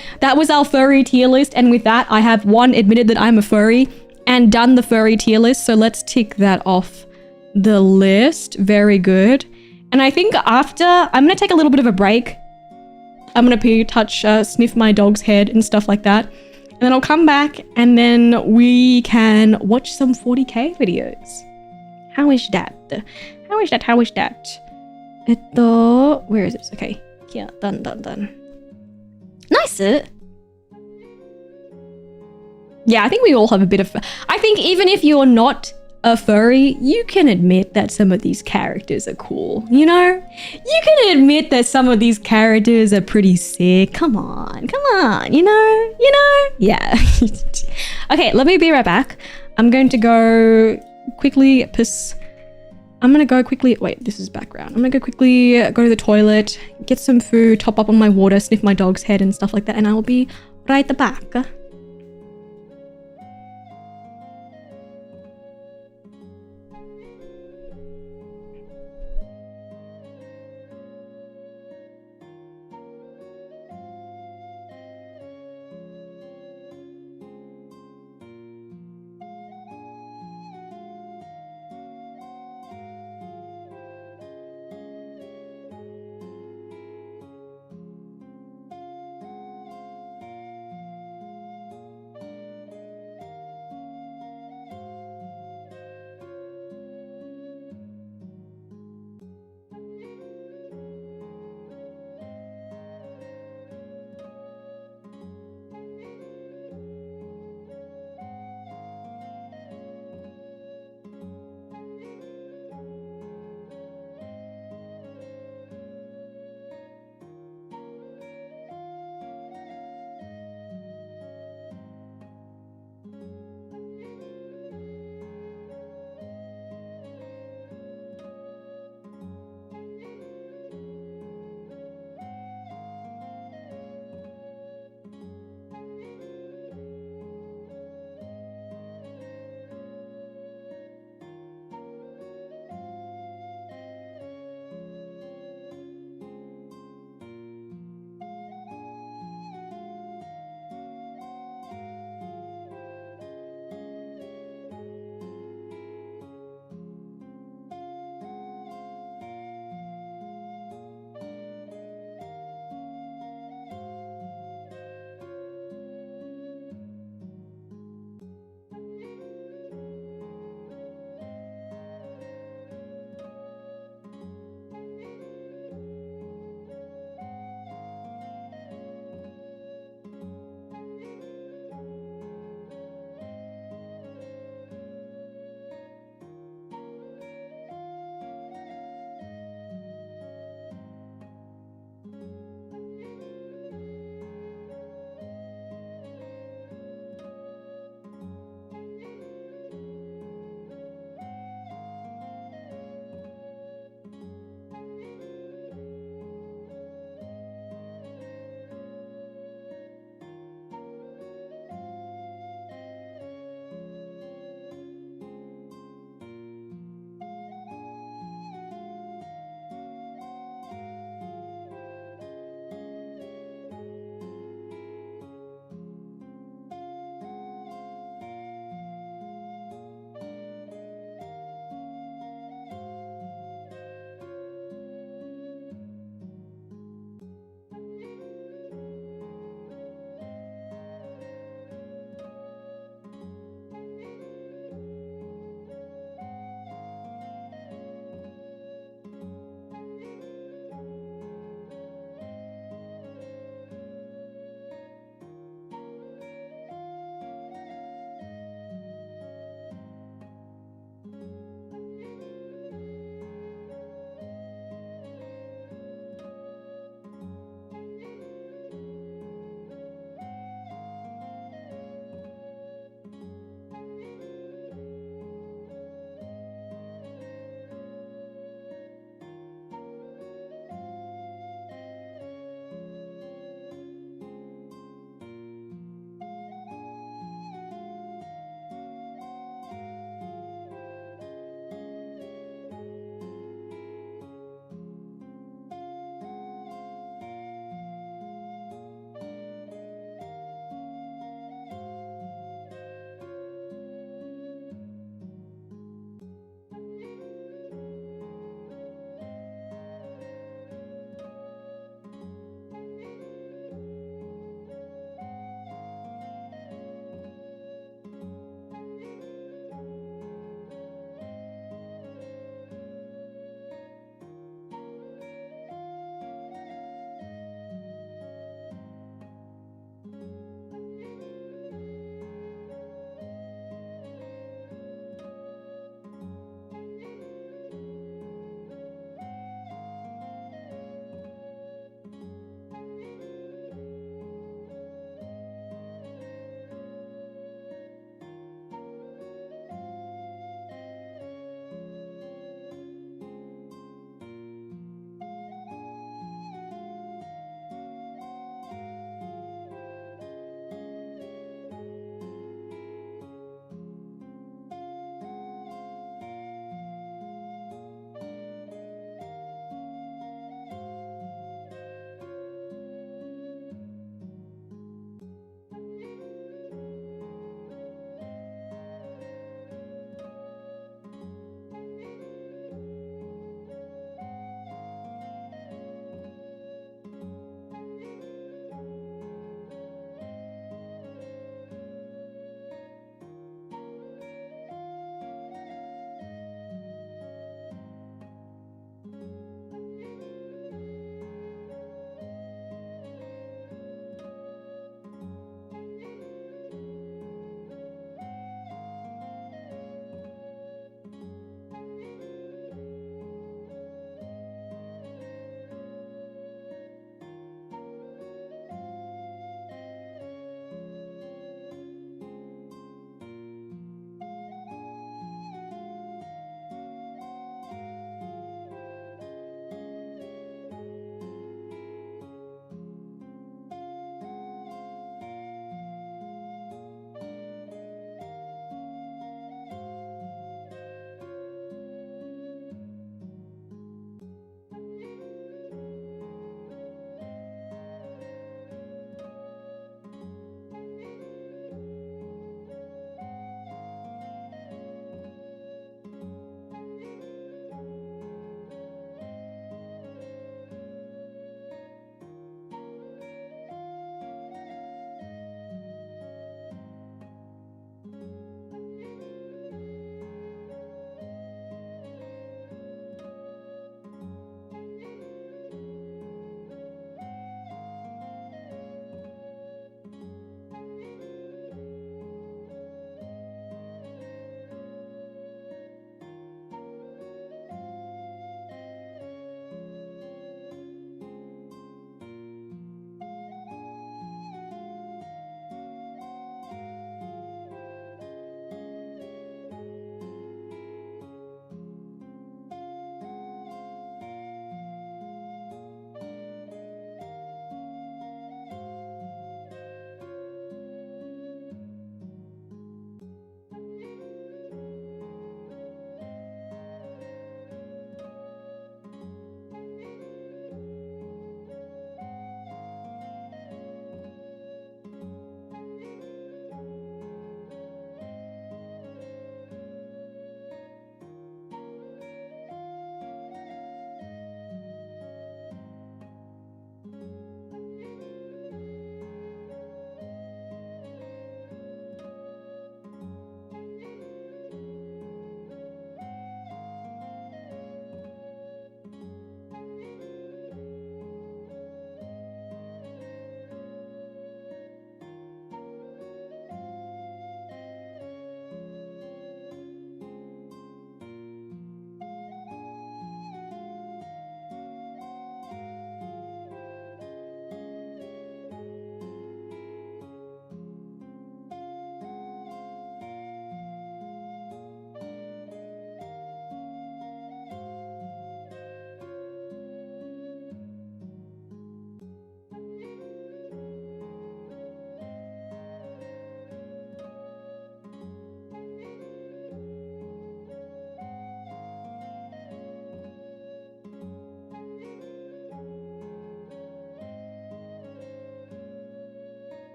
furry tier list, and with that I have admitted that I'm a furry and done the furry tier list. So let's tick that off the list. Very good. And I think after, I'm gonna take a little bit of a break. I'm gonna pee, touch, sniff my dog's head and stuff like that. And then I'll come back and then we can watch some 40k videos. How is that? Where is it? Okay. Yeah, done. Nice. Yeah, I think we all have a bit of... I think even if you're not a furry, you can admit that some of these characters are cool, you know? You can admit that some of these characters are pretty sick. Come on, you know? Yeah. Okay, let me be right back. I'm going to go quickly piss... wait, this is background. I'm gonna go quickly go to the toilet, get some food, top up on my water, sniff my dog's head and stuff like that, and I will be right back.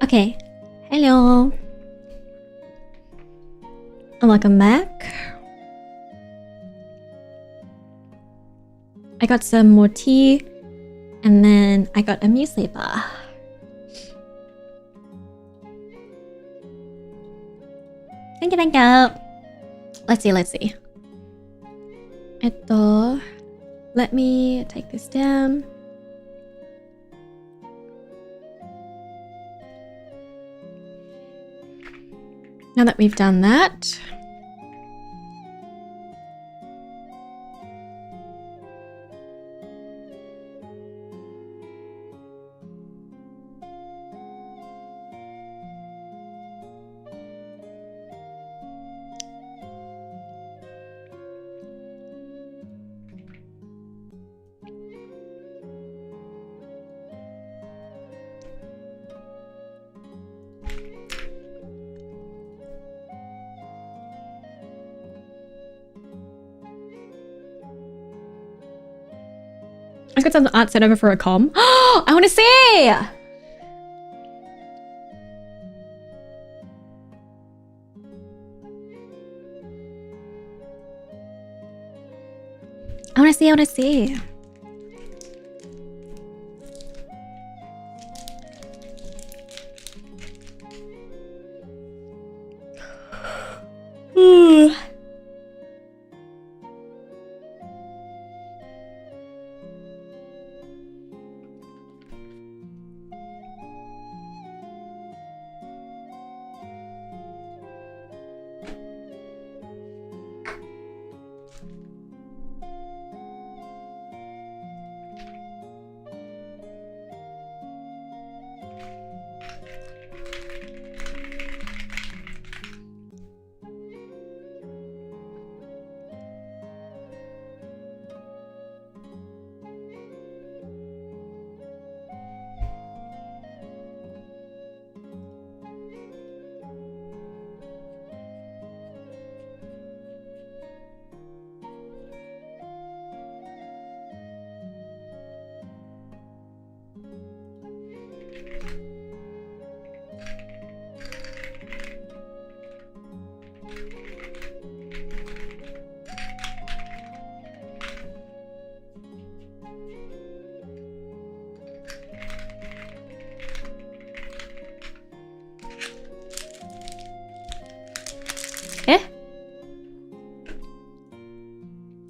Okay. Hello. Welcome back. I got some more tea, and then I got a muesli bar. Thank you, thank you. Let's see. Let me take this down. Now that we've done that, I got some art sent over for a com. I want to see! I want to see.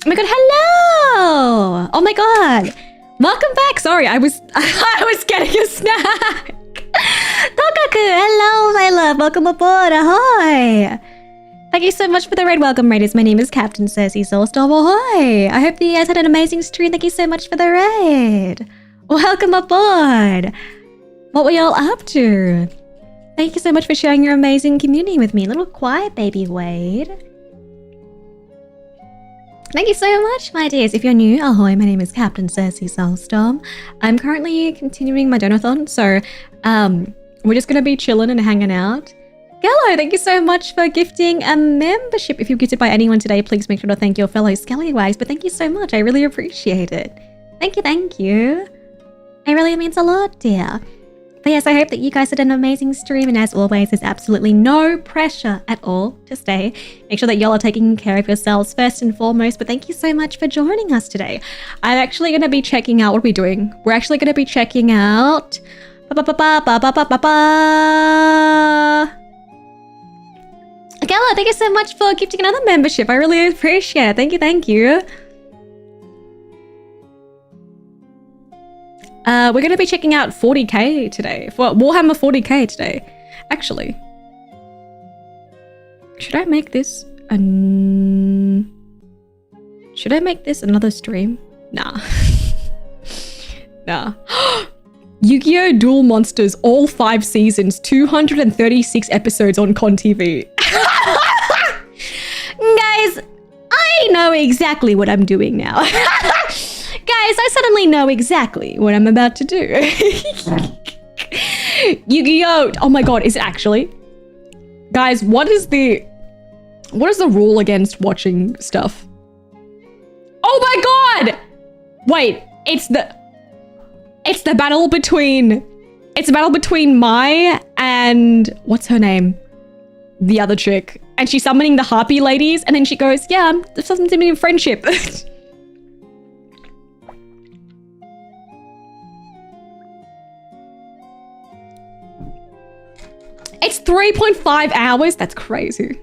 Oh my god, hello! Oh my god! Welcome back! Sorry, I was getting a snack! Tokaku, hello my love! Welcome aboard, ahoy! Thank you so much for the raid welcome raiders. My name is Captain Cersea Soulstorm, ahoy! I hope that you guys had an amazing stream. Thank you so much for the raid! Welcome aboard! What were y'all up to? Thank you so much for sharing your amazing community with me. Little quiet baby Wade. Thank you so much, my dears. If you're new, ahoy, my name is Captain Cersea Soulstorm. I'm currently continuing my Donothon, so we're just going to be chilling and hanging out. Gallo, thank you so much for gifting a membership. If you're gifted by anyone today, please make sure to thank your fellow Scallywags, but thank you so much. I really appreciate it. Thank you. It really means a lot, dear. But yes, I hope that you guys had an amazing stream, and as always, there's absolutely no pressure at all to stay. Make sure that y'all are taking care of yourselves first and foremost, but thank you so much for joining us today. I'm actually going to be checking out, what are we doing? We're actually going to be checking out... Gala, thank you so much for gifting another membership. I really appreciate it. Thank you. We're going to be checking out 40k today. For Warhammer 40k today. Actually. Should I make this another stream? Nah. Nah. Yu-Gi-Oh! Duel Monsters, all 5 seasons, 236 episodes on Con TV. Guys, I know exactly what I'm doing now. Guys, I suddenly know exactly what I'm about to do. Yu-Gi-Oh! Oh my god, is it actually? Guys, what is the rule against watching stuff? Oh my god! Wait, it's the battle between It's a battle between Mai and what's her name? The other chick. And she's summoning the harpy ladies, and then she goes, yeah, there's something to me in friendship. It's 3.5 hours. That's crazy.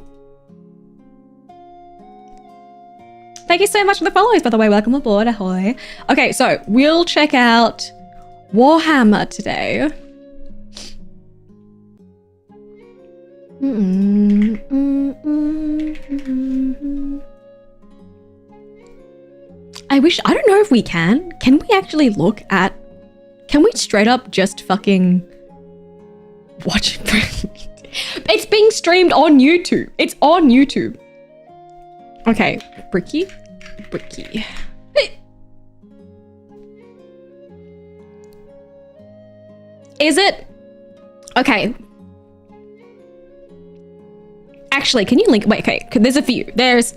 Thank you so much for the follows, by the way. Welcome aboard. Ahoy. Okay, so we'll check out Warhammer today. I don't know if we can. Can we actually look at, can we straight up just fucking watch it? It's being streamed on YouTube. It's on YouTube. Okay, Bricky. Is it? Okay. Actually, can you link? Wait, okay. There's a few. There's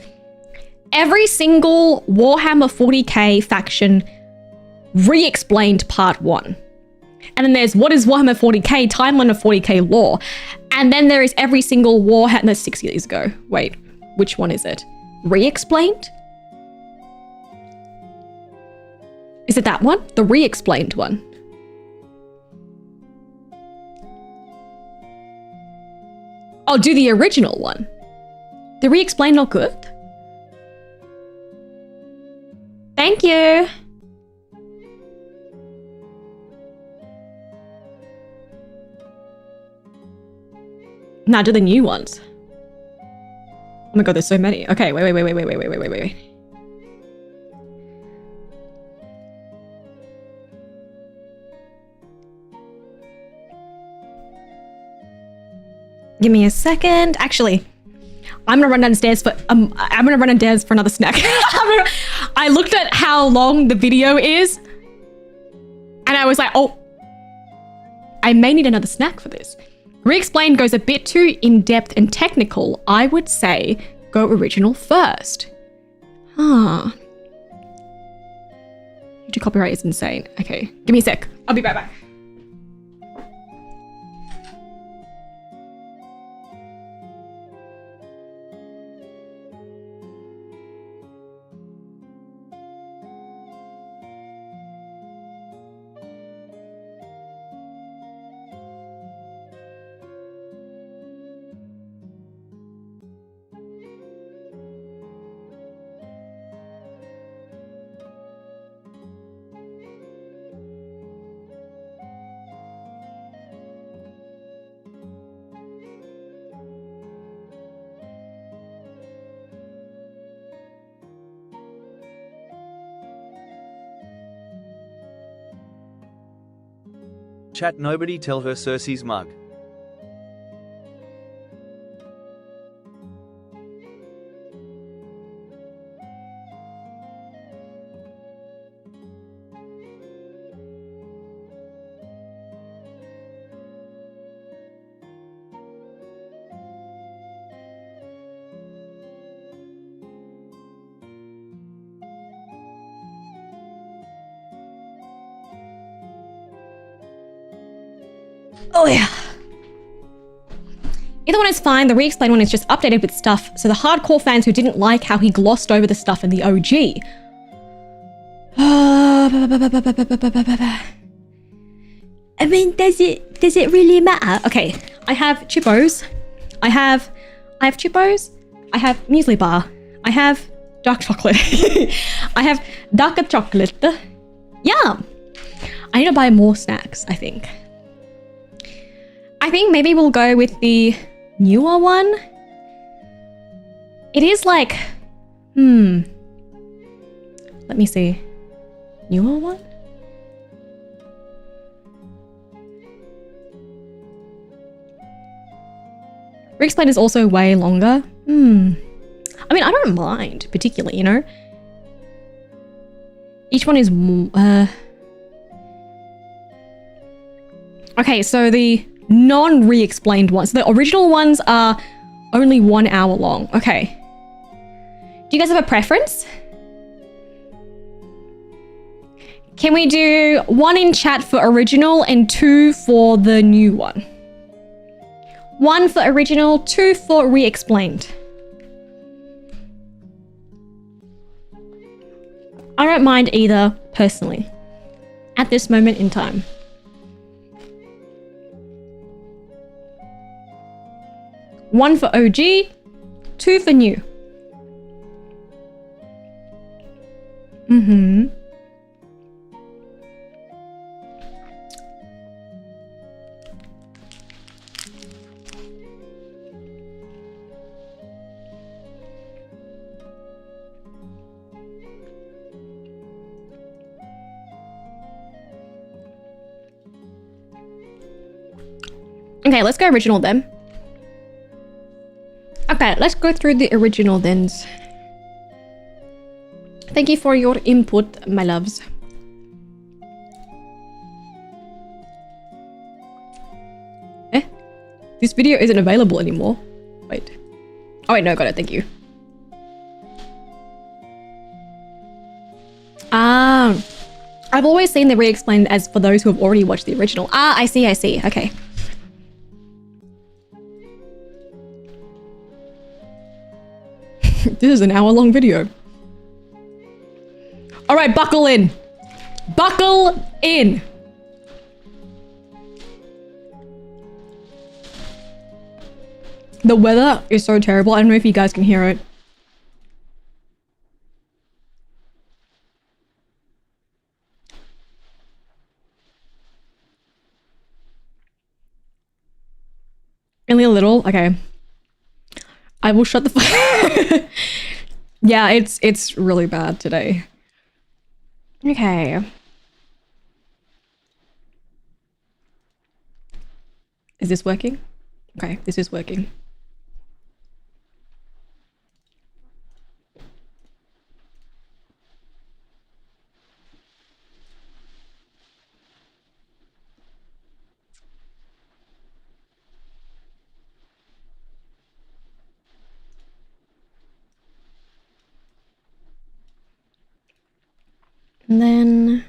every single Warhammer 40k faction re-explained part 1. And then there's what is Warhammer 40k, timeline of 40k lore. And then there is every single Warhammer, no, 6 years ago. Wait, which one is it? Re-explained? Is it that one? The re-explained one. Oh, do the original one. The re-explained not good? Thank you. Nah, do the new ones. Oh my god, there's so many. Okay, wait. Give me a second. Actually, I'm gonna run downstairs for another snack. I looked at how long the video is, and I was like, oh, I may need another snack for this. Re-explained goes a bit too in-depth and technical. I would say go original first. Huh. YouTube copyright is insane. Okay, give me a sec. I'll be right back. Chat, nobody tell her Cersei's mug. Oh yeah. Either one is fine. The re-explained one is just updated with stuff, so the hardcore fans who didn't like how he glossed over the stuff in the OG. I mean, does it really matter? Okay, I have Chippos. I have Chippos. I have muesli bar. I have dark chocolate. I have darker chocolate. Yum. I need to buy more snacks, I think. I think maybe we'll go with the newer one. It is like, let me see. Newer one? Re-explained is also way longer. I mean, I don't mind particularly, you know? Each one is okay, so the non-re-explained ones. The original ones are only 1 hour long. Okay. Do you guys have a preference? Can we do 1 in chat for original and 2 for the new one? 1 for original, 2 for re-explained. I don't mind either, personally, at this moment in time. One for OG, 2 for new. Mm-hmm. Okay, let's go original then. Okay, let's go through the original then. Thank you for your input, my loves. Eh? This video isn't available anymore. Wait. Oh wait, no, got it, thank you. I've always seen the re-explained as for those who have already watched the original. I see, okay. This is an hour-long video. All right, buckle in. Buckle in. The weather is so terrible. I don't know if you guys can hear it. Only a little? Okay. I will shut the fuck. Yeah, it's really bad today. Okay. Is this working? Okay, this is working. And then,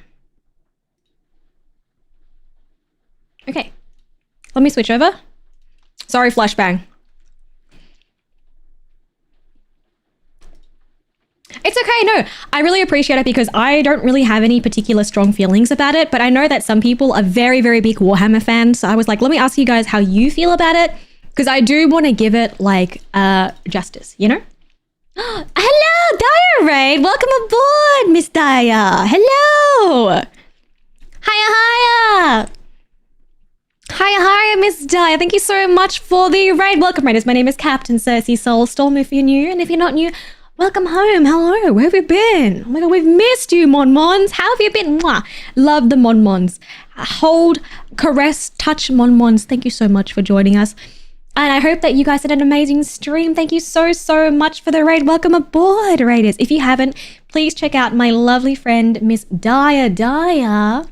okay, let me switch over. Sorry, flashbang. It's okay, no, I really appreciate it because I don't really have any particular strong feelings about it, but I know that some people are very, very big Warhammer fans. So I was like, let me ask you guys how you feel about it, because I do want to give it like justice, you know? Hello, Daya Raid. Welcome aboard, Miss Daya. Hello. Hiya. Hiya, Miss Daya. Thank you so much for the raid. Welcome, raiders. My name is Captain Cersea Soulstorm if you're new. And if you're not new, welcome home. Hello. Where have you been? Oh my god, we've missed you, Mon-Mons. How have you been? Mwah. Love the Mon-Mons. Hold, caress, touch Mon-Mons. Thank you so much for joining us. And I hope that you guys had an amazing stream. Thank you so, so much for the raid. Welcome aboard, raiders. If you haven't, please check out my lovely friend, Miss Daya.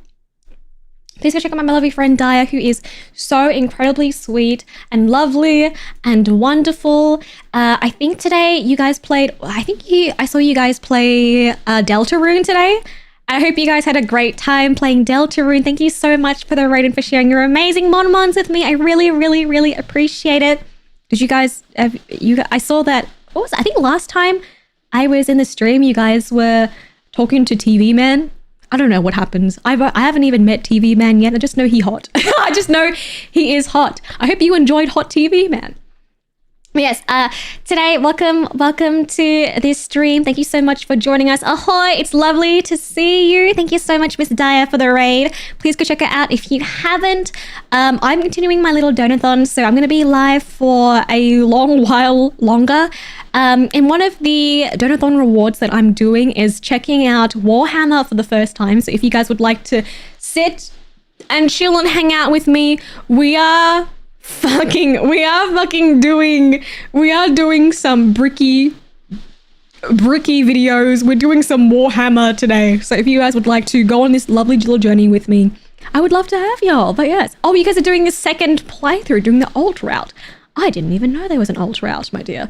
Please go check out my lovely friend, Daya, who is so incredibly sweet and lovely and wonderful. I think today you guys played, I saw you guys play Deltarune today. I hope you guys had a great time playing Deltarune. Thank you so much for the raid and for sharing your amazing Mon-Mons with me. I really, really, really appreciate it. Did you guys, I saw that, what was it? I think last time I was in the stream, you guys were talking to TV Man. I don't know what happens. I haven't even met TV Man yet. I just know he's hot. I just know he is hot. I hope you enjoyed Hot TV Man. Yes, today, welcome to this stream. Thank you so much for joining us. Ahoy, it's lovely to see you. Thank you so much, Miss Daya, for the raid. Please go check it out if you haven't. I'm continuing my little Donathon, so I'm going to be live for a long while longer. And one of the Donathon rewards that I'm doing is checking out Warhammer for the first time. So if you guys would like to sit and chill and hang out with me, we are doing some bricky videos. We're doing some Warhammer today. So if you guys would like to go on this lovely little journey with me, I would love to have y'all. But yes. Oh, you guys are doing a second playthrough, doing the alt route. I didn't even know there was an alt route, my dear.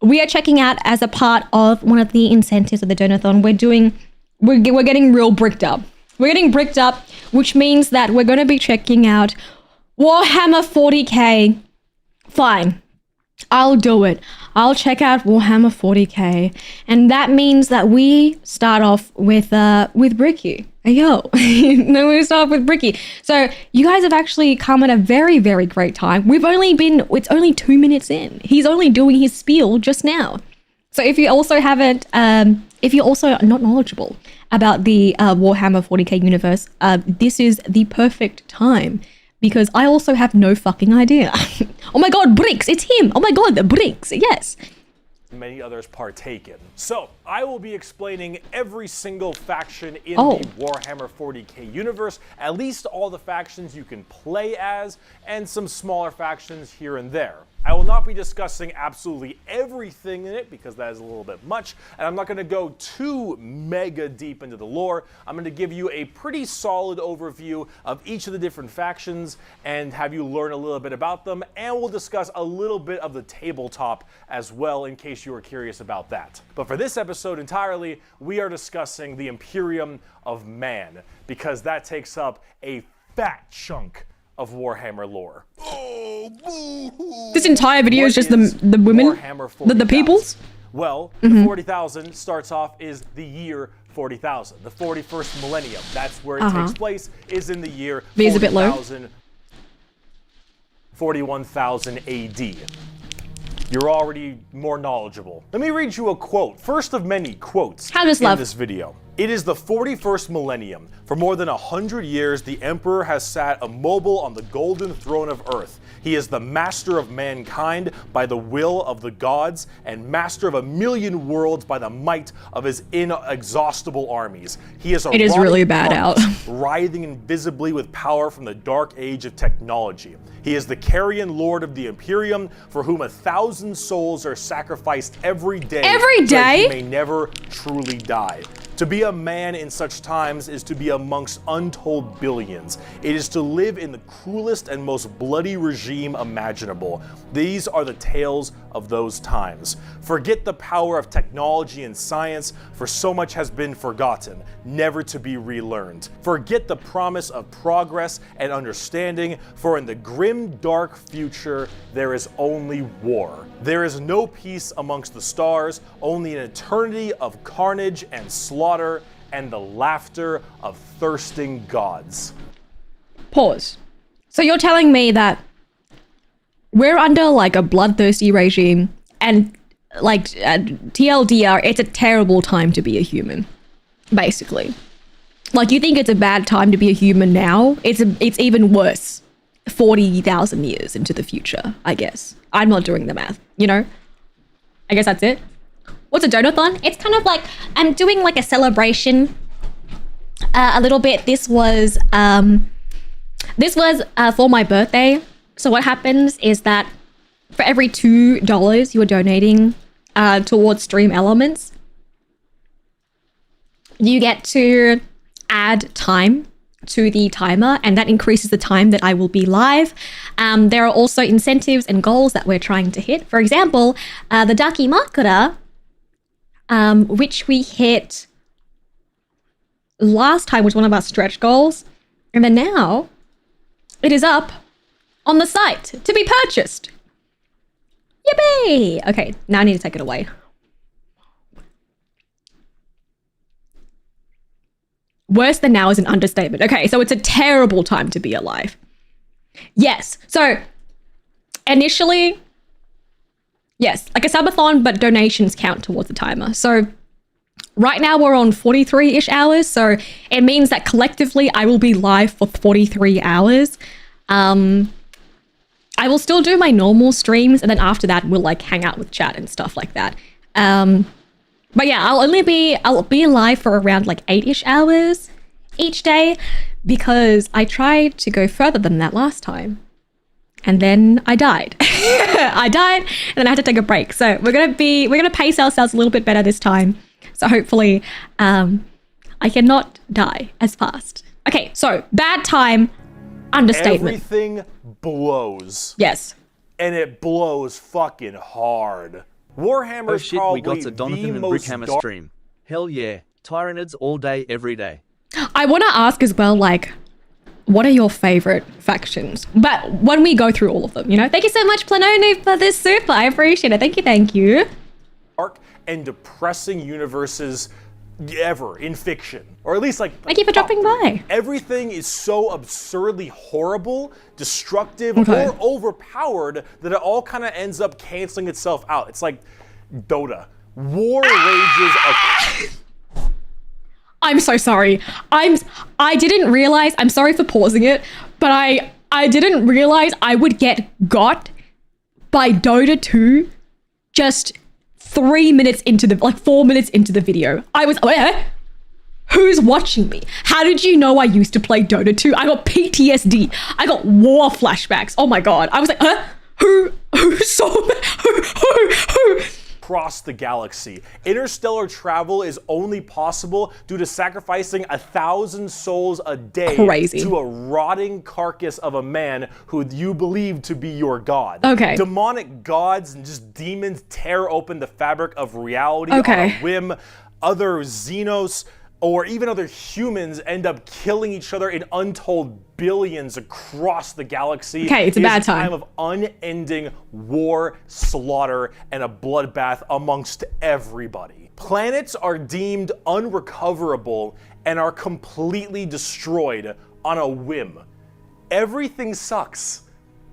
we are checking out as a part of one of the incentives of the Donathon. We're getting real bricked up. We're getting bricked up, which means that we're going to be checking out Warhammer 40k. Fine. I'll do it. I'll check out Warhammer 40k. And that means that we start off with Bricky. Yo. No, we start off with Bricky. So you guys have actually come at a very, very great time. It's only 2 minutes in. He's only doing his spiel just now. So if you also if you're also not knowledgeable about the Warhammer 40k universe, this is the perfect time. Because I also have no fucking idea. Oh my god, bricks, it's him. Oh my god, the bricks, yes. Many others partake in. So, I will be explaining every single faction in the Warhammer 40k universe, at least all the factions you can play as, and some smaller factions here and there. I will not be discussing absolutely everything in it because that is a little bit much, and I'm not going to go too mega deep into the lore. I'm going to give you a pretty solid overview of each of the different factions and have you learn a little bit about them, and we'll discuss a little bit of the tabletop as well in case you are curious about that. But for this episode entirely, we are discussing the Imperium of Man because that takes up a fat chunk of Warhammer lore. This entire video is just the women, the peoples? Well, the 40,000 starts off is the year 40,000, the 41st millennium. That's where it takes place, is in the year 41,000 AD. You're already more knowledgeable. Let me read you a quote, first of many quotes in this video. It is the 41st millennium. For more than 100 years, the Emperor has sat immobile on the golden throne of Earth. He is the master of mankind by the will of the gods, and master of 1,000,000 worlds by the might of his inexhaustible armies. He is It is really bad out. writhing invisibly with power from the dark age of technology. He is the carrion lord of the Imperium, for whom 1,000 souls are sacrificed every day. Every so that day? he may never truly die. To be a man in such times is to be amongst untold billions. It is to live in the cruelest and most bloody regime imaginable. These are the tales of those times. Forget the power of technology and science, for so much has been forgotten, never to be relearned. Forget the promise of progress and understanding, for in the grim, dark future, there is only war. There is no peace amongst the stars, only an eternity of carnage and slaughter, and the laughter of thirsting gods. Pause. So you're telling me that we're under like a bloodthirsty regime, and like TLDR, it's a terrible time to be a human, basically. Like, you think it's a bad time to be a human now? It's even worse 40,000 years into the future, I guess. I'm not doing the math, you know? I guess that's it. What's a Donothon? It's kind of like, I'm doing like a celebration a little bit. This was for my birthday. So what happens is that for every $2 you are donating towards stream elements, you get to add time to the timer, and that increases the time that I will be live. There are also incentives and goals that we're trying to hit. For example, the Daki Makura, which we hit last time, was one of our stretch goals, and then now it is up on the site to be purchased. Yippee! Okay, now I need to take it away. Worse than now is an understatement. Okay, so it's a terrible time to be alive. Yes, so initially, yes, like a subathon, but donations count towards the timer. So right now we're on 43-ish hours, so it means that collectively I will be live for 43 hours. I will still do my normal streams, and then after that we'll like hang out with chat and stuff like that. But yeah, I'll be live for around like 8-ish hours each day, because I tried to go further than that last time, and then I died. I died, and then I had to take a break. So we're gonna pace ourselves a little bit better this time. So hopefully, I cannot die as fast. Okay, so bad time, understatement. Everything blows. Yes. And it blows fucking hard. Warhammer Oh is shit, probably we got a the Donothon and most Brickhammer dark. stream. Hell yeah. Tyranids all day, every day. I want to ask as well, like, what are your favorite factions? But when we go through all of them, you know? Thank you so much, Planoni, for this super. I appreciate it. Thank you, thank you. Dark and depressing universes ever in fiction, or at least like Thank you for dropping by. Everything is so absurdly horrible, destructive, Okay. or overpowered that it all kind of ends up canceling itself out. It's like Dota. War rages. I'm so sorry. I didn't realize, I'm sorry for pausing it, but I didn't realize I would get got by Dota 2 just 3 minutes into the, like 4 minutes into the video. I was, who's watching me? How did you know I used to play Dota 2? I got PTSD. I got war flashbacks. Oh my God. I was like, who saw me? Who? Across the galaxy. Interstellar travel is only possible due to sacrificing 1,000 souls a day Crazy. to a rotting carcass of a man who you believe to be your god. Okay. Demonic gods and just demons tear open the fabric of reality Okay. on a whim. Other Xenos or even other humans end up killing each other in untold billions across the galaxy. Okay, it's a bad time. Time of unending war, slaughter, and a bloodbath amongst everybody. Planets are deemed unrecoverable and are completely destroyed on a whim. Everything sucks.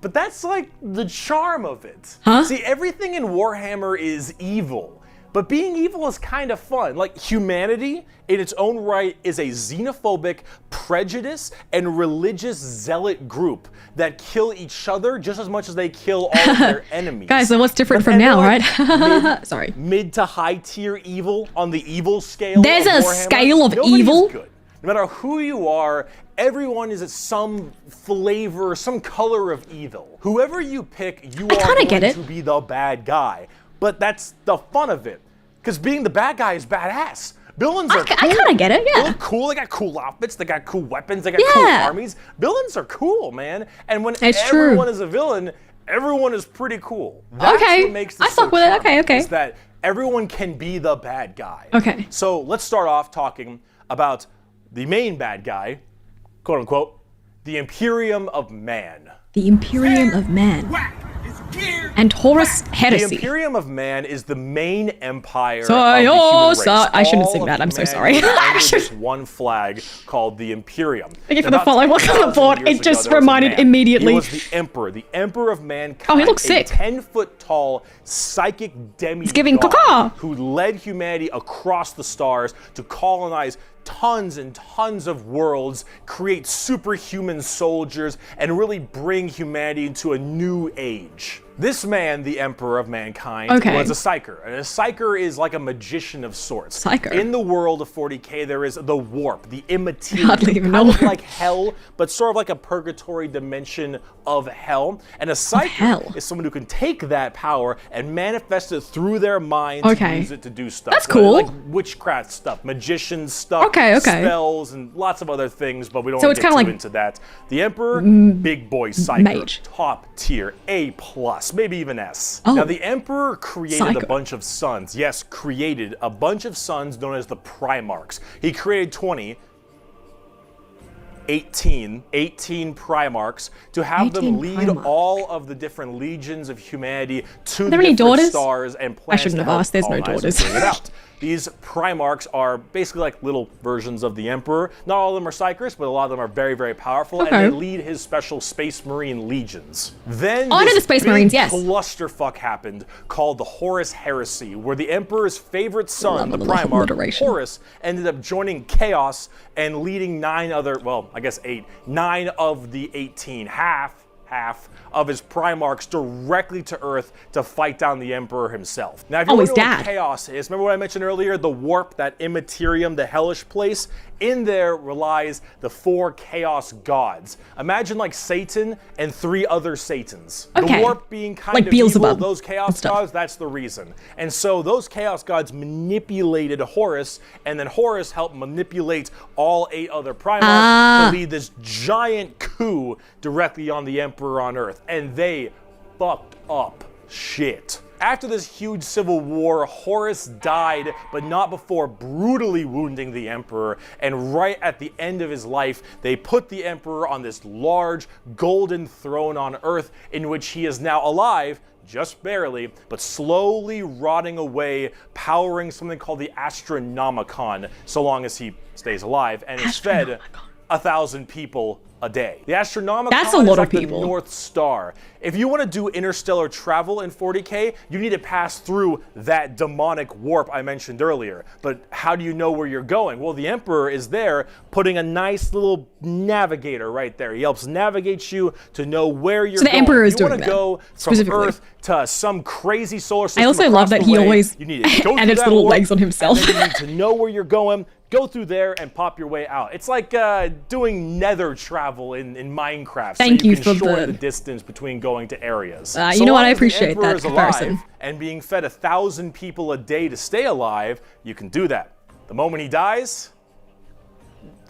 But that's like the charm of it. Huh? See, everything in Warhammer is evil. But being evil is kind of fun. Like, humanity, in its own right, is a xenophobic, prejudice, and religious zealot group that kill each other just as much as they kill all of their enemies. Guys, so what's different But from now, everyone- right? Sorry. Mid to high tier evil on the evil scale. There's of a Warhammer, scale of nobody is evil? good. No matter who you are, everyone is some flavor, some color of evil. Whoever you pick, you are kinda going get it. to be the bad guy. But that's the fun of it. Because being the bad guy is badass. Villains are cool. I kind of get it, They yeah. look cool. They got cool outfits. They got cool weapons. They got Yeah. cool armies. Villains are cool, man. And when It's true. everyone is a villain, everyone is pretty cool. That's Okay. what makes this I fuck so with it. charming, Okay. is that everyone can be the bad guy. Okay. So let's start off talking about the main bad guy, quote unquote, the Imperium of Man. The Imperium of Man. And Horus The Heresy. Imperium of Man is the main empire of Sorry, the human race. I shouldn't All sing of that. I'm so humanity sorry. is I under should- this one flag called the Imperium. Thank you for About the follow. Welcome 2,000 aboard. years It ago, just there was a reminded man. immediately. He was the Emperor of mankind. Oh, he looks sick. A 10-foot tall psychic demigod giving caca. who led humanity across the stars to colonize tons and tons of worlds, create superhuman soldiers, and really bring humanity into a new age. This man, the Emperor of Mankind, Okay. was a psyker. And a psyker is like a magician of sorts. Psyker. In the world of 40K, there is the warp, the immaterial, Hardly even know kind of what- like hell, but sort of like a purgatory dimension of hell. And a psyker hell. is someone who can take that power and manifest it through their mind Okay. to use it to do stuff. That's cool. Like witchcraft stuff, magician stuff, Okay. spells, and lots of other things, but we don't So want it's to get kinda too like into that. The Emperor, big boy psyker, mage. top tier, A+, maybe even S. Oh. Now, the Emperor created Psycho. a bunch of sons. Yes, created a bunch of sons known as the Primarchs. He created 18 Primarchs to have 18 them lead Primarchs. all of the different legions of humanity to the there any different daughters? stars and planets. shouldn't to have help asked. There's no colonize and daughters. bring it out. These Primarchs are basically like little versions of the Emperor. Not all of them are psychers, but a lot of them are very, very powerful, and Okay. they lead his special Space Marine legions. Then Oh, I know this the Space big Marines, yes. clusterfuck happened called the Horus Heresy, where the Emperor's favorite son, Love the a little Primarch, alliteration. Horus, ended up joining Chaos and leading 9 other, well, I guess 8, 9 of the 18, half of his Primarchs directly to Earth to fight down the Emperor himself. Now, if you Oh, want his to know what dad. Chaos is, remember what I mentioned earlier, the warp, that immaterium, the hellish place? In there relies the 4 chaos gods. Imagine like Satan and 3 other Satans. Okay. The warp being kind Like of evil, Beelzebub those and chaos stuff. gods, that's the reason. And so those chaos gods manipulated Horus, and then Horus helped manipulate all 8 other Primarchs to lead this giant coup directly on the Emperor on Earth. And they fucked up shit. After this huge civil war, Horus died, but not before brutally wounding the emperor, and right at the end of his life, they put the emperor on this large golden throne on Earth, in which he is now alive, just barely, but slowly rotting away, powering something called the Astronomicon, so long as he stays alive, and is fed 1,000 people a day. The Astronomicon That's a lot is like of people. the North Star. If you want to do interstellar travel in 40K, you need to pass through that demonic warp I mentioned earlier. But how do you know where you're going? Well, the Emperor is there putting a nice little navigator right there. He helps navigate you to know where you're going. So the Emperor is if you doing want to go that, from specifically. Earth to some crazy solar system I also across love that the he way, always you need to go through edits that little warp, legs on himself. and then you need to know where you're going. Go through there and pop your way out. It's like doing nether travel in Minecraft. Thank so you you can for shorten the distance between going to areas. you know what, I long as the appreciate Emperor that is comparison. alive and being fed 1,000 people a day to stay alive, you can do that. The moment he dies,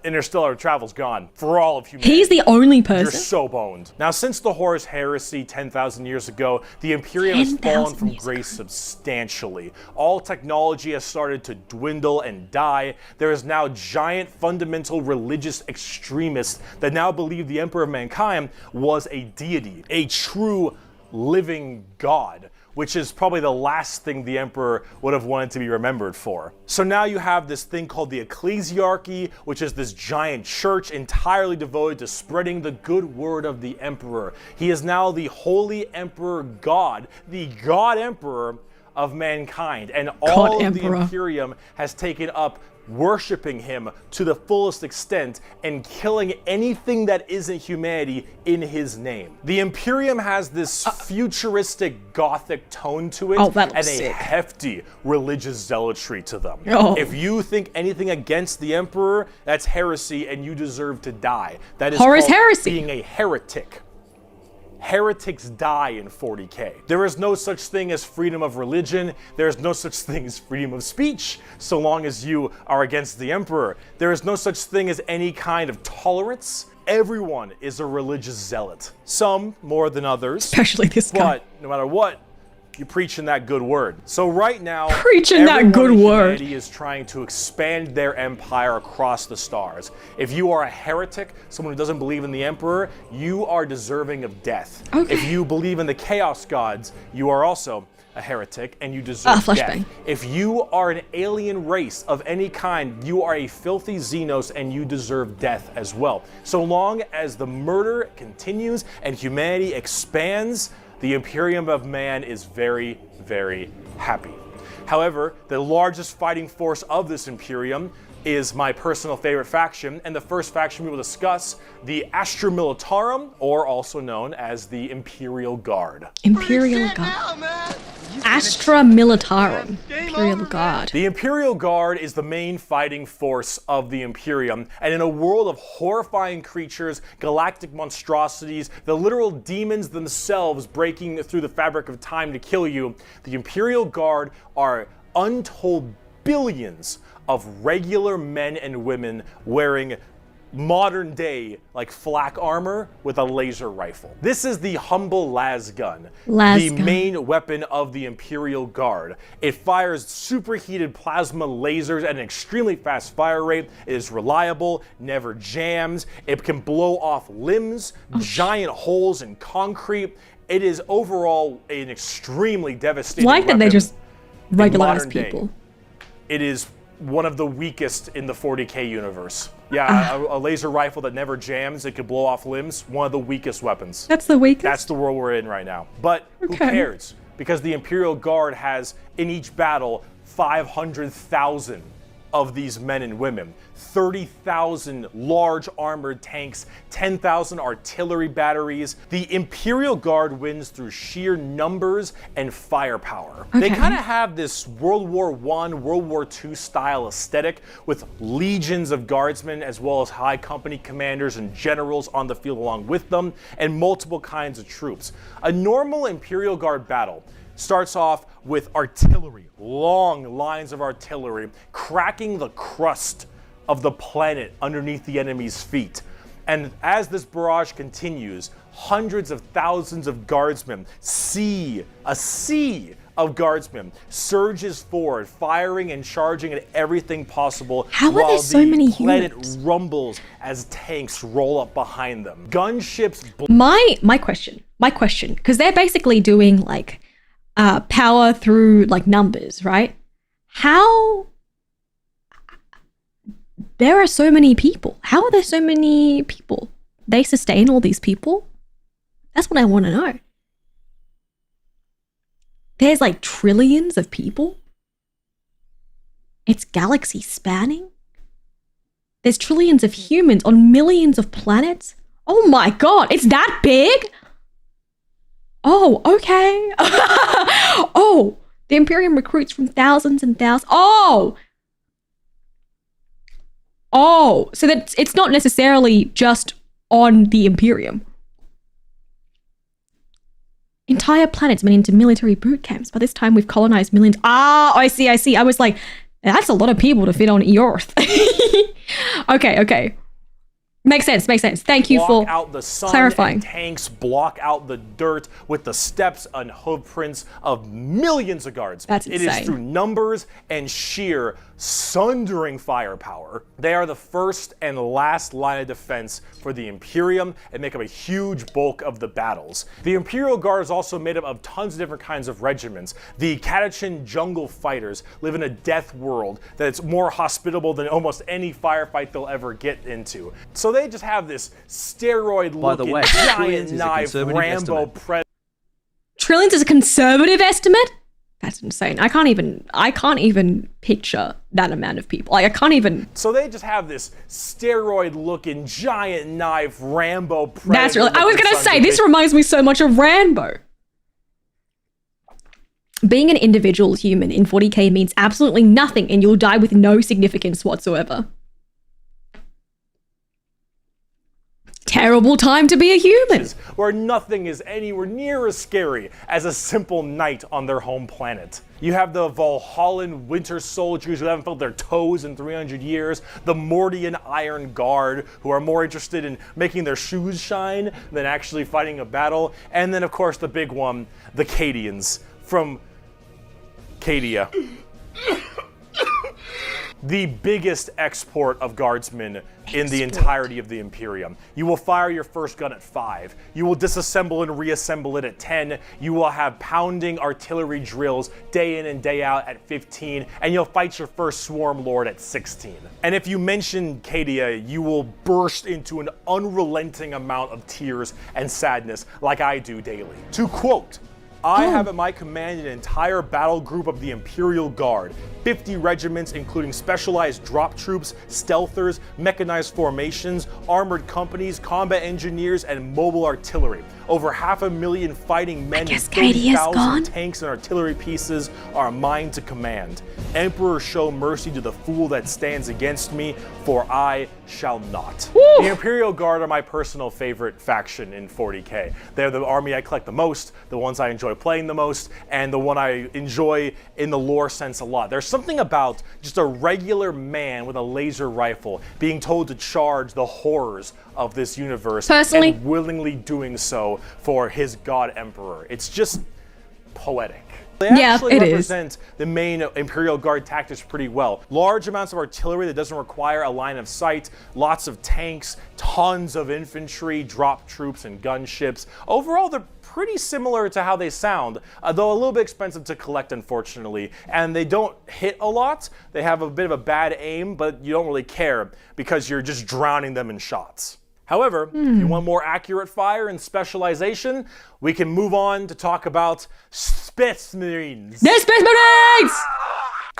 interstellar travel's gone for all of humanity. He's the only You're person. so boned. Now, since the Horus heresy 10,000 years ago, the Imperium has 10,000 fallen from years grace substantially. All technology has started to dwindle and die. There is now giant fundamental religious extremists that now believe the Emperor of Mankind was a deity, a true living god, which is probably the last thing the Emperor would have wanted to be remembered for. So now you have this thing called the Ecclesiarchy, which is this giant church entirely devoted to spreading the good word of the Emperor. He is now the Holy Emperor God, the God Emperor of mankind, and all of the Imperium has taken up worshiping him to the fullest extent and killing anything that isn't humanity in his name. The Imperium has this futuristic gothic tone to it and a hefty religious zealotry to them. If you think anything against the Emperor, that's heresy and you deserve to die. That is Horus called heresy. being a heretic. Heretics die in 40K. There is no such thing as freedom of religion. There is no such thing as freedom of speech, so long as you are against the Emperor. There is no such thing as any kind of tolerance. Everyone is a religious zealot. Some more than others. Especially this guy. But no matter what, you're preaching that good word. So right now, preaching that good word. Humanity is trying to expand their empire across the stars. If you are a heretic, someone who doesn't believe in the Emperor, you are deserving of death. If you believe in the Chaos Gods, you are also a heretic and you deserve death. If you are an alien race of any kind, you are a filthy Xenos and you deserve death as well. So long as the murder continues and humanity expands, the Imperium of Man is very, very happy. However, the largest fighting force of this Imperium is my personal favorite faction, and the first faction we will discuss, the Astra Militarum, or also known as the Imperial Guard. Imperial Guard. Astra Militarum. Imperial Guard. The Imperial Guard is the main fighting force of the Imperium, and in a world of horrifying creatures, galactic monstrosities, the literal demons themselves breaking through the fabric of time to kill you, the Imperial Guard are untold billions of regular men and women wearing modern day like flak armor with a laser rifle. This is the humble las gun, the main weapon of the Imperial Guard. It fires superheated plasma lasers at an extremely fast fire rate. It is reliable, never jams. It can blow off limbs, giant holes in concrete. It is overall an extremely devastating weapon. Like that they just regularize people. It is one of the weakest in the 40K universe. Yeah, a laser rifle that never jams, it could blow off limbs, one of the weakest weapons. That's the weakest? That's the world we're in right now. But who cares? Because the Imperial Guard has, in each battle, 500,000 of these men and women, 30,000 large armored tanks, 10,000 artillery batteries. The Imperial Guard wins through sheer numbers and firepower. They kind of have this World War I, World War II style aesthetic with legions of guardsmen as well as high company commanders and generals on the field along with them, and multiple kinds of troops. A normal Imperial Guard battle starts off with artillery, long lines of artillery, cracking the crust of the planet underneath the enemy's feet. And as this barrage continues, hundreds of thousands of guardsmen see a sea of guardsmen surges forward, firing and charging at everything possible. How are while there so the many planet humans? rumbles as tanks roll up behind them. Gunships. My question, because they're basically doing like power through like numbers, right? How there are so many people. How are there so many people? They sustain all these people? That's what I want to know. There's like trillions of people. It's galaxy spanning. There's trillions of humans on millions of planets. Oh my god, it's that big? Oh, okay. Oh, the Imperium recruits from thousands and thousands. Oh, so that it's not necessarily just on the Imperium. Entire planets went into military boot camps. By this time, we've colonized millions. I see. I was like, that's a lot of people to fit on Earth. Okay. Makes sense. Thank you for out the sun, clarifying. And tanks block out the dirt with the steps and hoof prints of millions of guards. That's insane. It is through numbers and sheer sundering firepower. They are the first and last line of defense for the Imperium and make up a huge bulk of the battles. The Imperial Guard is also made up of tons of different kinds of regiments. The Catachan jungle fighters live in a death world that's more hospitable than almost any firefight they'll ever get into. So they just have this steroid-looking giant knife Rambo predator. Trillions is a conservative estimate? That's insane. I can't even picture that amount of people. Like, I can't even. So they just have this steroid-looking giant knife Rambo predator. That's really. I was gonna say this reminds me so much of Rambo. Being an individual human in 40k means absolutely nothing, and you'll die with no significance whatsoever. Terrible time to be a human. Where nothing is anywhere near as scary as a simple night on their home planet. You have the Valhallan winter soldiers who haven't felt their toes in 300 years, the Mordian Iron Guard who are more interested in making their shoes shine than actually fighting a battle, and then of course the big one, the Cadians from Cadia. The biggest export of guardsmen in the entirety of the Imperium. You will fire your first gun at 5. You will disassemble and reassemble it at 10. You will have pounding artillery drills day in and day out at 15. And you'll fight your first Swarm Lord at 16. And if you mention Cadia, you will burst into an unrelenting amount of tears and sadness like I do daily. To quote, I have at my command an entire battle group of the Imperial Guard, 50 regiments including specialized drop troops, stealthers, mechanized formations, armored companies, combat engineers, and mobile artillery. Over 500,000 fighting men and 30,000 tanks and artillery pieces are mine to command. Emperor, show mercy to the fool that stands against me, for I shall not. Woo! The Imperial Guard are my personal favorite faction in 40k. They're the army I collect the most, the ones I enjoy playing the most, and the one I enjoy in the lore sense a lot. There's something about just a regular man with a laser rifle being told to charge the horrors of this universe and willingly doing so for his god emperor. It's just poetic. They actually represent the main Imperial Guard tactics pretty well. Large amounts of artillery that doesn't require a line of sight, lots of tanks, tons of infantry, drop troops, and gunships. Overall, they're pretty similar to how they sound, though a little bit expensive to collect, unfortunately. And they don't hit a lot. They have a bit of a bad aim, but you don't really care because you're just drowning them in shots. However, if you want more accurate fire and specialization, we can move on to talk about Space Marines. There's Space Marines!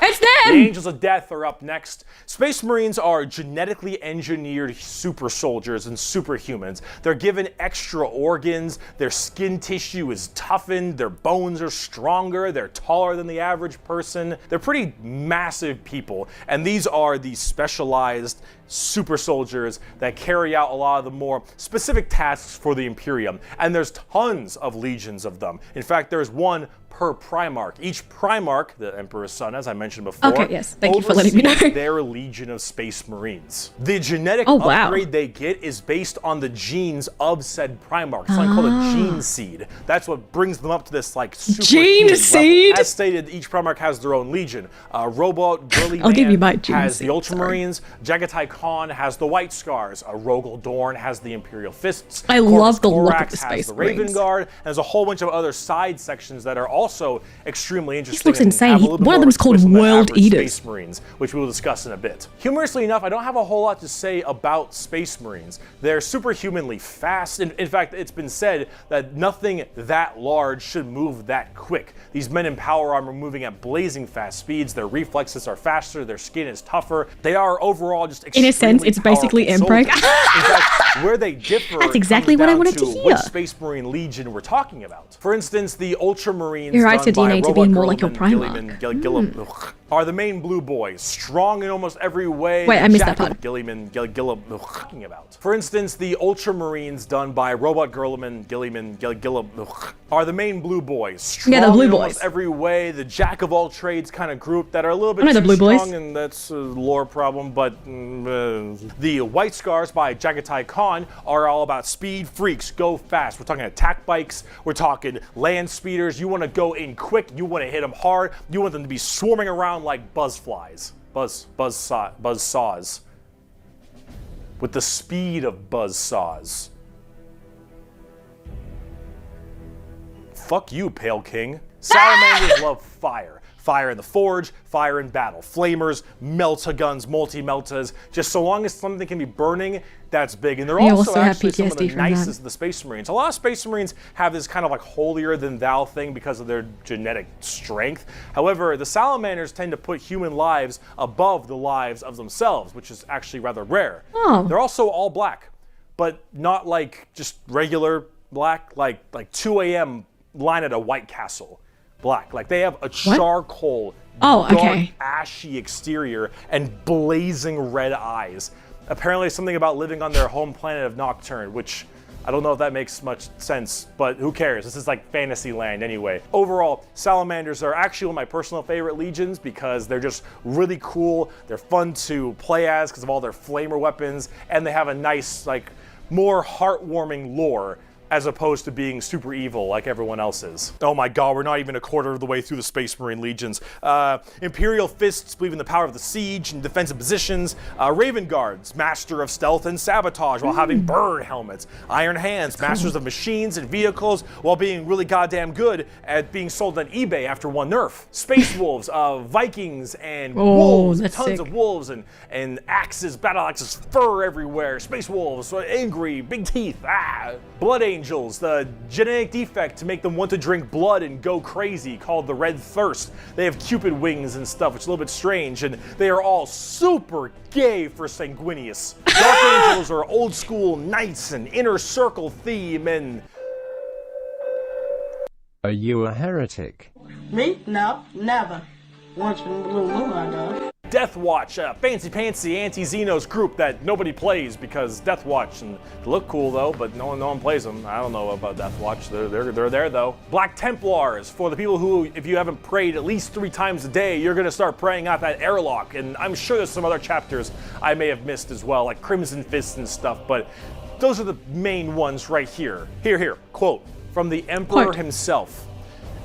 It's them! The Angels of Death are up next. Space Marines are genetically engineered super soldiers and superhumans. They're given extra organs, their skin tissue is toughened, their bones are stronger, they're taller than the average person. They're pretty massive people, and these are the specialized super soldiers that carry out a lot of the more specific tasks for the Imperium. And there's tons of legions of them. In fact, there's one per Primarch. Each Primarch, the Emperor's son, as I mentioned before, Okay, yes. Thank you for letting me know. oversees their legion of Space Marines. The genetic upgrade they get is based on the genes of said Primarch. It's something called a gene seed. That's what brings them up to this like superhuman level. Seed? As stated, each Primarch has their own legion. Robot Burly I'll give you my Man gene has seed, the Ultramarines. Jagatai Khan has the White Scars. Rogel Dorn has the Imperial Fists. I Corvus love the look of Corax the has Space the Marines. Raven Guard. And there's a whole bunch of other side sections that are also extremely interesting. This looks and insane. have a little bit One of more them is called twist than the World average Eaters. Space Marines, which we will discuss in a bit. Humorously enough, I don't have a whole lot to say about Space Marines. They're superhumanly fast. In fact, it's been said that nothing that large should move that quick. These men in power armor moving at blazing fast speeds. Their reflexes are faster. Their skin is tougher. They are overall just extremely In a sense, it's basically powerful Emperor. soldiers. In fact, where they differ That's exactly comes what I down wanted to which hear. Space Marine Legion we're talking about. For instance, the Ultramarines You're done by R2D9 to Robot being more like your Gilliman, Primarch. Gilliman, are the main blue boys, strong in almost every way. Wait, I missed that Jack part. of Gilliman, talking about. For instance, the Ultramarines done by Robot Gilliman, are the main blue boys, strong Yeah, the blue in boys. almost every way. The jack of all trades kind of group that are a little bit I know the too blue boys. strong, and that's a lore problem. But the White Scars by Jagatai Khan are all about speed freaks, go fast. We're talking attack bikes. We're talking land speeders. You want to go in quick. You want to hit them hard. You want them to be swarming around like buzzflies, buzzsaws, with the speed of buzzsaws. Fuck you, Pale King. Salamanders love fire. Fire in the forge, fire in battle. Flamers, melta-guns, multi-meltas. Just so long as something can be burning, that's big. And they're They also also have actually some of the PTSD from that. nicest of the Space Marines. A lot of Space Marines have this kind of like holier-than-thou thing because of their genetic strength. However, the Salamanders tend to put human lives above the lives of themselves, which is actually rather rare. Oh. They're also all black, but not like just regular black, like 2 a.m. line at a White Castle black. Like they have a charcoal, dark, ashy exterior and blazing red eyes. Apparently something about living on their home planet of Nocturne, which I don't know if that makes much sense, but who cares? This is like fantasy land anyway. Overall, Salamanders are actually one of my personal favorite legions because they're just really cool. They're fun to play as because of all their flamer weapons, and they have a nice, like, more heartwarming lore as opposed to being super evil like everyone else is. Oh my god, we're not even a quarter of the way through the Space Marine legions. Imperial Fists believe in the power of the siege and defensive positions. Raven Guards, master of stealth and sabotage while having bird helmets. Iron Hands, masters of machines and vehicles while being really goddamn good at being sold on eBay after one nerf. Space Wolves, Vikings and wolves, that's tons sick. of wolves and axes, battle axes, fur everywhere. Space Wolves, angry, big teeth, Blood Angels, the genetic defect to make them want to drink blood and go crazy, called the Red Thirst. They have Cupid wings and stuff, which is a little bit strange, and they are all super gay for Sanguinius. Dark Angels are old school knights and inner circle theme, and Are you a heretic? Me? No, never. Once from Blue Moon, I know. Death Watch, a fancy anti-Xenos group that nobody plays because Death Watch, and they look cool though, but no one plays them. I don't know about Death Watch. They're there though. Black Templars, for the people who, if you haven't prayed at least 3 times a day, you're gonna start praying out that airlock. And I'm sure there's some other chapters I may have missed as well, like Crimson Fists and stuff. But those are the main ones right here. Here, quote from the Emperor Quote. himself.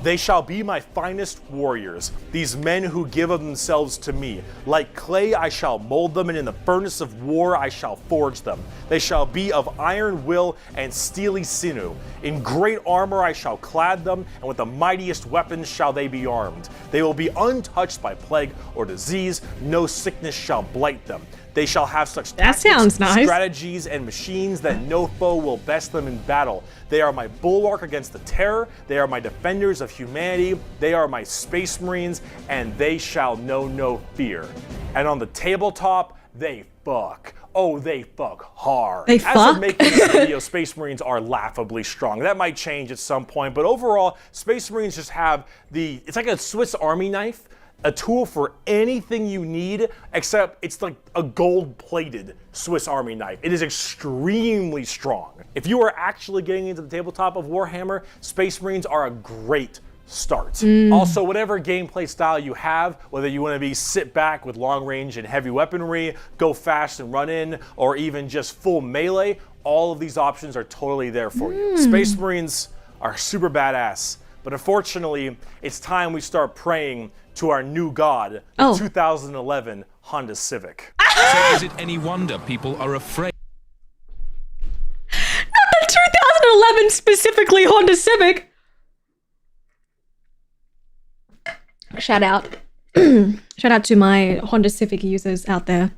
They shall be my finest warriors, these men who give of themselves to me. Like clay I shall mold them, and in the furnace of war I shall forge them. They shall be of iron will and steely sinew. In great armor I shall clad them, and with the mightiest weapons shall they be armed. They will be untouched by plague or disease, no sickness shall blight them. They shall have such That sounds nice. strategies and machines that no foe will best them in battle. They are my bulwark against the terror. They are my defenders of humanity. They are my space marines, and they shall know no fear. And on the tabletop, they fuck. Oh, they fuck hard. They As fuck? of making this video, Space Marines are laughably strong. That might change at some point, but overall, Space Marines just have it's like a Swiss Army knife, a tool for anything you need, except it's like a gold-plated Swiss Army knife. It is extremely strong. If you are actually getting into the tabletop of Warhammer, Space Marines are a great start. Also, whatever gameplay style you have, whether you want to be sit back with long range and heavy weaponry, go fast and run in, or even just full melee, all of these options are totally there for you. Space Marines are super badass, but unfortunately, it's time we start praying to our new god, the 2011 Honda Civic. So is it any wonder people are afraid? Not the 2011 specifically Honda Civic. Shout out. Shout out to my Honda Civic users out there.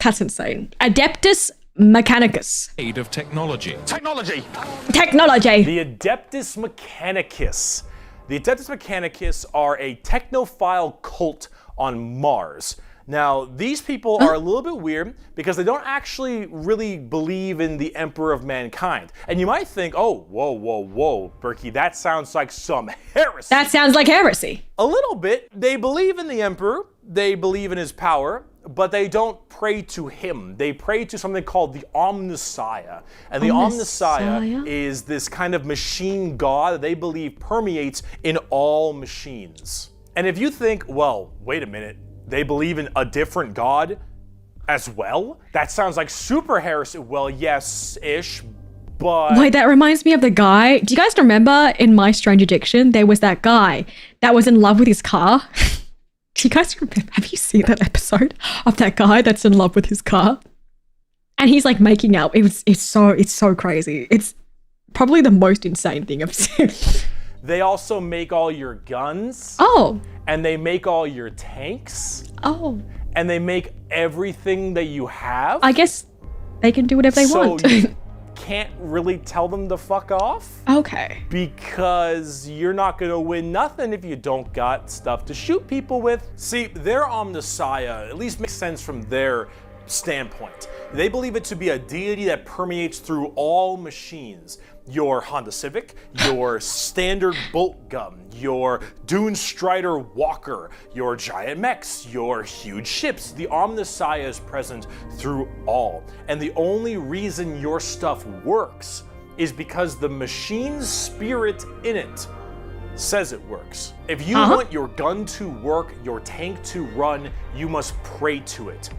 That's insane. Adeptus Mechanicus. Aid of technology. Technology! Technology. The Adeptus Mechanicus. The Adeptus Mechanicus are a technophile cult on Mars. Now, these people are a little bit weird because they don't actually really believe in the Emperor of Mankind. And you might think, oh, whoa, Berkey, that sounds like some heresy. That sounds like heresy. A little bit. They believe in the Emperor, they believe in his power, but they don't pray to him. They pray to something called the Omnissiah. And the Omnissiah is this kind of machine god that they believe permeates in all machines. And if you think, well, wait a minute, they believe in a different god as well? That sounds like super heresy. Well, yes-ish, but... Wait, that reminds me of the guy. Do you guys remember in My Strange Addiction, there was that guy that was in love with his car? Do you guys remember? Have you seen that episode of that guy that's in love with his car? And he's like making out. It's so crazy. It's probably the most insane thing I've seen. They also make all your guns. Oh. And they make all your tanks. Oh. And they make everything that you have. I guess they can do whatever they want. So you can't really tell them to fuck off. Okay. Because you're not gonna win nothing if you don't got stuff to shoot people with. See, their Omnissiah at least makes sense from their standpoint. They believe it to be a deity that permeates through all machines. Your Honda Civic, your standard bolt gun, your Dune Strider Walker, your giant mechs, your huge ships. The Omnissiah is present through all. And the only reason your stuff works is because the machine's spirit in it says it works. If you want your gun to work, your tank to run, you must pray to it.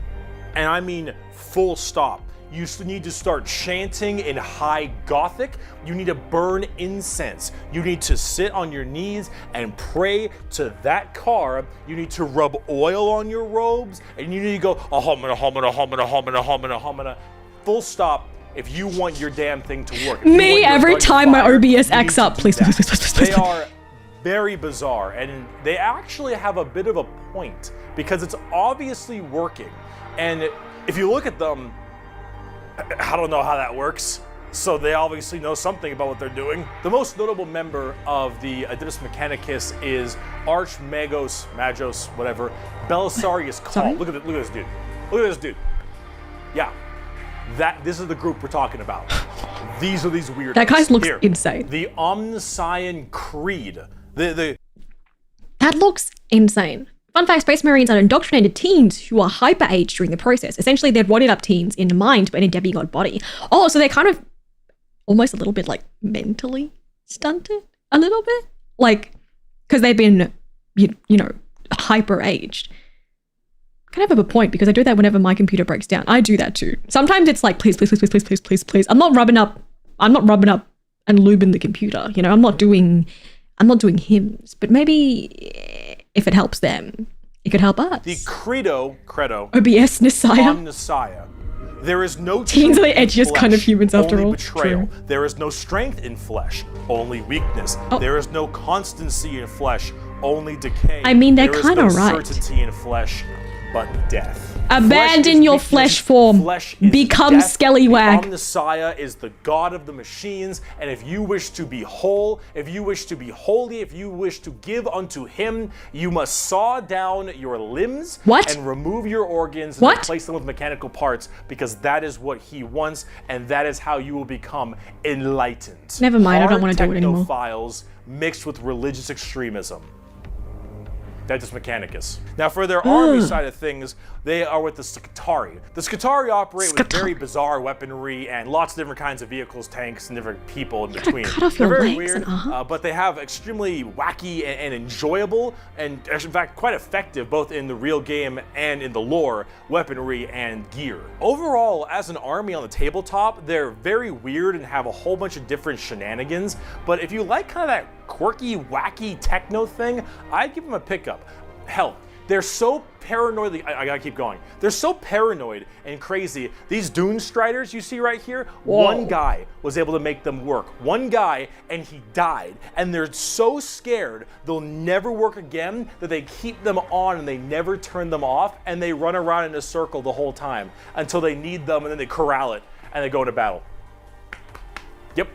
And I mean full stop. You need to start chanting in high Gothic. You need to burn incense. You need to sit on your knees and pray to that car. You need to rub oil on your robes, and you need to go ahomina. Full stop. If you want your damn thing to work. Me every time my OBS acts up, please. They are very bizarre, and they actually have a bit of a point because it's obviously working. And if you look at them, I don't know how that works, so they obviously know something about what they're doing. The most notable member of the Adeptus Mechanicus is Magos, whatever, Belisarius Call. Look at this dude. Look at this dude. Yeah, this is the group we're talking about. These are these weirdos. That guy looks insane. The Omnissiah Creed. That looks insane. Fun fact, Space Marines are indoctrinated teens who are hyper-aged during the process. Essentially, they're roided up teens in mind, but in a demigod body. Oh, so they're kind of almost a little bit like mentally stunted? A little bit? Like, because they've been, you know, hyper-aged. Kind of have a point because I do that whenever my computer breaks down. I do that too. Sometimes it's like, please. I'm not rubbing up and lubing the computer. You know, I'm not doing hymns, but maybe if it helps them, it could help us. The credo, OBS Messiah. Omnissiah. There is no teens are the edgiest kind of humans after all. Betrayal. There is no strength in flesh, only weakness. There is no constancy in flesh, only decay. I mean, they're kind of right. There is no certainty in flesh, but death. Abandon your flesh form. Become Skellywag. The Omnissiah is the god of the machines, and if you wish to be whole, if you wish to be holy, if you wish to give unto him, you must saw down your limbs and remove your organs and replace them with mechanical parts, because that is what he wants, and that is how you will become enlightened. Never mind, I don't want to do it anymore. Technophiles mixed with religious extremism. Adeptus Mechanicus. Now for their army side of things, they are with the Scutari. The Scutari operate with very bizarre weaponry and lots of different kinds of vehicles, tanks, and different people in between. Cut off They're your very legs weird, but they have extremely wacky and enjoyable, and in fact quite effective both in the real game and in the lore, weaponry and gear. Overall, as an army on the tabletop, they're very weird and have a whole bunch of different shenanigans, but if you like kind of that quirky, wacky techno thing, I'd give them a pickup. Hell, they're so paranoid, I gotta keep going. They're so paranoid and crazy. These Dune Striders you see right here, one guy was able to make them work. One guy, and he died. And they're so scared they'll never work again that they keep them on and they never turn them off, and they run around in a circle the whole time until they need them, and then they corral it and they go into battle. Yep.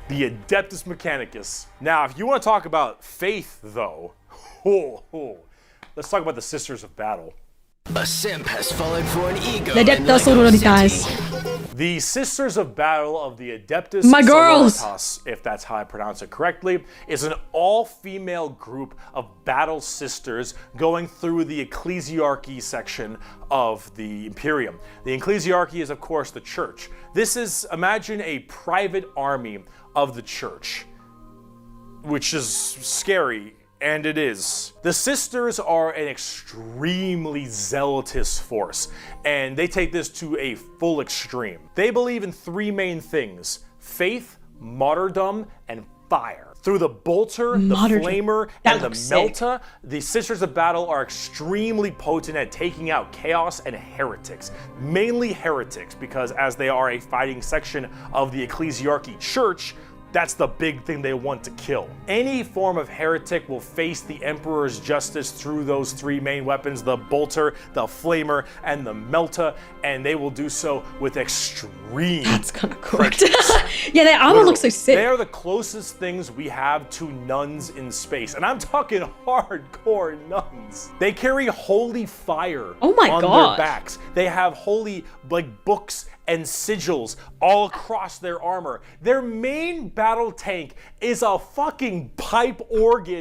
The Adeptus Mechanicus. Now, if you want to talk about faith, though, let's talk about the Sisters of Battle. A simp has fallen for an ego. The Adeptus Sororitas. The Sisters of Battle of the Adeptus My girls! Sororitas, if that's how I pronounce it correctly, is an all-female group of battle sisters going through the ecclesiarchy section of the Imperium. The ecclesiarchy is, of course, the church. This is, imagine a private army of the church, which is scary. And it is. The sisters are an extremely zealotous force, and they take this to a full extreme. They believe in three main things: faith, martyrdom, and fire. Through the bolter, the flamer, and the melta, the Sisters of Battle are extremely potent at taking out chaos and heretics. Mainly heretics, because as they are a fighting section of the ecclesiarchy church, that's the big thing they want to kill. Any form of heretic will face the Emperor's justice through those three main weapons, the bolter, the flamer, and the melta, and they will do so with extreme That's kind of cool. Yeah, their armor looks so sick. They are the closest things we have to nuns in space, and I'm talking hardcore nuns. They carry holy fire Oh my on God. their backs. They have holy books and sigils all across their armor. Their main battle tank is a fucking pipe organ.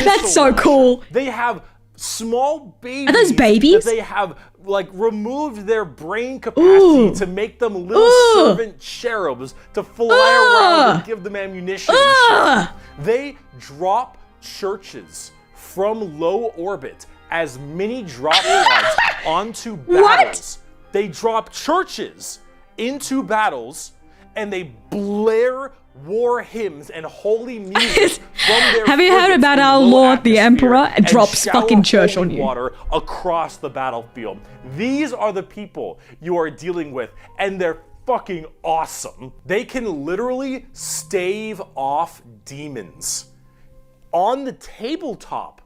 That's so cool. They have small babies. Are those babies? That they have removed their brain capacity to make them little servant cherubs to fly around and give them ammunition. And shit. They drop churches from low orbit as mini drop pods onto battles. They drop churches into battles, and they blare war hymns and holy music from their Have you heard about our Lord the Emperor? It drops fucking church on you. Water across the battlefield. These are the people you are dealing with, and they're fucking awesome. They can literally stave off demons on the tabletop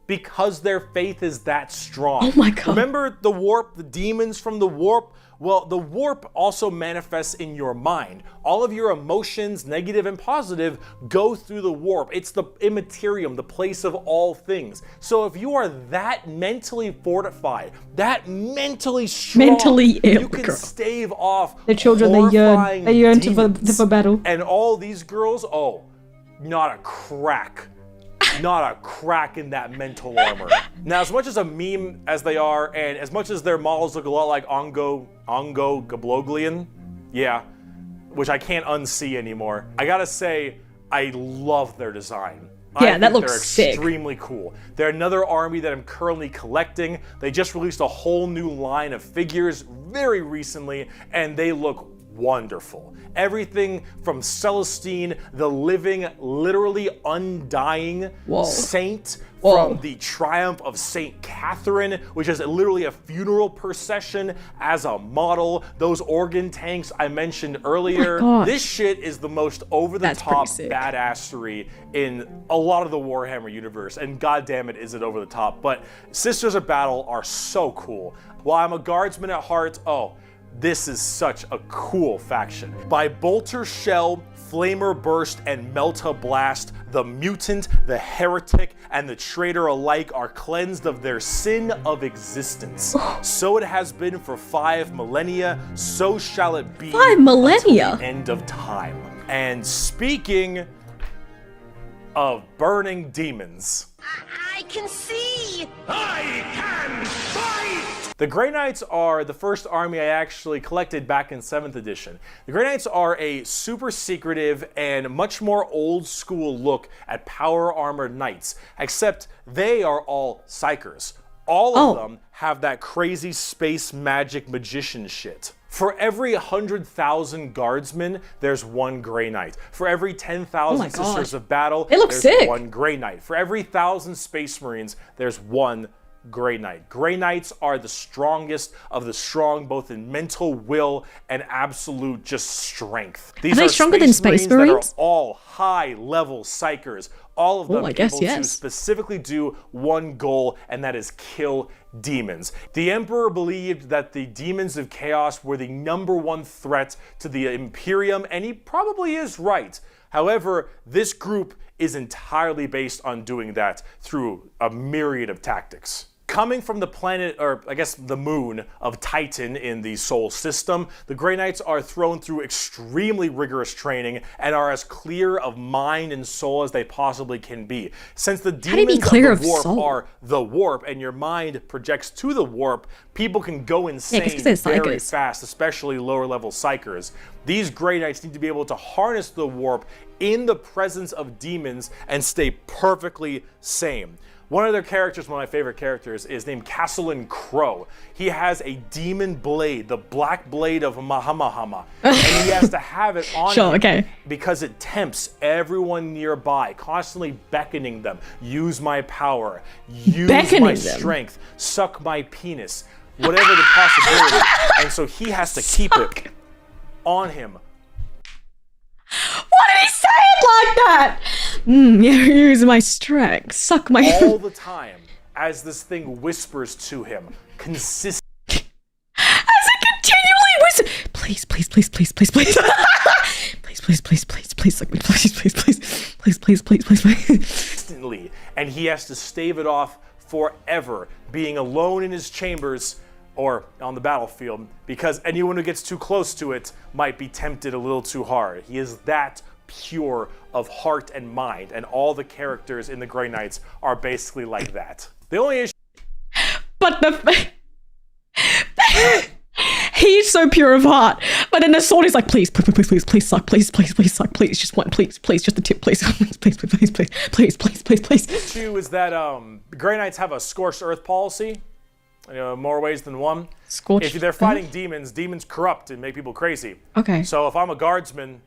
because their faith is that strong. Oh my God. Remember the warp, the demons from the warp? Well, the warp also manifests in your mind. All of your emotions, negative and positive, go through the warp. It's the immaterium, the place of all things. So if you are that mentally fortified, that mentally strong, Mentally ill, you can girl. stave off The children, they horrifying yearn demons. for battle. And all these girls, not a crack. Not a crack in that mental armor. Now, as much as a meme as they are, and as much as their models look a lot like Ongo Gabloglian, yeah, which I can't unsee anymore, I gotta say, I love their design. Yeah, that think looks they're sick. Extremely cool. They're another army that I'm currently collecting. They just released a whole new line of figures very recently, and they look wonderful. Everything from Celestine, the living, literally undying saint from the triumph of Saint Catherine, which is literally a funeral procession as a model. Those organ tanks I mentioned earlier. This shit is the most over-the-top badassery in a lot of the Warhammer universe, and goddamn it, is it over the top. But Sisters of Battle are so cool. While I'm a guardsman at heart, this is such a cool faction. By Bolter Shell, Flamer Burst, and Melta Blast, the mutant, the heretic, and the traitor alike are cleansed of their sin of existence. So it has been for 5 millennia, so shall it be 5 millennia? until the end of time. And speaking of burning demons, I can see! The Grey Knights are the first army I actually collected back in 7th edition. The Grey Knights are a super secretive and much more old school look at power armored knights, except they are all psychers. All of them have that crazy space magic magician shit. For every 100,000 guardsmen, there's one Grey Knight. For every 10,000 Sisters of Battle, there's one Grey Knight. For every 1,000 Space Marines, there's one Grey Knight. Grey Knights are the strongest of the strong, both in mental will and absolute just strength. These are they stronger than Space Marines? That are all high-level psychers. All of them able to yes. specifically do one goal, and that is kill demons. The Emperor believed that the demons of chaos were the #1 threat to the Imperium, and he probably is right. However, this group is entirely based on doing that through a myriad of tactics. Coming from the planet, or I guess the moon, of Titan in the Sol system, the Grey Knights are thrown through extremely rigorous training and are as clear of mind and soul as they possibly can be. Since the demons of the warp are the warp and your mind projects to the warp, people can go insane very fast, especially lower level psychers. These Grey Knights need to be able to harness the warp in the presence of demons and stay perfectly sane. One of their characters, one of my favorite characters, is named Castellan Crow. He has a demon blade, the black blade of Mahamahama, and he has to have it on him because it tempts everyone nearby, constantly beckoning them. Use my power, use my strength, suck my penis, whatever the possibility. And so he has to keep it on him. Why did he say it like that? Use my strength, suck my... All the time, as this thing whispers to him, consistently. As it continually whispers, please, please, please, please, please, please. Please, please, please, please, please, suck me, please, please, please, please, please, please, please, please. Instantly, and he has to stave it off forever, being alone in his chambers or on the battlefield, because anyone who gets too close to it might be tempted a little too hard. He is that pure of heart and mind, and all the characters in the Grey Knights are basically like that. The only issue... But he's so pure of heart, but in the sword he's like, please, please, please, please, please, suck, please, please, please, suck, please, just one, please, please, just a tip, please, please, please, please, please, please, please, please, please. The issue is that the Grey Knights have a scorched earth policy. More ways than one. If they're fighting demons, demons corrupt and make people crazy. Okay. So if I'm a guardsman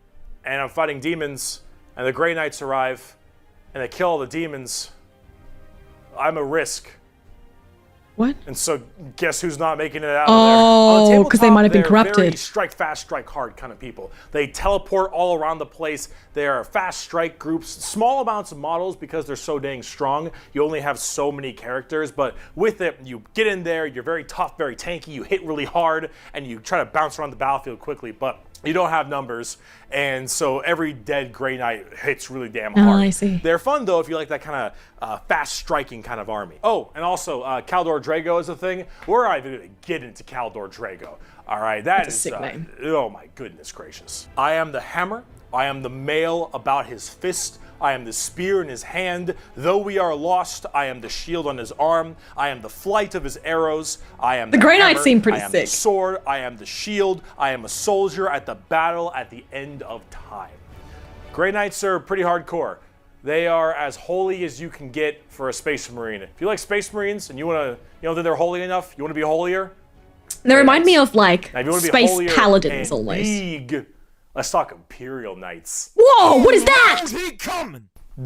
and I'm fighting demons and the Grey Knights arrive and they kill all the demons, I'm a risk. What? And so guess who's not making it out of there? Oh, because they might have been corrupted. Very strike fast, strike hard kind of people. They teleport all around the place. They are fast strike groups, small amounts of models because they're so dang strong. You only have so many characters, but with it, you get in there, you're very tough, very tanky, you hit really hard, and you try to bounce around the battlefield quickly, but you don't have numbers, and so every dead Grey Knight hits really damn hard. Oh, I see. They're fun, though, if you like that kind of fast-striking kind of army. Oh, and also, Caldor Drago is a thing. We're not even going to get into Caldor Drago. All right, that is a sick name. Oh, my goodness gracious. I am the hammer. I am the mail about his fist. I am the spear in his hand. Though we are lost, I am the shield on his arm. I am the flight of his arrows. I am the Grey hammer. Knights seem pretty I am sick. the sword. I am the shield. I am a soldier at the battle at the end of time. Grey Knights are pretty hardcore. They are as holy as you can get for a Space Marine. If you like Space Marines and you want to, that they're holy enough, you want to be holier. They remind me of like now, if you want to space be paladins and almost. Big, let's talk Imperial Knights. Whoa, what is that?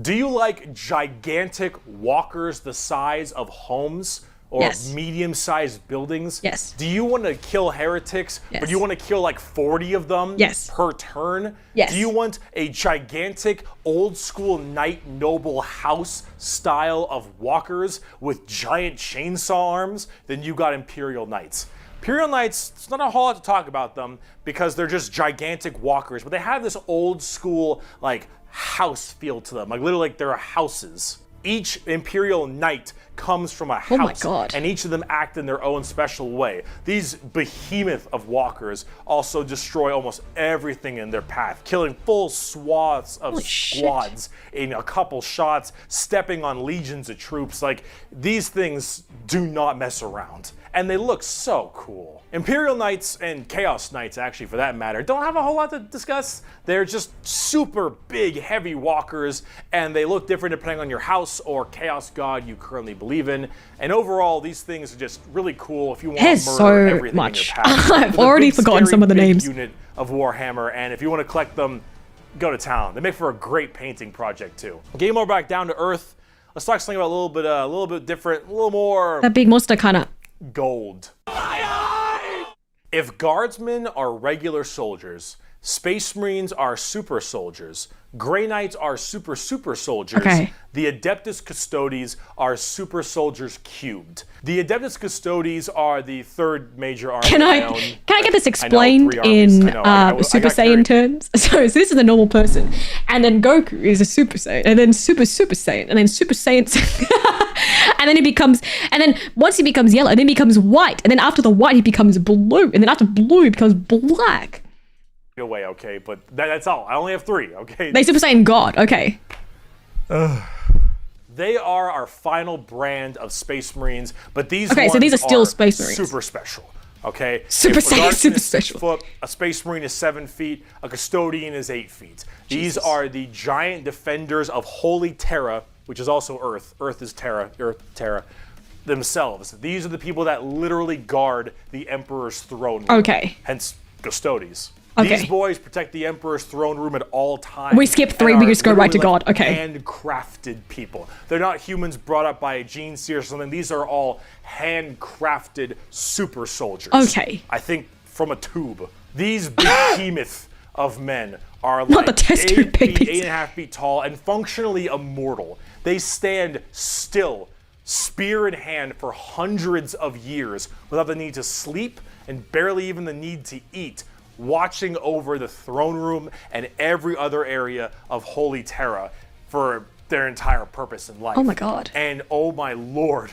Do you like gigantic walkers the size of homes or medium-sized buildings? Yes. Do you want to kill heretics, but you want to kill like 40 of them per turn? Yes. Do you want a gigantic old-school knight noble house style of walkers with giant chainsaw arms? Then you got Imperial Knights. Imperial Knights, it's not a whole lot to talk about them because they're just gigantic walkers, but they have this old-school like house feel to them, like literally like they're houses. Each Imperial Knight comes from a house, Oh my God. and each of them act in their own special way. These behemoth of walkers also destroy almost everything in their path, killing full swaths of Holy shit. squads in a couple shots, stepping on legions of troops. Like, these things do not mess around. And they look so cool. Imperial Knights and Chaos Knights, actually, for that matter, don't have a whole lot to discuss. They're just super big, heavy walkers, and they look different depending on your house or Chaos God you currently believe in. And overall, these things are just really cool if you want to There's murder so everything much. in your path. I've They're the already big, forgotten scary, some of the big names. unit of Warhammer, and if you want to collect them, go to town. They make for a great painting project too. Getting more back down to earth, let's talk something about a little bit different, a little more That big monster kind of. gold. If guardsmen are regular soldiers, space marines are super soldiers, Grey Knights are super soldiers, Okay. the Adeptus Custodes are super soldiers cubed. The Adeptus Custodes are the third major army. Can I get this explained in Super Saiyan terms? So this is a normal person, and then Goku is a Super Saiyan, and then Super Saiyan, and then Super Saiyan, and then once he becomes yellow, then he becomes white, and then after the white he becomes blue, and then after blue he becomes black. Away, okay, but that's all. I only have 3, okay? They Super Saiyan God, okay. They are our final brand of Space Marines, but these Okay, so ones these are still Space Marines. Super special, okay? Super If a Saiyan, Guardian super is 6 special. foot, a Space Marine is 7 feet, a Custodian is 8 feet. These are the giant defenders of Holy Terra, which is also Earth. Earth is Terra, Terra. Themselves. These are the people that literally guard the Emperor's throne room. Okay. Hence, Custodes. Okay. These boys protect the Emperor's throne room at all times. We skip 3, and we are just go right to literally God. Okay. Handcrafted people. They're not humans brought up by a gene seer or something. These are all handcrafted super soldiers. Okay. I think from a tube. These behemoth of men are Not like the test tube 8 feet, babies. 8.5 feet tall, and functionally immortal. They stand still, spear in hand, for hundreds of years without the need to sleep and barely even the need to eat, watching over the throne room and every other area of Holy Terra for their entire purpose in life. Oh my God. And oh my lord,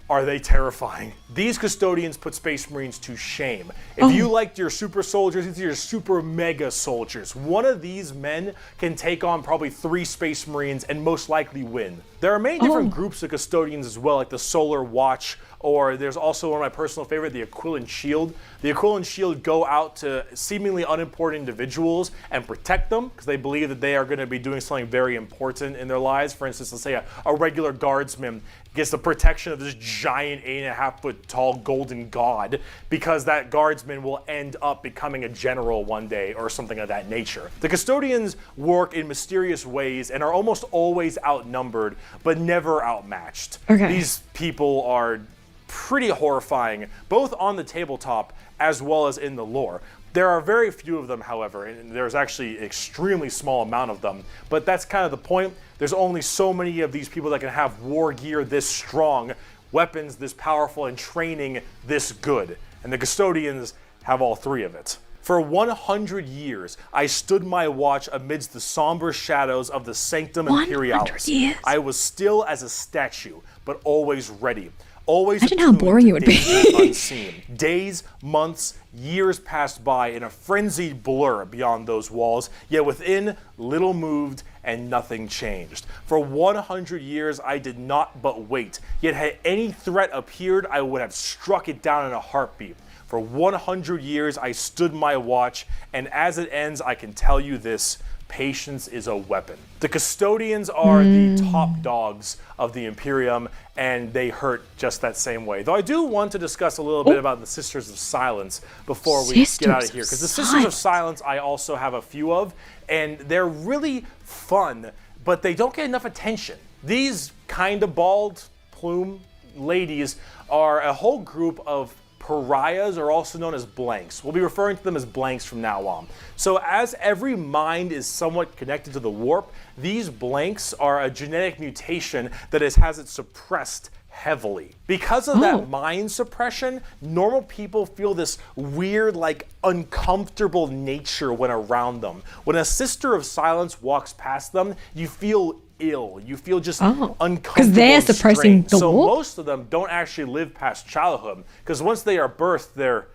are they terrifying. These Custodians put Space Marines to shame. If you liked your super soldiers, these are your super mega soldiers. One of these men can take on probably 3 Space Marines and most likely win. There are many different groups of Custodians as well, like the Solar Watch, or there's also one of my personal favorite, the Aquilan Shield. The Aquilan Shield go out to seemingly unimportant individuals and protect them because they believe that they are going to be doing something very important in their lives. For instance, let's say a regular guardsman gets the protection of this giant 8.5 foot tall golden god because that guardsman will end up becoming a general one day or something of that nature. The Custodians work in mysterious ways and are almost always outnumbered but never outmatched. Okay. These people are pretty horrifying, both on the tabletop as well as in the lore. There are very few of them, however, and there's actually an extremely small amount of them, but that's kind of the point. There's only so many of these people that can have war gear this strong, weapons this powerful, and training this good. And the Custodians have all 3 of it. For 100 years, I stood my watch amidst the somber shadows of the Sanctum 100 Imperialis. years? I was still as a statue, but always ready. Always Imagine how attuned boring to it would be. dangers unseen. Days, months, years passed by in a frenzied blur beyond those walls, yet within little moved and nothing changed. For 100 years I did not but wait, yet had any threat appeared I would have struck it down in a heartbeat. For 100 years I stood my watch, and as it ends I can tell you this: patience is a weapon. The Custodians are the top dogs of the Imperium, and they hurt just that same way. Though I do want to discuss a little bit about the Sisters of Silence before we get out of here, because the Sisters of Silence I also have a few of, and they're really fun, but they don't get enough attention. These kind of bald plume ladies are a whole group of pariahs, are also known as blanks. We'll be referring to them as blanks from now on. So as every mind is somewhat connected to the warp, these blanks are a genetic mutation that has it suppressed heavily. Because of that mind suppression, normal people feel this weird, like, uncomfortable nature when around them. When a Sister of Silence walks past them, you feel ill. You feel just Oh. uncomfortable. 'Cause they're and suppressing strange. the So war? most of them don't actually live past childhood, because once they are birthed, they're,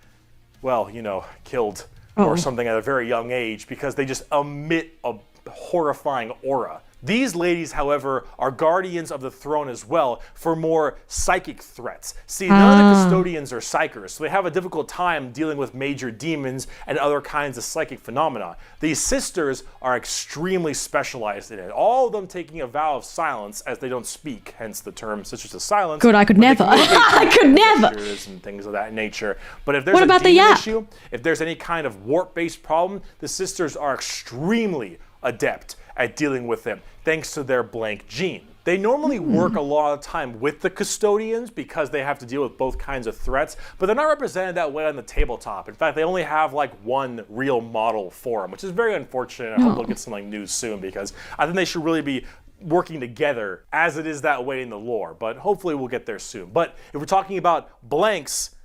well, you know, killed or something at a very young age, because they just emit a horrifying aura. These ladies, however, are guardians of the throne as well for more psychic threats. See, none of the custodians are psychers, so they have a difficult time dealing with major demons and other kinds of psychic phenomena. These sisters are extremely specialized in it, all of them taking a vow of silence as they don't speak, hence the term Sisters of Silence. Good, I could but they never. communicate I through could never. gestures and things of that nature. But if there's What a about the demon yap? issue, if there's any kind of warp-based problem, the sisters are extremely adept at dealing with them, thanks to their blank gene. They normally work a lot of time with the custodians because they have to deal with both kinds of threats, but they're not represented that way on the tabletop. In fact, they only have like one real model for them, which is very unfortunate. I hope they'll get some like news soon, because I think they should really be working together as it is that way in the lore, but hopefully we'll get there soon. But if we're talking about blanks,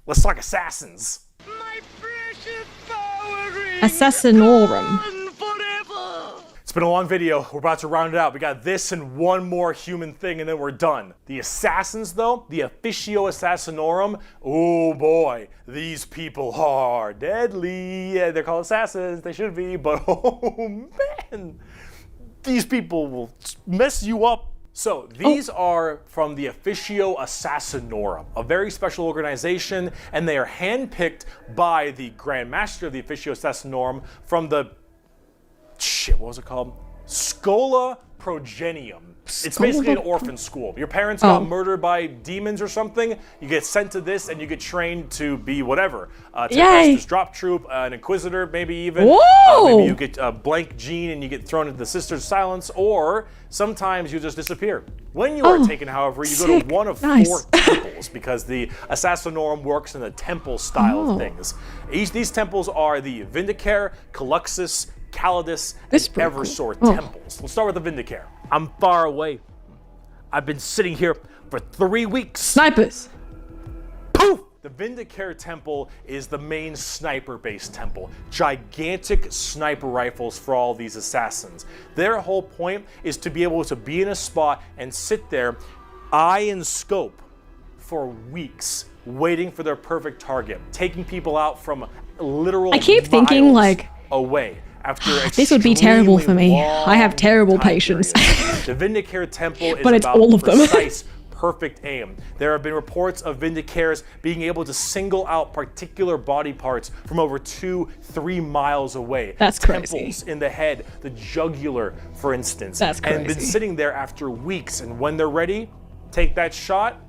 let's talk assassins. Assassinorum. It's been a long video. We're about to round it out. We got this and one more human thing, and then we're done. The assassins, though, the Officio Assassinorum, oh boy, these people are deadly. Yeah, they're called assassins. They should be, but oh man, these people will mess you up. So these are from the Officio Assassinorum, a very special organization, and they are handpicked by the Grand Master of the Officio Assassinorum from the what was it called? Scola Progenium. It's basically an orphan school. Your parents got murdered by demons or something, you get sent to this and you get trained to be whatever. Tempestus Drop Troop, an Inquisitor maybe even. Maybe you get a blank gene and you get thrown into the Sisters of Silence, or sometimes you just disappear. When you are taken, however, you go to one of 4 temples, because the Assassinorum works in the temple style of things. These temples are the Vindicare, Caluxus, Calidus, and Eversor temples. Let's start with the Vindicare. I'm far away. I've been sitting here for 3 weeks. Snipers. Poof! The Vindicare temple is the main sniper-based temple. Gigantic sniper rifles for all these assassins. Their whole point is to be able to be in a spot and sit there, eye and scope, for weeks, waiting for their perfect target, taking people out from literal I keep thinking, miles like, away. After this would be terrible for me. long I have terrible time patience. periods. The Vindicare temple is But it's about all of them. precise, perfect aim. There have been reports of Vindicares being able to single out particular body parts from over 2-3 miles away. That's crazy. Temples in the head, the jugular, for instance. That's And been crazy. sitting there after weeks, and when they're ready, take that shot,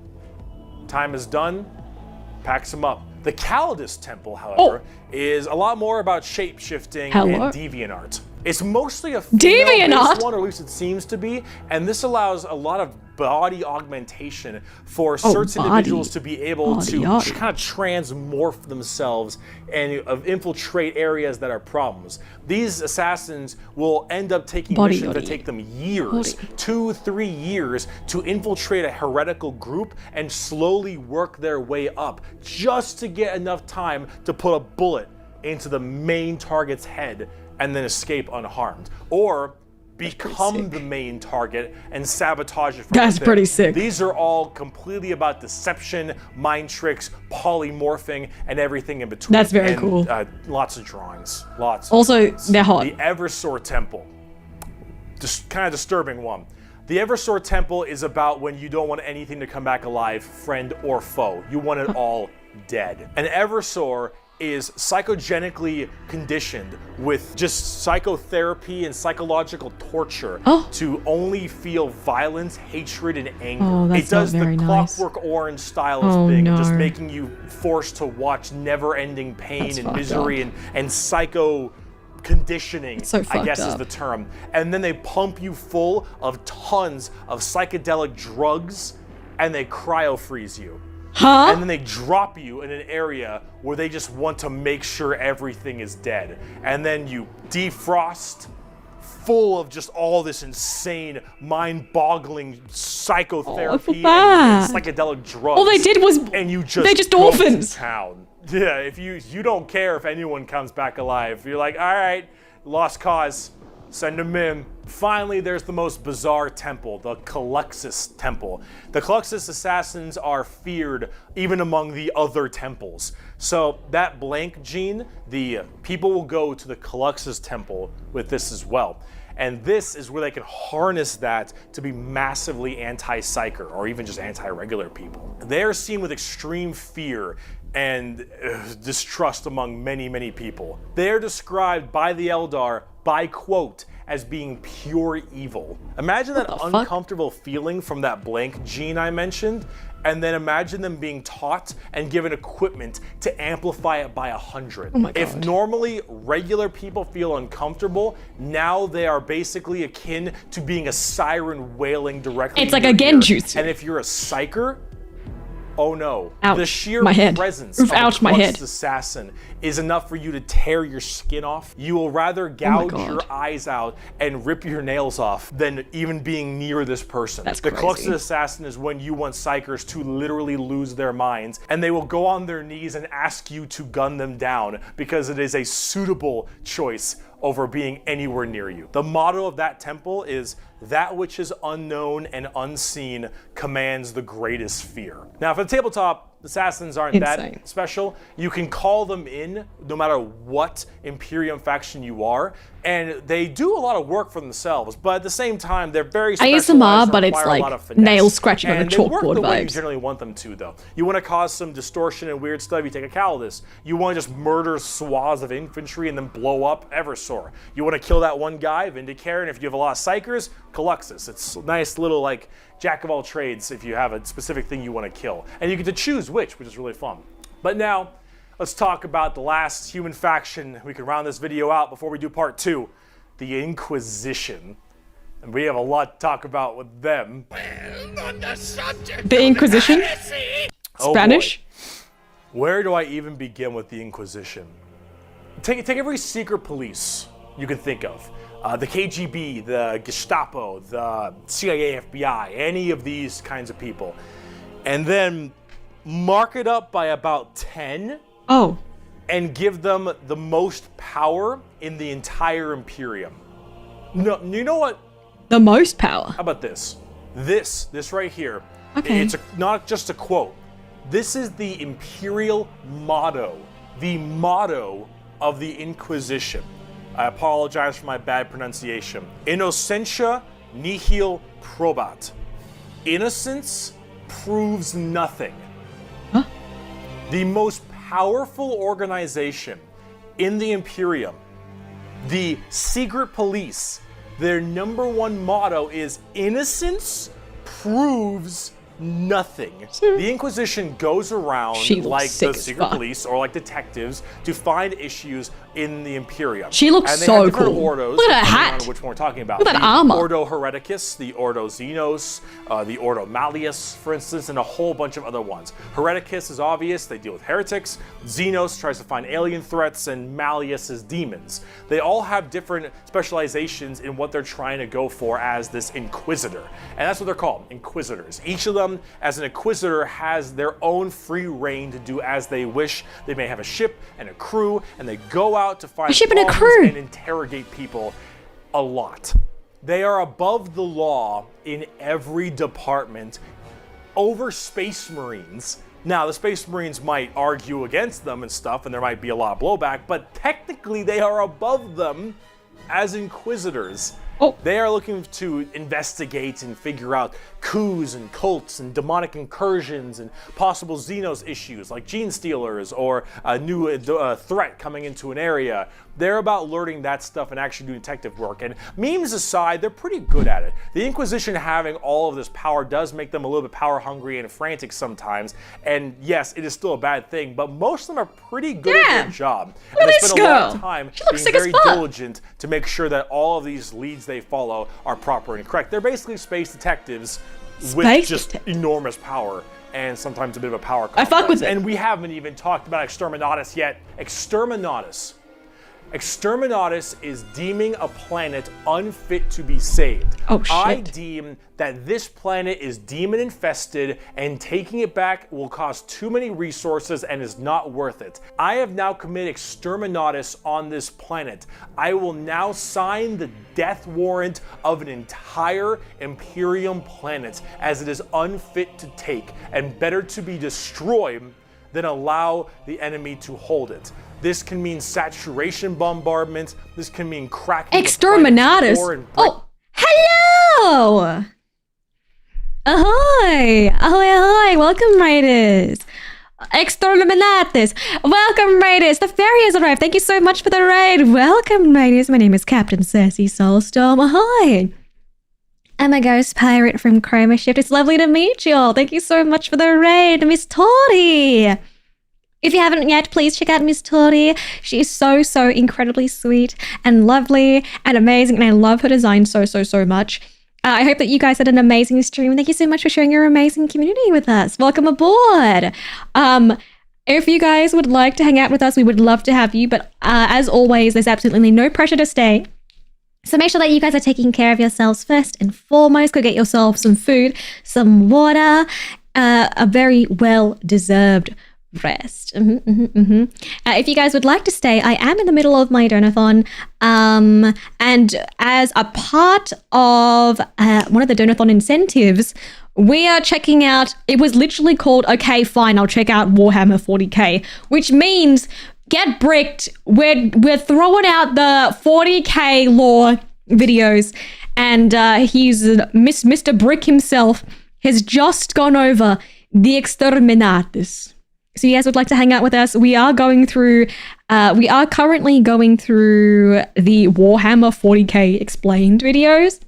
time is done, packs them up. The Calidus temple, however, is a lot more about shape-shifting and deviant art. It's mostly a female-based one, or at least it seems to be, and this allows a lot of body augmentation for certain individuals to be able to kind of transmorph themselves and infiltrate areas that are problems. These assassins will end up taking missions that take them years, 2-3 years, to infiltrate a heretical group and slowly work their way up, just to get enough time to put a bullet into the main target's head and then escape unharmed, or become the main target and sabotage it from That's within. pretty sick. These are all completely about deception, mind tricks, polymorphing, and everything in between. That's very cool. Lots of drawings. Lots. Also, they're hot. The Eversor Temple. Just kind of disturbing one. The Eversor Temple is about when you don't want anything to come back alive, friend or foe. You want it all dead. An Eversor is psychogenically conditioned with just psychotherapy and psychological torture to only feel violence, hatred, and anger. It does the Clockwork Orange style of thing, just making you forced to watch never-ending pain and misery and psycho conditioning, I guess is the term. And then they pump you full of tons of psychedelic drugs and they cryo-freeze you. And then they drop you in an area where they just want to make sure everything is dead. And then you defrost, full of just all this insane, mind-boggling psychotherapy and psychedelic drugs. All they did was they're just orphans. Town. Yeah, if you don't care if anyone comes back alive. You're like, all right, lost cause. Send them in. Finally, there's the most bizarre temple, the Calyxus Temple. The Calyxus assassins are feared even among the other temples. So that blank gene, the people will go to the Calyxus Temple with this as well. And this is where they can harness that to be massively anti-psyker or even just anti-regular people. They are seen with extreme fear and distrust among many, many people. They are described by the Eldar by quote as being pure evil. Imagine that uncomfortable feeling from that blank gene I mentioned, and then imagine them being taught and given equipment to amplify it by 100. Oh my God. If normally regular people feel uncomfortable, now they are basically akin to being a siren wailing directly It's in like your a ear. genjutsu. And if you're a psyker, oh no. Ouch, The sheer my head. presence Oof, of ouch, a my Calyxus head. assassin is enough for you to tear your skin off. You will rather gouge God. your eyes out and rip your nails off than even being near this person. That's the crazy. Calyxus assassin is when you want psychers to literally lose their minds, and they will go on their knees and ask you to gun them down because it is a suitable choice over being anywhere near you. The motto of that temple is, "That which is unknown and unseen commands the greatest fear." Now for the tabletop, assassins aren't Insane. that special. You can call them in no matter what Imperium faction you are, and they do a lot of work for themselves, but at the same time, they're very specialized ASMR, and but it's require a like lot of finesse. nail scratching on a And they work chalkboard the way you vibes. generally want them to, though. You want to cause some distortion and weird stuff, you take a Calidus. You want to just murder swaths of infantry and then blow up Eversor. You want to kill that one guy, Vindicare, and if you have a lot of psychers, Calyxus. It's a nice little like jack of all trades if you have a specific thing you want to kill. And you get to choose which is really fun. But now, let's talk about the last human faction. We can round this video out before we do part 2, the Inquisition. And we have a lot to talk about with them. The Inquisition? Oh, Spanish? boy. Where do I even begin with the Inquisition? Take every secret police you can think of. The KGB, the Gestapo, the CIA, FBI, any of these kinds of people. And then mark it up by about 10 Oh. and give them the most power in the entire Imperium. No, you know what? The most power. How about this? This right here. Okay. It's not just a quote. This is the imperial motto. The motto of the Inquisition. I apologize for my bad pronunciation. Innocentia nihil probat. Innocence proves nothing. Huh? The most powerful organization in the Imperium, the secret police, their number one motto is innocence proves nothing. The Inquisition goes around She looks like sick the as secret fuck. police or like detectives to find issues in the Imperium. She looks and they so have different cool. Ordos, Look at that depending hat. on which one we're talking about. Look at that the armor. Ordo Hereticus, the Ordo Xenos, the Ordo Malleus, for instance, and a whole bunch of other ones. Hereticus is obvious, they deal with heretics. Xenos tries to find alien threats, and Malleus is demons. They all have different specializations in what they're trying to go for as this Inquisitor. And that's what they're called, Inquisitors. Each of them, as an Inquisitor, has their own free reign to do as they wish. They may have a ship and a crew, and they go out to find A ship and a problems crew. and interrogate people a lot. They are above the law in every department over Space Marines. Now, the Space Marines might argue against them and stuff, and there might be a lot of blowback, but technically they are above them as Inquisitors. Oh. They are looking to investigate and figure out coups and cults and demonic incursions and possible Xenos issues like gene stealers or a new threat coming into an area. They're about learning that stuff and actually doing detective work. And memes aside, they're pretty good at it. The Inquisition having all of this power does make them a little bit power hungry and frantic sometimes. And yes, it is still a bad thing, but most of them are pretty good at their job. Look at And they this spend a lot of girl. time She looks being sick as very fuck. diligent to make sure that all of these leads they follow are proper and correct. They're basically space detectives with Space just detectives. enormous power and sometimes a bit of a power I fuck complex. with it. And we haven't even talked about Exterminatus yet. Exterminatus. Exterminatus is deeming a planet unfit to be saved. Oh, shit. I deem that this planet is demon infested and taking it back will cost too many resources and is not worth it. I have now committed exterminatus on this planet. I will now sign the death warrant of an entire Imperium planet as it is unfit to take and better to be destroyed than allow the enemy to hold it. This can mean saturation bombardment. This can mean cracking Exterminatus. Oh, hello! Ahoy! Ahoy, ahoy! Welcome, Raiders! Exterminatus! Welcome, Raiders! The ferry has arrived. Thank you so much for the raid. Welcome, Raiders. My name is Captain Cersea Soulstorm. Ahoy! I'm a ghost pirate from Chroma Shift. It's lovely to meet you all. Thank you so much for the raid, Miss Tori. If you haven't yet, please check out Miss Tori. She is so incredibly sweet and lovely and amazing, and I love her design so much. I hope that you guys had an amazing stream. Thank you so much for sharing your amazing community with us. Welcome aboard. If you guys would like to hang out with us, we would love to have you. But as always, there's absolutely no pressure to stay. So make sure that you guys are taking care of yourselves first and foremost. Go get yourself some food, some water, a very well-deserved rest. If you guys would like to stay, I am in the middle of my Donothon, and as a part of one of the Donothon incentives, we are checking out, it was literally called, okay, fine, I'll check out Warhammer 40k, which means get bricked. We're throwing out the 40k lore videos, and he's Mr. Brick himself has just gone over the Exterminatus. So you guys would like to hang out with us? We are currently going through the Warhammer 40k explained videos.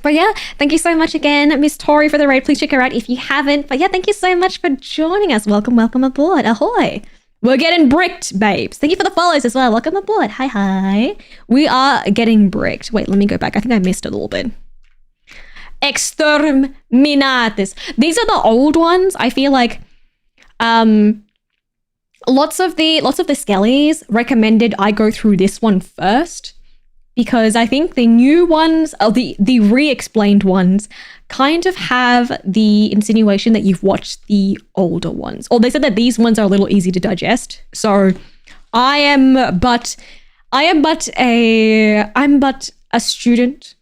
But yeah, thank you so much again, Miss Tori, for the raid. Please check her out if you haven't. But yeah, thank you so much for joining us. Welcome aboard. Ahoy. We're getting bricked, babes. Thank you for the follows as well. Welcome aboard. Hi. We are getting bricked. Wait, let me go back. I think I missed a little bit. Exterminatus. These are the old ones. I feel like lots of the skellies recommended I go through this one first, because I think the new ones, the re-explained ones, kind of have the insinuation that you've watched the older ones, or they said that these ones are a little easy to digest. So I'm but a student.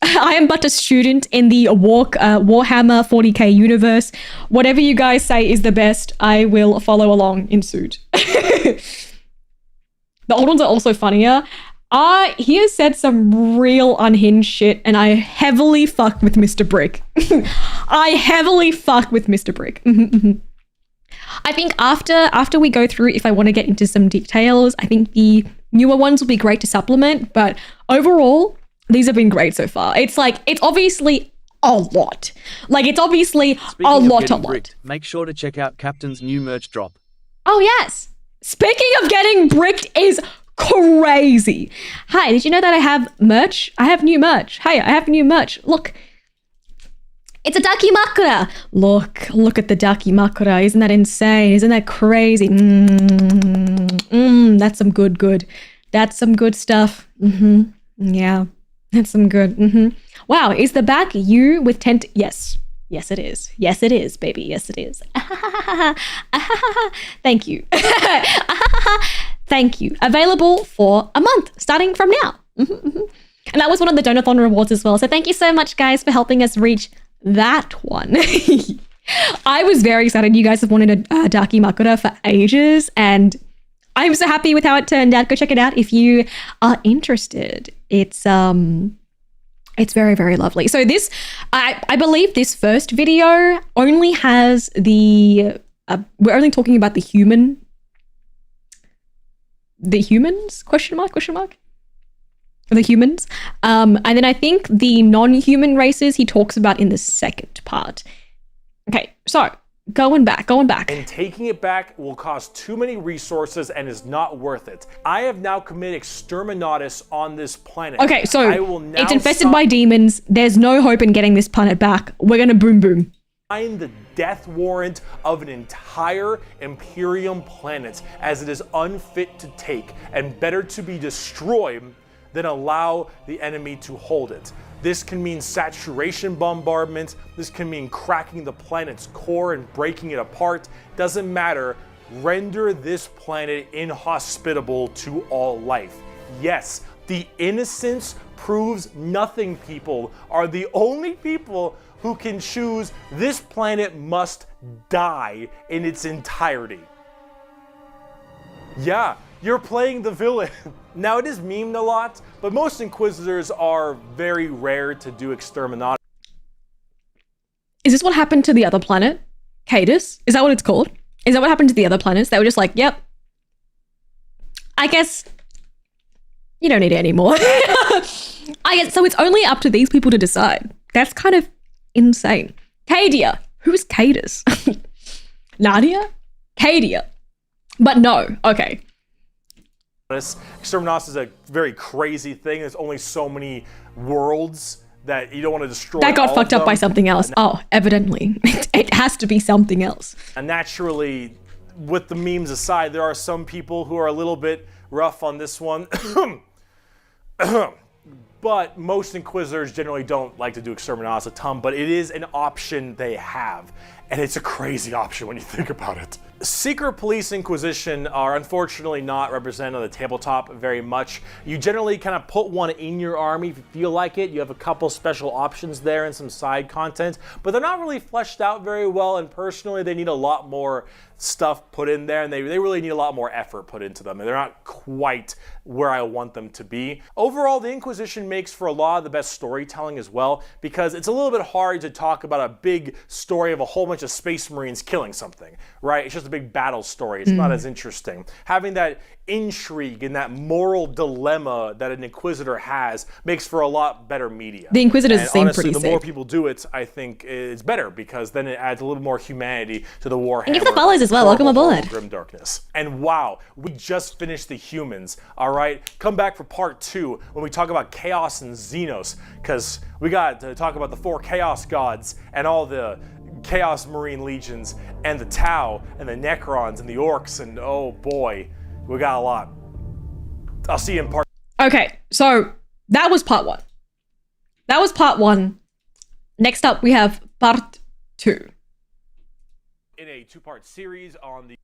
I am but a student in the Warhammer 40k universe. Whatever you guys say is the best, I will follow along in suit. The old ones are also funnier. He has said some real unhinged shit, and I heavily fucked with Mr. Brick. I heavily fucked with Mr. Brick. I think after we go through, if I want to get into some details, I think the newer ones will be great to supplement, but overall, these have been great so far. It's obviously a lot. Like, it's obviously Speaking a of lot. getting bricked, make sure to check out Captain's new merch drop. Oh, yes. Speaking of getting bricked is crazy. Hi, did you know that I have merch? I have new merch. Hey, I have new merch. Look. It's a Dakimakura. Look at the Dakimakura. Isn't that insane? Isn't that crazy? That's some good. That's some good stuff. Yeah. That's some good. Wow, is the back you with tent? Yes. Yes, it is. Yes, it is, baby. Yes, it is. Thank you. Thank you. Available for a month, starting from now. And that was one of the Donathon rewards as well. So thank you so much, guys, for helping us reach that one. I was very excited. You guys have wanted a Dakimakura for ages, and I'm so happy with how it turned out. Go check it out if you are interested. It's very, very lovely. So this, I believe this first video only has the, we're only talking about the humans, question mark? The humans. And then I think the non-human races he talks about in the second part. Okay, so going back. And taking it back will cost too many resources and is not worth it. I have now committed exterminatus on this planet. Okay, so it's infested by demons. There's no hope in getting this planet back. We're gonna boom. The death warrant of an entire Imperium planet, as it is unfit to take and better to be destroyed than allow the enemy to hold it. This can mean saturation bombardment, this can mean cracking the planet's core and breaking it apart. Doesn't matter. Render this planet inhospitable to all life. Yes, the innocence proves nothing people are the only people who can choose this planet must die in its entirety. Yeah, you're playing the villain. Now, it is memed a lot, but most Inquisitors are very rare to do exterminati. Is this what happened to the other planet? Cadus? Is that what it's called? Is that what happened to the other planets? They were just like, yep. I guess you don't need it anymore. I guess so it's only up to these people to decide. That's kind of insane. Cadia. Who is Cadus? Nadia? Cadia. But no. Okay. Exterminatus is a very crazy thing. There's only so many worlds that you don't want to destroy. That got fucked up by something else. Oh, evidently. It has to be something else. And naturally, with the memes aside, there are some people who are a little bit rough on this one. But most Inquisitors generally don't like to do Exterminatus a ton, but it is an option they have. And it's a crazy option when you think about it. Secret Police Inquisition are unfortunately not represented on the tabletop very much. You generally kind of put one in your army if you feel like it. You have a couple special options there and some side content, but they're not really fleshed out very well, and personally they need a lot more stuff put in there, and they really need a lot more effort put into them, and they're not quite where I want them to be. Overall, the Inquisition makes for a lot of the best storytelling as well, because it's a little bit hard to talk about a big story of a whole bunch of Space Marines killing something, right? It's just a big battle story. It's not as interesting. Having that intrigue and that moral dilemma that an Inquisitor has makes for a lot better media. The Inquisitors seem honestly, pretty the sick. more people do it, I think it's better, because then it adds a little more humanity to the Warhammer. And you for the follows as well. Welcome aboard. Grim Darkness. And wow, we just finished the humans, all right? Come back for part 2 when we talk about Chaos and Xenos, because we got to talk about the 4 Chaos Gods and all the Chaos Marine Legions and the Tau and the Necrons and the Orcs, and oh boy, we got a lot. I'll see you in part. Okay, so that was part 1. That was part 1. Next up, we have part 2. In a 2-part series on the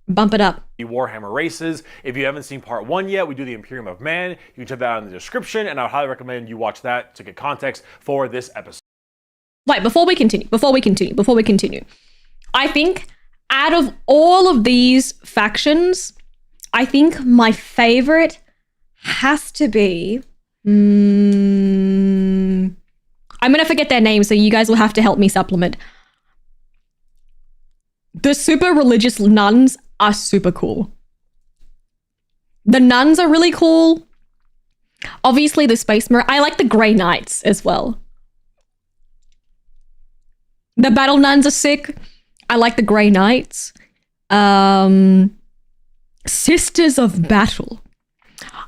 Bump it up. Warhammer races. If you haven't seen part 1 yet, we do the Imperium of Man. You can check that out in the description, and I would highly recommend you watch that to get context for this episode. Wait, before we continue, I think out of all of these factions, I think my favorite has to be... I'm going to forget their names, so you guys will have to help me supplement. The super religious nuns are super cool. The nuns are really cool. Obviously, the Space Marine. I like the Grey Knights as well. The Battle Nuns are sick. I like the Grey Knights. Sisters of Battle.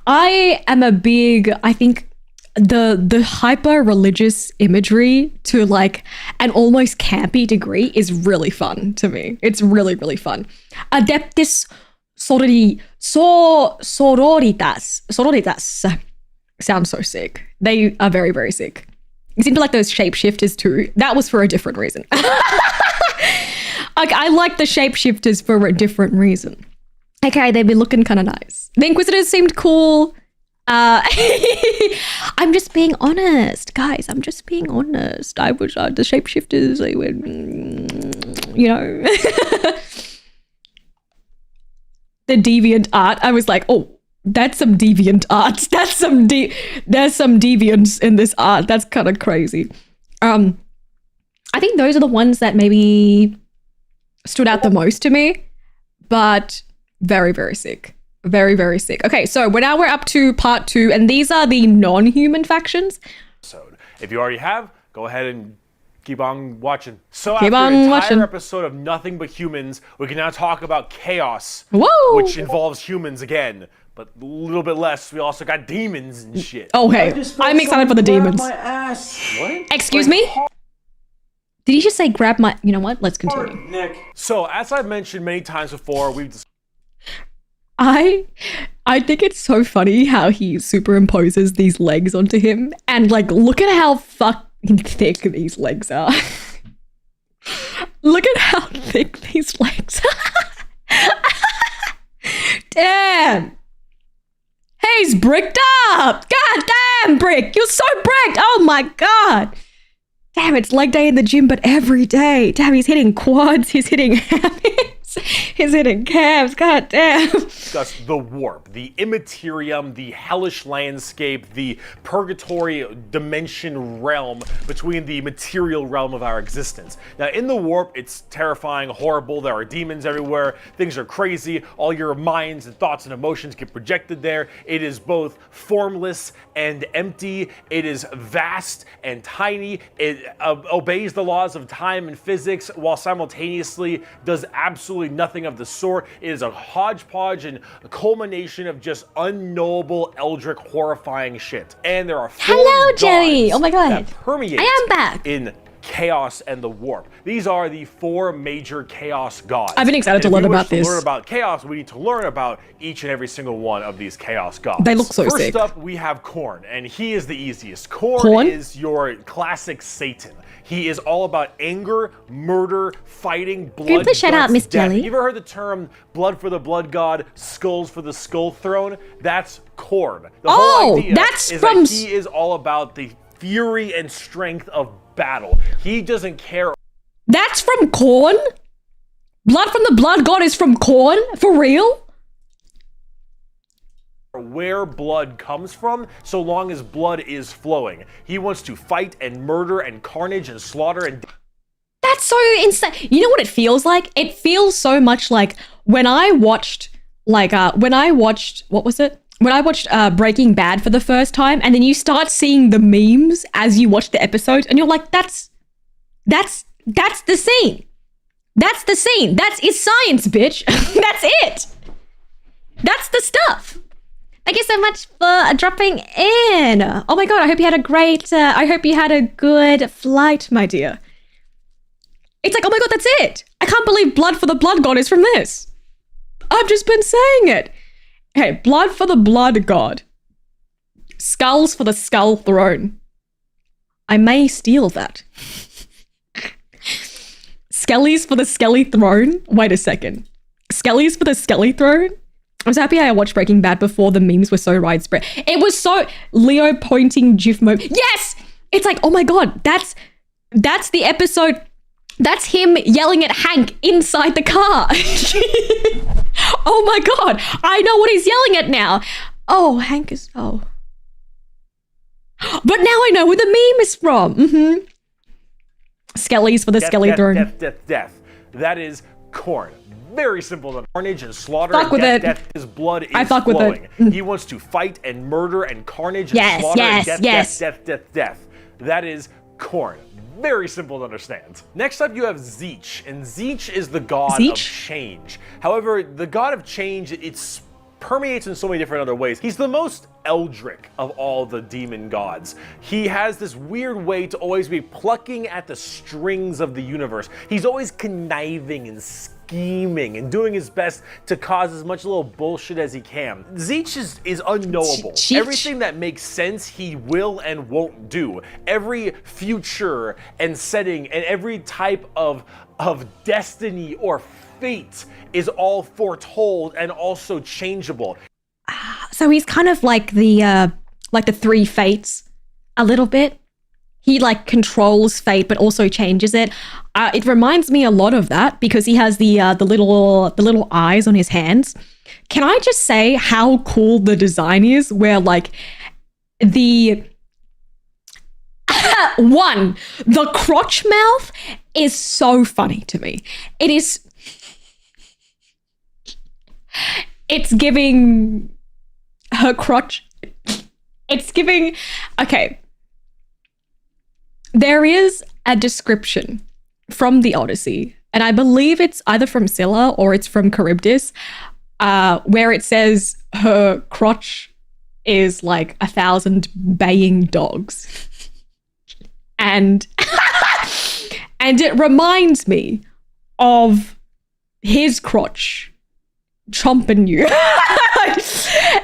I am a big, I think the hyper religious imagery to like an almost campy degree is really fun to me. It's really, really fun. Adeptus sororitas sounds so sick. They are very, very sick. You seem to like those shapeshifters too. That was for a different reason. Like, I like the shapeshifters for a different reason. Okay, they've been looking kind of nice. The Inquisitors seemed cool. I'm just being honest, guys. I'm just being honest. I was the shapeshifters. They were, you know, the deviant art. I was like, oh, that's some deviant art. There's some deviance in this art. That's kind of crazy. I think those are the ones that maybe stood out the most to me, but very, very sick. Very, very sick. Okay, so now we're up to part 2, and these are the non-human factions. If you already have, go ahead and keep on watching. So Keep after on an entire watching. episode of Nothing But Humans, we can now talk about Chaos, Whoa! which involves humans again, but a little bit less. We also got demons and shit. Okay, I'm excited for the demons. My ass. What? Excuse me? Did he just say grab my... You know what? Let's continue. Nick. So, as I've mentioned many times before, I think it's so funny how he superimposes these legs onto him. And like, look at how fucking thick these legs are. Look at how thick these legs are. Damn. Hey, he's bricked up. God damn, Brick. You're so bricked. Oh my God. Damn, it's leg day in the gym, but every day. Damn, he's hitting quads. He's hitting hammocks. He's hitting calves. God damn. Discuss the warp, the immaterium, the hellish landscape, the purgatory dimension realm between the material realm of our existence. Now, in the warp, it's terrifying, horrible. There are demons everywhere. Things are crazy. All your minds and thoughts and emotions get projected there. It is both formless and empty. It is vast and tiny. It obeys the laws of time and physics while simultaneously does absolutely nothing of the sort. It is a hodgepodge and a culmination of just unknowable, eldritch, horrifying shit. And there are four Hello, Joey. gods Oh my God. that permeate I am back. in chaos and the warp. These are the four major chaos gods. I've been excited to learn about this. To learn about chaos, we need to learn about each and every single one of these chaos gods. They look so sick. First up, we have Khorne, and he is the easiest. Khorne is your classic Satan. He is all about anger, murder, fighting, blood. Can you please shout out Miss death. Jelly? You ever heard the term blood for the blood god, skulls for the skull throne? That's Khorne. The whole idea that's is from... that he is all about the fury and strength of battle. He doesn't care. That's from Khorne? Blood from the blood god is from Khorne? For real? Where blood comes from, so long as blood is flowing. He wants to fight and murder and carnage and slaughter and... That's so insane. You know what it feels like? It feels so much like when I watched, what was it? When I watched Breaking Bad for the first time, and then you start seeing the memes as you watch the episode, and you're like, that's the scene. That's the scene. That is science, bitch. That's it. That's the stuff. Thank you so much for dropping in. Oh my God, I hope you had a good flight, my dear. It's like, oh my God, that's it. I can't believe blood for the blood god is from this. I've just been saying it. Hey, blood for the blood god. Skulls for the skull throne. I may steal that. Skellies for the skelly throne. Wait a second. Skellies for the skelly throne? I was happy I watched Breaking Bad before the memes were so widespread. It was so Leo pointing GIF moment. Yes! It's like, oh my God, that's the episode. That's him yelling at Hank inside the car. Oh my God, I know what he's yelling at now. Oh, Hank is, oh. But now I know where the meme is from. Mm-hmm. Skellies for the skelly throne. Death. That is Khorne. Very simple to carnage and slaughter. Fuck with it. Death. His blood is I fuck flowing. with it. He wants to fight and murder and carnage and slaughter. And death. That is Khorne. Very simple to understand. Next up, you have Tzeentch, and Tzeentch is the god of change. However, the god of change, it's permeates in so many different other ways. He's the most eldritch of all the demon gods. He has this weird way to always be plucking at the strings of the universe. He's always conniving and scheming and doing his best to cause as much little bullshit as he can. Tzeentch is unknowable. Everything that makes sense, he will and won't do. Every future and setting and every type of destiny or fate is all foretold and also changeable. So he's kind of like the three fates a little bit. He like controls fate but also changes it. It reminds me a lot of that because he has the little eyes on his hands. Can I just say how cool the design is where like the the crotch mouth is so funny to me. It's giving her crotch. It's giving, okay. There is a description from the Odyssey, and I believe it's either from Scylla or it's from Charybdis, where it says her crotch is like 1,000 baying dogs. And And it reminds me of his crotch chomping you.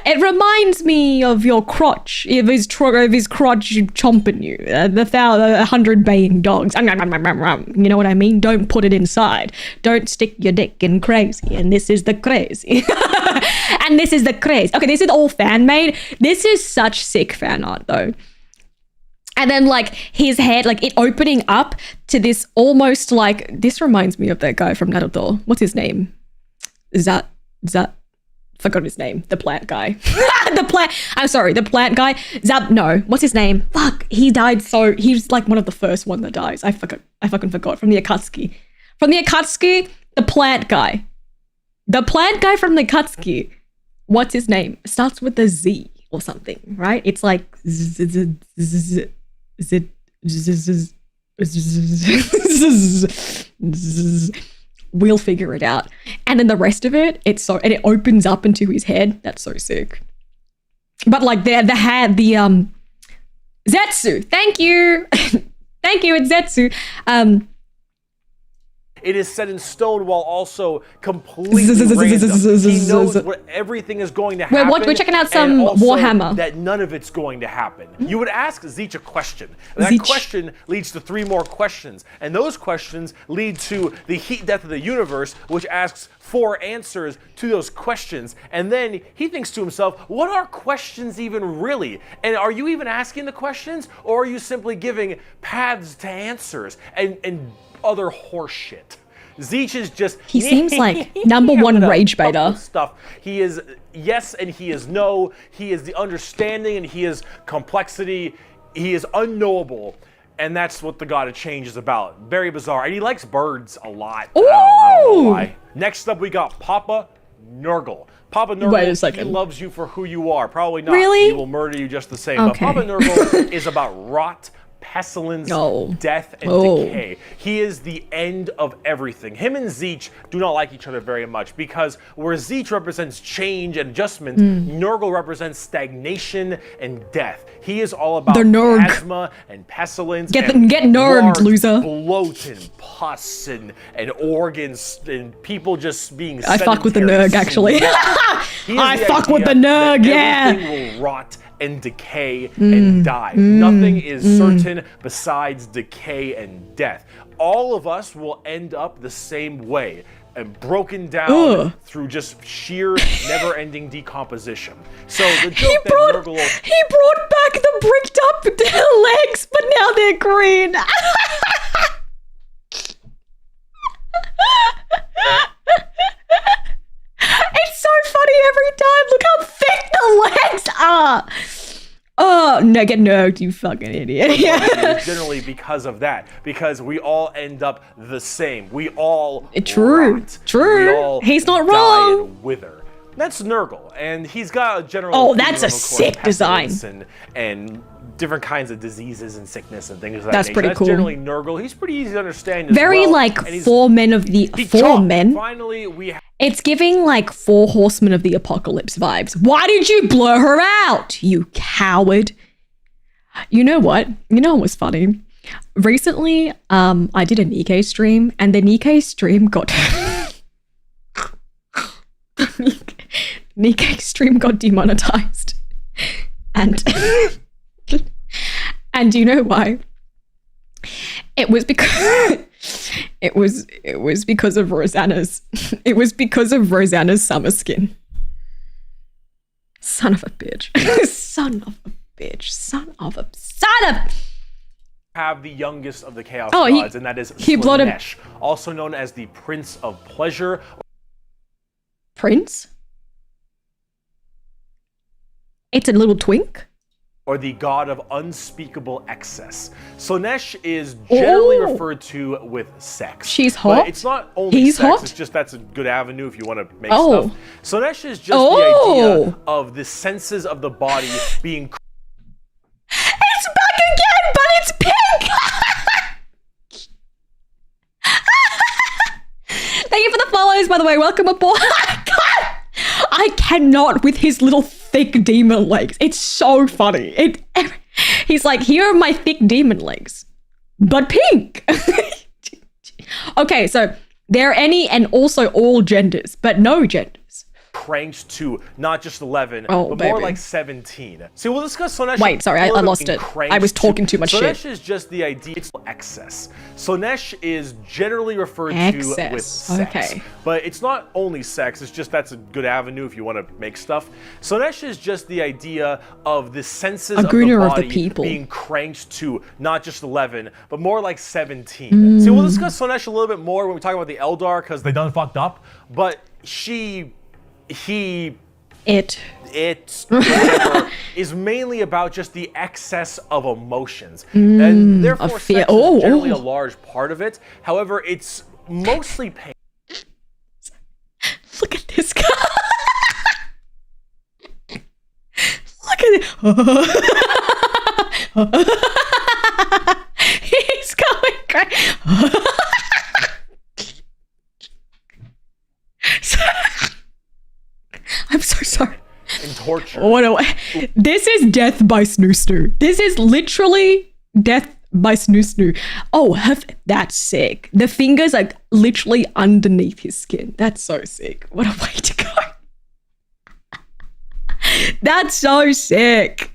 It reminds me of your crotch, of his crotch chomping you. The 100 baying dogs. You know what I mean? Don't put it inside. Don't stick your dick in crazy. And this is the crazy. And this is the crazy. Okay, this is all fan made. This is such sick fan art though. And then like his head, like it opening up to this almost like, this reminds me of that guy from Naruto. What's his name? Is that forgot his name. The plant guy. The plant guy. No, what's his name? Fuck, he died he's like one of the first one that dies. I fucking forgot. From the Akatsuki. The plant guy. The plant guy from the Akatsuki. What's his name? It starts with a Z or something, right? It's like we'll figure it out. And then the rest of it, and it opens up into his head. That's so sick. But like the Zetsu. Thank you. Thank you, it's Zetsu. It is set in stone while also completely random. He knows what everything is going to happen. We're checking out some Warhammer. That none of it's going to happen. You would ask Zeech a question. And that question leads to 3 more questions. And those questions lead to the heat death of the universe, which asks 4 answers to those questions. And then he thinks to himself, what are questions even really? And are you even asking the questions? Or are you simply giving paths to answers and other horse shit? Zeech is just... He seems like #1 rage baiter. Stuff. He is yes and he is no. He is the understanding and he is complexity. He is unknowable. And that's what the God of Change is about. Very bizarre. And he likes birds a lot. I don't know why. Next up, we got Papa Nurgle. Papa Nurgle, wait a second. he loves you for who you are. Probably not. Really? He will murder you just the same. Okay. But Papa Nurgle is about rot, pestilence, death, and decay. He is the end of everything. Him and Zeech do not like each other very much because where Zeech represents change and adjustment, Nurgle represents stagnation and death. He is all about asthma and pestilence. Get nurged, loser. Bloat and pus and organs and people just being I fuck with the nurg, actually. I fuck with the nurg, yeah. Everything will rot and decay and die. Nothing is certain besides decay and death. All of us will end up the same way and broken down through just sheer never-ending decomposition. So the joke he brought back the bricked up legs, but now they're green. It's so funny every time. Look how thick the legs are. Oh, no, get nerfed, you fucking idiot. Generally because of that. Because we all end up the same. We all True. We all He's not die wrong. and wither. That's Nurgle, and he's got a general... Oh, that's a sick design. And different kinds of diseases and sickness and things like that. That's pretty cool. That's generally Nurgle. He's pretty easy to understand as Very well. like 4 men of the... 4 men? Finally, we have... It's giving like 4 horsemen of the apocalypse vibes. Why did you blur her out, you coward? You know what? You know what was funny? Recently, I did a Nikkei stream, and the Nikkei stream got... Nikkei stream got demonetized. And... and do you know why? It was because... It was because of Rosanna's. It was because of Rosanna's summer skin. Son of a bitch. Son of a bitch. Son of have the youngest of the Chaos Gods, and that is Slaanesh, also known as the Prince of Pleasure. Prince? It's a little twink? Or the god of unspeakable excess. Slaanesh is generally referred to with sex. She's hot? But it's not only He's sex, hot? it's just that's a good avenue if you want to make stuff. Slaanesh is just the idea of the senses of the body being... It's back again, but it's pink! Thank you for the follows, by the way. Welcome aboard. I cannot with his little thick demon legs. It's so funny. He's like, here are my thick demon legs, but pink. Okay, so there are any and also all genders, but no genders. Cranked to not just 11, Oh, but more baby. like 17. See, we'll discuss Slaanesh. Wait, sorry, I lost it. I was talking too much shit. Slaanesh is just the idea, it's excess. Slaanesh is generally referred to with sex. Okay. But it's not only sex, it's just that's a good avenue if you want to make stuff. Slaanesh is just the idea of the senses of the Agruner of the body people. being cranked to not just 11, but more like 17. See, we'll discuss Slaanesh a little bit more when we talk about the Eldar, because they done fucked up. But it whatever, is mainly about just the excess of emotions. And therefore, fear. sex is generally a large part of it. However, it's mostly pain. Look at this guy. Look at it. He's going crazy. I'm so sorry. And torture. Oh, no. This is death by snoo snoo. This is literally death by snoo snoo. Oh, that's sick. The fingers are literally underneath his skin. That's so sick. What a way to go. That's so sick.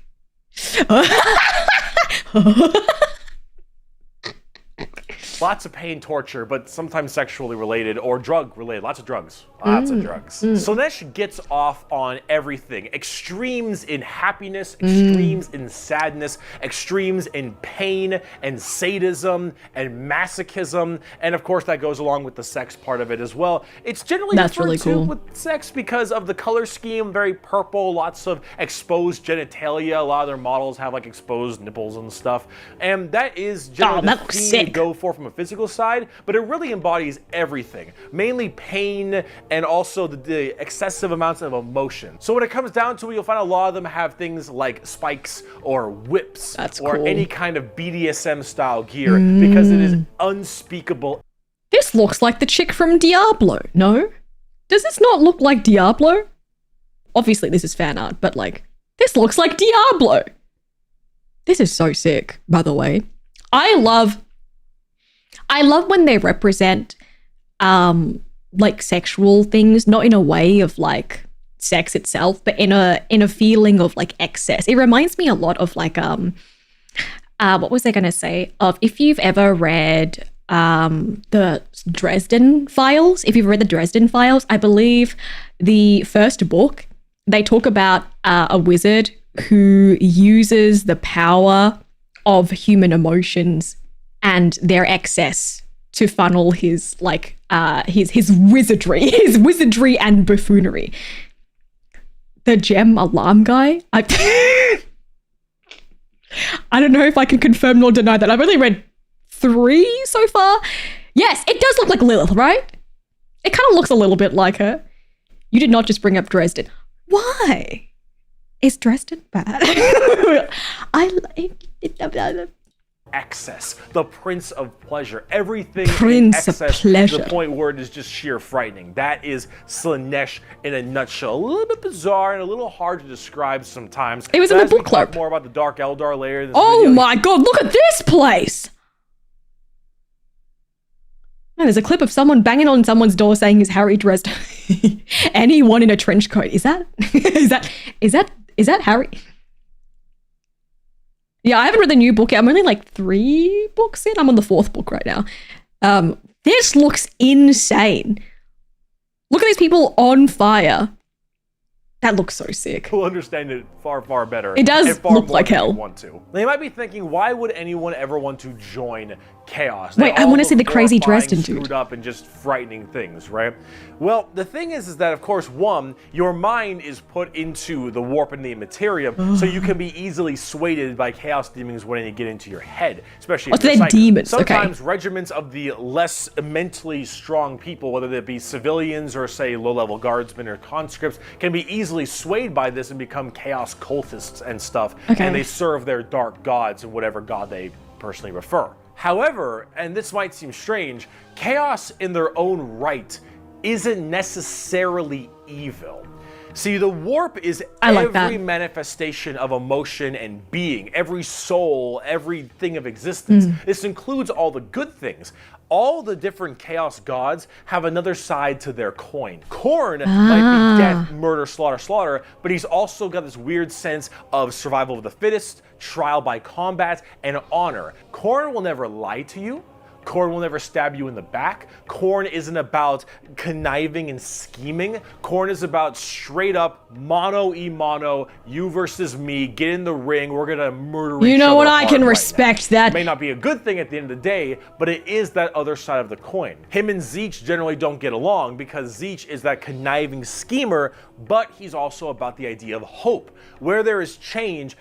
Lots of pain, torture, but sometimes sexually related or drug related. Lots of drugs. Lots of drugs. Slaanesh gets off on everything. Extremes in happiness, extremes in sadness, extremes in pain and sadism and masochism. And of course that goes along with the sex part of it as well. It's generally That's referred really to cool. with sex because of the color scheme, very purple, lots of exposed genitalia. A lot of their models have like exposed nipples and stuff. And that is generally that the looks theme you sick. go for from a physical side, but it really embodies everything. Mainly pain and also the excessive amounts of emotion. So when it comes down to it, you'll find a lot of them have things like spikes or whips or cool. any kind of BDSM style gear because it is unspeakable. This looks like the chick from Diablo, no? Does this not look like Diablo? Obviously this is fan art, but like, this looks like Diablo. This is so sick, by the way. I love when they represent like sexual things, not in a way of like sex itself, but in a feeling of like excess. It reminds me a lot of like what was I gonna say? Of if you've ever read the Dresden Files, if you've read the Dresden Files, I believe the first book, they talk about a wizard who uses the power of human emotions and their excess to funnel his like his wizardry and buffoonery. The gem alarm guy. I don't know if I can confirm nor deny that. I've only read 3 so far. Yes, it does look like Lilith, right? It kind of looks a little bit like her. You did not just bring up Dresden. Why? Is Dresden bad? Excess, the Prince of Pleasure, everything Prince in of excess Pleasure. to the point where it is just sheer frightening. That is Slaanesh in a nutshell. A little bit bizarre and a little hard to describe sometimes. It was But in the as we book club. talk more about the Dark Eldar later in this Oh video, my god, look at this place! Man, there's a clip of someone banging on someone's door saying he's Harry Dresden. Anyone in a trench coat. Is that Harry? Yeah, I haven't read the new book yet. I'm only like 3 books in. I'm on the 4th book right now. This looks insane. Look at these people on fire. That looks so sick. We'll understand it far, far better. It does and far look more like than hell. you want to. They might be thinking, why would anyone ever want to join Chaos? They Wait, I all wanna see look the crazy horrifying, Dresden dude. screwed up and just frightening things, right? Well, the thing is that of course, one, your mind is put into the warp and the immaterium, so you can be easily swayed by chaos demons when they get into your head, especially if so you're they're psychic. demons, okay. Sometimes regiments of the less mentally strong people, whether they be civilians or say low-level guardsmen or conscripts, can be easily swayed by this and become chaos cultists and stuff, Okay. and they serve their dark gods and whatever god they personally refer. However, and this might seem strange, chaos in their own right isn't necessarily evil. See, the warp is every manifestation of emotion and being, every soul, everything of existence. This includes all the good things. All the different chaos gods have another side to their coin. Korn might be death, murder, slaughter, slaughter, but he's also got this weird sense of survival of the fittest, trial by combat, and honor. Korn will never lie to you. Korn will never stab you in the back. Korn isn't about conniving and scheming. Korn is about straight up mano, you versus me, get in the ring, we're gonna murder each other. You know what, I can right respect now. that. It may not be a good thing at the end of the day, but it is that other side of the coin. Him and Zeech generally don't get along because Zeech is that conniving schemer, but he's also about the idea of hope. Where there is change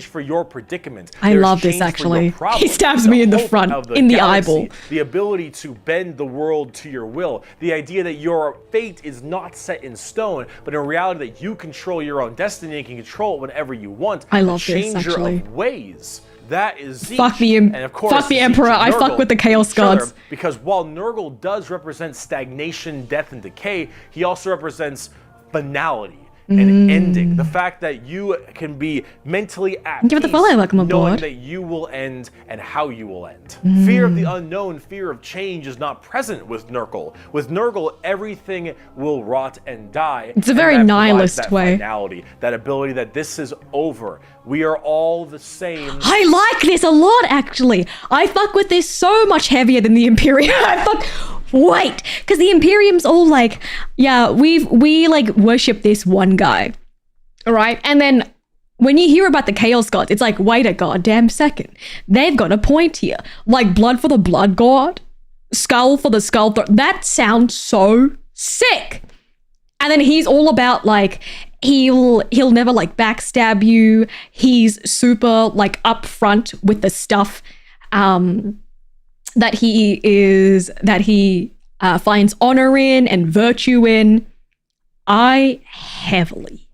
for your predicament. I love this actually. He stabs me in the front, in the eyeball. The ability to bend the world to your will. The idea that your fate is not set in stone, but in reality that you control your own destiny and can control it whenever you want. I love this actually. Changer of ways. That is Zeech. Fuck the, and of course, fuck the Emperor. I fuck with the Chaos Gods. Because while Nurgle does represent stagnation, death, and decay, he also represents finality and ending. The fact that you can be mentally at peace, knowing that you will end and how you will end. Fear of the unknown, fear of change is not present with Nurgle. With Nurgle, everything will rot and die. It's a very nihilist way. Finality, that ability that this is over. We are all the same. I like this a lot, actually. I fuck with this so much heavier than the Imperium. Wait, because the Imperium's all like, yeah, we like worship this one guy, all right? And then when you hear about the Chaos Gods, it's like, wait a goddamn second. They've got a point here. Like blood for the blood god, skull for the skull. That sounds so sick. And then he's all about like, he'll never like backstab you. He's super like upfront with the stuff that he finds honor in and virtue in. I heavily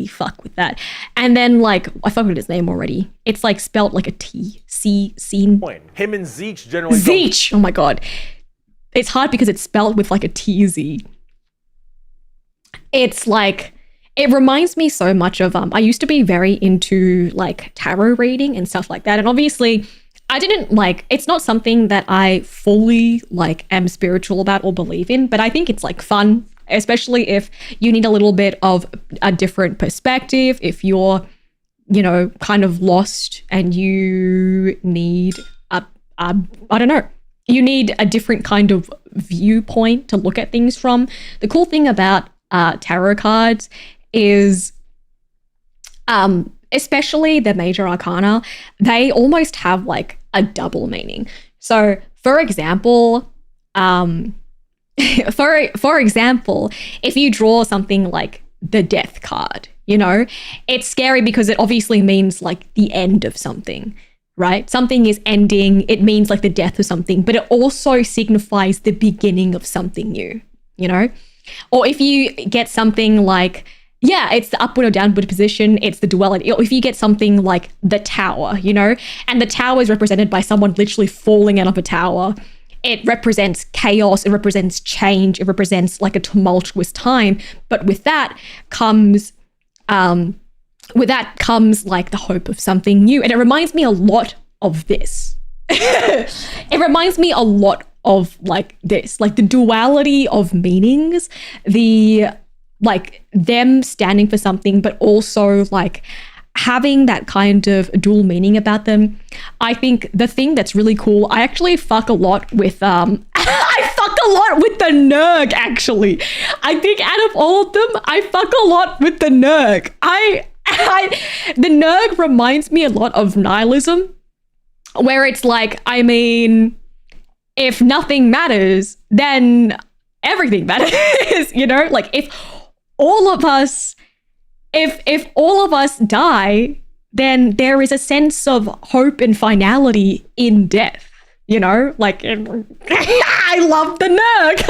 fuck with that. And then like, I fuck with his name already. It's like spelt like a T, C, scene. Him and Zeech generally Zeech! Oh my God. It's hard because it's spelled with like a TZ. It's like, it reminds me so much of, I used to be very into like tarot reading and stuff like that. And obviously I didn't like, it's not something that I fully like am spiritual about or believe in, but I think it's like fun, especially if you need a little bit of a different perspective, if you're, you know, kind of lost and you need I don't know, you need a different kind of viewpoint to look at things from. The cool thing about tarot cards is, especially the major arcana, they almost have like a double meaning. So for example, for example, if you draw something like the death card, you know, it's scary because it obviously means like the end of something, right? Something is ending, it means like the death of something, but it also signifies the beginning of something new, you know? Or if you get something like, yeah, it's the upward or downward position, it's the duality. Or if you get something like the tower, you know, and the tower is represented by someone literally falling out of a tower. It represents chaos, it represents change, it represents like a tumultuous time. But with that comes like the hope of something new. And it reminds me a lot of this. It reminds me a lot of like this, like the duality of meanings, the like them standing for something, but also like having that kind of dual meaning about them. I think the thing that's really cool, I actually fuck a lot with, I fuck a lot with the Nurg, actually. I think out of all of them, I fuck a lot with the Nurg. The Nurg reminds me a lot of nihilism, where it's like, I mean, if nothing matters, then everything matters, you know? Like if all of us die, then there is a sense of hope and finality in death, you know? Like, I love the Nurg.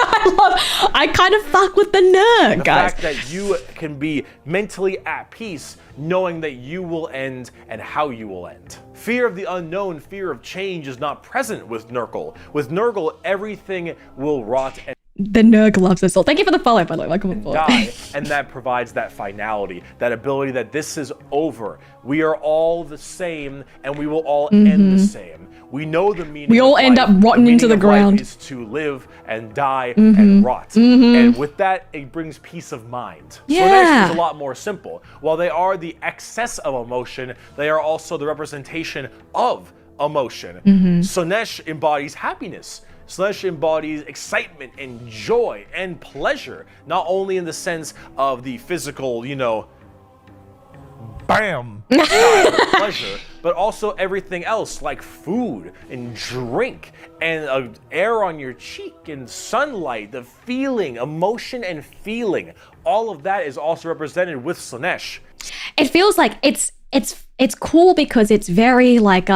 I kind of fuck with the Nurg, guys. The fact that you can be mentally at peace knowing that you will end and how you will end. Fear of the unknown, fear of change is not present with Nurgle. With Nurgle, everything will rot and The Nerg loves us all. Thank you for the follow, by the way. Welcome aboard. Die, and that provides that finality, that ability that this is over. We are all the same, and we will all end the same. We know the meaning. We all of end life. up rotten The into meaning the of life ground. is to live and die and rot. And with that, it brings peace of mind. Yeah. So this is a lot more simple. While they are the excess of emotion, they are also the representation of emotion. Sonesh embodies happiness. Slash embodies excitement and joy and pleasure, not only in the sense of the physical, you know, bam, style of pleasure, but also everything else like food and drink and air on your cheek and sunlight, the feeling, emotion and feeling. All of that is also represented with Slanesh. It feels like it's cool because it's very like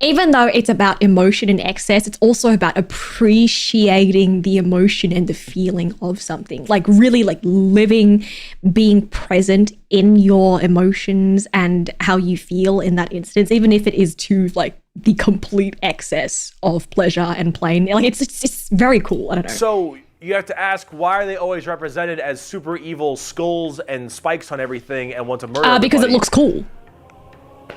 even though it's about emotion and excess, it's also about appreciating the emotion and the feeling of something. Like really like living, being present in your emotions and how you feel in that instance, even if it is to like the complete excess of pleasure and pain. Like it's very cool. I don't know. So you have to ask, why are they always represented as super evil skulls and spikes on everything and want to murder everybody? Because it looks cool.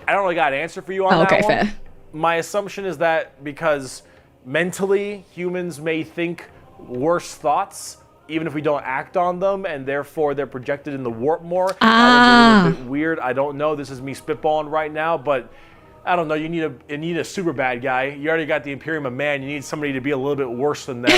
I don't really got an answer for you on that Okay, one. fair. My assumption is that because mentally humans may think worse thoughts even if we don't act on them, and therefore they're projected in the warp more. That was a little bit weird. I don't know. This is me spitballing right now, but I don't know. You need a super bad guy. You already got the Imperium of Man. You need somebody to be a little bit worse than them.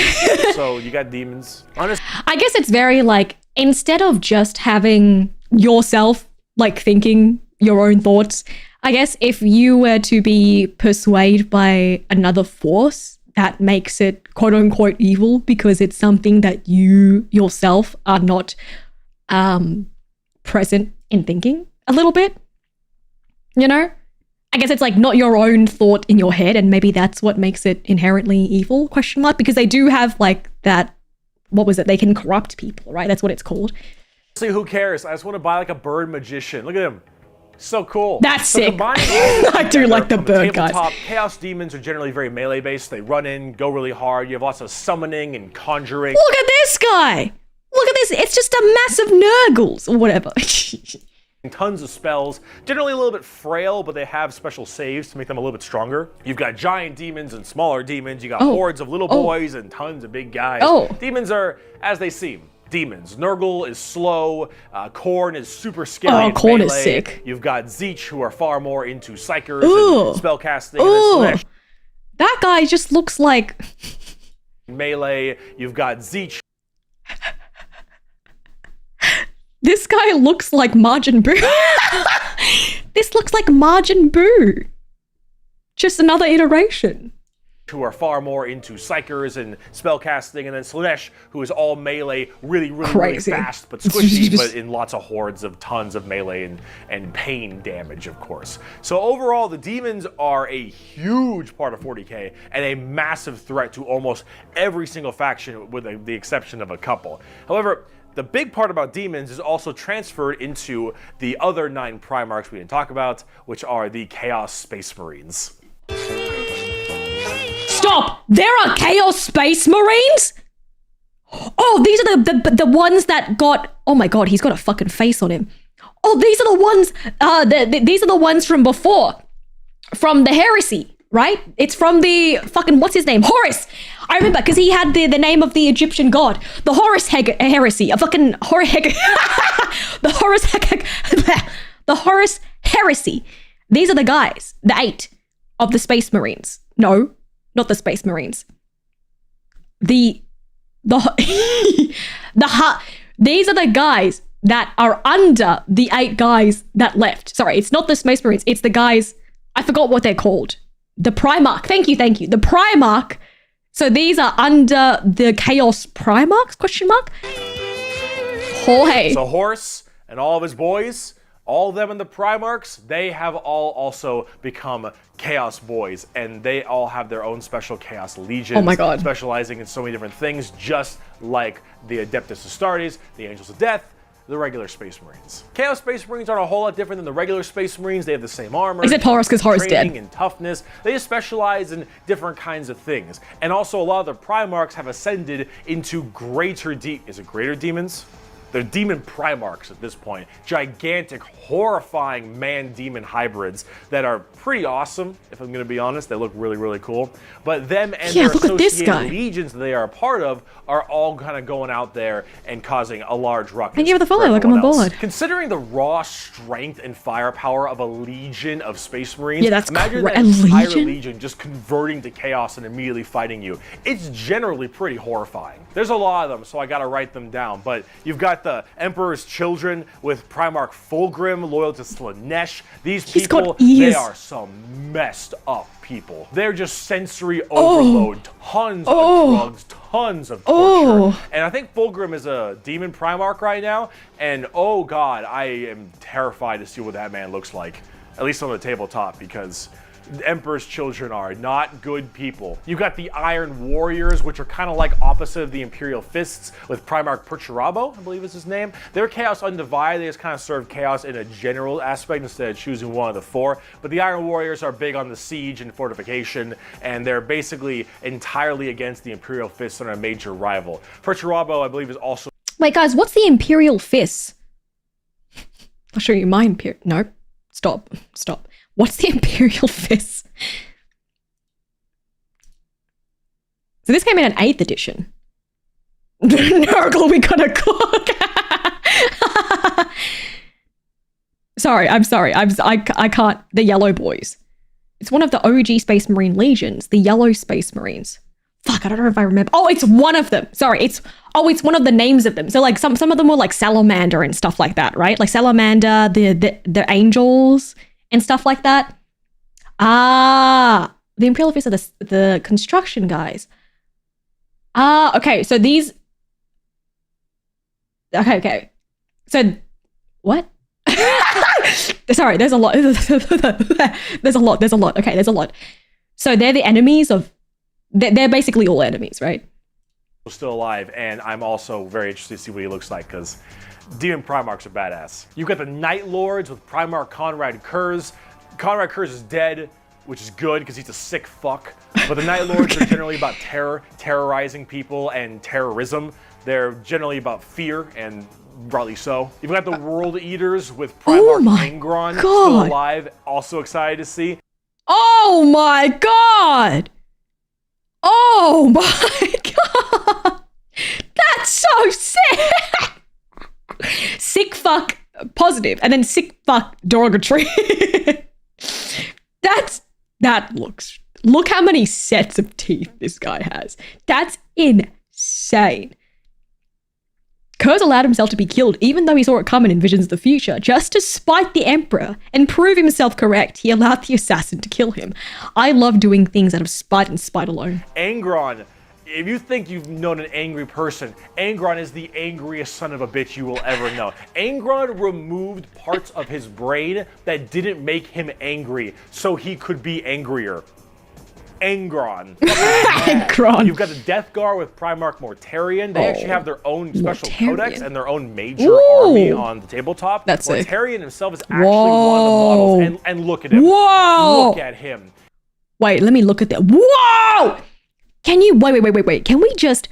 So you got demons. I guess it's very like, instead of just having yourself like thinking your own thoughts, I guess if you were to be persuaded by another force, that makes it quote unquote evil because it's something that you yourself are not present in thinking a little bit, you know? I guess it's like not your own thought in your head, and maybe that's what makes it inherently evil, question mark, because they do have like that, what was it? They can corrupt people, right? That's what it's called. See, who cares? I just want to buy like a bird magician. Look at him. So cool. That's so sick. I do like the bird guys. Chaos demons are generally very melee based. They run in, go really hard. You have lots of summoning and conjuring. Look at this guy. Look at this. It's just a massive Nurgles or whatever. Tons of spells, generally a little bit frail, but they have special saves to make them a little bit stronger. You've got giant demons and smaller demons. You got hordes of little boys and tons of big guys. Demons are as they seem. Demons. Nurgle is slow. Khorne is super scary. Khorne is sick. You've got Zeech, who are far more into psychers and spellcasting. That guy just looks like melee. You've got Zeech. This guy looks like Majin Buu. This looks like Majin Buu. Just another iteration. Who are far more into psychers and spellcasting, and then Slanesh, who is all melee, really fast, but squishy, but in lots of hordes of tons of melee and pain damage, of course. So overall, the demons are a huge part of 40k and a massive threat to almost every single faction, with the exception of a couple. However, the big part about demons is also transferred into the other 9 Primarchs we didn't talk about, which are the Chaos Space Marines. Stop! There are Chaos Space Marines? Oh, these are the ones that got... Oh my god, he's got a fucking face on him. Oh, these are the ones... these are the ones from before. From the Heresy, right? It's from the fucking... What's his name? Horus! I remember, because he had the name of the Egyptian god. The Horus Heresy. A fucking... The Horus Heresy. These are the guys. The 8 of the Space Marines. No. Not the Space Marines. These are the guys that are under the 8 guys that left. Sorry, it's not the Space Marines. It's the guys, I forgot what they're called. The Primarch. Thank you. The Primarch. So these are under the Chaos Primarchs, question mark? So Horus and all of his boys, all of them in the Primarchs, they have all also become Chaos Boys, and they all have their own special Chaos Legions. Oh my god. Specializing in so many different things, just like the Adeptus Astartes, the Angels of Death, the regular Space Marines. Chaos Space Marines aren't a whole lot different than the regular Space Marines. They have the same armor. Except Horus, because Horus training dead. and toughness. They just specialize in different kinds of things. And also a lot of the Primarchs have ascended into greater greater demons? They're demon Primarchs at this point. Gigantic, horrifying man-demon hybrids that are pretty awesome, if I'm gonna be honest. They look really, really cool. But them and their associated legions that they are a part of are all kind of going out there and causing a large ruckus. Thank you for the follow, like I'm on board. Considering the raw strength and firepower of a legion of Space Marines, yeah, that's imagine that entire legion just converting to chaos and immediately fighting you. It's generally pretty horrifying. There's a lot of them, so I gotta write them down. But you've got the Emperor's Children with Primarch Fulgrim, loyal to Slanesh. These people, they are some messed up people. They're just sensory overload, tons of drugs, tons of torture. And I think Fulgrim is a demon Primarch right now, and oh god, I am terrified to see what that man looks like, at least on the tabletop, because the Emperor's Children are not good people. You've got the Iron Warriors, which are kind of like opposite of the Imperial Fists, with Primarch Perturabo, I believe is his name. They're Chaos Undivided. They just kind of serve Chaos in a general aspect instead of choosing one of the four. But the Iron Warriors are big on the siege and fortification, and they're basically entirely against the Imperial Fists and a major rival. Perturabo, I believe, is also... Wait, guys, what's the Imperial Fist? I'll show you my Imperial... No, stop. What's the Imperial Fist? So this came in an 8th edition. Nurgle, we gotta cook. I'm sorry. I can't. The Yellow Boys. It's one of the OG Space Marine Legions, the Yellow Space Marines. Fuck, I don't know if I remember. Oh, it's one of them. Sorry, it's one of the names of them. So like some of them were like Salamander and stuff like that, right? Like Salamander, the Angels and stuff like that. Ah, the Imperial Fist are the construction guys. Ah, okay. So these. Okay. So what? Sorry, there's a lot. There's a lot. Okay, there's a lot. So they're the enemies of. They're basically all enemies, right? Still alive, and I'm also very interested to see what he looks like because Demon Primarchs are badass. You've got the Night Lords with Primarch Conrad Kurz. Conrad Kurz is dead, which is good because he's a sick fuck. But the Night Lords are generally about terrorizing people and terrorism. They're generally about fear, and rightly so. You've got the World Eaters with Primarch Angron still alive, also excited to see. Oh my god! Oh my god! That's so sick! Sick fuck positive, and then sick fuck derogatory. Look how many sets of teeth this guy has. That's insane. Kurz allowed himself to be killed even though he saw it coming in visions of the future. Just to spite the Emperor and prove himself correct, he allowed the assassin to kill him. I love doing things out of spite and spite alone. Angron. If you think you've known an angry person, Angron is the angriest son of a bitch you will ever know. Angron removed parts of his brain that didn't make him angry, so he could be angrier. Angron. Angron. You've got the Death Guard with Primarch Mortarion. They actually have their own special codex and their own major army on the tabletop. That's sick. Mortarion himself is actually one of the models, and look at him. Whoa! Look at him. Wait, let me look at that. Whoa! Can you, wait. Can we just,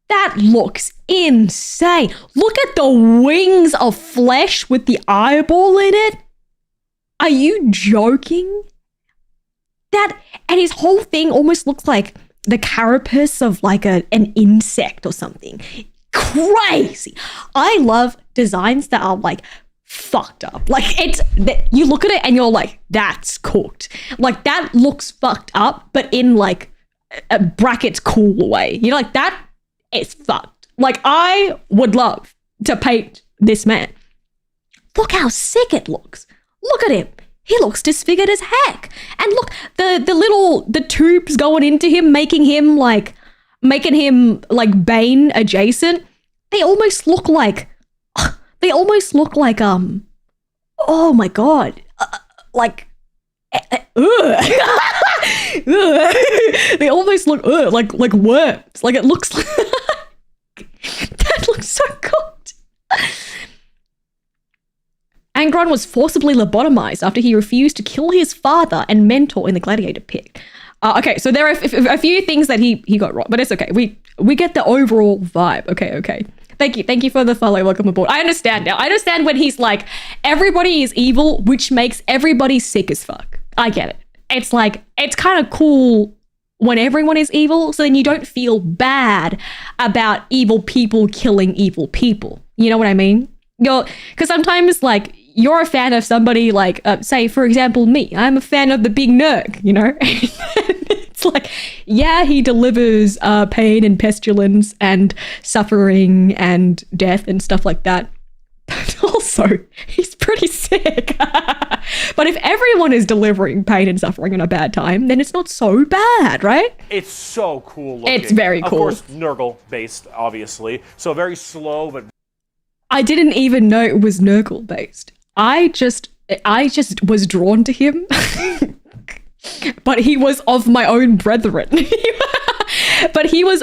that looks insane. Look at the wings of flesh with the eyeball in it. Are you joking? And his whole thing almost looks like the carapace of like an insect or something. Crazy. I love designs that are like fucked up. Like you look at it and you're like, that's cooked. Like that looks fucked up, but in like a brackets cool way. You know, like that is fucked. Like I would love to paint this man. Look how sick it looks. Look at him. He looks disfigured as heck. And look, the tubes going into him, making him like Bane adjacent. They almost look like oh my god, they almost look like worms. Like it looks like that looks so cool. Angron was forcibly lobotomized after he refused to kill his father and mentor in the gladiator pit. Okay, so there are a few things that he got wrong, but it's okay. We get the overall vibe. Okay. Thank you for the follow. Welcome aboard. I understand now. I understand when he's like, everybody is evil, which makes everybody sick as fuck. I get it. It's like, it's kind of cool when everyone is evil, so then you don't feel bad about evil people killing evil people. You know what I mean? Because sometimes, like, you're a fan of somebody, like, say, for example, me. I'm a fan of the big Nurg, you know? It's like, yeah, he delivers pain and pestilence and suffering and death and stuff like that. But also, he's pretty sick. But if everyone is delivering pain and suffering in a bad time, then it's not so bad, right? It's so cool looking. It's very cool. Of course, Nurgle based, obviously. So very slow, but... I didn't even know it was Nurgle based. I just was drawn to him. But he was of my own brethren. But he was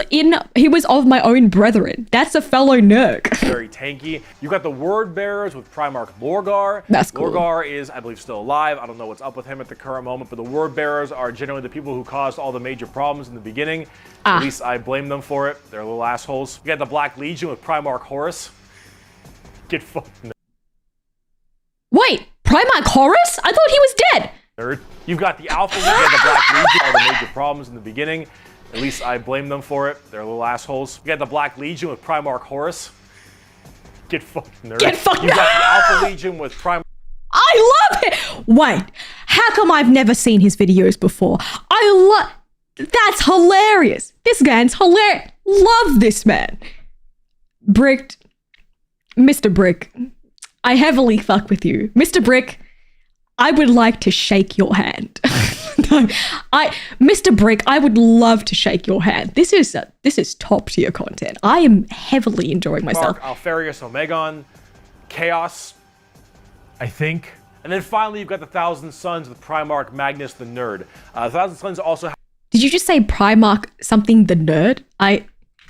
of my own brethren. That's a fellow Nurg. Very tanky. You got the word bearers with Primarch Lorgar. That's cool. Lorgar is, I believe, still alive. I don't know what's up with him at the current moment, but the word bearers are generally the people who caused all the major problems in the beginning. At least I blame them for it. They're little assholes. You got the Black Legion with Primarch Horus. Get fucked. Wait, Primarch Horus? I thought he was dead. Nerd. You've got the Alpha Legion and the Black Legion, all the major problems in the beginning. At least I blame them for it. They're little assholes. You got the Black Legion with Primarch Horus. Get fucked, nerd. Get fucked. You got the Alpha Legion with Primarch. I love it. Wait, how come I've never seen his videos before? That's hilarious. This man's hilarious. Love this man. Bricked. Mr. Brick. I heavily fuck with you. Mr. Brick, I would like to shake your hand. Mr. Brick, I would love to shake your hand. This is top tier content. I am heavily enjoying myself. Alfarius Omegon, Chaos, I think. And then finally, you've got the Thousand Sons with Primarch Magnus the Nerd. Thousand Sons also have... Did you just say Primarch something the Nerd? I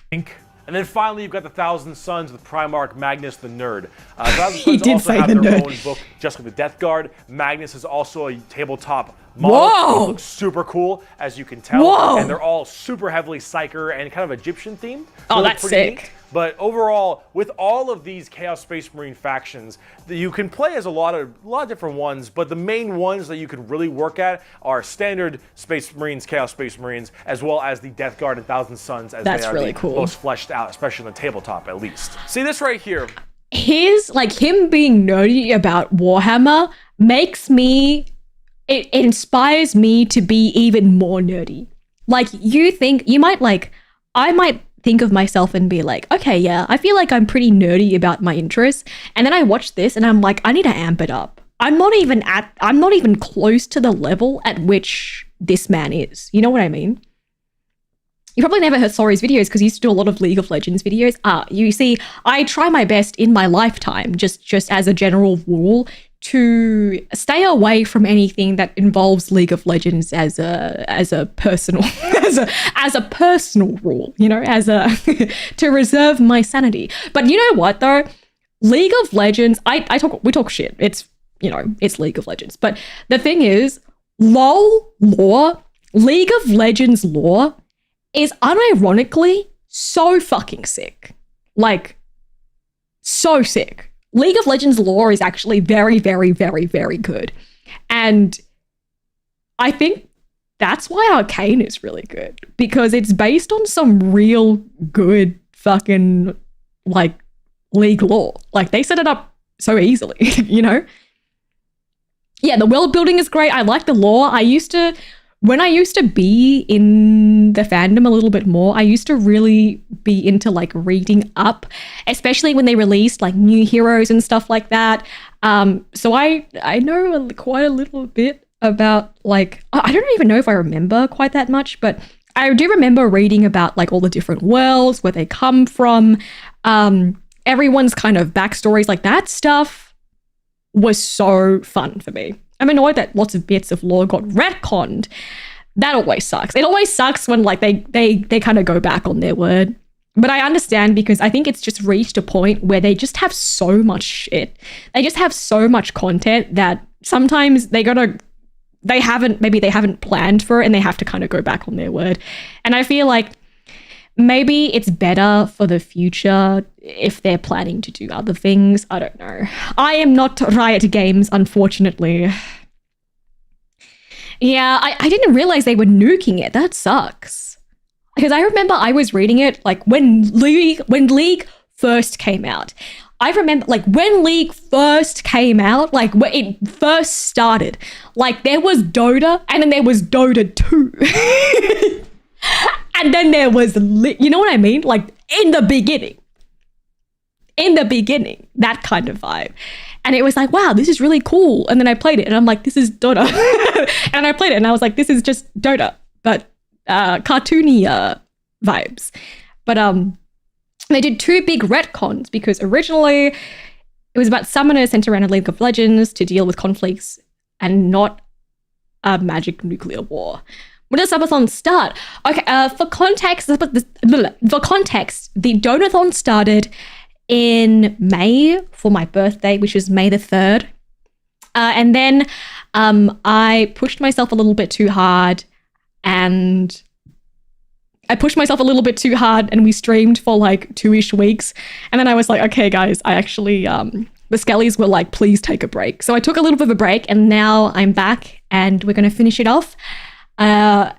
think. And then finally, you've got the Thousand Sons with Primarch Magnus the Nerd. Thousand He Sons did also say have the their nerd. own book, just with the Death Guard. Magnus is also a tabletop model. Whoa! It looks super cool, as you can tell. Whoa! And they're all super heavily psyker and kind of Egyptian themed. Oh, So that's pretty sick. neat. But overall, with all of these Chaos Space Marine factions, you can play as a lot of different ones, but the main ones that you can really work at are standard Space Marines, Chaos Space Marines, as well as the Death Guard and Thousand Sons, as That's they are really the cool. most fleshed out, especially on the tabletop at least. See this right here. Him being nerdy about Warhammer makes me, it inspires me to be even more nerdy. Like, I might think of myself and be like, okay, yeah, I feel like I'm pretty nerdy about my interests. And then I watch this and I'm like, I need to amp it up. I'm not even close to the level at which this man is. You know what I mean? You probably never saw his videos because he used to do a lot of League of Legends videos. You see, I try my best in my lifetime, just as a general rule, to stay away from anything that involves League of Legends as a personal as a personal rule, you know, to reserve my sanity. But you know what though? League of Legends, we talk shit. It's, you know, it's League of Legends. But the thing is, LOL lore, League of Legends lore is unironically so fucking sick. Like, so sick. League of Legends lore is actually very, very, very, very good. And I think that's why Arcane is really good, because it's based on some real good fucking, like, League lore. Like, they set it up so easily, you know? Yeah, the world building is great. I like the lore. When I used to be in the fandom a little bit more, I used to really be into like reading up, especially when they released like new heroes and stuff like that. So I know quite a little bit about, like, I don't even know if I remember quite that much, but I do remember reading about like all the different worlds, where they come from, everyone's kind of backstories. Like, that stuff was so fun for me. I'm annoyed that lots of bits of lore got retconned. That always sucks. It always sucks when like they kind of go back on their word. But I understand because I think it's just reached a point where they just have so much shit. They just have so much content that sometimes they haven't planned for it and they have to kind of go back on their word. And I feel like maybe it's better for the future if they're planning to do other things. I don't know. I am not Riot Games, unfortunately. Yeah, I didn't realize they were nuking it. That sucks. Because I remember I was reading it like when League first came out. I remember like when League first came out, like when it first started, like there was Dota and then there was Dota 2. And then there was, you know what I mean? Like in the beginning, that kind of vibe. And it was like, wow, this is really cool. And then I played it and I'm like, this is Dota. And I played it and I was like, this is just Dota, but cartoony vibes. But they did 2 big retcons because originally it was about summoners sent around a League of Legends to deal with conflicts and not a magic nuclear war. When does Subathon start? Okay, for context, the Donathon started in May for my birthday, which is May the 3rd. And then I pushed myself a little bit too hard and we streamed for like 2-ish weeks. And then I was like, okay, guys, I actually, the Skellies were like, please take a break. So I took a little bit of a break and now I'm back and we're going to finish it off. We're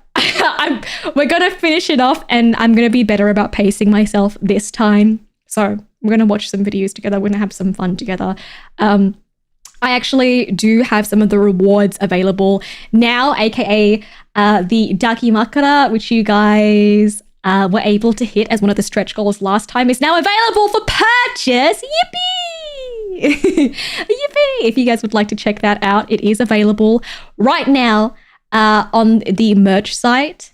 going to finish it off and I'm going to be better about pacing myself this time. So we're going to watch some videos together. We're going to have some fun together. I actually do have some of the rewards available now, aka the Daki Makara, which you guys were able to hit as one of the stretch goals last time, is now available for purchase. Yippee! Yippee! If you guys would like to check that out, it is available right now on the merch site.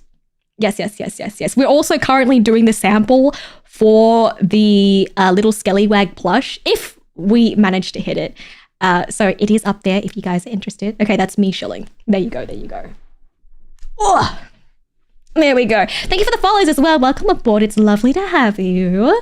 Yes. We're also currently doing the sample for the little Skellywag plush, if we manage to hit it. So it is up there if you guys are interested. Okay, that's me shilling. There you go. Oh, there we go. Thank you for the follows as well. Welcome aboard. It's lovely to have you.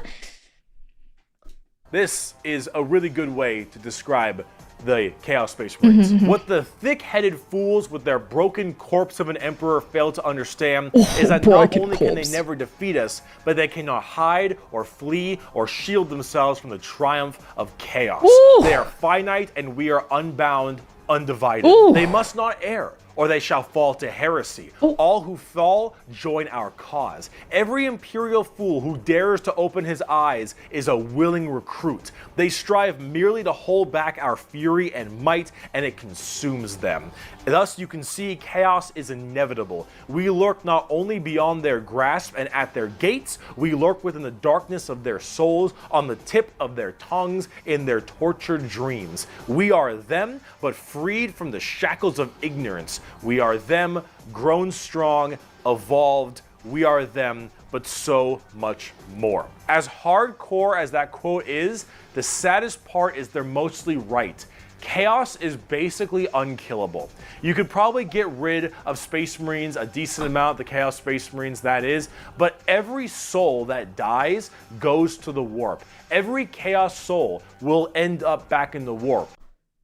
This is a really good way to describe the Chaos Space Marines. What the thick-headed fools with their broken corpse of an emperor fail to understand is that not only can they never defeat us, but they cannot hide or flee or shield themselves from the triumph of chaos. They are finite and we are unbound, undivided. They must not err, or they shall fall to heresy. All who fall join our cause. Every imperial fool who dares to open his eyes is a willing recruit. They strive merely to hold back our fury and might, and it consumes them. Thus, you can see chaos is inevitable. We lurk not only beyond their grasp and at their gates, we lurk within the darkness of their souls, on the tip of their tongues, in their tortured dreams. We are them, but freed from the shackles of ignorance. We are them, grown strong, evolved. We are them, but so much more. As hardcore as that quote is, the saddest part is they're mostly right. Chaos is basically unkillable. You could probably get rid of Space Marines, a decent amount, the Chaos Space Marines that is, but every soul that dies goes to the warp. Every Chaos soul will end up back in the warp.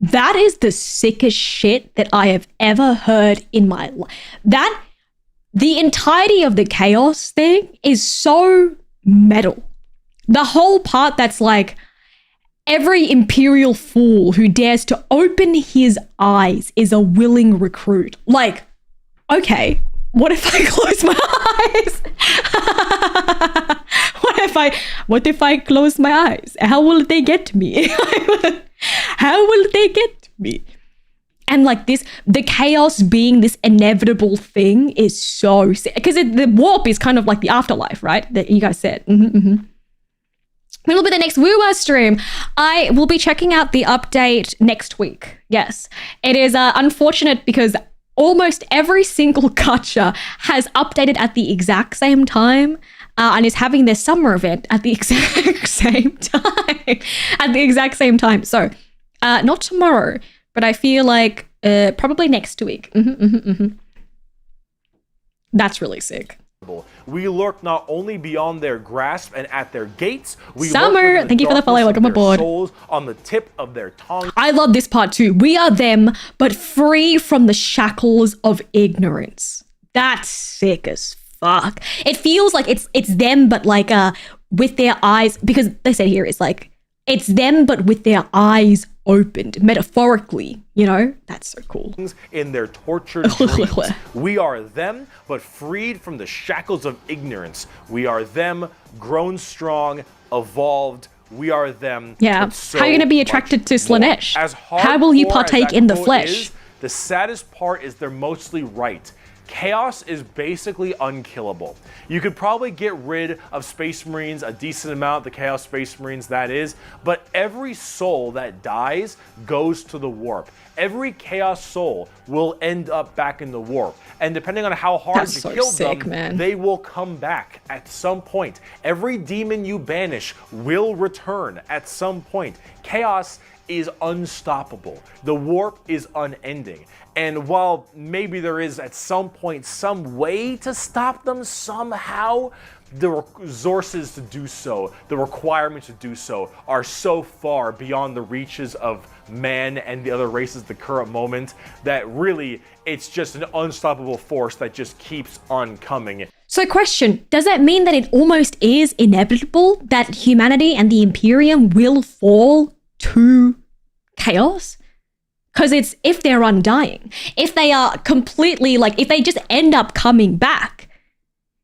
That is the sickest shit that I have ever heard in my life. The entirety of the Chaos thing is so metal. The whole part that's like, every imperial fool who dares to open his eyes is a willing recruit. Like, okay, what if I close my eyes? What if I close my eyes? How will they get me? How will they get me? And like this, the chaos being this inevitable thing is so sick. Because the warp is kind of like the afterlife, right? That you guys said. When will be the next Woowa stream? I will be checking out the update next week. Yes. It is unfortunate because almost every single gacha has updated at the exact same time and is having their summer event at the exact same time. So not tomorrow, but I feel like probably next week. That's really sick. We lurk not only beyond their grasp and at their gates, we Summer, lurk within thank you for the follow, darkness of welcome their aboard. souls, on the tip of their tongue. I love this part too. We are them, but free from the shackles of ignorance. That's sick as fuck. It feels like it's them, but like with their eyes, because they said here it's like it's them, but with their eyes opened, metaphorically. You know, that's so cool. In their tortured dreams. We are them, but freed from the shackles of ignorance. We are them, grown strong, evolved. We are them. Yeah. So how are you going to be attracted to Slaanesh? As How will you hardcore as partake that in the quote flesh? is, the saddest part is they're mostly right. Chaos is basically unkillable. You could probably get rid of Space Marines, a decent amount, the Chaos Space Marines that is, but every soul that dies goes to the warp. Every Chaos soul will end up back in the warp. And depending on how hard That's you so kill sick, them, man. they will come back at some point. Every demon you banish will return at some point. Chaos is unstoppable. The warp is unending. And while maybe there is at some point some way to stop them somehow, the resources to do so, the requirements to do so are so far beyond the reaches of man and the other races at the current moment that really it's just an unstoppable force that just keeps on coming. So question, does that mean that it almost is inevitable that humanity and the Imperium will fall to chaos? Because it's if they're undying, if they are completely like, if they just end up coming back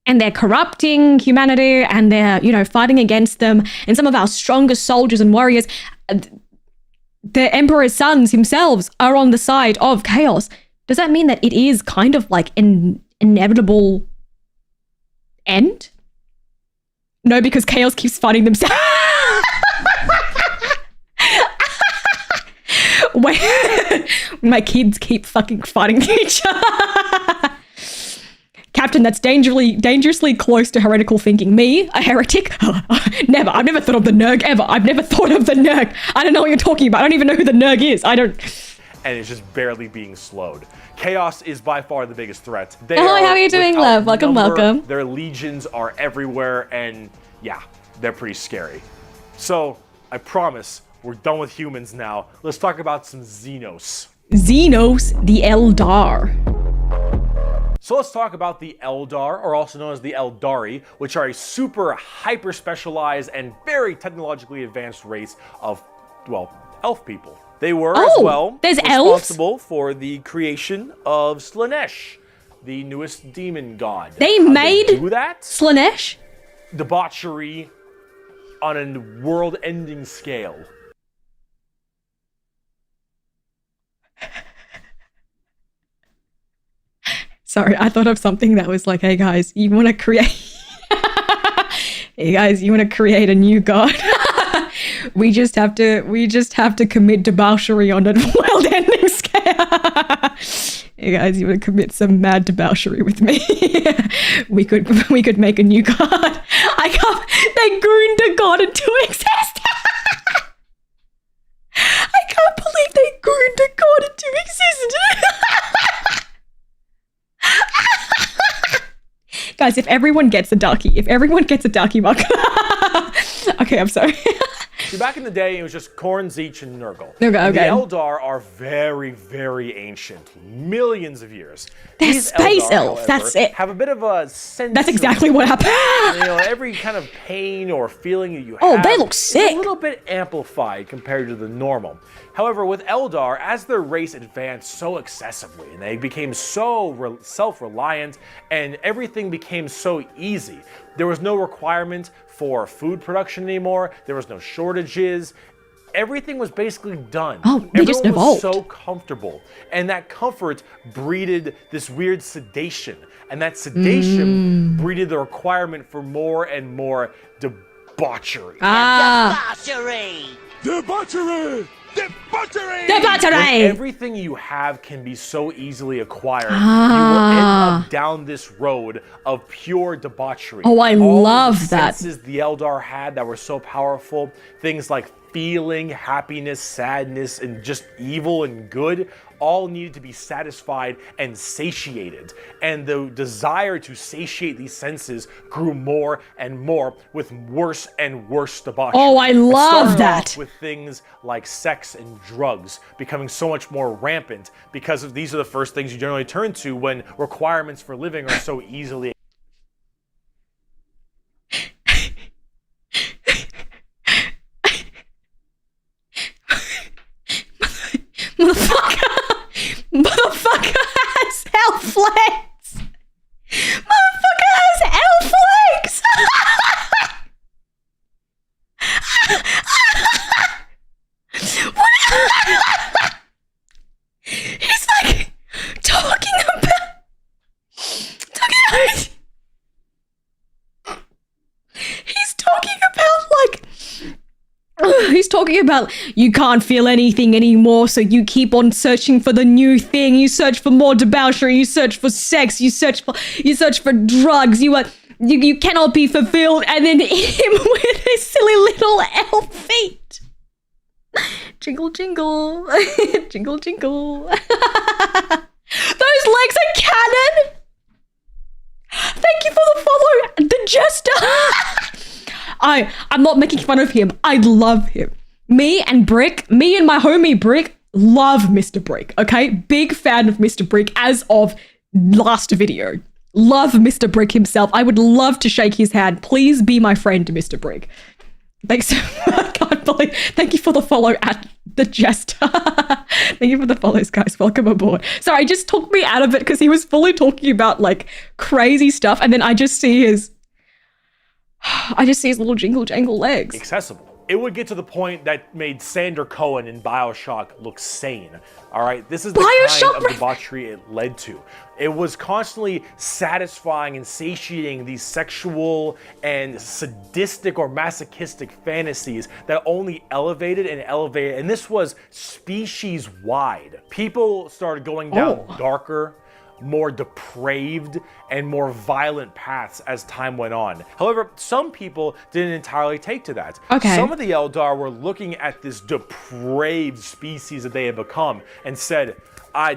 and they're corrupting humanity and they're, you know, fighting against them, and some of our strongest soldiers and warriors, the Emperor's sons themselves are on the side of chaos, does that mean that it is kind of like an inevitable end? No, because chaos keeps fighting themselves. My kids keep fucking fighting each other. Captain, that's dangerously close to heretical thinking. Me, a heretic? Never. I've never thought of the Nurg ever. I've never thought of the Nurg. I don't know what you're talking about. I don't even know who the Nurg is. I don't. And it's just barely being slowed. Chaos is by far the biggest threat. They Hello, how are you doing, love? Welcome, welcome. Their legions are everywhere, and yeah, they're pretty scary. So, I promise, we're done with humans now. Let's talk about some Xenos. Xenos, the Eldar. So let's talk about the Eldar, or also known as the Eldari, which are a super hyper-specialized and very technologically advanced race of, well, elf people. They were, as well, there's responsible for the creation of Slaanesh, the newest demon god. They How'd made do that? Slaanesh? Debauchery on a world-ending scale. Sorry, I thought of something that was like, hey guys, you want to create... hey guys, you want to create a new god? we just have to commit debauchery on a world-ending scale. Hey guys, you want to commit some mad debauchery with me? we could make a new god. I can't... They gooned a god into existence. I can't believe they gooned a god into existence. Guys, if everyone gets a darkie mug. Okay, I'm sorry. See, back in the day, it was just Khorne, Zeech, and Nurgle. Okay. The Eldar are very, very ancient. Millions of years. They're These space Eldar, elves, however, that's it. have a bit of a sense. That's exactly what happened. You know, every kind of pain or feeling that you have. Oh, they look sick. Is a little bit amplified compared to the normal. However, with Eldar, as their race advanced so excessively, and they became so self-reliant, and everything became so easy, there was no requirement for food production anymore. There was no shortages. Everything was basically done. Oh, they just Everyone was evolved. so comfortable. And that comfort breeded this weird sedation. And that sedation breeded the requirement for more and more debauchery. Debauchery! Debauchery! Debauchery! Everything you have can be so easily acquired. You will end up down this road of pure debauchery. Oh, I All love the that. senses the Eldar had that were so powerful, things like feeling, happiness, sadness, and just evil and good all needed to be satisfied and satiated. And the desire to satiate these senses grew more and more with worse and worse debauchery. Oh, I It love started that. off with things like sex and drugs becoming so much more rampant because of these are the first things you generally turn to when requirements for living are so easily Motherfucker has hell flags. Motherfucker has hell flags. He's like talking about. He's talking about like. He's talking about you can't feel anything anymore, so you keep on searching for the new thing. You search for more debauchery. You search for sex. You search for drugs. You cannot be fulfilled. And then him with his silly little elf feet. Jingle, jingle, jingle, jingle. Those legs are canon. Thank you for the follow, the jester. I'm not making fun of him. I love him. Me and my homie Brick love Mr. Brick, okay? Big fan of Mr. Brick as of last video. Love Mr. Brick himself. I would love to shake his hand. Please be my friend, Mr. Brick. Thanks. I can't believe. Thank you for the follow at the jester. Thank you for the follows, guys. Welcome aboard. Sorry, it just took me out of it because he was fully talking about like crazy stuff, and then I just see his little jingle jangle legs. accessible. It would get to the point that made Sander Cohen in BioShock look sane. All right, this is the kind of debauchery it led to. It was constantly satisfying and satiating these sexual and sadistic or masochistic fantasies that only elevated and elevated. And this was species wide. People started going down darker, more depraved, and more violent paths as time went on. However, some people didn't entirely take to that. Okay. Some of the Eldar were looking at this depraved species that they had become and said,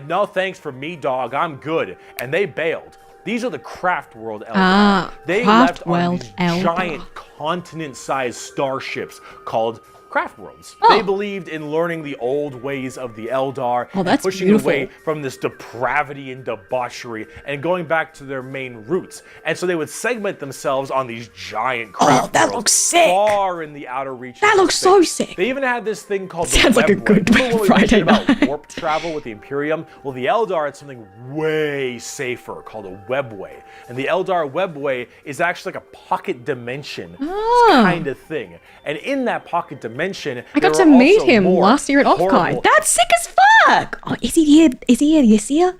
no thanks for me, dog, I'm good. And they bailed. These are the Craft World Eldar. They left on these giant continent-sized starships called Craft Worlds. They believed in learning the old ways of the Eldar and pushing away from this depravity and debauchery and going back to their main roots. And so they would segment themselves on these giant craft that worlds looks sick. far in the outer reaches. That looks so sick. They even had this thing called Sounds the like a Webway. good Remember what we Friday mentioned night. about warp travel with the Imperium? Well, the Eldar had something way safer called a Webway. And the Eldar Webway is actually like a pocket dimension kind of thing. And in that pocket dimension, I got to meet him last year at Offkai. That's sick as fuck. Oh, is he here? Is he here this year?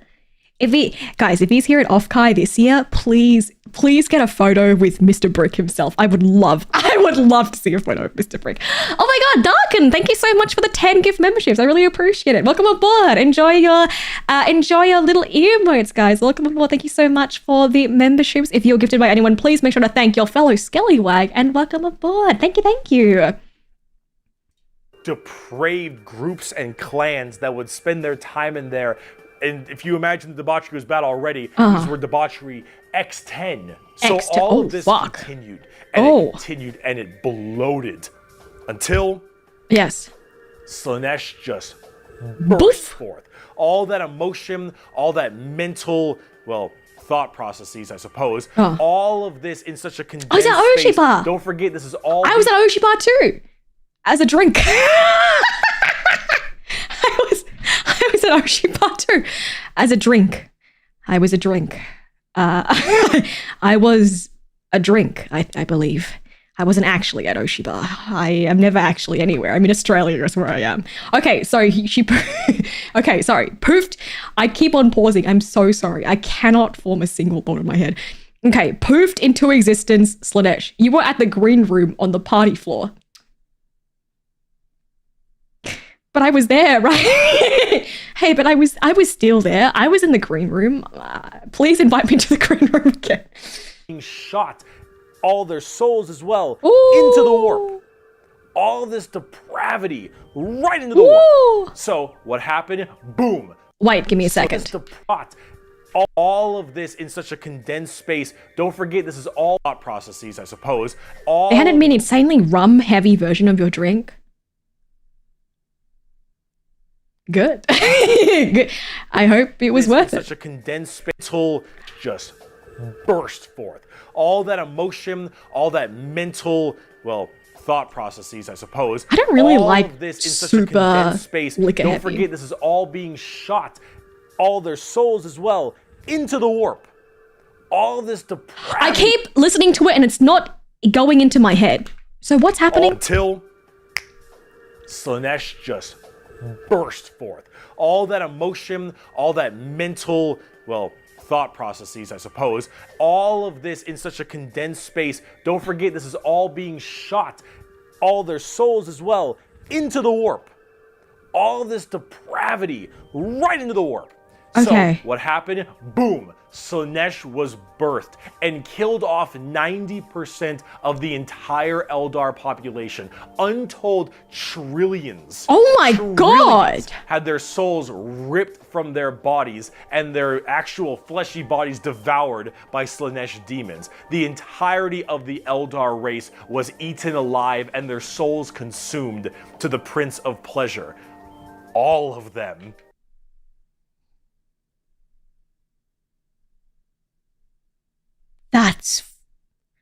If he's here at Offkai this year, please get a photo with Mr. Brick himself. I would love to see a photo of Mr. Brick. Oh my God, Darken, thank you so much for the 10 gift memberships. I really appreciate it. Welcome aboard. Enjoy your little emotes, guys. Welcome aboard. Thank you so much for the memberships. If you're gifted by anyone, please make sure to thank your fellow Skellywag and welcome aboard. Thank you. Depraved groups and clans that would spend their time in there. And if you imagine the debauchery was bad already, these were debauchery X10. So all of this continued and it continued and it bloated until Slaanesh just burst forth. All that emotion, all that mental, thought processes, I suppose. All of this in such a condensed I was at Oshi space. Bar. Don't forget, this is all. I was at Oshi Bar too, as a drink. I was at Oshi Bar too, as a drink. I was a drink. I was a drink, I believe. I wasn't actually at Oshi Bar. I am never actually anywhere. I'm in Australia is where I am. Okay, so okay, sorry. Poofed. I keep on pausing. I'm so sorry. I cannot form a single thought in my head. Okay, poofed into existence, Slaanesh. You were at the green room on the party floor. But I was there, right? Hey, but I was still there. I was in the green room. Please invite me to the green room again. Being shot all their souls as well into the warp. all of this depravity right into the Woo! warp. So what happened? Boom. Wait, give me a second. So all of this in such a condensed space. Don't forget, this is all thought processes, I suppose. They hadn't been insanely rum-heavy version of your drink. Good. Good. I hope it was worth it. Such a condensed space until just burst forth. All that emotion, all that mental, well, thought processes, I suppose. I don't really all like of this in such a super condensed space. liquor Don't heavy. forget, this is all being shot, all their souls as well, into the warp. All this depravity. I keep listening to it and it's not going into my head. So what's happening? Until Slaanesh just burst forth. All that emotion, all that mental, well, thought processes, I suppose. All of this in such a condensed space. Don't forget, this is all being shot, all their souls as well, into the warp. All of this depravity right into the warp. Okay. So what happened? Boom. Slaanesh was birthed and killed off 90% of the entire Eldar population. Untold trillions. Oh my God. Had their souls ripped from their bodies and their actual fleshy bodies devoured by Slaanesh demons. The entirety of the Eldar race was eaten alive and their souls consumed to the Prince of Pleasure. All of them. That's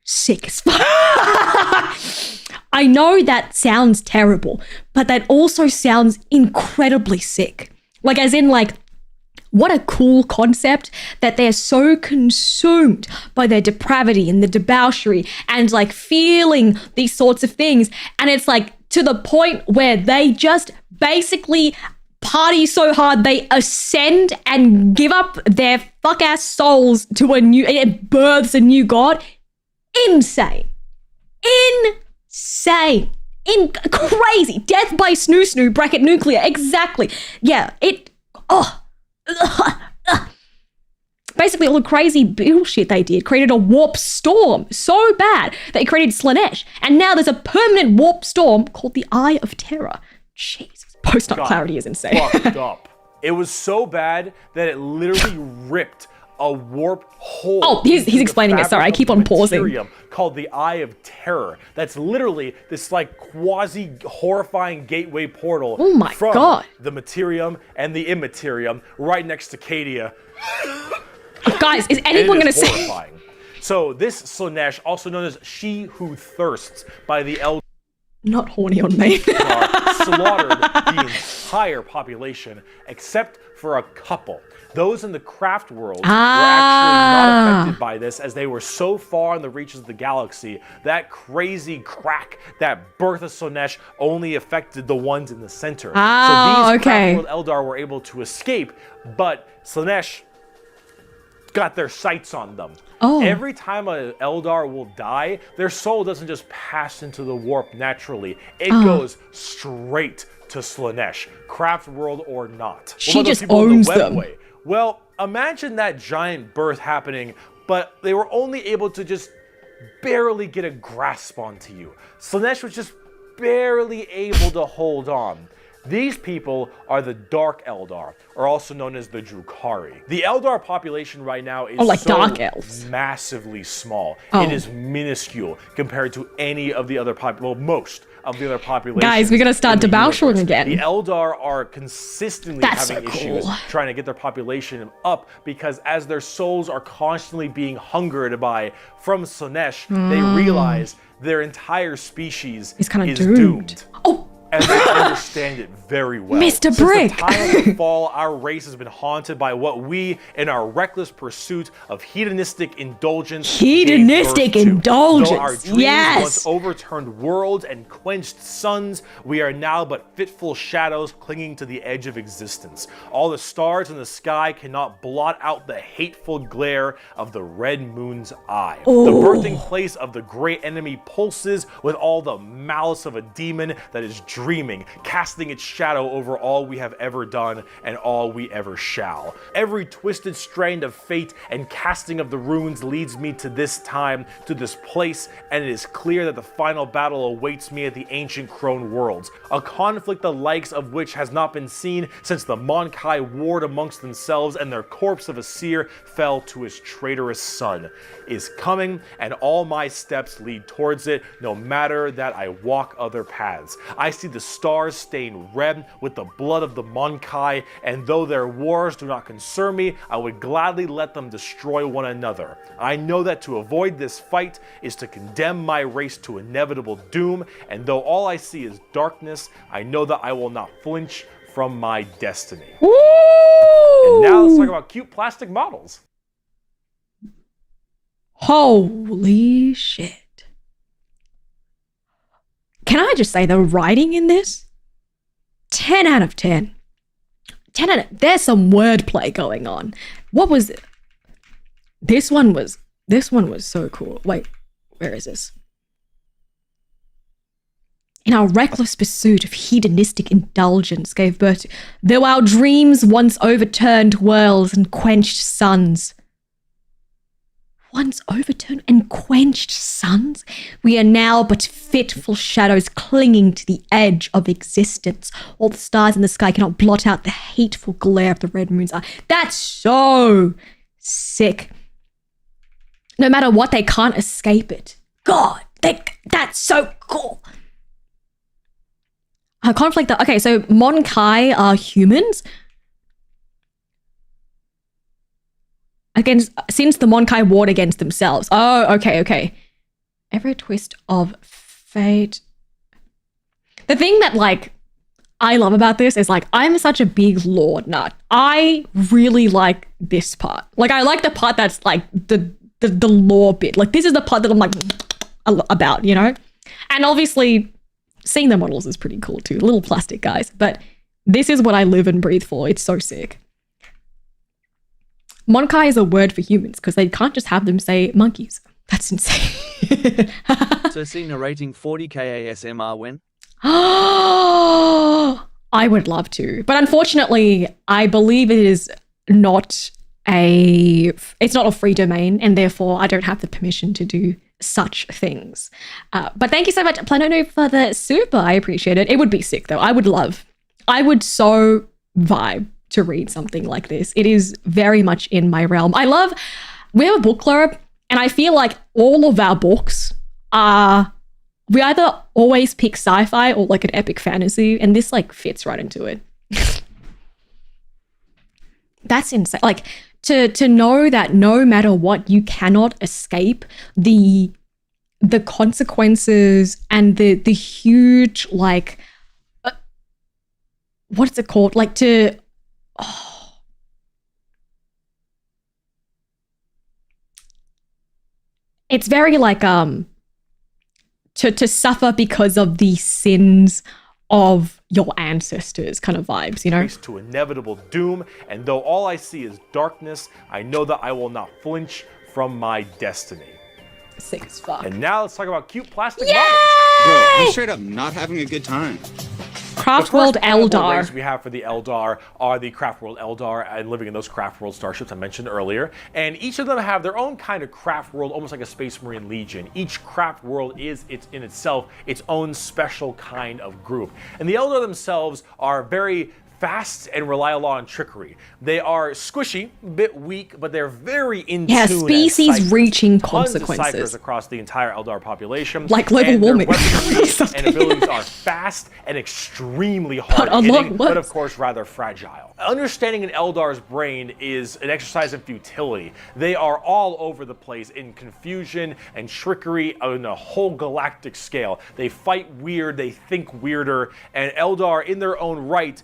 sick as fuck. I know that sounds terrible, but that also sounds incredibly sick. Like, as in, like, what a cool concept that they're so consumed by their depravity and the debauchery and, like, feeling these sorts of things. And it's, like, to the point where they just basically party so hard they ascend and give up their fuck-ass souls to it births a new god. Insane. Insane. Crazy. Death by snoo bracket nuclear. Exactly. Yeah, basically all the crazy bullshit they did created a warp storm so bad they created Slaanesh. And now there's a permanent warp storm called the Eye of Terror. Jesus. Post-up clarity is insane. Fucked up. It was so bad that it literally ripped a warp hole. Oh, he's explaining it. Sorry, I keep on pausing. Called the Eye of Terror. That's literally this like quasi-horrifying gateway portal. Oh my from God. the Materium and the Immaterium right next to Cadia. Guys, is anyone going to say? Horrifying. So this Slaanesh, also known as She Who Thirsts by the Eldar, Not horny on me. slaughtered the entire population except for a couple. Those in the craft world were actually not affected by this as they were so far in the reaches of the galaxy. That crazy crack, that birth of Slaanesh only affected the ones in the center. So these craft world Eldar were able to escape, but Slaanesh got their sights on them. Oh. Every time an Eldar will die, their soul doesn't just pass into the warp naturally. It goes straight to Slaanesh, craft world or not. She just owns them. Well, imagine that giant birth happening, but they were only able to just barely get a grasp onto you. Slaanesh was just barely able to hold on. These people are the Dark Eldar, or also known as the Drukhari. The Eldar population right now is like so Dark Elves. massively small. Oh. It is minuscule compared to any of the other most of the other populations. Guys, we're gonna start in the debauching universe. again. The Eldar are consistently That's having so issues cool. trying to get their population up because as their souls are constantly being hungered by from Slaanesh, they realize their entire species It's kind is of doomed. Oh. And they understand it very well. Mr. Since Brick. the time of the fall, our race has been haunted by what we, in our reckless pursuit of hedonistic indulgence, Hedonistic gave birth to. indulgence, Though our dreams yes. once overturned worlds and quenched suns, we are now but fitful shadows clinging to the edge of existence. All the stars in the sky cannot blot out the hateful glare of the red moon's eye. The birthing place of the great enemy pulses with all the malice of a demon that is dreaming, casting its shadow over all we have ever done and all we ever shall. Every twisted strand of fate and casting of the runes leads me to this time, to this place, and it is clear that the final battle awaits me at the ancient Crone worlds, a conflict the likes of which has not been seen since the Monkai warred amongst themselves and their corpse of a seer fell to his traitorous son, is coming, and all my steps lead towards it, no matter that I walk other paths. I see the stars stained red with the blood of the Monkai, and though their wars do not concern me, I would gladly let them destroy one another. I know that to avoid this fight is to condemn my race to inevitable doom, and though all I see is darkness, I know that I will not flinch from my destiny. Woo! And now let's talk about cute plastic models. Holy shit. Can I just say the writing in this? 10 out of 10. 10 out of, there's some wordplay going on. What was it? This one was so cool. Wait, where is this? In our reckless pursuit of hedonistic indulgence gave birth to, though our dreams once overturned worlds and quenched suns. Once overturned and quenched suns, we are now but fitful shadows clinging to the edge of existence. All the stars in the sky cannot blot out the hateful glare of the red moon's eye. That's so sick. No matter what, they can't escape it. God, that's so cool. A conflict that, okay, so Monkai are humans. Since the Monkai warred against themselves. Oh, okay. Every twist of fate. The thing that, like, I love about this is, like, I'm such a big lore nut. I really like this part. Like, I like the part that's, like, the lore bit. Like, this is the part that I'm, like, about, you know? And obviously, seeing the models is pretty cool, too. Little plastic guys. But this is what I live and breathe for. It's so sick. Monkai is a word for humans because they can't just have them say monkeys. That's insane. Cersea narrating 40k ASMR when? I would love to. But unfortunately, I believe it's not a free domain, and therefore I don't have the permission to do such things. But thank you so much, Planonu, for the super. I appreciate it. It would be sick, though. I would so vibe to read something like this. It is very much in my realm. We have a book club, and I feel like all of our books we either always pick sci-fi or like an epic fantasy, and this like fits right into it. That's insane. Like to know that no matter what, you cannot escape the consequences and the huge, like, what's it called? Like it's very like to suffer because of the sins of your ancestors kind of vibes, you know? To inevitable doom, and though all I see is darkness, I know that I will not flinch from my destiny. Sick as fuck. And now let's talk about cute plastic Yay! models. Bro, I'm straight up not having a good time. Craft World Eldar. Race we have for the Eldar are the Craft World Eldar and living in those Craft World starships I mentioned earlier. And each of them have their own kind of Craft World, almost like a Space Marine Legion. Each Craft World is in itself its own special kind of group. And the Eldar themselves are very fast and rely a lot on trickery. They are squishy, a bit weak, but they're very in tune. Species-reaching consequences. Tons of ciphers across the entire Eldar population. Like global warming. Their weaponry and abilities are fast and extremely hard hitting, but of course rather fragile. Understanding an Eldar's brain is an exercise in futility. They are all over the place in confusion and trickery on a whole galactic scale. They fight weird, they think weirder, and Eldar in their own right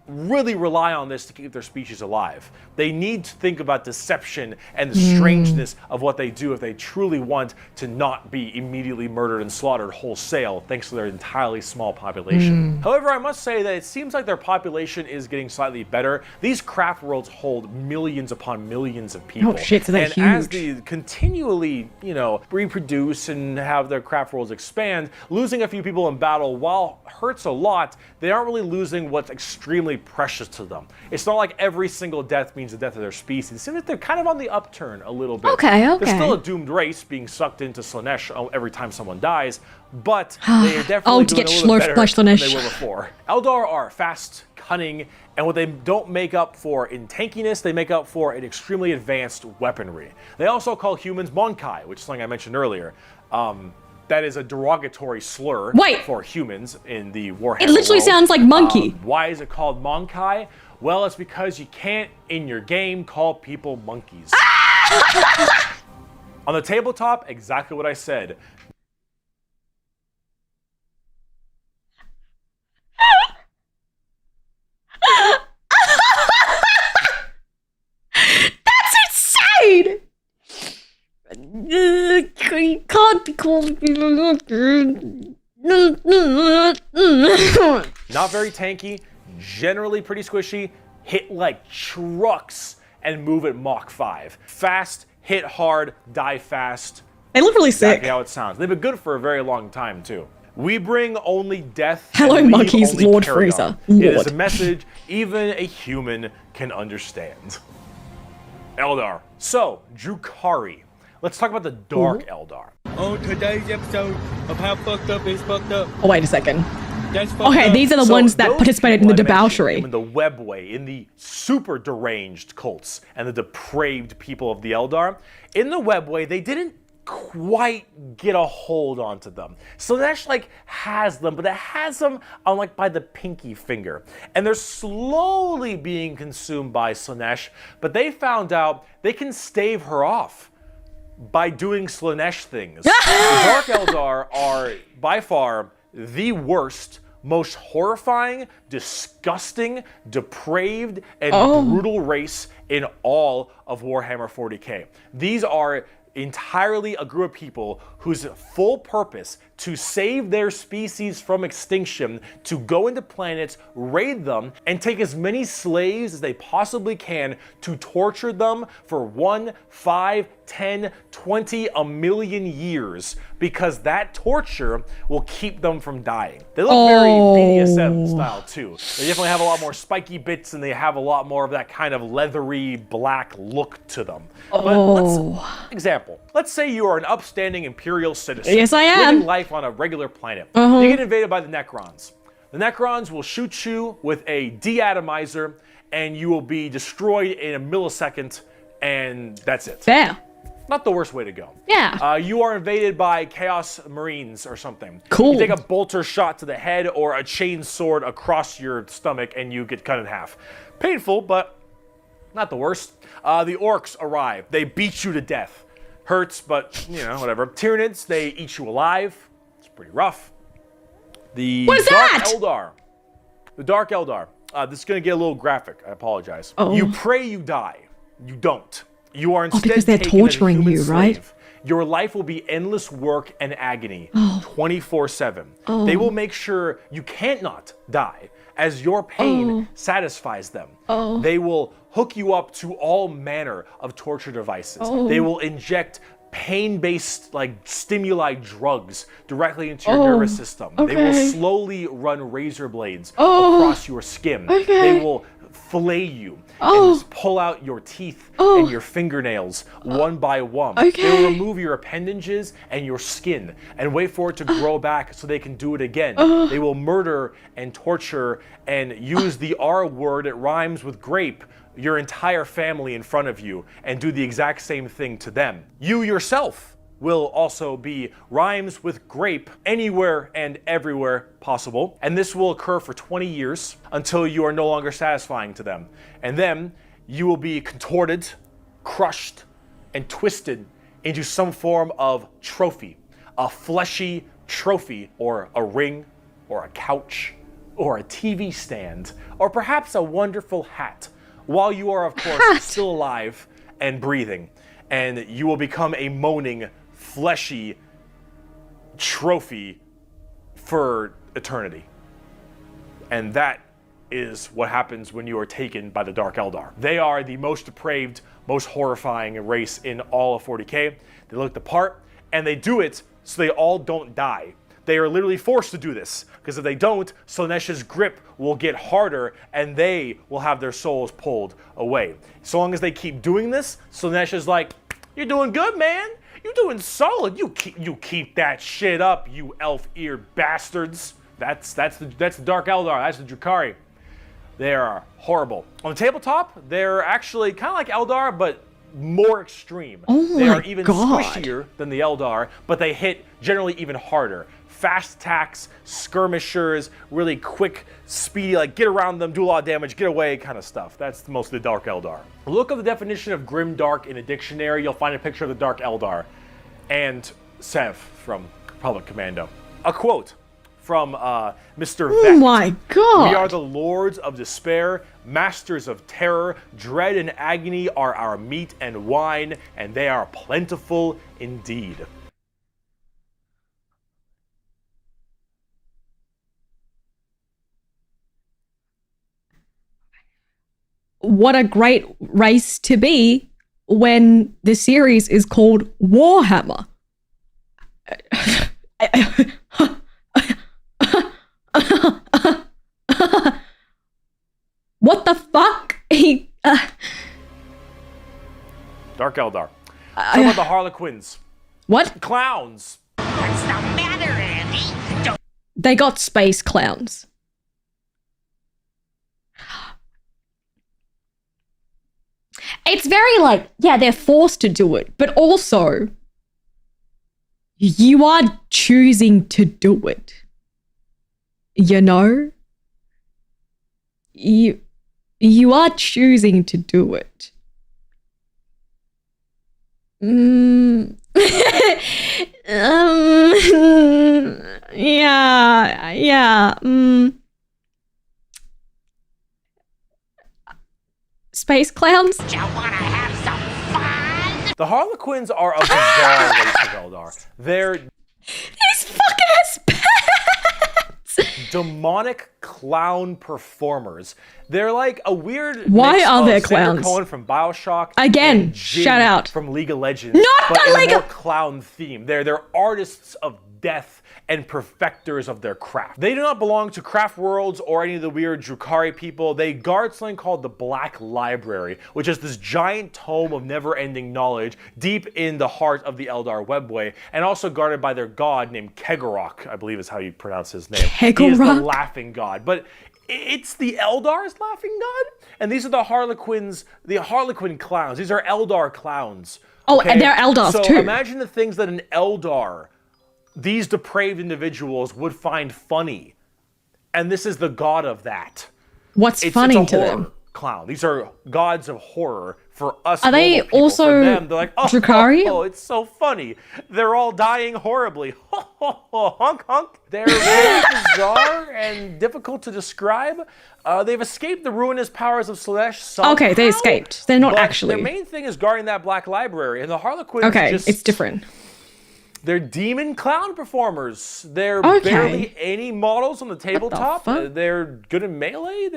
really rely on this to keep their species alive. They need to think about deception and the strangeness of what they do if they truly want to not be immediately murdered and slaughtered wholesale thanks to their entirely small population. However, I must say that it seems like their population is getting slightly better. These craft worlds hold millions upon millions of people. Oh shit, so they're huge. As they continually, reproduce and have their craft worlds expand, losing a few people in battle, while hurts a lot, they aren't really losing what's extremely precious to them. It's not like every single death means the death of their species. It seems like they're kind of on the upturn a little bit. Okay. They're still a doomed race being sucked into Slaanesh every time someone dies, but they are definitely doing a little better than they were before. Eldar are fast, cunning, and what they don't make up for in tankiness, they make up for in extremely advanced weaponry. They also call humans Monkai, which is something I mentioned earlier. That is a derogatory slur for humans in the Warhammer It literally world. sounds like monkey. Why is it called Monkai? Well, it's because you can't, in your game, call people monkeys. On the tabletop, exactly what I said. That's insane! You can't be called people. Not very tanky, generally pretty squishy, hit like trucks and move at Mach 5. Fast, hit hard, die fast. They look really sick. Exactly how it sounds. They've been good for a very long time too. We bring only death. Hello, and leave monkeys, only Lord carrion. Freezer. It is Lord. a message even a human can understand. Eldar. So, Drukhari. Let's talk about the Dark Eldar. On today's episode of How Fucked Up Is Fucked Up. Oh, wait a second. That's fucked Okay, up. these are the ones that participated in the debauchery. In the webway, in the super deranged cults and the depraved people of the Eldar. In the webway, they didn't quite get a hold onto them. Slaanesh has them, but it has them on by the pinky finger. And they're slowly being consumed by Slaanesh, but they found out they can stave her off by doing Slaanesh things. The Dark Eldar are by far the worst, most horrifying, disgusting, depraved, and brutal race in all of Warhammer 40k. These are entirely a group of people whose full purpose to save their species from extinction, to go into planets, raid them, and take as many slaves as they possibly can to torture them for 1, 5, 10, 20, a million years, because that torture will keep them from dying. They look very BDSM style too. They definitely have a lot more spiky bits and they have a lot more of that kind of leathery black look to them. But let's say you are an upstanding Imperial citizen. Yes, I am. Living life on a regular planet. You get invaded by the Necrons. The Necrons will shoot you with a deatomizer and you will be destroyed in a millisecond, and that's it. Fair. Not the worst way to go. Yeah. You are invaded by Chaos Marines or something. Cool. You take a bolter shot to the head or a chain sword across your stomach and you get cut in half. Painful, but not the worst. The Orcs arrive. They beat you to death. Hurts, but, whatever. Tyranids, they eat you alive. It's pretty rough. The What is Dark that? Eldar. The Dark Eldar. This is going to get a little graphic. I apologize. Oh. You pray you die. You don't. You are instead because they're taken as a torturing human you, slave. right? Your life will be endless work and agony, 24/7. They will make sure you can't not die, as your pain satisfies them. They will hook you up to all manner of torture devices. They will inject pain-based stimuli drugs directly into your nervous system. They will slowly run razor blades across your skin. They will fillet you and just pull out your teeth and your fingernails one by one. They will remove your appendages and your skin and wait for it to grow back so they can do it again. They will murder and torture and use the R word, it rhymes with grape, your entire family in front of you and do the exact same thing to them. You yourself will also be rhymes with grape anywhere and everywhere possible. And this will occur for 20 years until you are no longer satisfying to them. And then you will be contorted, crushed, and twisted into some form of trophy, a fleshy trophy or a ring or a couch or a TV stand, or perhaps a wonderful hat, while you are, of course, still alive and breathing. And you will become a moaning, fleshy trophy for eternity. And that is what happens when you are taken by the Dark Eldar. They are the most depraved, most horrifying race in all of 40k. They look the part, and they do it so they all don't die. They are literally forced to do this, because if they don't, Slaanesh's grip will get harder, and they will have their souls pulled away. So long as they keep doing this, Slaanesh is like, "You're doing good, man. You're doing solid. You keep that shit up, you elf-eared bastards." That's the Dark Eldar. That's the Drukhari. They are horrible. On the tabletop, they're actually kind of like Eldar, but more extreme. Oh they my are even God. squishier than the Eldar, but they hit generally even harder. Fast attacks, skirmishers, really quick, speedy, like get around them, do a lot of damage, get away kind of stuff. That's most of the Dark Eldar. Look up the definition of Grim Dark in a dictionary. You'll find a picture of the Dark Eldar. And Sev from Republic Commando. A quote from Mr. Oh Vect. my God. "We are the lords of despair, masters of terror. Dread and agony are our meat and wine, and they are plentiful indeed." What a great race to be when the series is called Warhammer. What the fuck? Dark Eldar. Talk about the Harlequins. What? Clowns. What's the matter, Andy? They got space clowns. It's very like, yeah, they're forced to do it, but also you are choosing to do it. You know? You are choosing to do it. Yeah. Space clowns? You wanna have some fun? The Harlequins are a bizarre race of Eldar. They're These fucking ass pets! demonic clown performers. They're like a weird Why mix are of there Xander clowns? Cohen from BioShock. Again, and Jin shout out. from League of Legends. Not but the in League a of- more clown theme. They're artists of death and perfecters of their craft. They do not belong to Craft Worlds or any of the weird Drukhari people. They guard something called the Black Library, which is this giant tome of never-ending knowledge deep in the heart of the Eldar Webway, and also guarded by their god named Kegorok, I believe is how you pronounce his name. He is the Kegorok? laughing god. But it's the Eldar's laughing god? And these are the Harlequins, the Harlequin clowns. These are Eldar clowns. Oh, and they're Eldars so too. Imagine the things that an Eldar, these depraved individuals, would find funny. And this is the god of that. What's It's funny a to horror them? clown. These are gods of horror for us. Are they normal people. also For them, they're like, oh, Drukhari? oh, it's so funny. They're all dying horribly. Honk, honk. They're very bizarre and difficult to describe. They've escaped the ruinous powers of Slaanesh somehow. Okay, they escaped. They're not but actually. Their main thing is guarding that Black Library, and the Harlequins Okay, just... it's different. They're demon clown performers. They're Okay. barely any models on the tabletop. fuck? They're good in melee.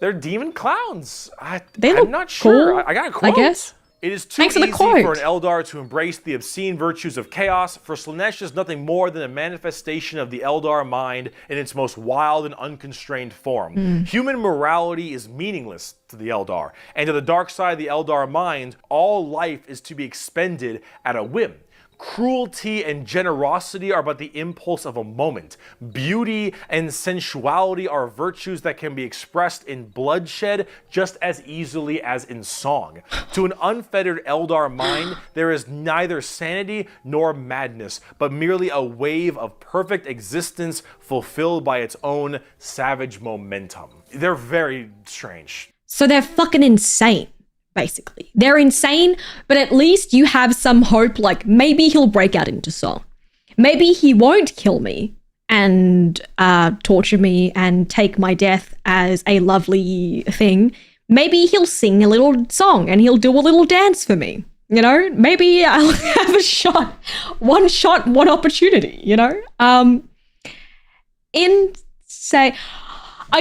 They're demon clowns. They I'm look not sure. cool, I got a quote. I guess. It is too Thanks for the easy quote. for an Eldar to embrace the obscene virtues of chaos, for Slaanesh is nothing more than a manifestation of the Eldar mind in its most wild and unconstrained form. Human morality is meaningless to the Eldar, and to the dark side of the Eldar mind, all life is to be expended at a whim. Cruelty and generosity are but the impulse of a moment. Beauty and sensuality are virtues that can be expressed in bloodshed just as easily as in song. To an unfettered Eldar mind, there is neither sanity nor madness, but merely a wave of perfect existence fulfilled by its own savage momentum. They're very strange. So they're fucking insane, basically. They're insane, but at least you have some hope, like maybe he'll break out into song. Maybe he won't kill me, and torture me and take my death as a lovely thing, maybe he'll sing a little song and he'll do a little dance for me. You know, maybe I'll have a shot, one opportunity, you know? I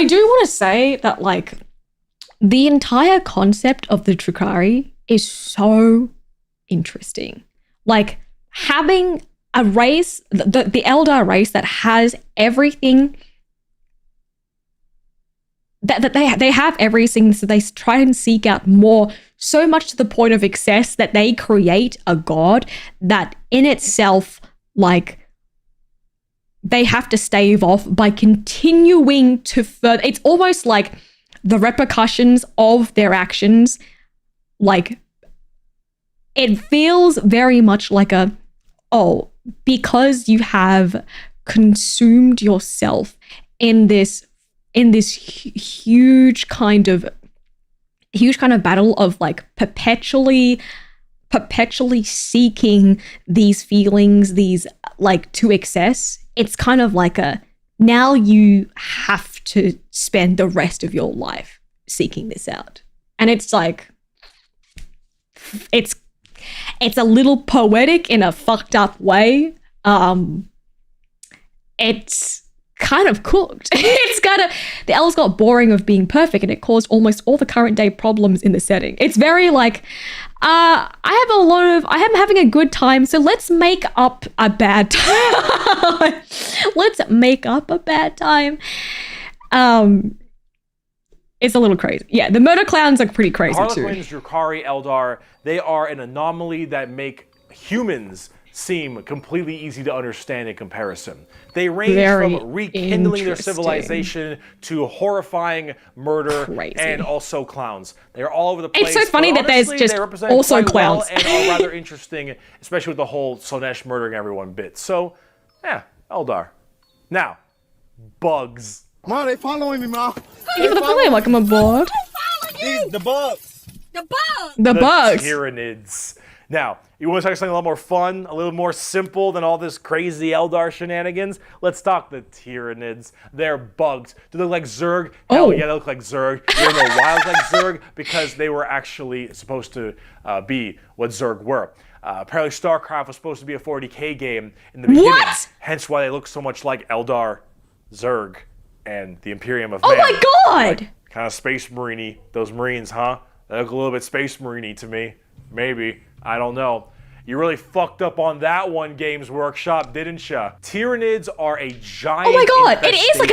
do want to say that, like, the entire concept of the Drukhari is so interesting. Like, having a race, the Eldar race that has everything, that they have everything, so they try and seek out more, so much to the point of excess that they create a god that in itself, like, they have to stave off by continuing to further. It's almost like the repercussions of their actions, like, it feels very much like because you have consumed yourself in this huge kind of battle of, like, perpetually seeking these feelings, these, like, to excess. It's kind of like now you have to spend the rest of your life seeking this out. And it's like, it's a little poetic in a fucked up way. It's kind of cooked. The elves got boring of being perfect, and it caused almost all the current day problems in the setting. It's very like, I am having a good time, so let's make up a bad time. Let's make up a bad time. It's a little crazy. Yeah, the murder clowns are pretty crazy too. Harlequins, Drukhari, Eldar, they are an anomaly that make humans seem completely easy to understand in comparison. They range from rekindling their civilization to horrifying murder and also clowns. They're all over the place. It's so funny that there's just also clowns. And are rather interesting, especially with the whole Sonesh murdering everyone bit. So, yeah, Eldar. Now, bugs. Mom, they following me, Mom. Thank you for the follow. Welcome aboard. The bugs. The bugs. Tyranids. Now, you want to talk something a lot more fun, a little more simple than all this crazy Eldar shenanigans? Let's talk the Tyranids. They're bugs. Do they look like Zerg? Hell yeah, they look like Zerg. You don't know why they look like Zerg? Because they were actually supposed to be what Zerg were. Apparently StarCraft was supposed to be a 40k game in the beginning. What? Hence why they look so much like Eldar, Zerg, and the Imperium of Man. Oh my god! Like, kind of Space Marine-y. Those Marines, huh? They look a little bit Space Marine-y to me. Maybe. I don't know. You really fucked up on that one, Games Workshop, didn't ya? Tyranids are a giant it is like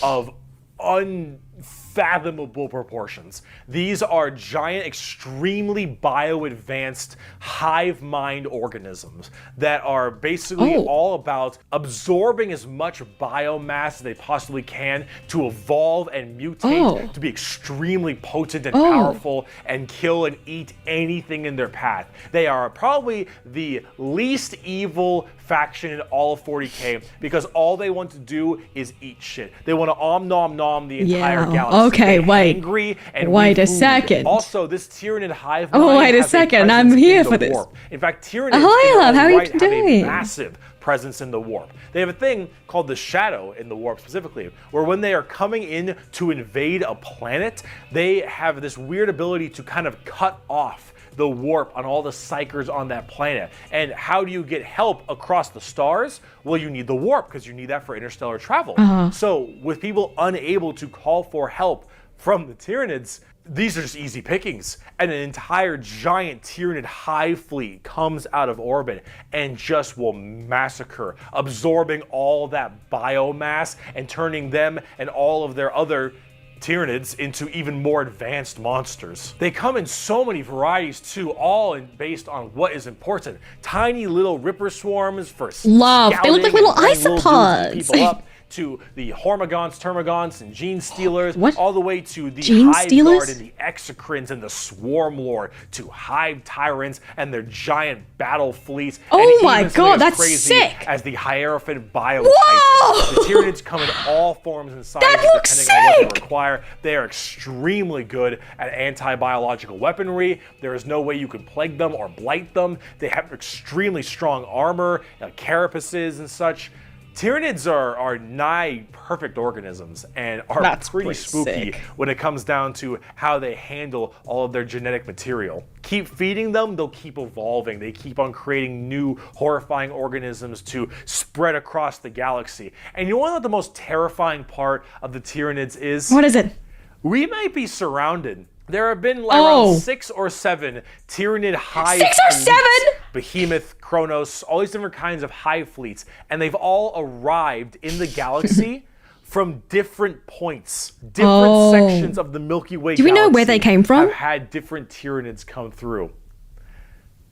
of unfathomable proportions. These are giant, extremely bio-advanced hive mind organisms that are basically all about absorbing as much biomass as they possibly can to evolve and mutate to be extremely potent and powerful and kill and eat anything in their path. They are probably the least evil faction in all of 40k because all they want to do is eat shit. They want to nom nom the entire galaxy. Okay, wait. Angry and wait a second. Also, this Tyranid hive mind wait a second. I'm here for this. Warp. In fact, Tyranids have doing? a massive presence in the warp. They have a thing called the shadow in the warp specifically, where when they are coming in to invade a planet, they have this weird ability to kind of cut off the warp on all the psychers on that planet. And how do you get help across the stars? Well, you need the warp because you need that for interstellar travel. So with people unable to call for help from the Tyranids, these are just easy pickings. And an entire giant Tyranid hive fleet comes out of orbit and just will massacre, absorbing all that biomass and turning them and all of their other Tyranids into even more advanced monsters. They come in so many varieties too, all based on what is important. Tiny little ripper swarms for scouting. They look like little isopods. People up, to the Hormagons, Termagants, and Gene Stealers, all the way to the Hive Guard and the Exocrines and the Swarm Lord, to Hive Tyrants and their giant battle fleets. Oh my god, that's sick! As the Hierophant Bio Titans. The Tyranids come in all forms and sizes depending on what they require. They are extremely good at anti-biological weaponry. There is no way you can plague them or blight them. They have extremely strong armor, carapaces and such. Tyranids are nigh perfect organisms and are That's pretty pretty spooky sick. when it comes down to how they handle all of their genetic material. Keep feeding them, they'll keep evolving. They keep on creating new horrifying organisms to spread across the galaxy. And you know what the most terrifying part of the Tyranids is? What is it? We might be surrounded. There have been Oh. around 6 or 7 Tyranid hive 6 or fleets. 7? Behemoth, Kronos, all these different kinds of hive fleets, and they've all arrived in the galaxy from different points. Different sections of the Milky Way Do we know where they galaxy came from? have had different Tyranids come through.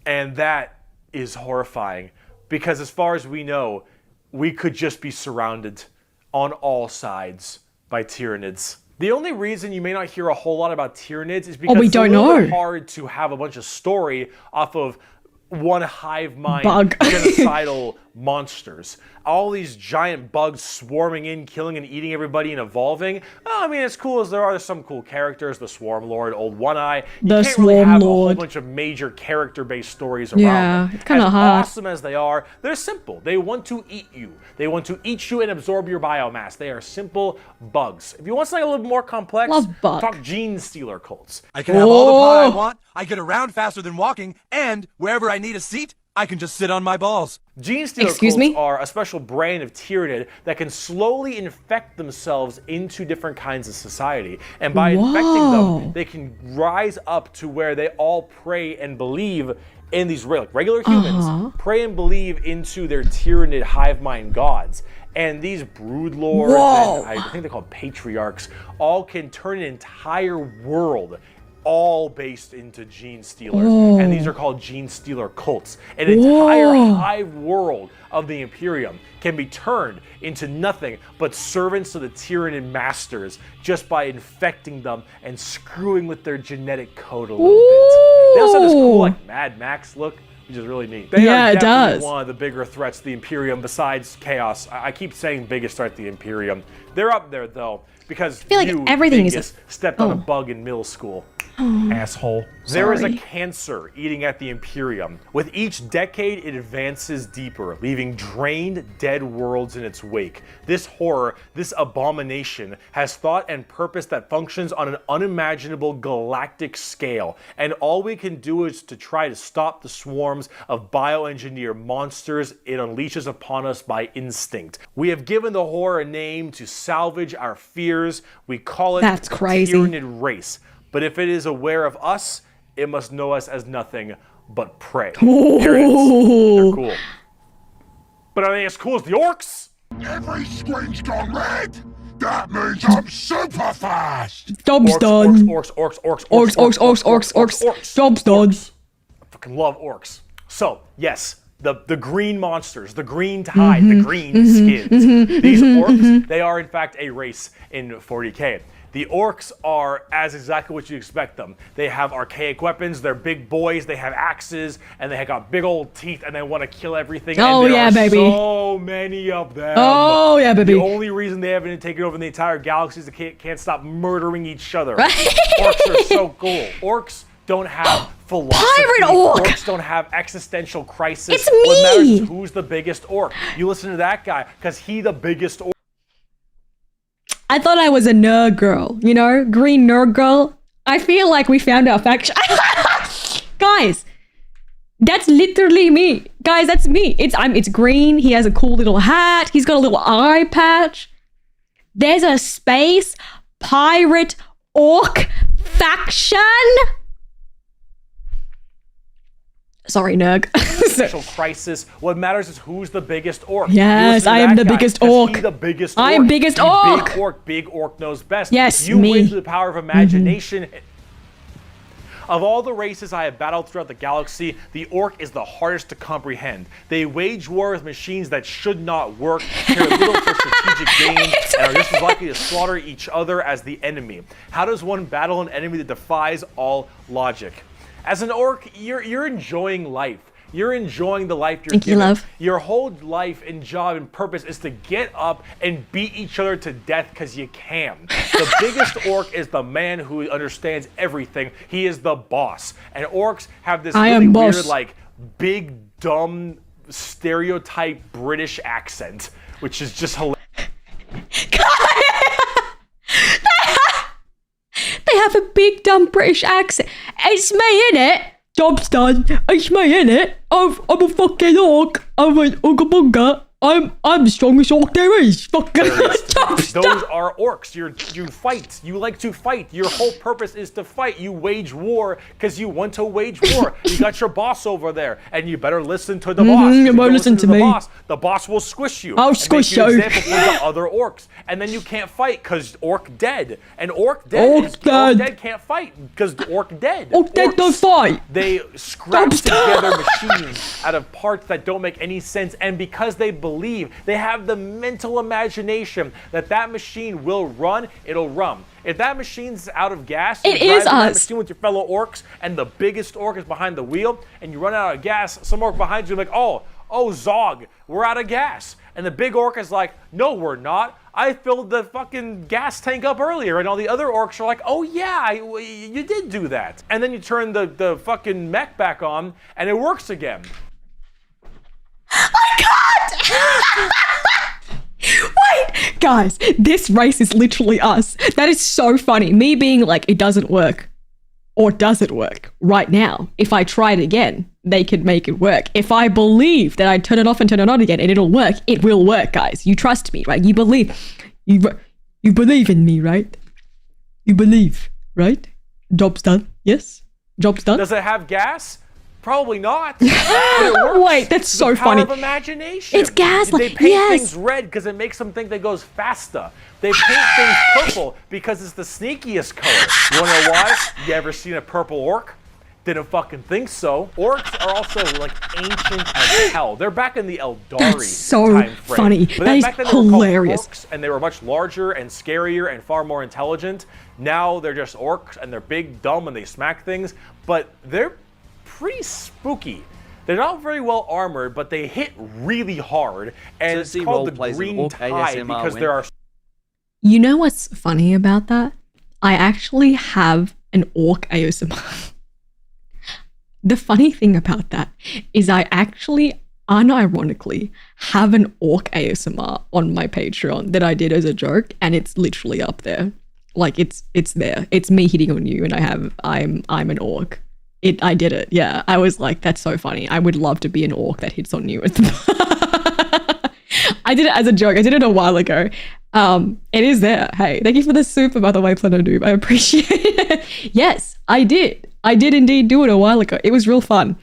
And that is horrifying, because as far as we know, we could just be surrounded on all sides by Tyranids. The only reason you may not hear a whole lot about Tyranids is because we it's don't a little bit know. hard to have a bunch of story off of one hive mind Bug. genocidal monsters. All these giant bugs swarming in, killing and eating everybody and evolving. Oh, I mean, as cool as there are, there's some cool characters. The Swarm Lord, Old One Eye. You The can't really Swarm have a whole Lord. bunch of major character-based stories around Yeah, them. it's kinda As hard. awesome as they are, they're simple. They want to eat you. They want to eat you and absorb your biomass. They are simple bugs. If you want something a little more complex, Love bug. talk gene stealer cults. I can have all the pie I Oh. want, I get around faster than walking, and wherever I need a seat, I can just sit on my balls. Gene stealer Excuse cults me? are a special brand of Tyranid that can slowly infect themselves into different kinds of society. And by infecting Whoa. them, they can rise up to where they all pray and believe in these regular humans, pray and believe into their Tyranid hive mind gods. And these brood lords, Whoa. and I think they're called patriarchs, all can turn an entire world all based into gene stealers. And these are called gene stealer cults. An entire hive world of the Imperium can be turned into nothing but servants to the Tyranid masters just by infecting them and screwing with their genetic code a little bit. They also have this cool like Mad Max look, which is really neat. They Yeah, are it definitely does. one of the bigger threats to the Imperium besides Chaos. I keep saying biggest threat to the Imperium. They're up there though, because feel like you, everything is Dingus, stepped on a bug in middle school. Asshole. There is a cancer eating at the Imperium. With each decade, it advances deeper, leaving drained, dead worlds in its wake. This horror, this abomination, has thought and purpose that functions on an unimaginable galactic scale. And all we can do is to try to stop the swarms of bioengineer monsters it unleashes upon us by instinct. We have given the horror a name to salvage our fears. We call it That's the crazy. Tyranid race. But if it is aware of us, it must know us as nothing but prey. There it is. They're cool. But are they as cool as the orcs? Every screen's gone red. That means I'm super fast. Job's Orcs, done. orcs, orcs, orcs, Orcs, orcs, orcs, orcs, orcs. Job's done. I fucking love orcs. So, yes, the green monsters, the green tide, the green skins. These orcs, they are in fact a race in 40K. The orcs are as exactly what you expect them. They have archaic weapons, they're big boys, they have axes, and they have got big old teeth, and they want to kill everything. Oh, and there yeah, are baby. so many of them. Oh, yeah, baby. The only reason they haven't taken over the entire galaxy is they can't stop murdering each other. Orcs are so cool. Orcs don't have philosophy. Pirate orc! Orcs don't have existential crisis. It's What matters me! is who's the biggest orc. You listen to that guy, because he the biggest orc. I thought I was a nerd girl, you know, green nerd girl. I feel like we found our faction. Guys, that's literally me. Guys, that's me. It's green. He has a cool little hat. He's got a little eye patch. There's a space pirate orc faction. Sorry, Nerg. Existential crisis. What matters is who's the biggest orc. Yes, You listen to I am that the guy, biggest 'cause orc. He the biggest I orc. am biggest The orc. Big orc. Big orc knows best. Yes, you me. win through the power of imagination. Of all the races I have battled throughout the galaxy, the orc is the hardest to comprehend. They wage war with machines that should not work, care little for strategic gain, and are just as likely to slaughter each other as the enemy. How does one battle an enemy that defies all logic? As an orc, you're enjoying life. You're enjoying the life you're Thank you, given. love. Your whole life and job and purpose is to get up and beat each other to death because you can. The biggest orc is the man who understands everything. He is the boss. And orcs have this I really am weird, boss. like, big, dumb, stereotype British accent which is just hilarious. They have a big dumb British accent. It's me, innit? Job's done. It's me, innit? I'm a fucking orc. I'm an Ooga Booga. I'm the strongest orc there is. Fucking Those are orcs. You fight. You like to fight. Your whole purpose is to fight. You wage war because you want to wage war. You got your boss over there, and you better listen to the boss. You better listen to me. The boss will squish you. I'll squish you. Example for the other orcs, and then you can't fight because orc dead. And orc dead can't fight because orc dead. Orc dead don't fight. They scrap together machines out of parts that don't make any sense, and because they believe, they have the mental imagination that that machine will run, it'll run. If that machine's out of gas, it is that us. machine with your fellow orcs, and the biggest orc is behind the wheel, and you run out of gas, some orc behind you is like, oh, Zog, we're out of gas. And the big orc is like, no, we're not. I filled the fucking gas tank up earlier. And all the other orcs are like, oh yeah, you did do that. And then you turn the fucking mech back on, and it works again. I can't! Wait! Guys, this race is literally us. That is so funny. Me being like, it doesn't work. Or does it work right now? If I try it again, they could make it work. If I believe that I turn it off and turn it on again and it'll work, it will work, guys. You trust me, right? You believe. You believe in me, right? You believe, right? Job's done. Yes? Job's done. Does it have gas? Probably not. But it works. Wait, that's so funny. The power of imagination. It's gaslight. They paint things red because it makes them think they goes faster. They paint things purple because it's the sneakiest color. You wanna know why? You ever seen a purple orc? Didn't fucking think so. Orcs are also like ancient as hell. They're back in the Eldari That's so time frame. funny. But That is back then hilarious. They were called orcs, and they were much larger and scarier and far more intelligent. Now they're just orcs and they're big, dumb, and they smack things. But they're pretty spooky. They're not very well armored, but they hit really hard. And it's called the Green Tide because there are... You know what's funny about that? I actually have an orc ASMR. The funny thing about that is I actually, unironically, have an orc ASMR on my Patreon that I did as a joke, and it's literally up there. Like it's there. It's me hitting on you, and I'm an orc. I did it. Yeah, I was like, that's so funny. I would love to be an orc that hits on you. I did it as a joke. I did it a while ago. It is there. Hey, thank you for the super, by the way, Plano Noob. I appreciate it. Yes, I did. I did indeed do it a while ago. It was real fun.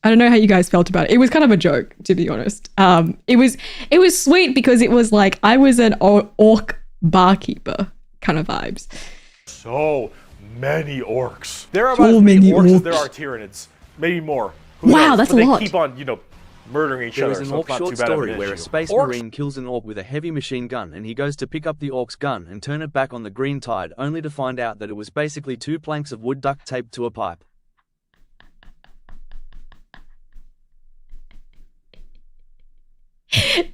I don't know how you guys felt about it. It was kind of a joke, to be honest. It was sweet because it was like I was an orc barkeeper kind of vibes. So many orcs. There are about as many orcs as there are Tyranids. Maybe more. Wow, that's a lot. They keep on, murdering each other. There is an orc short story where a space marine kills an orc with a heavy machine gun, and he goes to pick up the orc's gun and turn it back on the Green Tide, only to find out that it was basically 2 planks of wood duct taped to a pipe.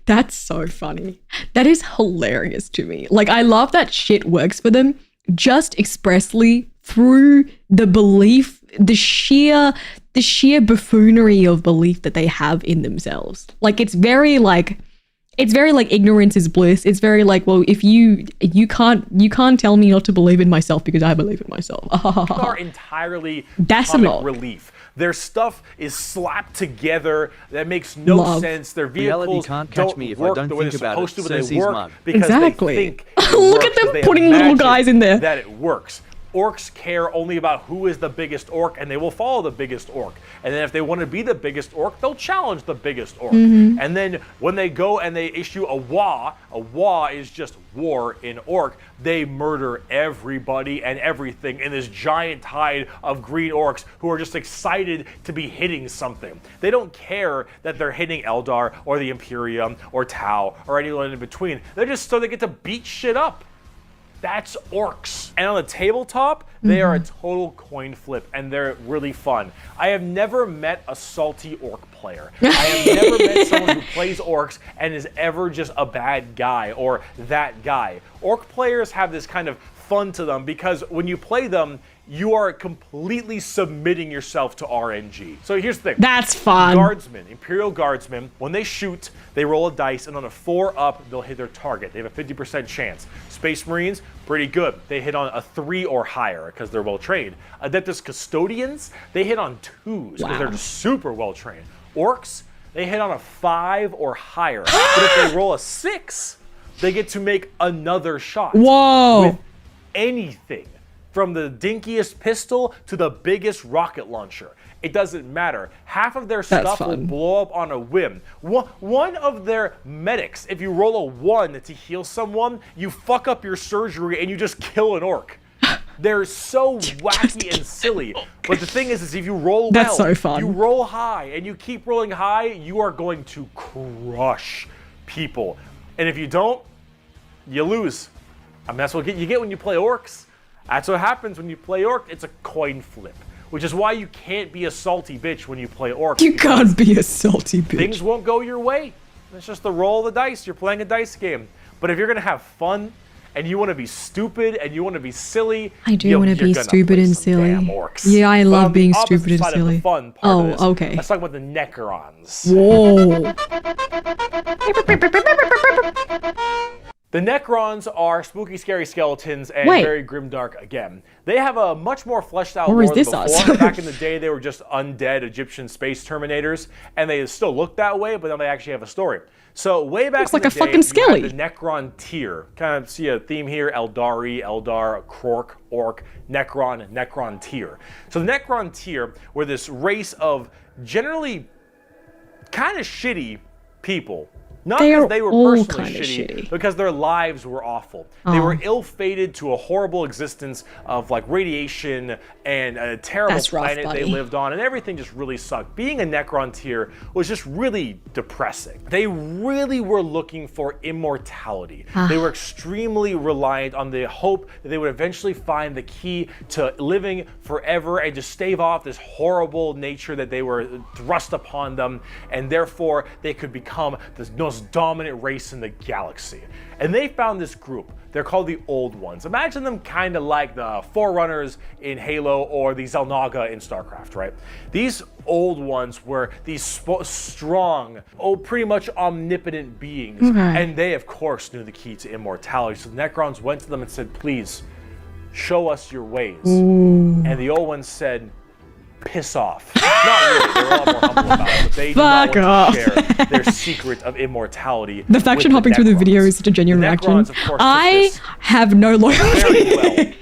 That's so funny. That is hilarious to me. Like, I love that shit works for them just expressly through the belief, the sheer buffoonery of belief that they have in themselves. Like, it's very like ignorance is bliss. It's very like, well, if you can't tell me not to believe in myself because I believe in myself. Are entirely that's comic a lot. relief. Their stuff is slapped together that makes no sense. Their vehicles Reality can't catch me if I don't think about it. Cersei's mug. Exactly. They think Look at them putting little guys in there. That it works. Orcs care only about who is the biggest orc, and they will follow the biggest orc. And then if they want to be the biggest orc, they'll challenge the biggest orc. And then when they go and they issue a wa is just war in orc, they murder everybody and everything in this giant tide of green orcs who are just excited to be hitting something. They don't care that they're hitting Eldar or the Imperium or Tau or anyone in between. They're just so they get to beat shit up. That's orcs. And on the tabletop, they are a total coin flip, and they're really fun. I have never met a salty orc player. I have never met someone who plays orcs and is ever just a bad guy or that guy. Orc players have this kind of fun to them because when you play them, you are completely submitting yourself to RNG. So here's the thing. That's fun. Guardsmen, Imperial Guardsmen, when they shoot, they roll a dice, and on a 4 up, they'll hit their target. They have a 50% chance. Space Marines, pretty good. They hit on a 3 or higher because they're well trained. Adeptus Custodians, they hit on 2s because they're just super well trained. Orcs, they hit on a 5 or higher. But if they roll a 6, they get to make another shot. Whoa. With anything. From the dinkiest pistol to the biggest rocket launcher. It doesn't matter. Half of their stuff will blow up on a whim. One of their medics, if you roll a 1 to heal someone, you fuck up your surgery and you just kill an orc. They're so wacky and silly. But the thing is if you roll well, so fun. you roll high, and you keep rolling high, you are going to crush people. And if you don't, you lose. I mean, that's what you get when you play orcs. That's what happens when you play orc. It's a coin flip, which is why you can't be a salty bitch when you play orc. You can't be a salty bitch. Things won't go your way. It's just the roll of the dice. You're playing a dice game. But if you're gonna have fun and you want to be stupid and you want to be silly, I do want to be stupid and silly. Orcs. Yeah, I love being the stupid and side of silly. the fun part of this, okay. Let's talk about the Necrons. Whoa. The Necrons are spooky, scary skeletons and very grimdark again. They have a much more fleshed out lore than before. Back in the day, they were just undead Egyptian space terminators, and they still look that way, but now they actually have a story. So way back in the day, you had the Necron tier. Kind of see a theme here: Eldari, Eldar, Krork, Orc, Necron, Necron tier. So the Necron tier were this race of generally kind of shitty people. Not because they were personally shitty, because their lives were awful. They were ill-fated to a horrible existence of like radiation and a terrible planet they lived on, and everything just really sucked. Being a Necron tier was just really depressing. They really were looking for immortality. They were extremely reliant on the hope that they would eventually find the key to living forever and just stave off this horrible nature that they were thrust upon them, and therefore they could become the most dominant race in the galaxy. And they found this group. They're called the Old Ones. Imagine them kind of like the Forerunners in Halo or the Xel'Naga in StarCraft, right? These Old Ones were these strong, pretty much omnipotent beings. And they, of course, knew the key to immortality. So the Necrons went to them and said, please, show us your ways. And the Old Ones said, piss off. Not really, they were a lot more humble about it, but they did not want to share their secret of immortality. The faction hopping through the video is such a genuine reaction. I have no loyalty.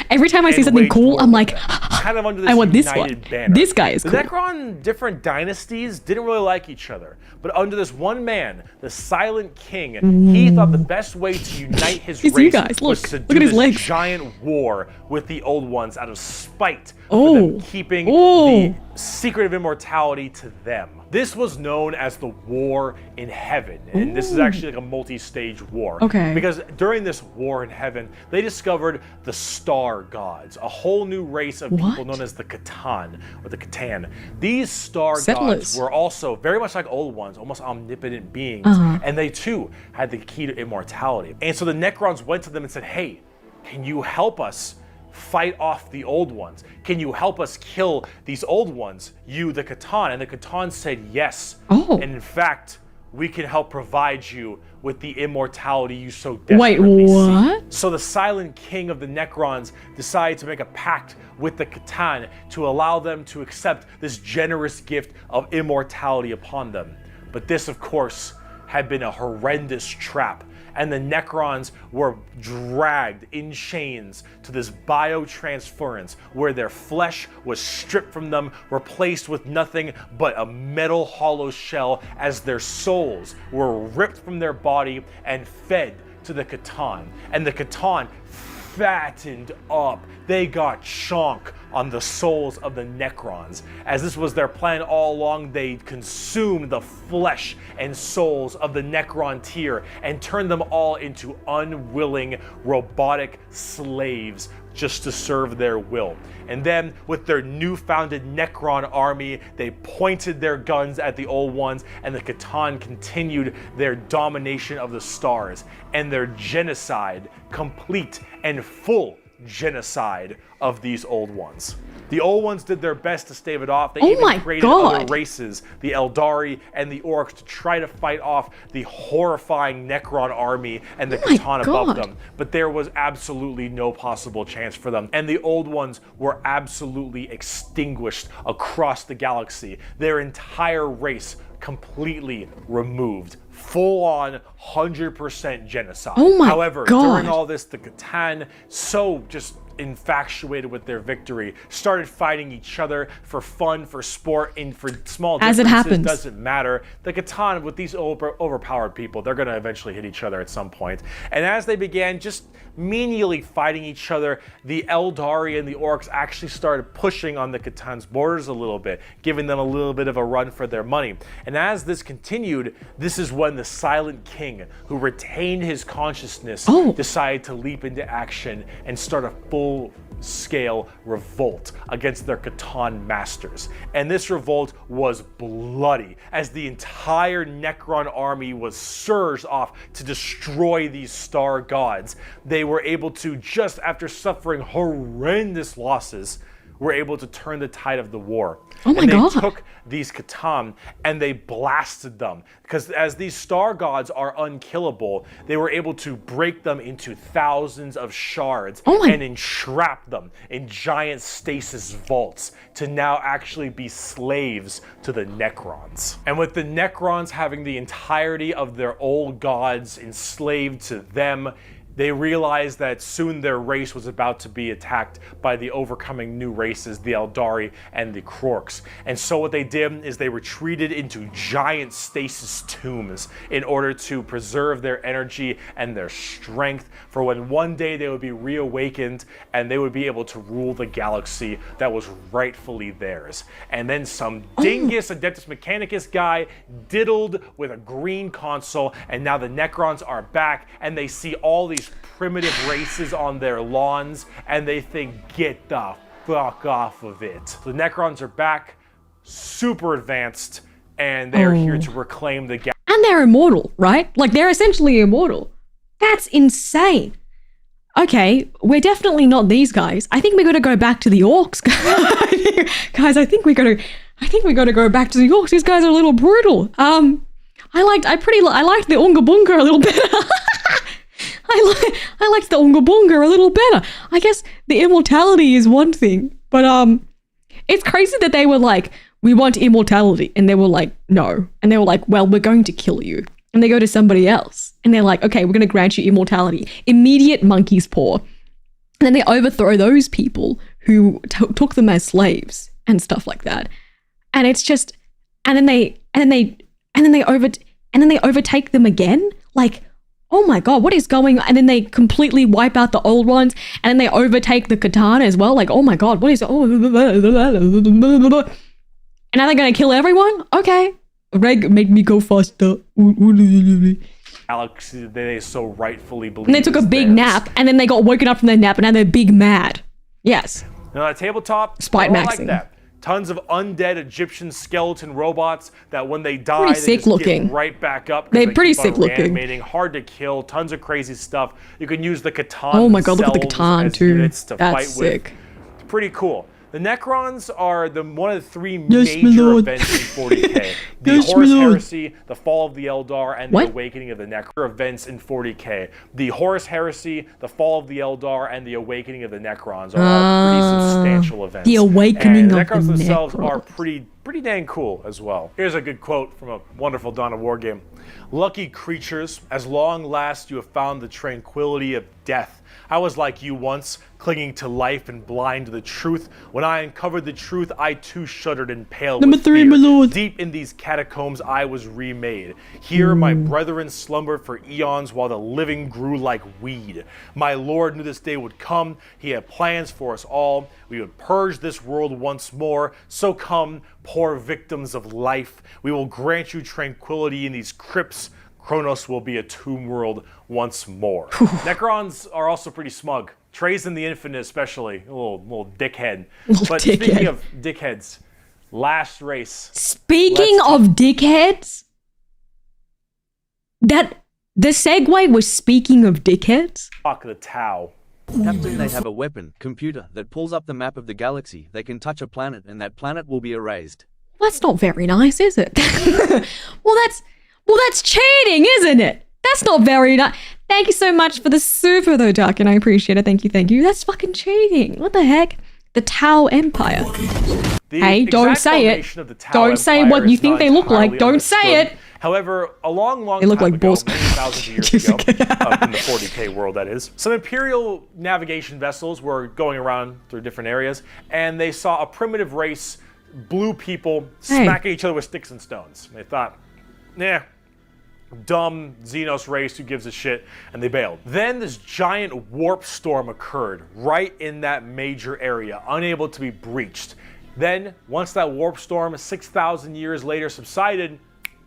Every time I see something cool, I'm like, kind of under this I want this one. Banner. This guy is cool. The Necron different dynasties didn't really like each other, but under this one man, the Silent King, he thought the best way to unite his race was to do this giant war with the Old Ones out of spite for them keeping the secret of immortality to them. This was known as the War in Heaven, and this is actually like a multi-stage war. Because during this war in heaven, they discovered the Star Gods, a whole new race of people known as the Catan, or the Catan. These Star Gods were also very much like Old Ones, almost omnipotent beings, and they too had the key to immortality. And so the Necrons went to them and said, hey, can you help us fight off the Old Ones? Can you help us kill these Old Ones, you, the Catan? And the Catan said yes. And in fact, we can help provide you with the immortality you so desperately seek. So the Silent King of the Necrons decided to make a pact with the Catan to allow them to accept this generous gift of immortality upon them. But this, of course, had been a horrendous trap, and the Necrons were dragged in chains to this biotransference where their flesh was stripped from them, replaced with nothing but a metal hollow shell, as their souls were ripped from their body and fed to the Catan. And the Catan fattened up. They got chonk on the souls of the Necrons. As this was their plan all along, they consumed the flesh and souls of the Necron tier and turned them all into unwilling robotic slaves just to serve their will. And then with their new-founded Necron army, they pointed their guns at the Old Ones, and the Catan continued their domination of the stars and their genocide, complete and full genocide of these old ones. The old ones did their best to stave it off. They Oh even my created God. other races, the Eldari and the Orcs, to try to fight off the horrifying Necron army and the Catan above them. But there was absolutely no possible chance for them. And the old ones were absolutely extinguished across the galaxy. Their entire race completely removed. Full on 100% genocide. Oh my However, God. during all this, the Catan, so just infatuated with their victory, started fighting each other for fun, for sport, and for small As it differences. happens. Doesn't matter. The Catan, with these overpowered people, they're going to eventually hit each other at some point. And as they began just menially fighting each other, the Eldari and the Orcs actually started pushing on the Catan's borders a little bit, giving them a little bit of a run for their money. And as this continued, this is when the Silent King, who retained his consciousness, decided to leap into action and start a full-scale revolt against their Catan masters. And this revolt was bloody, as the entire Necron army was surged off to destroy these star gods. They were able to, just after suffering horrendous losses, were able to turn the tide of the war. Oh my and they God. took these Catan and they blasted them, because as these star gods are unkillable, they were able to break them into thousands of shards and entrap them in giant stasis vaults to now actually be slaves to the Necrons. And with the Necrons having the entirety of their old gods enslaved to them, they realized that soon their race was about to be attacked by the overcoming new races, the Eldari and the Krorks. And so what they did is they retreated into giant stasis tombs in order to preserve their energy and their strength for when one day they would be reawakened and they would be able to rule the galaxy that was rightfully theirs. And then some dingus Adeptus Mechanicus guy diddled with a green console, and now the Necrons are back and they see all these primitive races on their lawns and they think, get the fuck off of it. The Necrons are back, super advanced, and they're here to reclaim the galaxy. And they're immortal, right? Like, they're essentially immortal. That's insane. Okay, we're definitely not these guys. I think we gotta go back to the Orcs. Guys, I think we gotta go back to the Orcs. These guys are a little brutal. I liked the Unga Bunga a little better. I liked the Unga Bunga a little better. I guess the immortality is one thing, but it's crazy that they were like, we want immortality, and they were like, no, and they were like, well, we're going to kill you. And they go to somebody else, and they're like, okay, we're going to grant you immortality. Immediate monkey's paw. And then they overthrow those people who took them as slaves and stuff like that. And it's just, and then they overtake them again. Like, oh my God, what is going on? And then they completely wipe out the old ones, and then they overtake the Catan as well. Like, oh my God, what is, and now they're going to kill everyone? Okay. Reg made me go faster. Galaxy they so rightfully believe. And they took a big nap, and then they got woken up from their nap, and now they're big mad. Yes. Now, at tabletop, Spite I maxing. like that. Tons of undead Egyptian skeleton robots that when they die, Pretty they sick just looking. get right back up. They're They pretty keep on sick looking. reanimating, hard to kill, tons of crazy stuff. You can use the Catan Oh my God, look at the themselves Catan as too. units to That's fight sick. with. It's pretty cool. The Necrons are one of the three Yes, my major lord. events in 40k. The Yes, my Horus lord. Heresy, the Fall of the Eldar, and What? the Awakening of the Necron events in 40k. The Horus Heresy, the Fall of the Eldar, and the Awakening of the Necrons are all pretty substantial events. The Awakening and the of the Necrons themselves Necrons. are pretty dang cool as well. Here's a good quote from a wonderful Dawn of War game. Lucky creatures, as long last you have found the tranquility of death. I was like you once, clinging to life and blind to the truth. When I uncovered the truth, I too shuddered and paled Number with 3, fear. my lord. Deep in these catacombs I was remade. Here my brethren slumbered for eons while the living grew like weed. My Lord knew this day would come. He had plans for us all. We would purge this world once more. So come, poor victims of life. We will grant you tranquility in these crypts. Kronos will be a tomb world once more. Necrons are also pretty smug. Trace in the Infinite especially, a little dickhead. But speaking of dickheads, last race. Speaking of dickheads, that the segue was speaking of dickheads. Talk the Tau. Captain, they have a weapon, computer, that pulls up the map of the galaxy. They can touch a planet and that planet will be erased. That's not very nice, is it? well, that's cheating, isn't it? That's not very nice. Thank you so much for the super though, Duck, and I appreciate it. Thank you. That's fucking cheating. What the heck? The Tau Empire. Hey, don't say it. Don't say what you think they look like. Don't say it. However, a long they look time like ago, balls. many thousands of years ago, in the 40K world that is, some Imperial navigation vessels were going around through different areas, and they saw a primitive race, blue people, smacking each other with sticks and stones. They thought, nah, dumb Xenos race, who gives a shit, and they bailed. Then this giant warp storm occurred right in that major area, unable to be breached. Then, once that warp storm 6,000 years later subsided,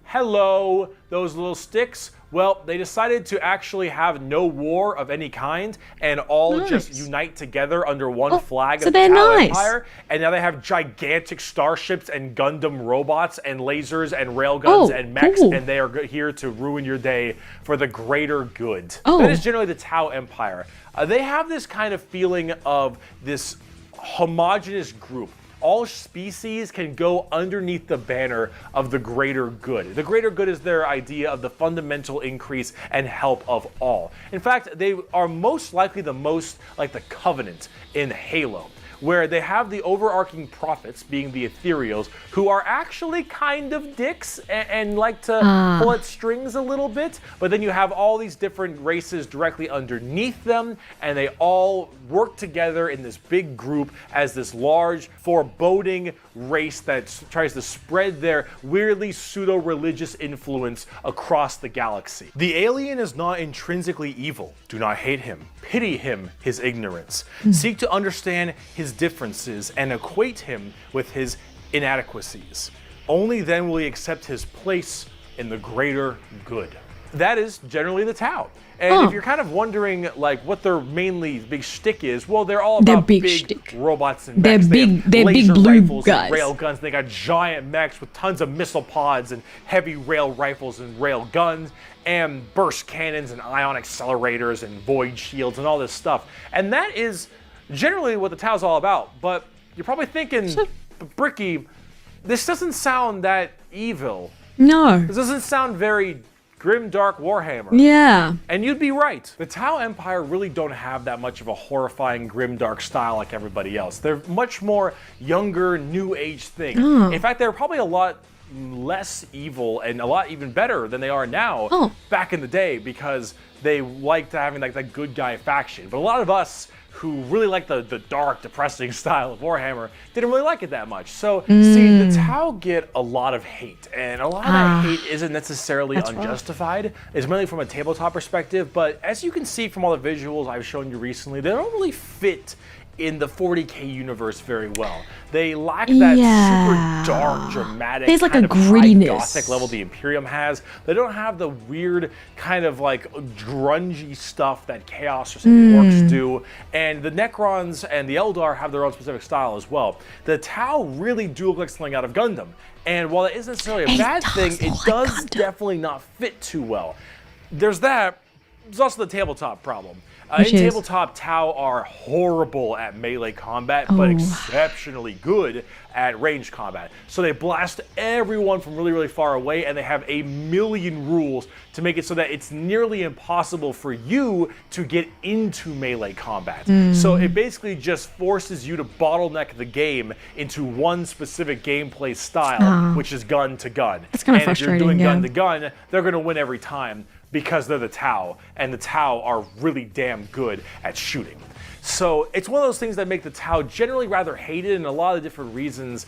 hello, those little sticks. Well, they decided to actually have no war of any kind and all just unite together under one flag of the Tau Empire. And now they have gigantic starships and Gundam robots and lasers and railguns and mechs, and they are here to ruin your day for the greater good. That is generally the Tau Empire. They have this kind of feeling of this homogenous group. All species can go underneath the banner of the greater good. The greater good is their idea of the fundamental increase and help of all. In fact, they are most likely the most like the Covenant in Halo, where they have the overarching prophets, being the ethereals, who are actually kind of dicks and like to pull at strings a little bit, but then you have all these different races directly underneath them, and they all work together in this big group as this large, foreboding race that tries to spread their weirdly pseudo-religious influence across the galaxy. The alien is not intrinsically evil. Do not hate him. Pity him, his ignorance. Seek to understand his differences and equate him with his inadequacies. Only then will he accept his place in the greater good. That is generally the Tau. And if you're kind of wondering like what their mainly big shtick is, well, they're all about big robots and mechs. They're big blue guys. Rail guns. They got giant mechs with tons of missile pods and heavy rail rifles and rail guns and burst cannons and ion accelerators and void shields and all this stuff. And that is generally what the Tau's all about. But you're probably thinking, Bricky, this doesn't sound that evil. No. This doesn't sound very grim, dark Warhammer. Yeah. And you'd be right. The Tau Empire really don't have that much of a horrifying, grim, dark style like everybody else. They're much more younger, new age thing. In fact, they're probably a lot less evil and a lot even better than they are now back in the day, because they liked having like that good guy faction. But a lot of us who really like the dark, depressing style of Warhammer didn't really like it that much. So, see, the Tau get a lot of hate, and a lot of that hate isn't necessarily unjustified. It's mainly from a tabletop perspective, but as you can see from all the visuals I've shown you recently, they don't really fit in the 40K universe very well. They lack that super dark, dramatic, there's like kind a of high grittiness. gothic level the Imperium has. They don't have the weird kind of like grungy stuff that Chaos or some of the Orcs do. And the Necrons and the Eldar have their own specific style as well. The Tau really do look like something out of Gundam. And while it isn't necessarily a bad thing, it does definitely not fit too well. There's that. There's also the tabletop problem. In tabletop, Tau are horrible at melee combat, but exceptionally good at ranged combat. So they blast everyone from really, really far away, and they have a million rules to make it so that it's nearly impossible for you to get into melee combat. So it basically just forces you to bottleneck the game into one specific gameplay style, which is gun to gun. It's kind of and frustrating, if you're doing gun to gun, they're going to win every time, because they're the Tau, and the Tau are really damn good at shooting. So it's one of those things that make the Tau generally rather hated, and a lot of different reasons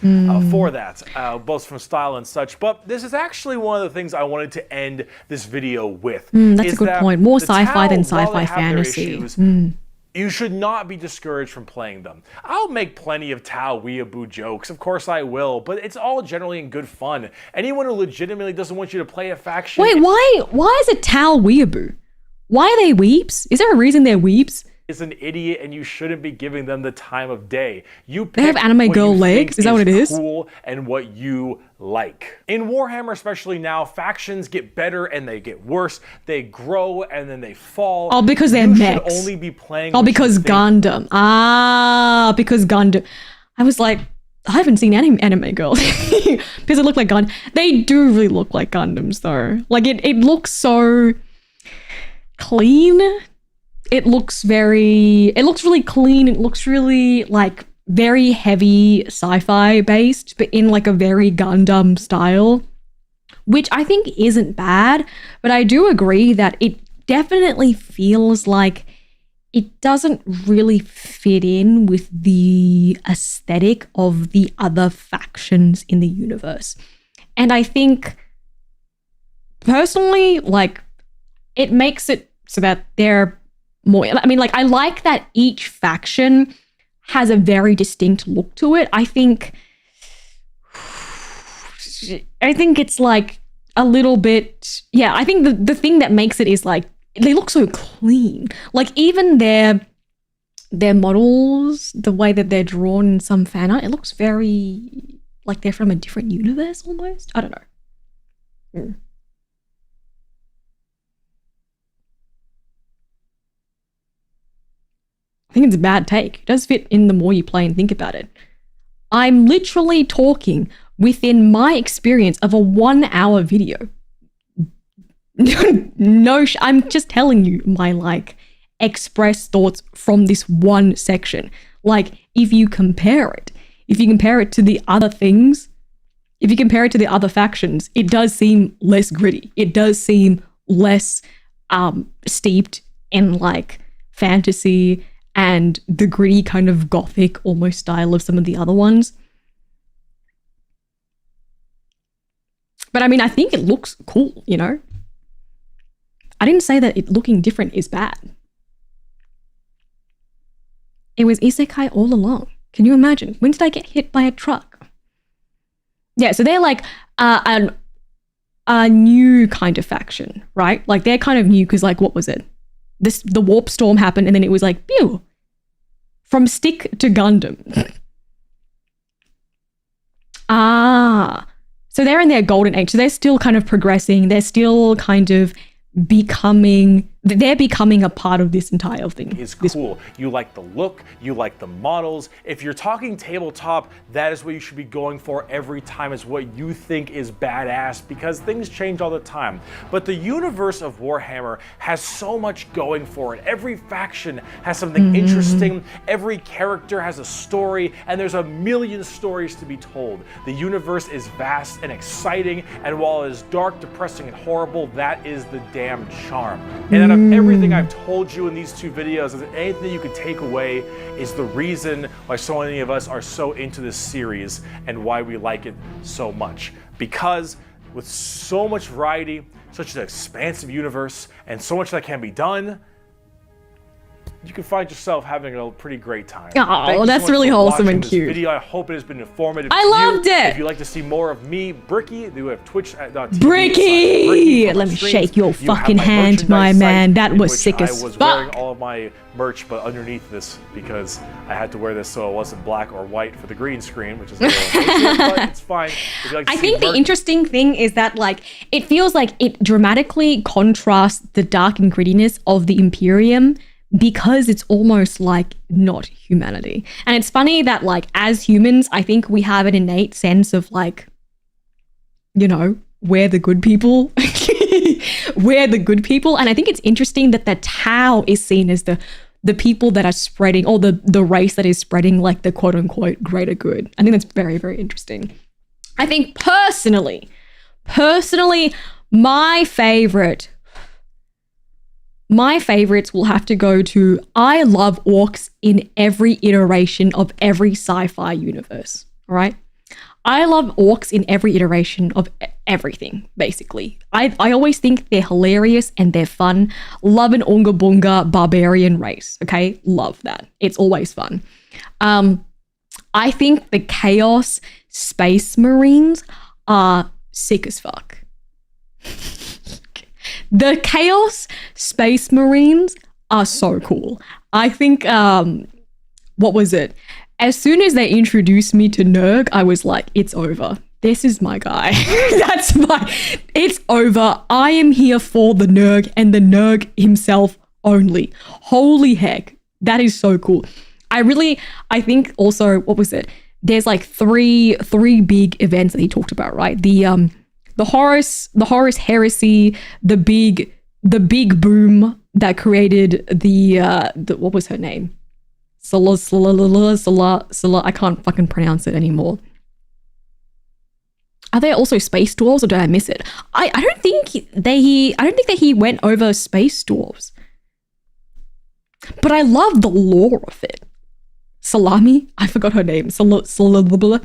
for that, both from style and such. But this is actually one of the things I wanted to end this video with. That's a good point. More sci-fi than sci-fi fantasy. You should not be discouraged from playing them. I'll make plenty of Tau weeaboo jokes, of course I will, but it's all generally in good fun. Anyone who legitimately doesn't want you to play a faction... Wait, why is it Tau weeaboo? Why are they weebs? Is there a reason they're weebs? is an idiot and you shouldn't be giving them the time of day. They have anime girl legs? Is that what it is? Cool and what you like. In Warhammer, especially now, factions get better and they get worse. They grow and then they fall. Oh, because they're mechs. You should only be playing. Oh, because Gundam. Ah, because Gundam. I was like, I haven't seen any anime girls because it looked like Gundam. They do really look like Gundams though. Like it looks so clean. It looks really clean. It looks really like very heavy sci-fi based, but in like a very Gundam style, which I think isn't bad. But I do agree that it definitely feels like it doesn't really fit in with the aesthetic of the other factions in the universe. And I think personally, like, it makes it so that they're more, I mean, like, I like that each faction has a very distinct look to it. I think it's like a little bit, yeah, I think the thing that makes it is like, they look so clean. Like even their models, the way that they're drawn in some fan art, it looks very like they're from a different universe almost. I don't know. I think it's a bad take. It does fit in the more you play and think about it. I'm literally talking within my experience of a 1 hour video. No, I'm just telling you my like express thoughts from this one section. Like if you compare it to the other things, if you compare it to the other factions, it does seem less gritty. It does seem less steeped in like fantasy and the gritty kind of gothic almost style of some of the other ones. But I mean, I think it looks cool, you know? I didn't say that it looking different is bad. It was isekai all along. Can you imagine? When did I get hit by a truck? Yeah, so they're like a new kind of faction, right? Like they're kind of new because like, what was it? The warp storm happened and then it was like, pew, from stick to Gundam. So they're in their golden age. So they're still kind of progressing. They're still kind of they're becoming a part of this entire thing. Is cool. You like the look, you like the models. If you're talking tabletop, that is what you should be going for every time, is what you think is badass, because things change all the time. But the universe of Warhammer has so much going for it. Every faction has something interesting, every character has a story, and there's a million stories to be told. The universe is vast and exciting, and while it is dark, depressing, and horrible, that is the damn charm. And out of everything I've told you in these two videos, is anything you could take away is the reason why so many of us are so into this series and why we like it so much. Because with so much variety, such an expansive universe, and so much that can be done, you can find yourself having a pretty great time. Oh, that's really wholesome and cute. Video. I hope it has been informative. I loved it. If you'd like to see more of me, Bricky, we have Twitch.tv. Bricky! Let me shake your fucking hand, my man. That was sick as fuck. I was wearing all of my merch, but underneath this, because I had to wear this so it wasn't black or white for the green screen, which is a little amazing, but it's fine. I think the interesting thing is that like it feels like it dramatically contrasts the dark and grittiness of the Imperium, because it's almost like not humanity. And it's funny that like as humans, I think we have an innate sense of like, you know, we're the good people. We're the good people. And I think it's interesting that the Tau is seen as the people that are spreading, or the race that is spreading like the quote unquote greater good. I think that's very, very interesting. I think personally, my favorites will have to go to, I love orcs in every iteration of every sci-fi universe, all right? I love orcs in every iteration of everything, basically. I always think they're hilarious and they're fun. Love an Unga Bunga barbarian race, okay? Love that. It's always fun. I think the Chaos Space Marines are sick as fuck. The Chaos Space Marines are so cool. I think, what was it? As soon as they introduced me to Nurg, I was like, it's over. This is my guy. It's over. I am here for the Nurg and the Nurg himself only. Holy heck. That is so cool. I think also, what was it? There's like three big events that he talked about, right? The Horus heresy, the big boom that created the what was her name? Salah, I can't fucking pronounce it anymore. Are there also space dwarves, or did I miss it? I don't think that he went over space dwarves. But I love the lore of it. Salami, I forgot her name. That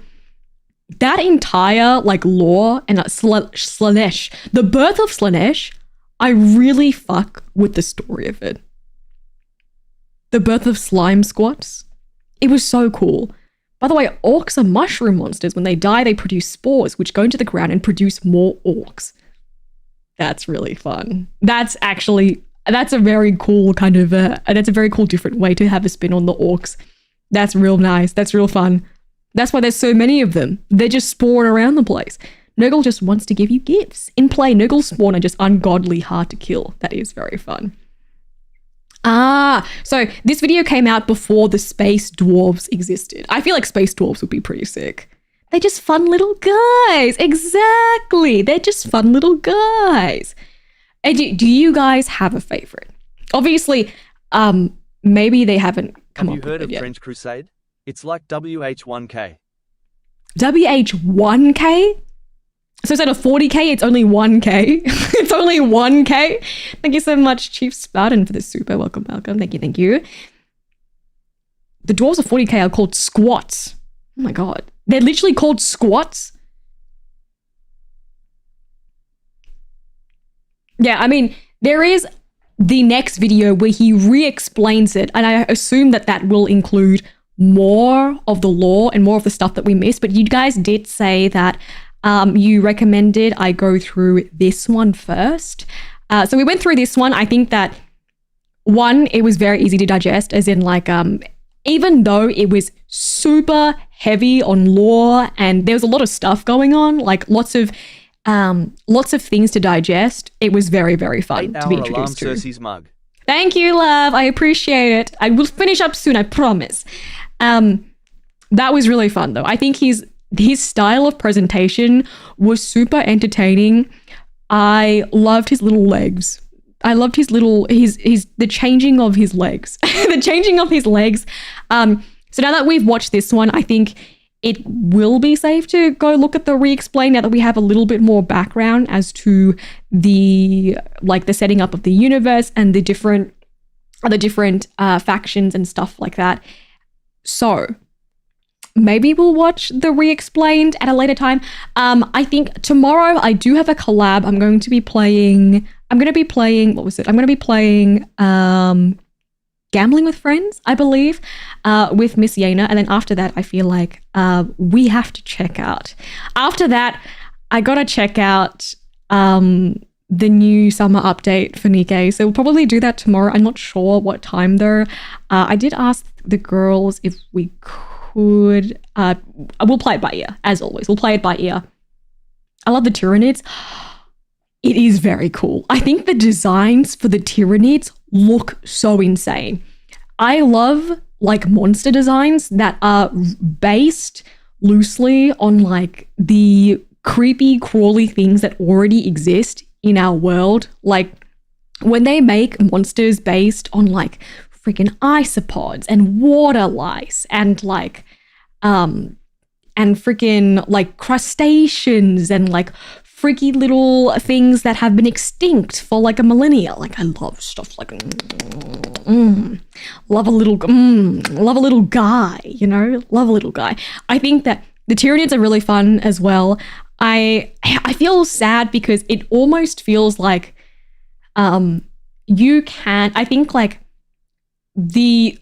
entire like lore and Slaanesh, the birth of Slaanesh, I really fuck with the story of it. The birth of slime squats. It was so cool. By the way, orcs are mushroom monsters. When they die, they produce spores, which go into the ground and produce more orcs. That's really fun. That's a very cool kind of, that's a very cool different way to have a spin on the orcs. That's real nice. That's real fun. That's why there's so many of them. They just spawn around the place. Nurgle just wants to give you gifts. In play, Nurgle spawn are just ungodly hard to kill. That is very fun. So this video came out before the space dwarves existed. I feel like space dwarves would be pretty sick. They're just fun little guys. Exactly. They're just fun little guys. And do you guys have a favorite? Obviously, maybe they haven't come up with it yet. Have you heard of French Crusade? It's like WH1K. WH1K? So instead of 40K, it's only 1K. It's only 1K. Thank you so much, Chief Spartan, for the super. Welcome. Thank you. The dwarves of 40K are called squats. Oh my god. They're literally called squats. Yeah, I mean, there is the next video where he re-explains it, and I assume that will include more of the lore and more of the stuff that we missed, but you guys did say that you recommended I go through this one first. So we went through this one. I think that, one, it was very easy to digest, as in like, even though it was super heavy on lore and there was a lot of stuff going on, like lots of things to digest, it was very, very fun to be introduced to. Cersei's mug. Thank you, love. I appreciate it. I will finish up soon, I promise. That was really fun though. I think his style of presentation was super entertaining. I loved his little legs. I loved the changing of his legs. The changing of his legs. So now that we've watched this one, I think it will be safe to go look at the re-explain now that we have a little bit more background as to the setting up of the universe and the different factions and stuff like that. So maybe we'll watch the re-explained at a later time. I think tomorrow I do have a collab. I'm going to be playing, what was it? I'm going to be playing Gambling with Friends, I believe, with Miss Yena. And then after that, I feel like we have to check out. After that, I got to check out the new summer update for Nikkei. So we'll probably do that tomorrow. I'm not sure what time though. I did ask the girls if we could. We'll play it by ear, as always. We'll play it by ear. I love the Tyranids. It is very cool. I think the designs for the Tyranids look so insane. I love like monster designs that are based loosely on like the creepy, crawly things that already exist in our world. Like when they make monsters based on like freaking isopods and water lice and like and freaking like crustaceans and like freaky little things that have been extinct for like a millennia. Like I love stuff like love a little guy, you know, love a little guy. I think that the Tyranids are really fun as well. I feel sad because it almost feels like I think like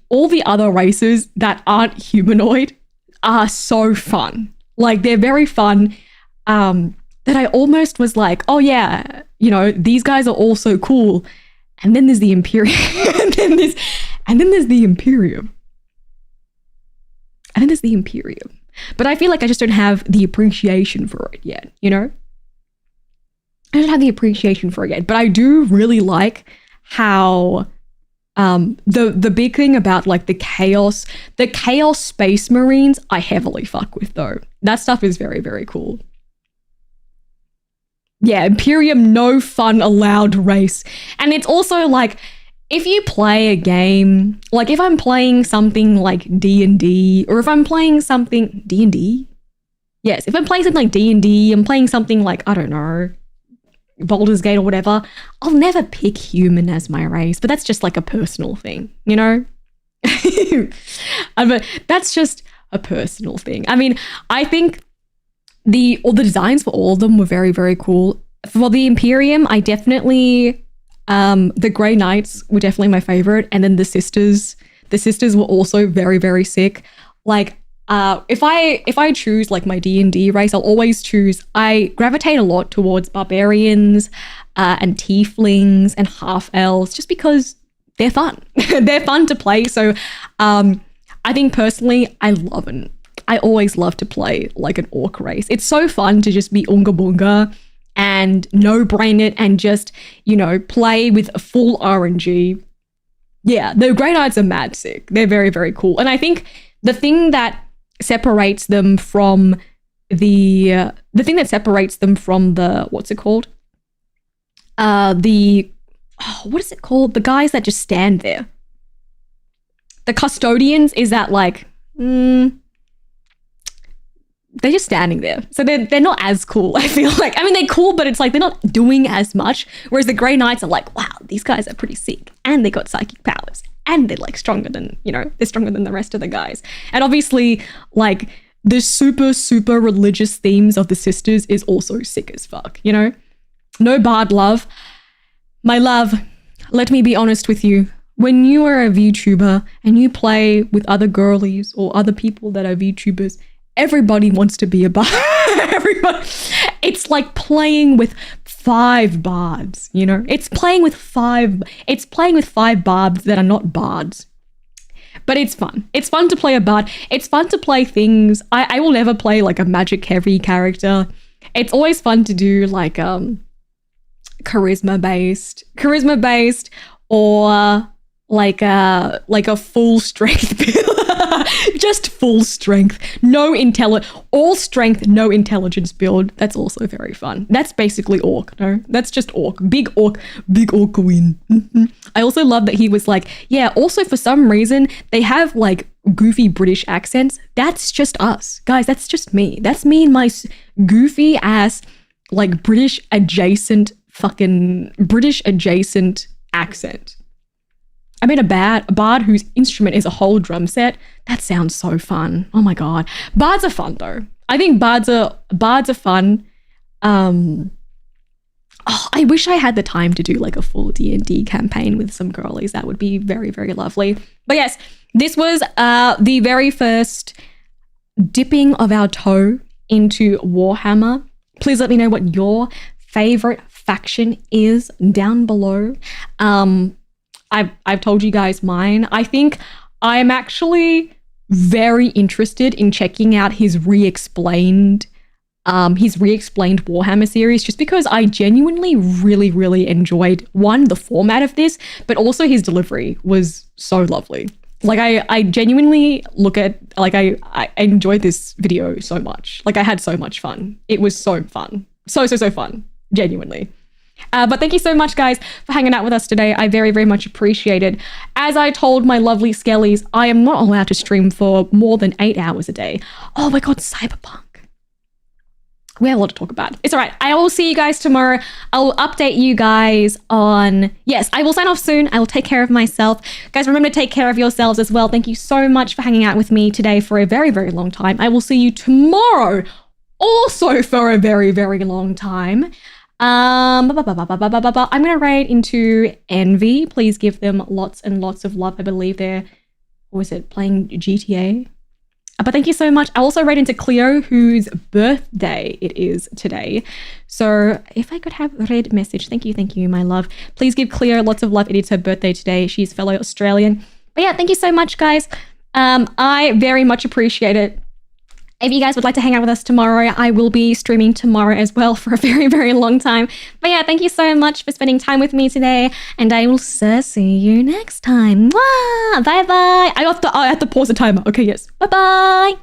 all the other races that aren't humanoid are so fun. Like they're very fun. That I almost was like, oh yeah, you know, these guys are all so cool. And then there's the Imperium. and then there's the Imperium. And then there's the Imperium. But I feel like I just don't have the appreciation for it yet, you know? I don't have the appreciation for it yet. But I do really like how the big thing about like the chaos space marines, I heavily fuck with though. That stuff is very, very cool. Yeah, Imperium, no fun allowed race. And it's also like, if you play a game, like if I'm playing something like D&D, or if I'm playing something, D&D? Yes, if I'm playing something like D&D, I'm playing something like, I don't know, Baldur's Gate or whatever, I'll never pick human as my race, but that's just like a personal thing, you know? That's just a personal thing. I mean, I think all the designs for all of them were very, very cool. For the Imperium, I definitely, the Grey Knights were definitely my favorite. And then the sisters were also very, very sick. Like, if I choose like my D&D race, I'll always choose, I gravitate a lot towards barbarians and tieflings and half elves, just because they're fun. They're fun to play. So I think personally, I always love to play like an orc race. It's so fun to just be Oonga Boonga and no-brain it and just, you know, play with a full RNG. Yeah, the Grey Knights are mad sick. They're very, very cool. And I think the thing that separates them from the what's it called? What is it called? The guys that just stand there. The custodians is that like, they're just standing there. So they're not as cool, I feel like. I mean, they're cool, but it's like they're not doing as much. Whereas the Grey Knights are like, wow, these guys are pretty sick. And they got psychic powers. And they're like stronger than, you know, they're stronger than the rest of the guys. And obviously, like, the super, super religious themes of the sisters is also sick as fuck, you know? No bard love. My love, let me be honest with you. When you are a VTuber and you play with other girlies or other people that are VTubers, everybody wants to be a bard. Everybody. It's like playing with 5 bards, you know? It's playing with 5 bards that are not bards. But it's fun. It's fun to play a bard. It's fun to play things. I will never play like a magic heavy character. It's always fun to do like charisma based or like a full strength build. Just full strength, all strength, no intelligence build. That's also very fun. That's basically orc, no? That's just orc. Big orc win. I also love that he was like, yeah, also for some reason, they have like goofy British accents. That's just us. Guys, that's just me. That's me and my goofy ass, like British adjacent accent. I mean, a bard whose instrument is a whole drum set. That sounds so fun. Oh my God. Bards are fun though. I think bards are fun. I wish I had the time to do like a full D&D campaign with some girlies. That would be very, very lovely. But yes, this was the very first dipping of our toe into Warhammer. Please let me know what your favorite faction is down below. I've told you guys mine. I think I'm actually very interested in checking out his re-explained Warhammer series, just because I genuinely really, really enjoyed, one, the format of this, but also his delivery was so lovely. Like I genuinely I enjoyed this video so much. Like I had so much fun. It was so fun. So fun. Genuinely. But thank you so much, guys, for hanging out with us today. I very, very much appreciate it. As I told my lovely Skellies, I am not allowed to stream for more than 8 hours a day. Oh my God, Cyberpunk. We have a lot to talk about. It's all right. I will see you guys tomorrow. I will update you guys on... Yes, I will sign off soon. I will take care of myself. Guys, remember to take care of yourselves as well. Thank you so much for hanging out with me today for a very, very long time. I will see you tomorrow also for a very, very long time. I'm going to raid into Envy. Please give them lots and lots of love. I believe they're, playing GTA? But thank you so much. I also read into Cleo, whose birthday it is today. So if I could have read message, thank you, my love. Please give Cleo lots of love. It is her birthday today. She's fellow Australian. But yeah, thank you so much, guys. I very much appreciate it. If you guys would like to hang out with us tomorrow, I will be streaming tomorrow as well for a very, very long time. But yeah, thank you so much for spending time with me today, and I will see you next time. Mwah! Bye-bye. I have to pause the timer. Okay, yes. Bye-bye.